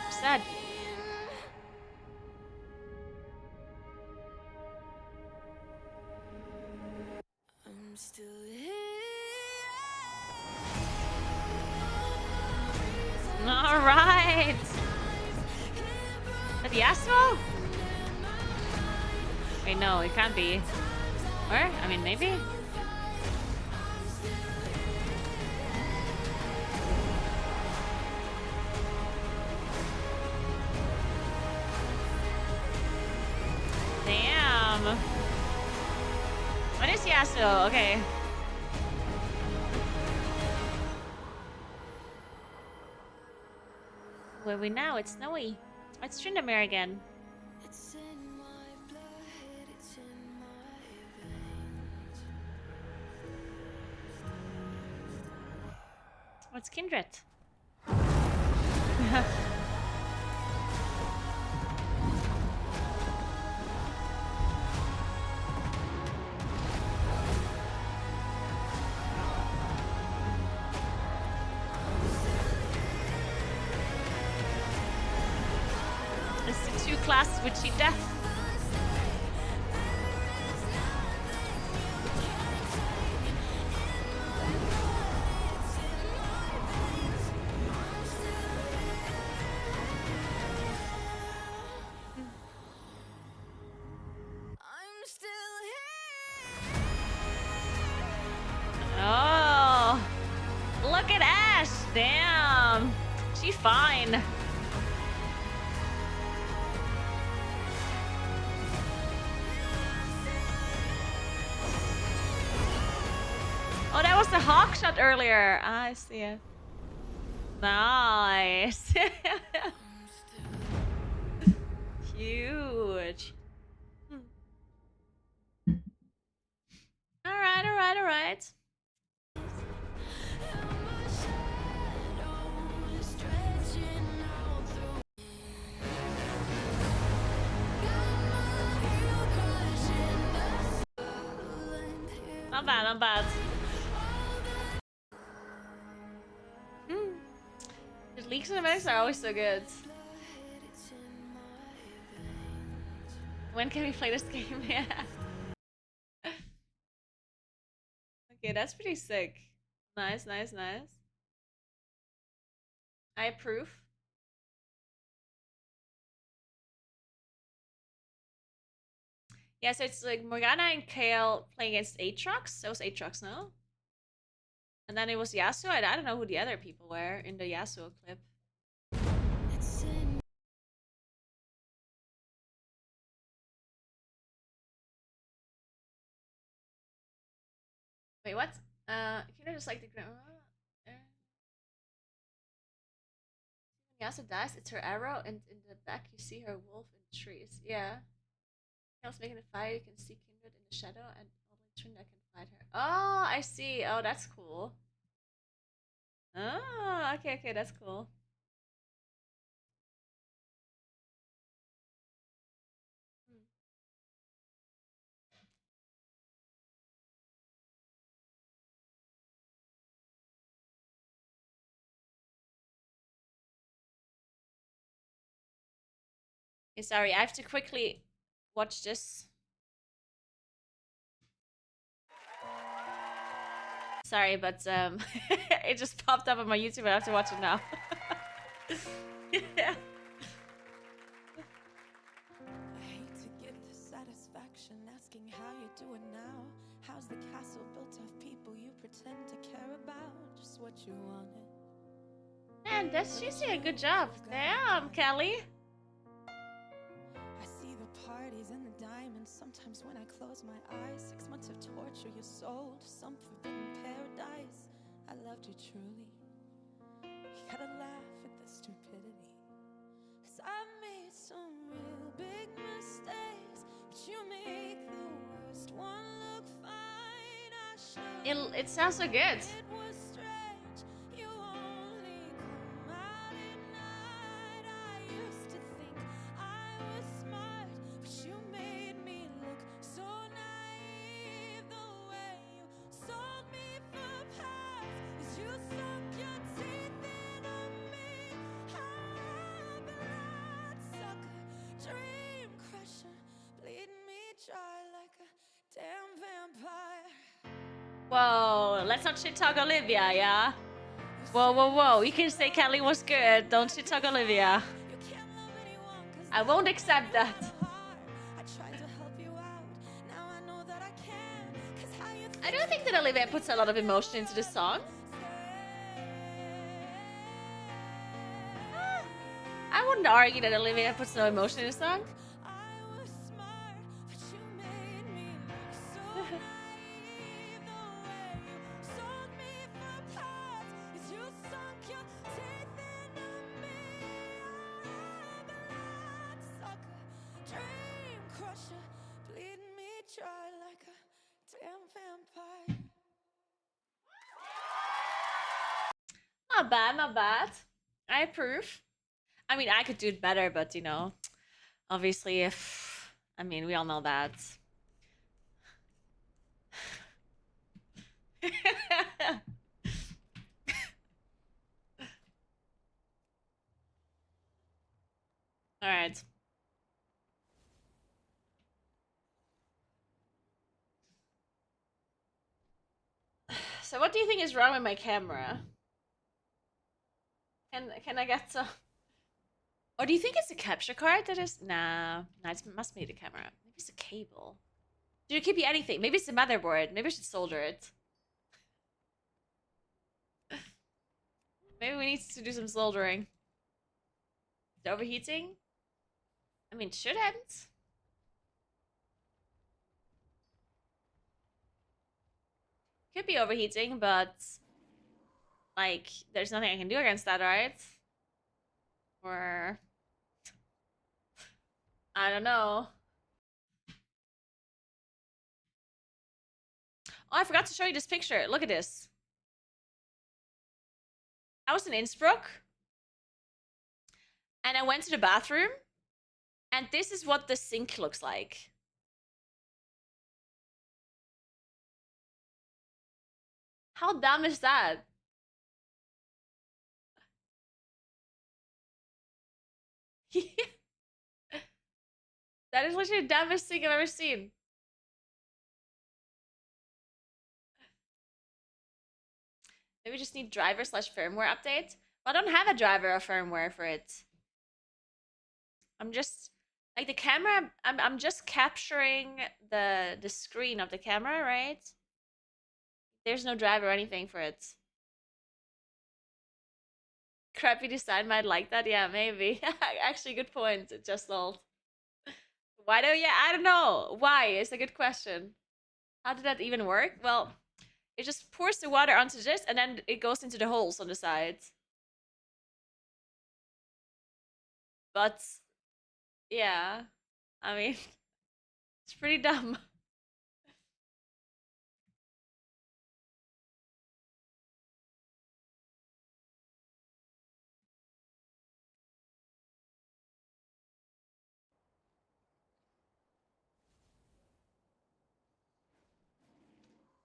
What's that? I'm still here. All right. Is that Yasuo? Wait, no, it can't be. Or, I mean, maybe. Damn. What is Yasuo? Okay. Where are we now? It's snowy. It's Tryndamere again. It's in my blood, it's in my veins. What's Kindred? It's the 2 classes with cheat death. Oh, look at Ash. Damn, she fine. Oh, that was the hawk shot earlier. Ah, I see it. Nice. Huge. All right, all right, all right. Not bad, not bad. The leaks cinematics are always so good. When can we play this game? Yeah. Okay, that's pretty sick. Nice, nice, nice. I approve. Yeah, so it's like Morgana and Kale playing against Aatrox. That was Aatrox, no? And then it was Yasuo. I don't know who the other people were in the Yasuo clip. Wait, what? Can I just like the ground? Yasuo dies, it's her arrow, and in the back you see her wolf in trees. Yeah. Kale's making a fire, you can see Kindred in the shadow, and only Trinda can fight her. Oh, I see. Oh, that's cool. Oh, okay, okay, that's cool. Hey, sorry, I have to quickly watch this. Sorry, but it just popped up on my YouTube. I have to watch it now. Yeah. I hate to give the satisfaction asking how you're doing now. How's the castle built of people you pretend to care about? Just what you wanted. Man, she's doing a good job. Damn, Kelly. I see the parties and the diamonds. Sometimes when I close my eyes, 6 months of torture you sold to some forbidden paradise. I loved you truly. You gotta laugh at the stupidity. 'Cause I've made some real big mistakes, but you make the worst one look fine. I should. It sounds so good. It was strange. You only come out at night. I used to think I was smart, but you made me look so naive. The way you sold me for pearls is you sunk your teeth into me. I'm a bloodsucker, dream crusher, bleeding me dry like a damn vampire. Whoa, let's not shit talk Olivia, yeah? Whoa, whoa, whoa. You can say Kelly was good. Don't shit talk Olivia. I won't accept that. I don't think that Olivia puts a lot of emotion into the song. I wouldn't argue that Olivia puts no emotion in the song. Not bad, not bad. I approve. I mean, I could do it better, but you know, obviously, if I mean, we all know that. All right. So what do you think is wrong with my camera? Can I get some? Or do you think it's a capture card that is? Nah, it must be the camera. Maybe it's a cable. Dude, it could be anything. Maybe it's the motherboard. Maybe I should solder it. Maybe we need to do some soldering. Is it overheating? I mean, it shouldn't. Could be overheating, but like, there's nothing I can do against that, right? Or I don't know. Oh, I forgot to show you this picture. Look at this. I was in Innsbruck and I went to the bathroom and this is what the sink looks like. How dumb is that? That is literally the dumbest thing I've ever seen. Maybe we just need driver slash firmware update. Well, I don't have a driver or firmware for it. I'm just like the camera. I'm just capturing the screen of the camera, right? There's no driver or anything for it. Crappy design might like that. Yeah, maybe. Actually, good point. It just old. Why do? Yeah, I don't know. Why? It's a good question. How did that even work? Well, it just pours the water onto this and then it goes into the holes on the sides. But yeah, I mean, it's pretty dumb.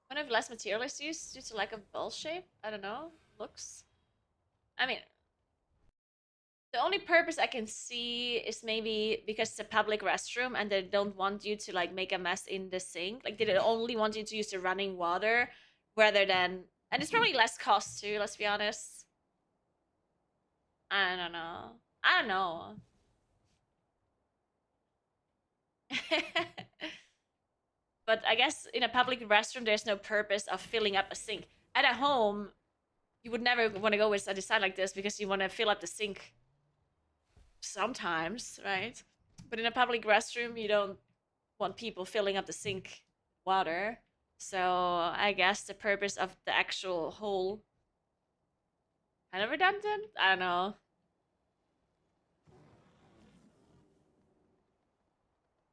One of less material is used due to lack of ball shape. I don't know. Looks. I mean, the only purpose I can see is maybe because it's a public restroom and they don't want you to like make a mess in the sink. Like they only want you to use the running water rather than, and it's probably less cost too, let's be honest. I don't know. I don't know. But I guess in a public restroom there's no purpose of filling up a sink. At a home, you would never want to go with a design like this because you want to fill up the sink sometimes, right? But in a public restroom, you don't want people filling up the sink water. So I guess the purpose of the actual hole kind of redundant. I don't know.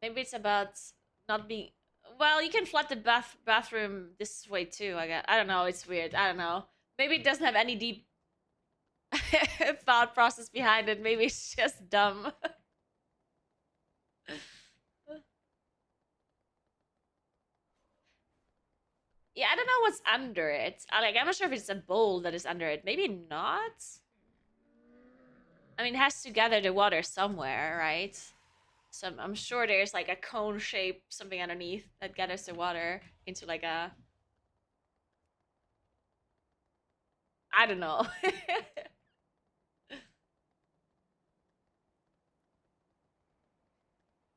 Maybe it's about not being. Well, you can flood the bathroom this way too. I guess. I don't know. It's weird. I don't know. Maybe it doesn't have any deep thought process behind it. Maybe it's just dumb. Yeah, I don't know what's under it. I'm not sure if it's a bowl that is under it. Maybe not. I mean, it has to gather the water somewhere, right? So I'm sure there's like a cone shape something underneath that gathers the water into like a. I don't know.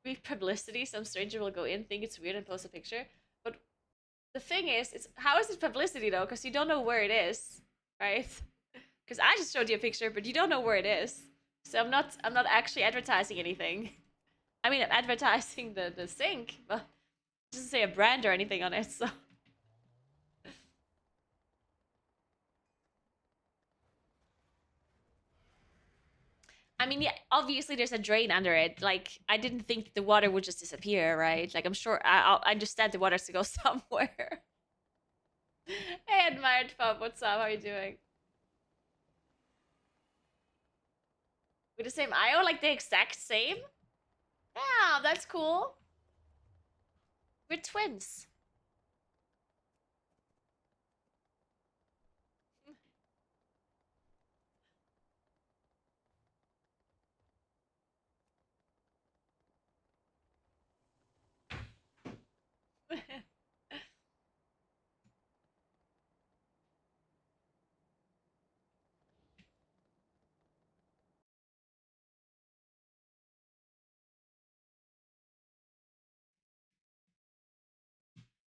Brief publicity. Some stranger will go in, think it's weird, and post a picture. But the thing is, it's how is it publicity though? Because you don't know where it is, right? Because I just showed you a picture, but you don't know where it is. So I'm not actually advertising anything. I mean, I'm advertising the sink, but it doesn't say a brand or anything on it. So I mean, yeah, obviously there's a drain under it. Like I didn't think the water would just disappear, right? Like I'm sure I understand the water has to go somewhere. Hey, admired pub, what's up? How are you doing? With the same IO, like the exact same? Yeah, that's cool. We're twins.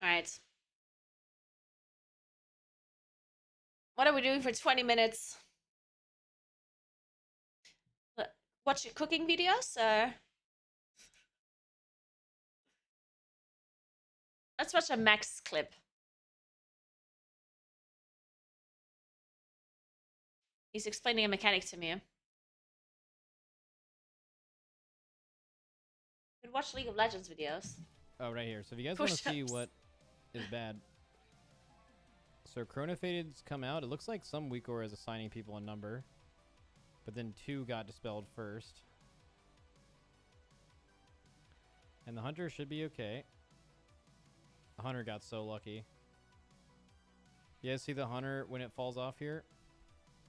Alright. What are we doing for 20 minutes? Watch cooking videos? Let's watch a Max clip. He's explaining a mechanic to me. Could watch League of Legends videos. Oh, right here. So if you guys want to see what is bad. So Chronofaded's come out. It looks like some Weakor is assigning people a number. But then 2 got dispelled first. And the Hunter should be okay. The Hunter got so lucky. You guys see the Hunter when it falls off here?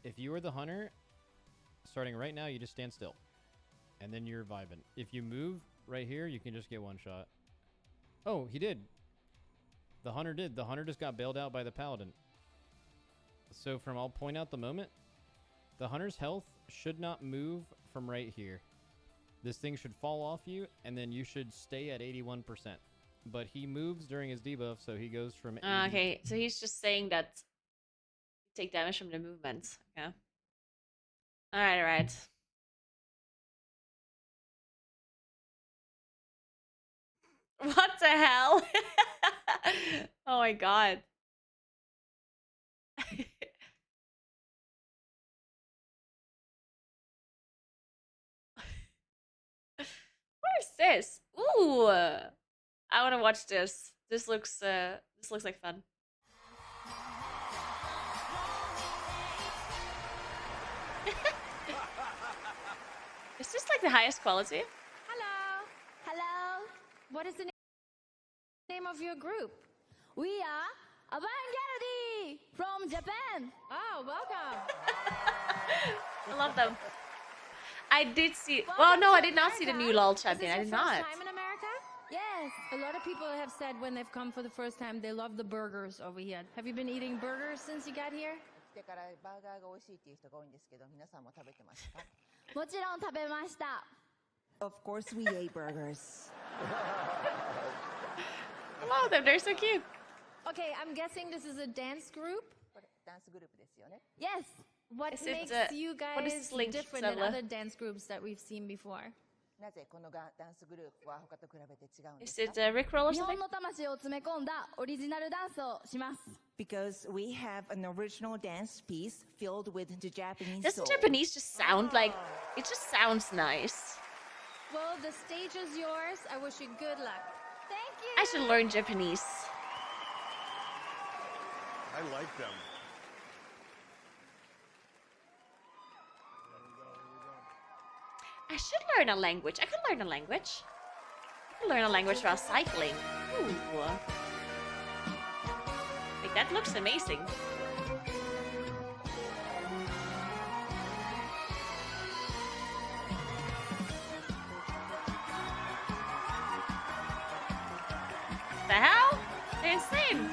If you are the Hunter, starting right now, you just stand still. And then you're vibing. If you move right here, you can just get one shot. Oh, he did. The Hunter did. The Hunter just got bailed out by the Paladin. So I'll point out the moment. The Hunter's health should not move from right here. This thing should fall off you, and then you should stay at 81%. But he moves during his debuff, so he goes from... Okay, so he's just saying that you take damage from the movement. Okay. Alright, alright. What the hell? Oh my god. What is this? Ooh, I want to watch this. This looks like fun. Is this like the highest quality? Hello. Hello. What is the name of your group? We are Avantgarde from Japan. Oh, welcome. I love them. I did see. Well, no, I did not see the new LOL champion. I did not. Time in America? Yes. A lot of people have said when they've come for the first time, they love the burgers over here. Have you been eating burgers since you got here? 来てからバーガーが美味しいっていう人が多いんですけど、皆さんも食べてましたか？もちろん食べました。Of course we ate burgers. I love them. They're so cute. Okay, I'm guessing this is a dance group? これダンスグループですよね。 Yes. What Is it, makes you what is guys this link, different than Stella? other dance groups that we've seen before? なぜこのダンスグループは他と比べて違うんで Is すか？ it Rickroll or 日 something? 本の魂を詰め込んだオリジナルダンスをします。 Because we have an original dance piece filled with the Japanese Doesn't soul. Japanese just sound like it just sounds nice? Well, the stage is yours. I wish you good luck. Thank you. I should learn Japanese. I like them. I should learn a language. I could learn a language. I could learn a language while cycling. Ooh. Like, that looks amazing. The hell? They're insane.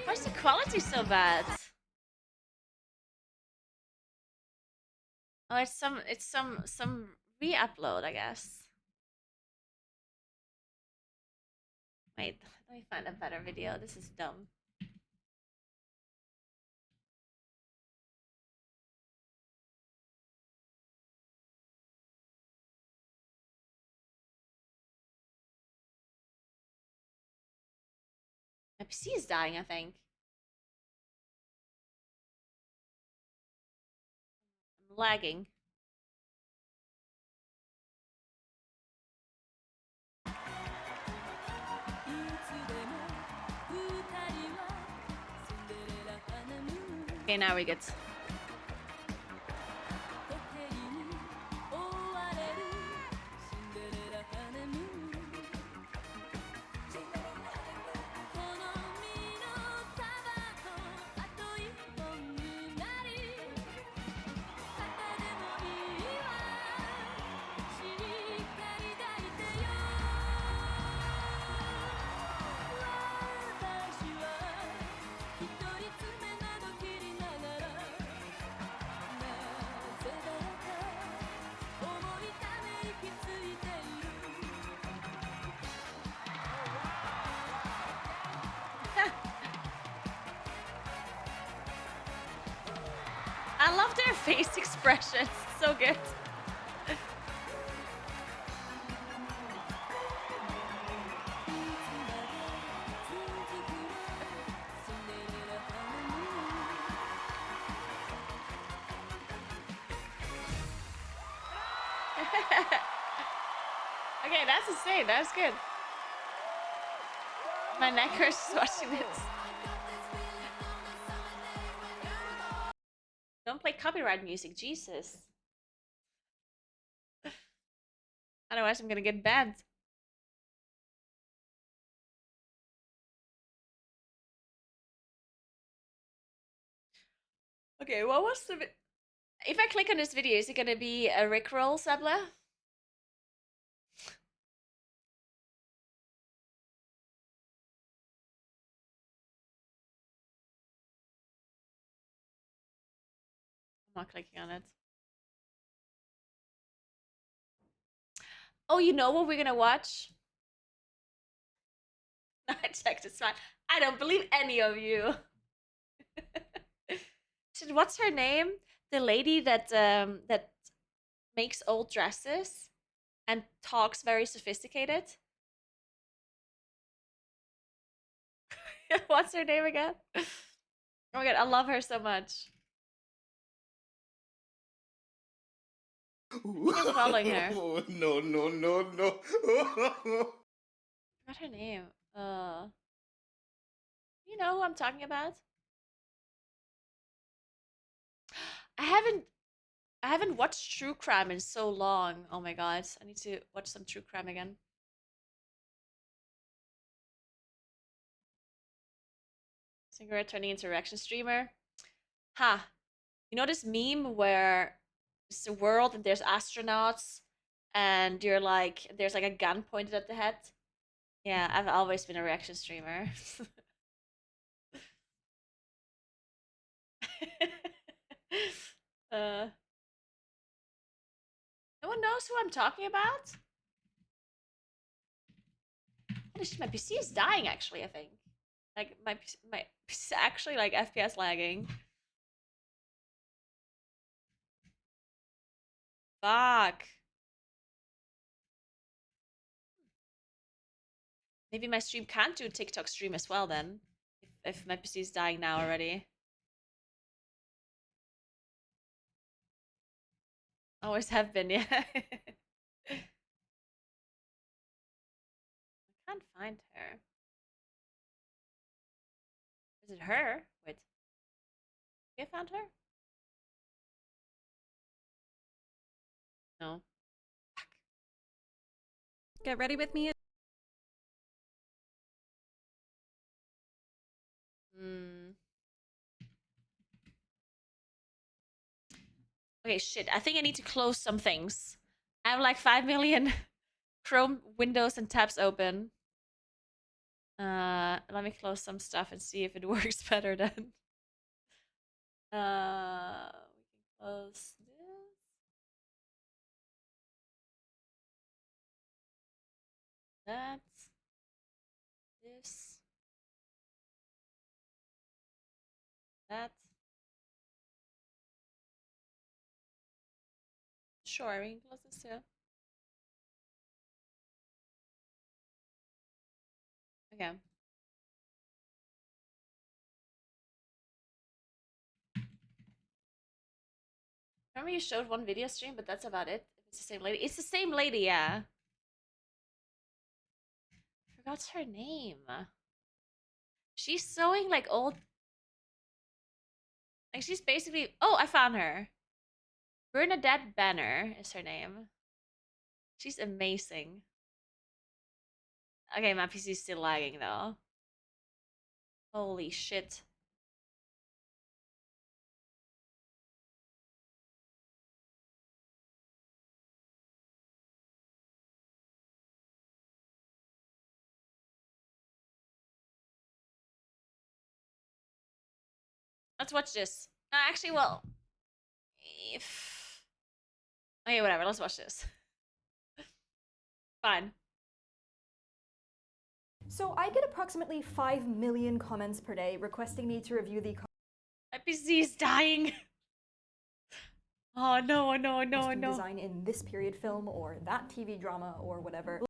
Why is the quality so bad? Oh, it's some re-upload, I guess. Wait, let me find a better video. This is dumb. My PC is dying, I think. I'm lagging. Okay, now we get. I love their face expressions. So good. Okay, that's insane. That's good. My neck hurts watching this. Don't play copyright music, Jesus. Otherwise, I'm gonna get banned. Okay, what was the... If I click on this video, is it gonna be a Rickroll, Sabla? I'm not clicking on it. Oh, you know what we're gonna watch? I checked, it's fine. I don't believe any of you. What's her name? The lady that that makes old dresses and talks very sophisticated. What's her name again? Oh my god, I love her so much. I'm following her. No, no, no, no. What's her name? You know who I'm talking about? I haven't watched true crime in so long. Oh my god, I need to watch some true crime again. Singer turning into a reaction streamer. Ha! Huh. You know this meme where it's a world and there's astronauts and you're like there's like a gun pointed at the head? Yeah, I've always been a reaction streamer. No one knows who I'm talking about? Holy shit, my PC is dying actually, I think. Like my PC is actually like FPS lagging. Fuck. Maybe my stream can't do TikTok stream as well then. If my PC is dying now already. Always have been, yeah. I can't find her. Is it her? Wait. You found her? No. Get ready with me. Hmm. Okay, shit. I think I need to close some things. I have like 5 million Chrome windows and tabs open. Let me close some stuff and see if it works better then. We can close this. That. This. That. Sure, we can close this too. Okay. Remember you showed one video stream, but that's about it. If it's the same lady. It's the same lady, yeah. I forgot her name. She's sewing like old... Like she's basically... Oh, I found her. Bernadette Banner is her name. She's amazing. Okay, my PC's still lagging though. Holy shit. Let's watch this. Actually, well... If... Okay, whatever. Let's watch this. Fine. So I get approximately 5 million comments per day requesting me to review the... My PC is dying. Oh no, no, no, costume no. design in this period film or that TV drama or whatever.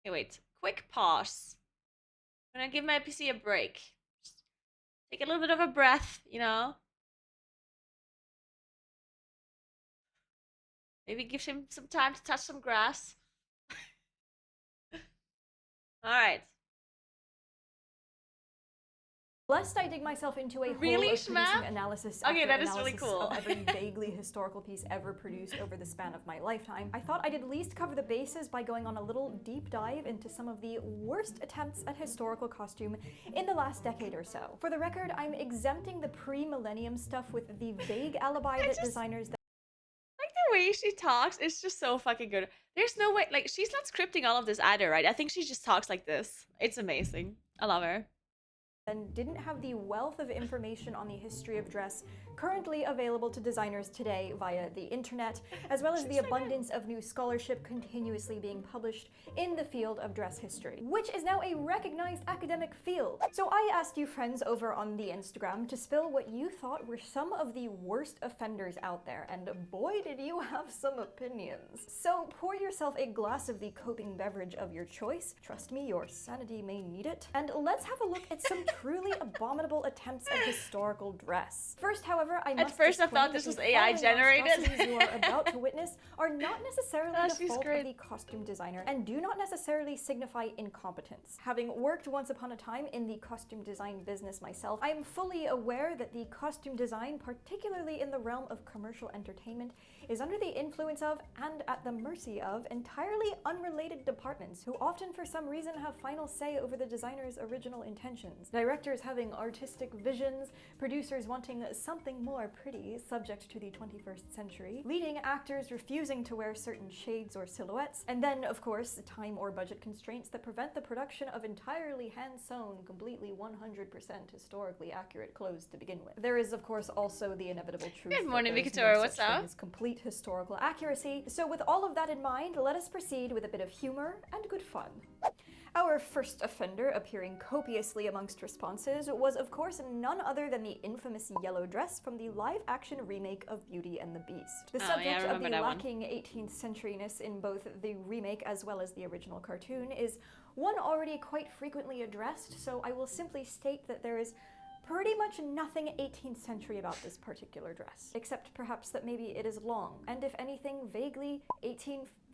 Okay, wait. Quick pause. I'm gonna give my PC a break. Just take a little bit of a breath, you know? Maybe give him some time to touch some grass. Alright. Lest I dig myself into a Really, hole of producing Shmap? analysis Okay, after that is really analysis cool. of every vaguely historical piece ever produced over the span of my lifetime, I thought I'd at least cover the bases by going on a little deep dive into some of the worst attempts at historical costume in the last decade or so. For the record, I'm exempting the pre-millennium stuff with the vague alibi that designers that Like the way she talks, it's just so fucking good. There's no way, like, she's not scripting all of this either, right? I think she just talks like this. It's amazing. I love her. and didn't have the wealth of information on the history of dress currently available to designers today via the internet, as well as the abundance of new scholarship continuously being published in the field of dress history, which is now a recognized academic field. So I asked you friends over on the Instagram to spill what you thought were some of the worst offenders out there, and boy did you have some opinions. So pour yourself a glass of the coping beverage of your choice, trust me, your sanity may need it, and let's have a look at some truly abominable attempts at historical dress. First, however, I must At first I disclaim thought that this was the AI following generated. monstrosities you are about to witness are not necessarily the she's fault great. of the costume designer and do not necessarily signify incompetence. Having worked once upon a time in the costume design business myself, I am fully aware that the costume design, particularly in the realm of commercial entertainment, is under the influence of and at the mercy of entirely unrelated departments who often for some reason have final say over the designer's original intentions. Directors having artistic visions, producers wanting something more pretty subject to the 21st century, leading actors refusing to wear certain shades or silhouettes, and then of course time or budget constraints that prevent the production of entirely hand-sewn, completely 100% historically accurate clothes to begin with. There is of course also the inevitable truth Good morning, that there is Victoria. no What's such thing up? as complete historical accuracy. So with all of that in mind, let us proceed with a bit of humor and good fun. Our first offender appearing copiously amongst responses was of course none other than the infamous yellow dress from the live-action remake of Beauty and the Beast. The Oh, yeah, I subject of remember the that one. lacking 18th centuryness in both the remake as well as the original cartoon is one already quite frequently addressed, so I will simply state that there is pretty much nothing 18th century about this particular dress, except perhaps that maybe it is long, and if anything, vaguely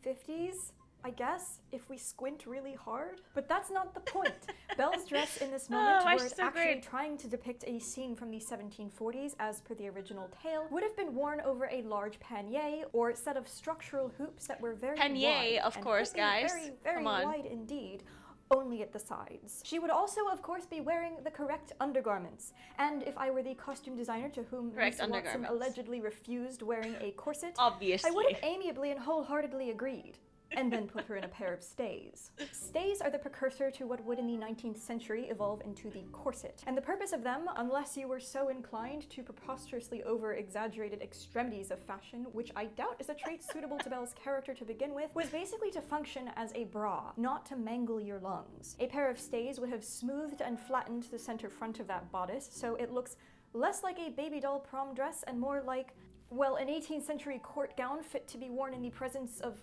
1850s? I guess, if we squint really hard. But that's not the point. Belle's dress in this moment, why were she's it so actually great. trying to depict a scene from the 1740s as per the original tale, would have been worn over a large panier or set of structural hoops that were very Panier, wide, of and course, could be guys. very, very Come on. wide indeed, only at the sides. She would also, of course, be wearing the correct undergarments. And if I were the costume designer to whom Correct Lisa Watson undergarments. allegedly refused wearing a corset, Obviously. I would have amiably and wholeheartedly agreed. And then put her in a pair of stays. Stays are the precursor to what would in the 19th century evolve into the corset. And the purpose of them, unless you were so inclined to preposterously over-exaggerated extremities of fashion, which I doubt is a trait suitable to Belle's character to begin with, was basically to function as a bra, not to mangle your lungs. A pair of stays would have smoothed and flattened the center front of that bodice, so it looks less like a baby doll prom dress and more like, well, an 18th century court gown fit to be worn in the presence of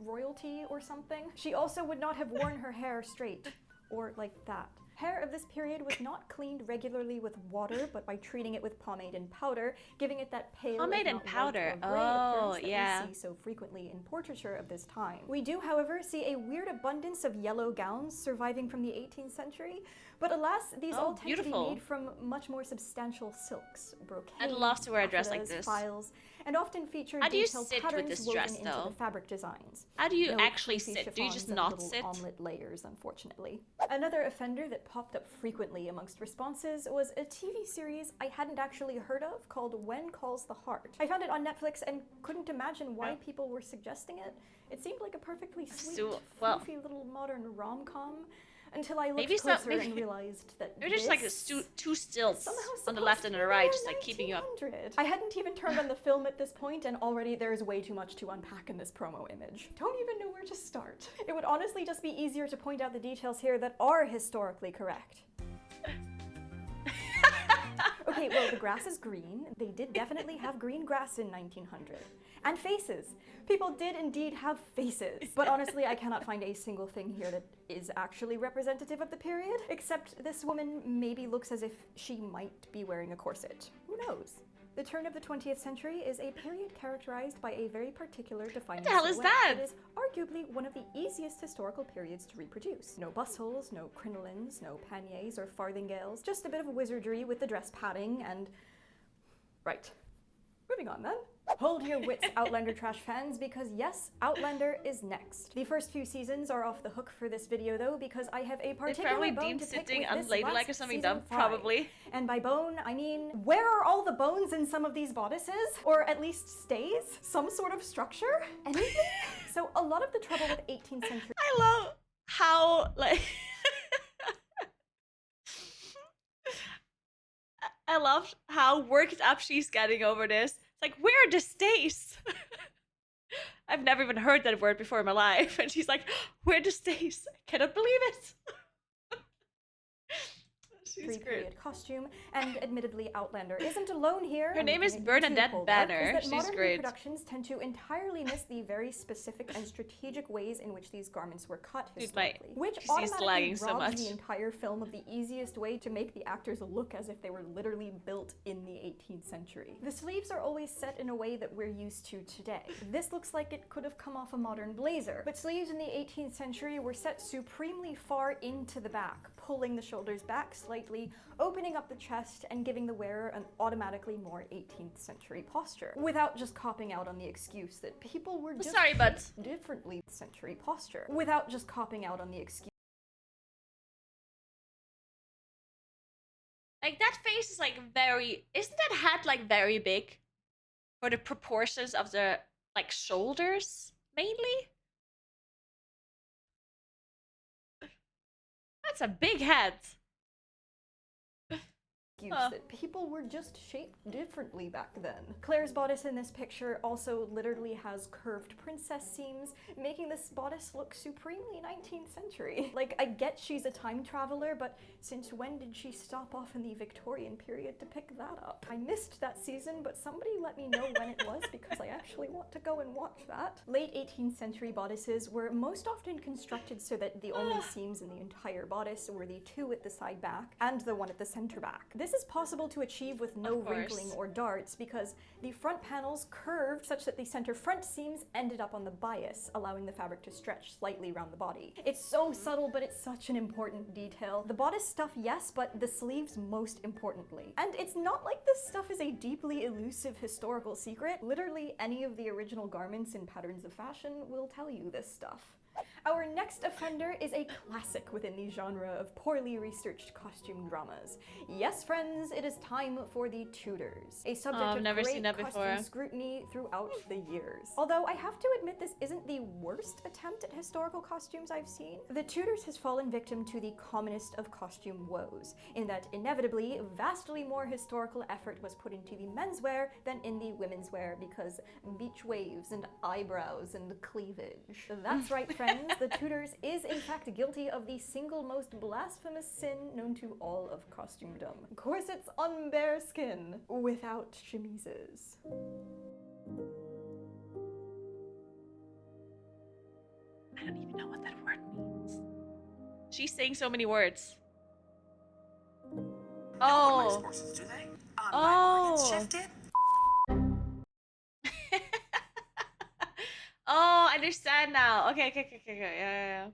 royalty or something. She also would not have worn her hair straight, or like that. Hair of this period was not cleaned regularly with water, but by treating it with pomade and powder, giving it that pale, Pomade if and not white powder. or gray Oh, appearance that yeah. we see so frequently in portraiture of this time. We do, however, see a weird abundance of yellow gowns surviving from the 18th century, but alas, these all tend to beautiful. be made from much more substantial silks, brocades, I'd love to wear a dress like taffetas, this. files, and often feature How do you detailed sit with patterns this woven dress, into though? the fabric designs. How do you No actually fleecy sit? Do you chiffons just and not little sit? omelet layers, unfortunately. Another offender that popped up frequently amongst responses was a TV series I hadn't actually heard of called When Calls the Heart. I found it on Netflix and couldn't imagine why people were suggesting it. It seemed like a perfectly sweet, well, floofy little modern rom-com. Until I looked Maybe closer maybe- and realized that Maybe there's like this two stilts somehow on the supposed left to and be the right, the just like keeping you up. 1900. I hadn't even turned on the film at this point, and already there's way too much to unpack in this promo image. Don't even know where to start. It would honestly just be easier to point out the details here that are historically correct. Okay, well, the grass is green. They did definitely have green grass in 1900. And faces. People did indeed have faces. But honestly, I cannot find a single thing here that is actually representative of the period, except this woman maybe looks as if she might be wearing a corset. Who knows? The turn of the 20th century is a period characterized by a very particular defining What the hell is silhouette that? that is arguably one of the easiest historical periods to reproduce. No bustles, no crinolines, no panniers or farthingales, just a bit of wizardry with the dress padding and... Right. Moving on then. Hold your wits, Outlander trash fans, because yes, Outlander is next. The first few seasons are off the hook for this video though, because I have a particular probably bone deemed to pick sitting with this unladylike last or something season dumb, 5. probably. And by bone, I mean, where are all the bones in some of these bodices? Or at least stays? Some sort of structure? Anything? So a lot of the trouble with 18th century... I love how, like... I love how worked up she's getting over this. It's like, where are the stays? I've never even heard that word before in my life. And she's like, where are the stays? I cannot believe it. She's period costume, and admittedly Outlander isn't alone here. Her name is Bernadette Banner. She's modern great. Reproductions tend to entirely miss the very specific and strategic ways in which these garments were cut historically, which automatically robs the entire film of the easiest way to make the actors look as if they were literally built in the 18th century. The sleeves are always set in a way that we're used to today. This looks like it could have come off a modern blazer, but sleeves in the 18th century were set supremely far into the back, pulling the shoulders back slightly, opening up the chest, and giving the wearer an automatically more 18th century posture, without just copping out on the excuse that people were just differently century posture, without just copping out on the excuse. Like, that face is like very... Isn't that hat like very big? For the proportions of the, like, shoulders, mainly? That's a big head. That people were just shaped differently back then. Claire's bodice in this picture also literally has curved princess seams, making this bodice look supremely 19th century. Like, I get she's a time traveler, but since when did she stop off in the Victorian period to pick that up? I missed that season, but somebody let me know when it was because I actually want to go and watch that. Late 18th century bodices were most often constructed so that the only seams in the entire bodice were the two at the side back and the one at the center back. This is possible to achieve with no wrinkling or darts because the front panels curved such that the center front seams ended up on the bias, allowing the fabric to stretch slightly around the body. It's so subtle, but it's such an important detail. The bodice stuff, yes, but the sleeves most importantly. And it's not like this stuff is a deeply elusive historical secret. Literally any of the original garments in Patterns of Fashion will tell you this stuff. Our next offender is a classic within the genre of poorly researched costume dramas. Yes, friends, it is time for the Tudors, a subject of great costume scrutiny throughout the years. Although I have to admit this isn't the worst attempt at historical costumes I've seen. The Tudors has fallen victim to the commonest of costume woes, in that inevitably vastly more historical effort was put into the menswear than in the women's wear because beach waves and eyebrows and cleavage. That's right, friends. The Tudors is in fact guilty of the single most blasphemous sin known to all of costumedom. Corsets on bare skin, without chemises. I don't even know what that word means. She's saying so many words. Oh. Horses, do they? Oh. Oh, I understand now. Okay, yeah.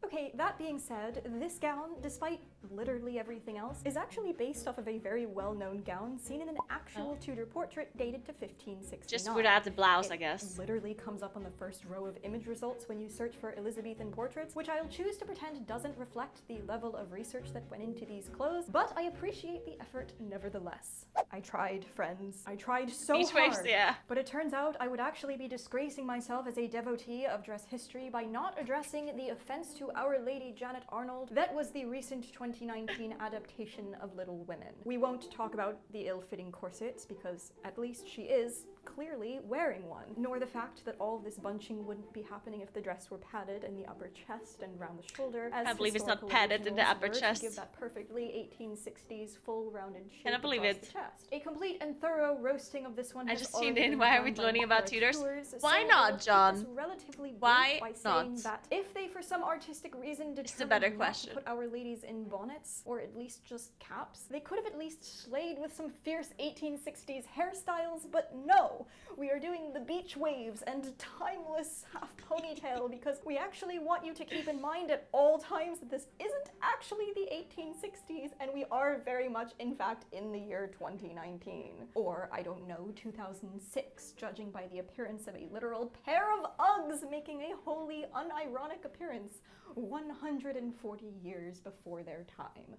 Okay, that being said, this gown, despite literally everything else, is actually based off of a very well-known gown seen in an actual Tudor portrait dated to 1569. Just without the blouse, I guess. It literally comes up on the first row of image results when you search for Elizabethan portraits, which I'll choose to pretend doesn't reflect the level of research that went into these clothes, but I appreciate the effort nevertheless. I tried, friends. I tried so hard. Yeah. But it turns out I would actually be disgracing myself as a devotee of dress history by not addressing the offense to Our Lady Janet Arnold that was the recent 2019 adaptation of Little Women. We won't talk about the ill-fitting corsets because at least she is clearly wearing one, nor the fact that all of this bunching wouldn't be happening if the dress were padded in the upper chest and round the shoulder, as I believe it's not historical padded in the originals upper were, chest. to give that perfectly 1860s full rounded shape Cannot believe across it. the chest. A complete and thorough roasting of this one I has just already tuned in. been Why are done we by learning about Naguura tutors? Tours, Why so not, I will keep John? this relatively brief Why by not? saying that if they for some artistic reason It's a better determined not to question. put our ladies in bonnets, or at least just caps, they could have at least slayed with some fierce 1860s hairstyles, but no! We are doing the beach waves and timeless half ponytail because we actually want you to keep in mind at all times that this isn't actually the 1860s, and we are very much, in fact, in the year 2019. Or, I don't know, 2006, judging by the appearance of a literal pair of Uggs making a wholly unironic appearance 140 years before their time.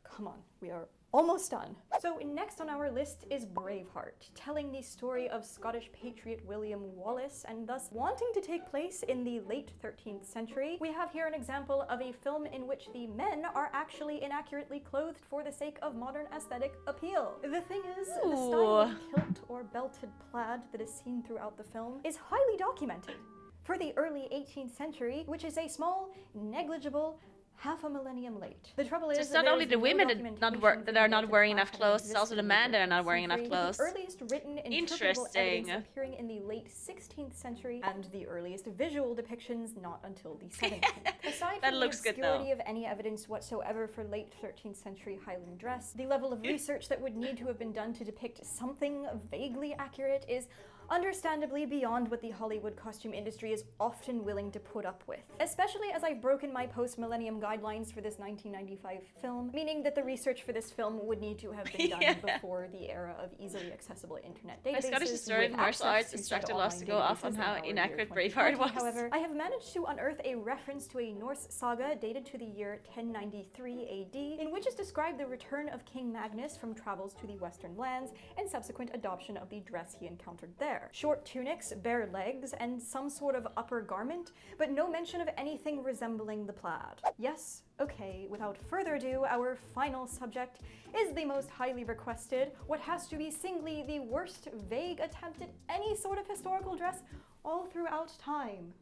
Come on, we are almost done. So next on our list is Braveheart, telling the story of Scottish patriot William Wallace, and thus wanting to take place in the late 13th century. We have here an example of a film in which the men are actually inaccurately clothed for the sake of modern aesthetic appeal. The thing is, the style of kilt or belted plaid that is seen throughout the film is highly documented. For the early 18th century, which is a small, negligible, half a millennium late. The trouble is, It's not only the women that are not wearing enough clothes, it's also the men that are not wearing enough clothes. The earliest written interpretable evidence appearing in the late 16th century, and the earliest visual depictions not until the 17th. Aside That from looks the good, though. obscurity of any evidence whatsoever for late 13th century Highland dress, the level of research that would need to have been done to depict something vaguely accurate is understandably beyond what the Hollywood costume industry is often willing to put up with. Especially as I've broken my post-millennium guidelines for this 1995 film, meaning that the research for this film would need to have been done before the era of easily accessible internet databases. My Scottish historian with martial access arts to instructor said loves to go online off on databases how in our inaccurate year Braveheart 2020. was. However, I have managed to unearth a reference to a Norse saga dated to the year 1093 AD, in which is described the return of King Magnus from travels to the Western lands and subsequent adoption of the dress he encountered there. Short tunics, bare legs, and some sort of upper garment, but no mention of anything resembling the plaid. Yes, okay, without further ado, our final subject is the most highly requested, what has to be singly the worst vague attempt at any sort of historical dress all throughout time.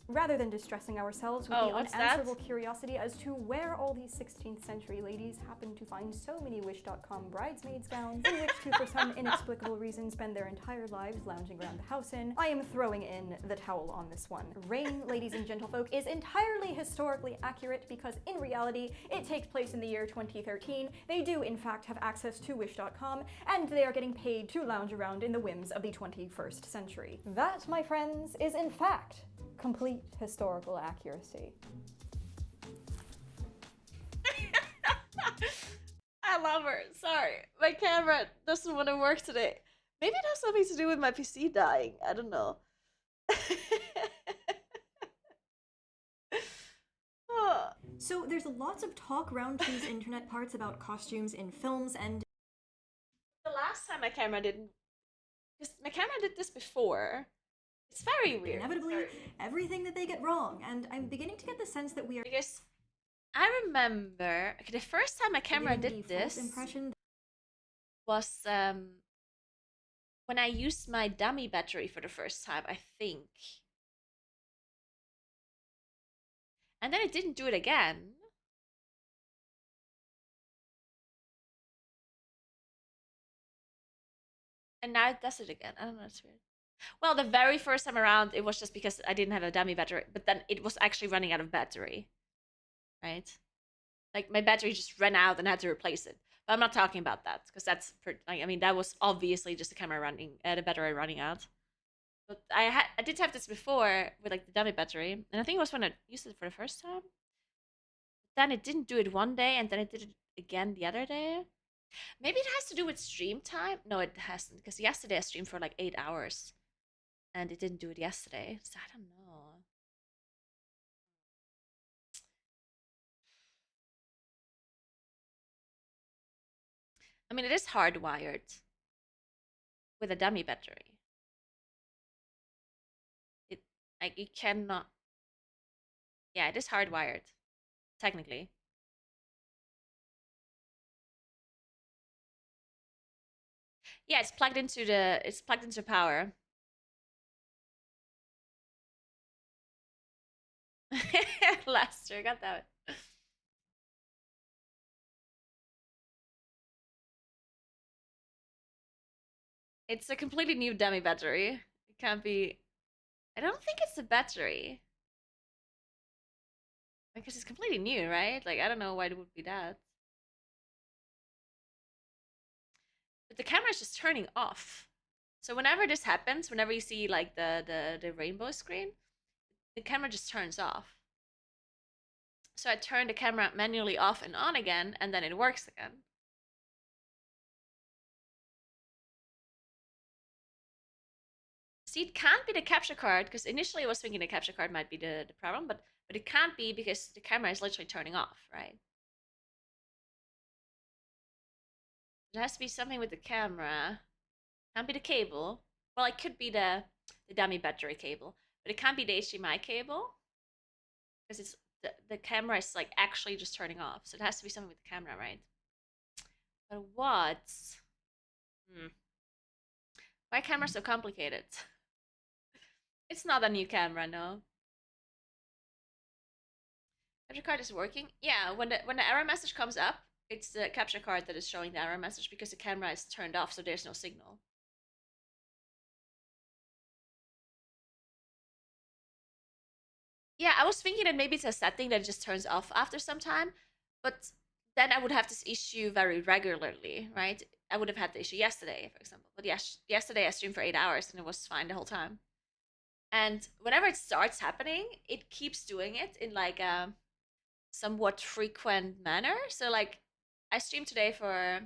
Rather than distressing ourselves with the unanswerable curiosity as to where all these 16th century ladies happen to find so many Wish.com bridesmaids gowns, in which to for some inexplicable reason spend their entire lives lounging around the house in, I am throwing in the towel on this one. Reign, ladies and gentlefolk, is entirely historically accurate because in reality, it takes place in the year 2013. They do in fact have access to Wish.com, and they are getting paid to lounge around in the whims of the 21st century. That, my friends, is in fact complete historical accuracy. I love her. Sorry, my camera doesn't want to work today. Maybe it has something to do with my PC dying. I don't know. So there's lots of talk around these internet parts about costumes in films, and the last time my camera didn't, because my camera did this before. It's very weird. Inevitably, everything that they get wrong, and I'm beginning to get the sense that we are. Because I remember the first time my camera did this was when I used my dummy battery for the first time, I think. And then it didn't do it again. And now it does it again. I don't know, it's weird. Well, the very first time around, it was just because I didn't have a dummy battery, but then it was actually running out of battery, right? Like, my battery just ran out and I had to replace it. But I'm not talking about that, because that's, I mean, that was obviously just the camera running, the battery running out. But I did have this before with, like, the dummy battery, and I think it was when I used it for the first time. Then it didn't do it one day, and then it did it again the other day. Maybe it has to do with stream time? No, it hasn't, because yesterday I streamed for, like, 8 hours. And it didn't do it yesterday, so I don't know. I mean, it is hardwired with a dummy battery. Like, you cannot. Yeah, it is hardwired, technically. Yeah, it's plugged into power. Lester, got that. It's a completely new dummy battery. It can't be. I don't think it's a battery. Because it's completely new, right? Like, I don't know why it would be that. But the camera is just turning off. So whenever this happens, whenever you see like the rainbow screen, the camera just turns off. So I turn the camera manually off and on again, and then it works again. See, it can't be the capture card, because initially I was thinking the capture card might be the problem, but it can't be because the camera is literally turning off, right? It has to be something with the camera. Can't be the cable. Well, it could be the dummy battery cable, but it can't be the HDMI cable because it's the camera is like actually just turning off. So it has to be something with the camera, right? But what? Why camera so complicated? It's not a new camera, no. Capture card is working. Yeah, when the error message comes up, it's the capture card that is showing the error message because the camera is turned off, so there's no signal. Yeah, I was thinking that maybe it's a setting that just turns off after some time, but then I would have this issue very regularly, right? I would have had the issue yesterday, for example. But yes, yesterday I streamed for 8 hours and it was fine the whole time. And whenever it starts happening, it keeps doing it in like a somewhat frequent manner. So like I streamed today for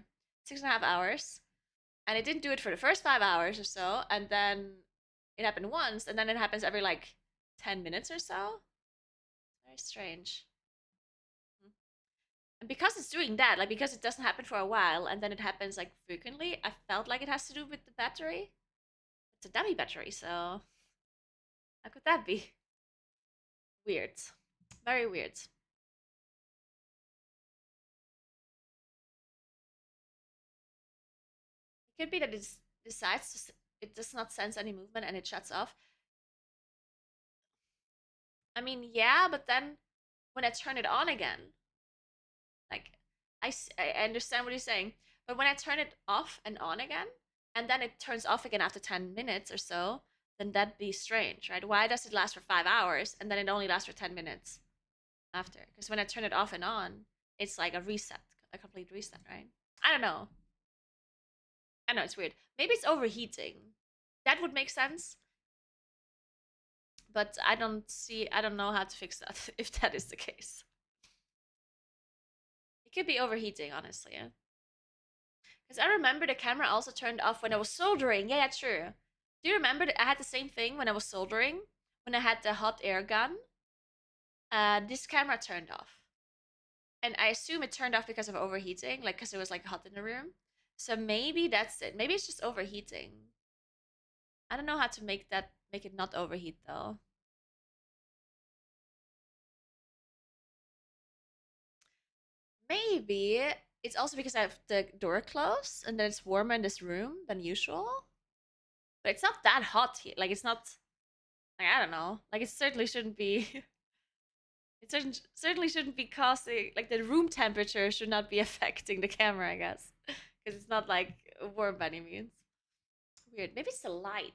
6.5 hours and it didn't do it for the first 5 hours or so, and then it happened once, and then it happens every like 10 minutes or so. Very strange. And because it's doing that, like because it doesn't happen for a while and then it happens like frequently, I felt like it has to do with the battery. It's a dummy battery, so how could that be? Weird. Very weird. It could be that it decides to, it does not sense any movement and it shuts off. I mean, yeah, but then when I turn it on again, like I understand what you're saying, but when I turn it off and on again, and then it turns off again after 10 minutes or so, then that'd be strange, right? Why does it last for 5 hours and then it only lasts for 10 minutes after? Because when I turn it off and on, it's like a reset, a complete reset, right? I don't know. I know it's weird. Maybe it's overheating. That would make sense. But I don't know how to fix that if that is the case. It could be overheating, honestly. Yeah? Because I remember the camera also turned off when I was soldering. Yeah, true. Do you remember that I had the same thing when I was soldering? When I had the hot air gun? This camera turned off. And I assume it turned off because of overheating, like because it was like hot in the room. So maybe that's it. Maybe it's just overheating. I don't know how to make it not overheat though. Maybe it's also because I have the door closed and then it's warmer in this room than usual. But it's not that hot here. Like it's not like I don't know. Like it certainly shouldn't be it certainly shouldn't be causing like the room temperature should not be affecting the camera, I guess. Because it's not like warm by any means. Weird. Maybe it's the light.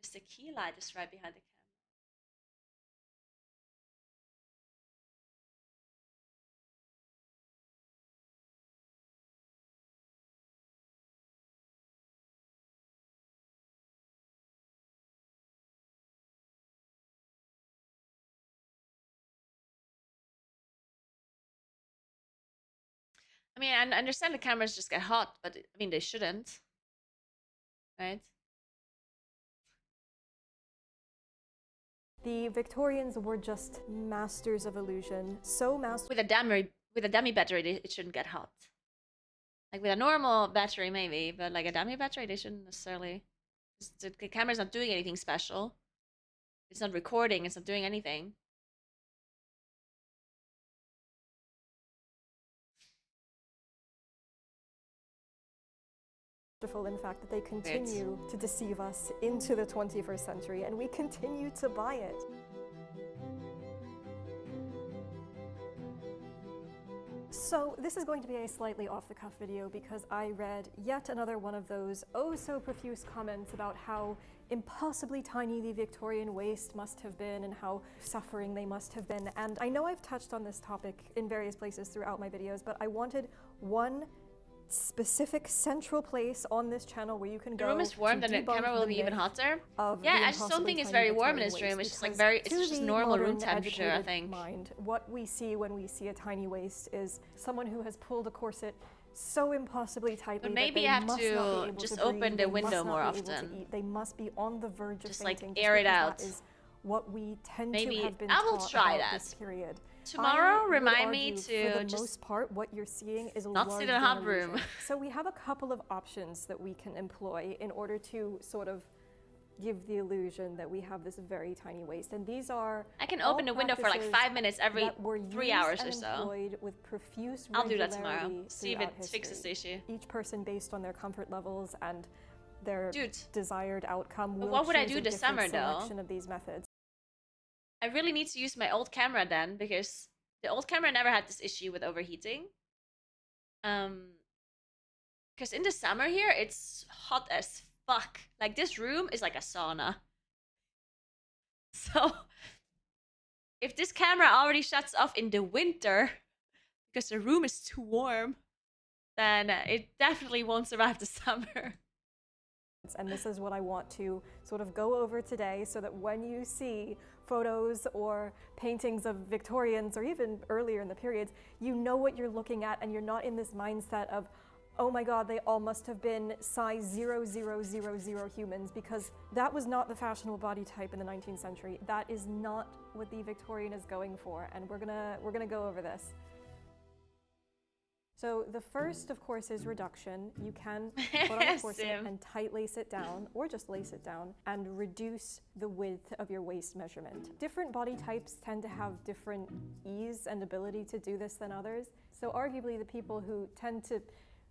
Because the key light is right behind the camera. I mean, I understand the cameras just get hot, but I mean, they shouldn't. Right? The Victorians were just masters of illusion. So masters. With a dummy battery, it shouldn't get hot. Like with a normal battery, maybe, but like a dummy battery, they shouldn't necessarily. The camera's not doing anything special. It's not recording. It's not doing anything. In fact, that they continue to deceive us into the 21st century, and we continue to buy it. So this is going to be a slightly off-the-cuff video because I read yet another one of those oh-so-profuse comments about how impossibly tiny the Victorian waist must have been and how suffering they must have been. And I know I've touched on this topic in various places throughout my videos, but I wanted one specific central place on this channel where you can go. The room is warm, then the camera will be even hotter. Yeah, I just don't think it's very warm in this room. It's just like it's just normal room temperature, I think. Mind, what we see when we see a tiny waist is someone who has pulled a corset so impossibly tightly. But maybe that I have to just open the window more often. They must be on the verge of just like fainting. air it out. That is what we tend maybe to have been I will taught try about that. This period. Tomorrow, remind me to for the just most part, what you're seeing is not sit in a hot room. So we have a couple of options that we can employ in order to sort of give the illusion that we have this very tiny waist. And these are I can open the window for like 5 minutes every 3 hours or so. With profuse I'll do that tomorrow. See if it fixes the issue. Each person, based on their comfort levels and their desired outcome, will what would I choose do a this different summer though? selection of these methods. I really need to use my old camera then, because the old camera never had this issue with overheating. Because in the summer here, it's hot as fuck. Like, this room is like a sauna. So, if this camera already shuts off in the winter, because the room is too warm, then it definitely won't survive the summer. And this is what I want to sort of go over today so that when you see photos or paintings of Victorians or even earlier in the periods, you know what you're looking at and you're not in this mindset of, oh my god, they all must have been size 0000 humans, because that was not the fashionable body type in the 19th century. That is not what the Victorian is going for, and we're gonna go over this. So the first, of course, is reduction. You can put on a corset and tight lace it down, or just lace it down, and reduce the width of your waist measurement. Different body types tend to have different ease and ability to do this than others. So arguably the people who tend to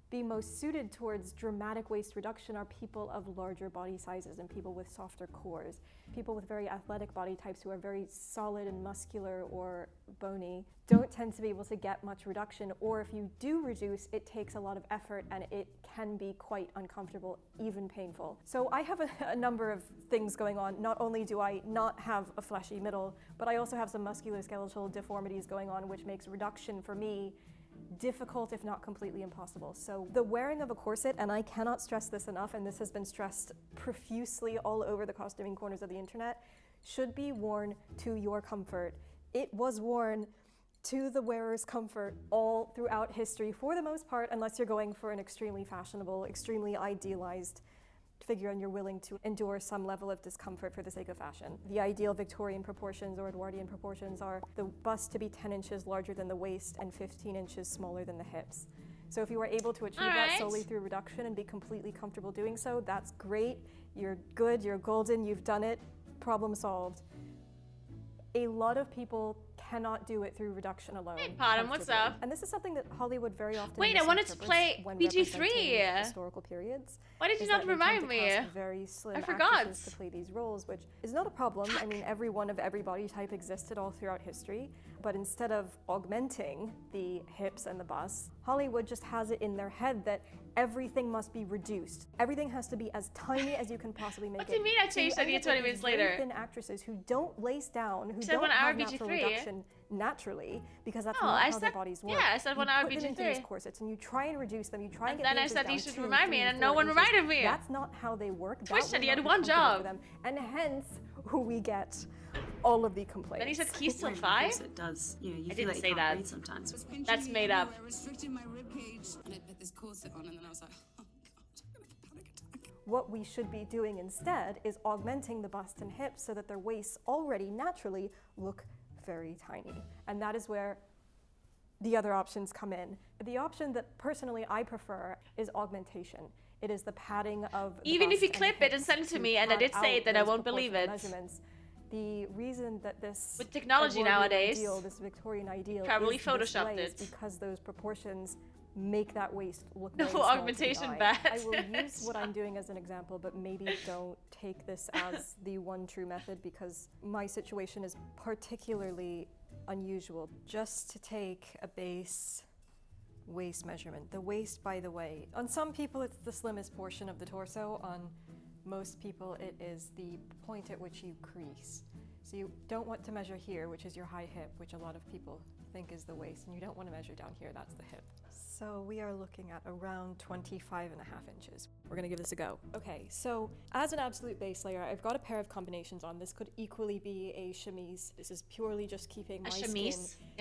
be most suited towards dramatic waist reduction are people of larger body sizes and people with softer cores. People with very athletic body types who are very solid and muscular or bony don't tend to be able to get much reduction, or if you do reduce, it takes a lot of effort and it can be quite uncomfortable, even painful. So I have a number of things going on. Not only do I not have a fleshy middle, but I also have some musculoskeletal deformities going on, which makes reduction for me difficult, if not completely impossible. So the wearing of a corset, and I cannot stress this enough, and this has been stressed profusely all over the costuming corners of the internet, should be worn to your comfort. It was worn to the wearer's comfort all throughout history, for the most part, unless you're going for an extremely fashionable, extremely idealized figure and you're willing to endure some level of discomfort for the sake of fashion. The ideal Victorian proportions or Edwardian proportions are the bust to be 10 inches larger than the waist and 15 inches smaller than the hips. So if you are able to achieve that solely through reduction and be completely comfortable doing so, that's great. You're good, you're golden, you've done it, problem solved. A lot of people cannot do it through reduction alone. Hey, Bottom, what's up? And this is something that Hollywood very often Wait, I wanted to play BG3. Historical periods. Why did you not remind me? Very slim I forgot to play these roles, which is not a problem. I mean, everyone of every body type existed all throughout history, but instead of augmenting the hips and the bust, Hollywood just has it in their head that everything must be reduced. Everything has to be as tiny as you can possibly make it. What do you mean I changed that 20 minutes later? Thin actresses who don't lace down, who said don't 1 hour have natural BG3. reduction naturally, because that's No, not I how said, their bodies work. Yeah, I said 1 hour You put them into these BG3. corsets and you try and reduce them, you try and And get then the I inches said down you should 2, remind me, 3, and no 4 one inches. reminded me. That's not how they work. Twitch That said will he had not be one comfortable job. for them. And hence, who we get all of the complaints. Then he said keys till 5? It does. You know, you I feel didn't like say you can't that. breathe sometimes. That's made up. I restricted my ribcage and I put this corset on, and then I was like, oh god, What we should be doing instead is augmenting the bust and hips so that their waists already naturally look very tiny. And that is where the other options come in. The option that personally I prefer is augmentation. It is the padding of the Even if you bust clip and it and hips send it to to me and I pad did say it, out then I those won't believe proportional it. measurements. The reason that this With technology Edwardian nowadays, ideal, this Victorian ideal, probably is photoshopped this way is it. because those proportions make that waist look No very small to the augmentation eye. bad. I will use what I'm doing as an example, but maybe don't take this as the one true method because my situation is particularly unusual. Just to take a base waist measurement. The waist, by the way, on some people it's the slimmest portion of the torso. On most people it is the point at which you crease. So you don't want to measure here, which is your high hip, which a lot of people think is the waist, and you don't want to measure down here, that's the hip. So we are looking at around 25 and a half inches. We're gonna give this a go. Okay, so as an absolute base layer, I've got a pair of combinations on. This could equally be a chemise. This is purely just keeping my skin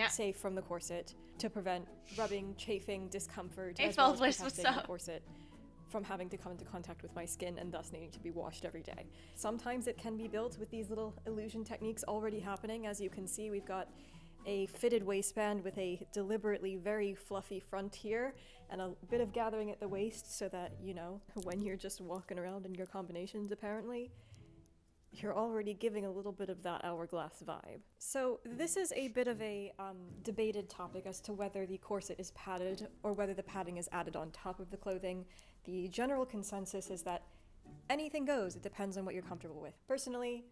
safe from the corset to prevent rubbing, chafing, discomfort, as well as protecting the corset from having to come into contact with my skin and thus needing to be washed every day. Sometimes it can be built with these little illusion techniques already happening. As you can see, we've got a fitted waistband with a deliberately very fluffy front here and a bit of gathering at the waist so that, you know, when you're just walking around in your combinations, apparently, you're already giving a little bit of that hourglass vibe. So this is a bit of a debated topic as to whether the corset is padded or whether the padding is added on top of the clothing. The general consensus is that anything goes. It depends on what you're comfortable with. Personally,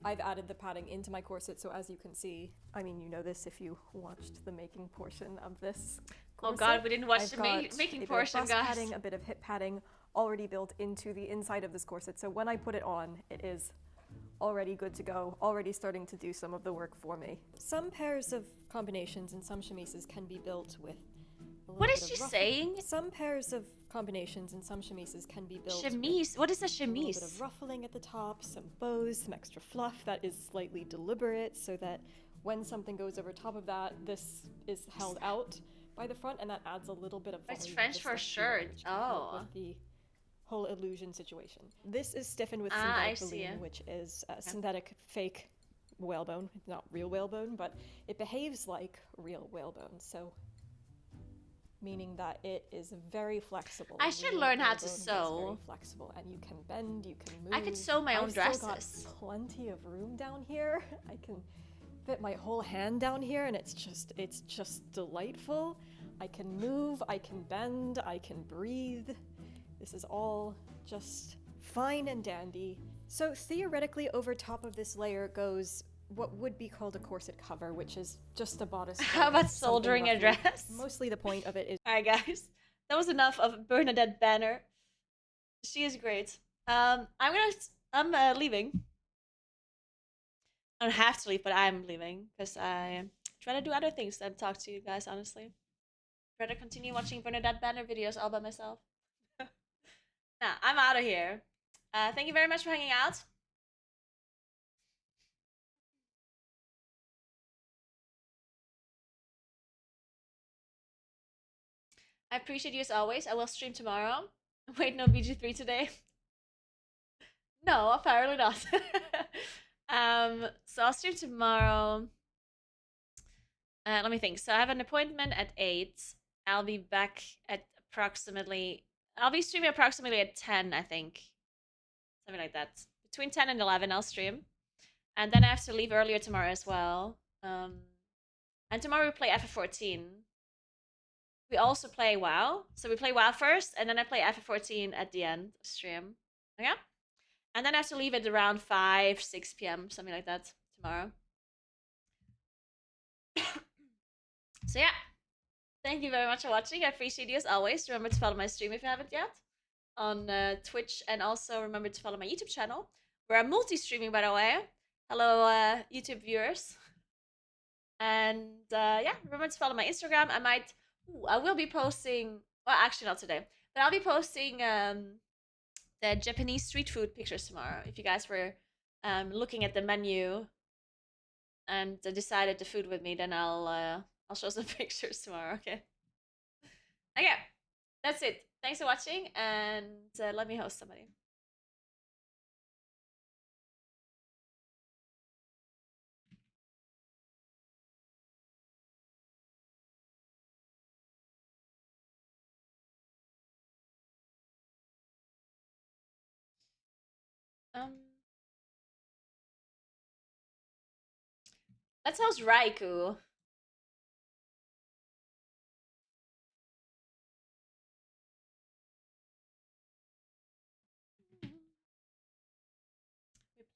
I've added the padding into my corset, so as you can see, I mean, you know this if you watched the making portion of this corset. Oh god, we didn't watch the making portion, guys. Padding, a bit of hip padding already built into the inside of this corset, so when I put it on, it is already good to go, already starting to do some of the work for me. Some pairs of combinations and some chemises can be built with What is she saying? Some pairs of combinations and some chemises can be built chemise? What is a chemise? A little bit of ruffling at the top, some bows, some extra fluff that is slightly deliberate so that when something goes over top of that, this is held out by the front and that adds a little bit of volume. It's French for shirt. Oh. With the whole illusion situation. This is stiffened with synthetic baleen, which is synthetic fake whalebone. It's not real whalebone, but it behaves like real whalebone. So meaning that it is very flexible. I should learn how to sew. It's very flexible, and you can bend, you can move. I could sew my own dresses. I've still got plenty of room down here. I can fit my whole hand down here, and it's just delightful. I can move, I can bend, I can breathe. This is all just fine and dandy. So theoretically, over top of this layer goes what would be called a corset cover, which is just a bodice. How about soldering a dress? Mostly the point of it is... Alright guys, that was enough of Bernadette Banner. She is great. I'm leaving. I don't have to leave, but I'm leaving because I try to do other things than talk to you guys, honestly. I'd rather continue watching Bernadette Banner videos all by myself. Nah, I'm out of here. Thank you very much for hanging out. I appreciate you as always. I will stream tomorrow. Wait, no BG3 today? No, apparently not. So I'll stream tomorrow. Let me think. So I have an appointment at 8. I'll be back at approximately... I'll be streaming approximately at 10, I think. Something like that. Between 10 and 11, I'll stream. And then I have to leave earlier tomorrow as well. And tomorrow we play FF14. We also play WoW. So we play WoW first, and then I play FF14 at the end of stream. Okay? And then I have to leave at around 5, 6 p.m., something like that, tomorrow. So yeah. Thank you very much for watching. I appreciate you as always. Remember to follow my stream if you haven't yet on Twitch. And also remember to follow my YouTube channel, where I'm multi-streaming, by the way. Hello, YouTube viewers. And yeah, remember to follow my Instagram. I will be posting, well, actually not today, but I'll be posting the Japanese street food pictures tomorrow. If you guys were looking at the menu and decided the food with me, then I'll show some pictures tomorrow, okay? Okay, that's it. Thanks for watching, and let me host somebody. Let's host Raikou.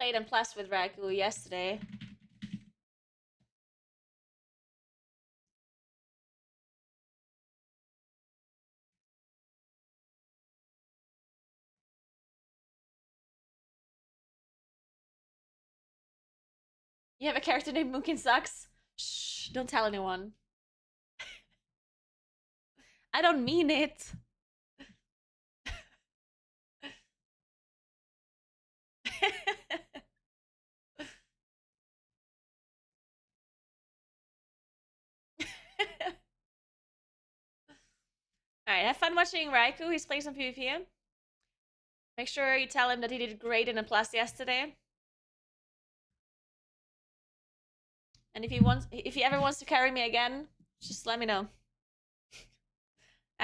played and plus with Raikou yesterday. You have a character named Mookin Sucks? Shh, don't tell anyone. I don't mean it. Alright, have fun watching Raikou. He's playing some PvP. Make sure you tell him that he did great in a plus yesterday. And if he ever wants to carry me again, just let me know.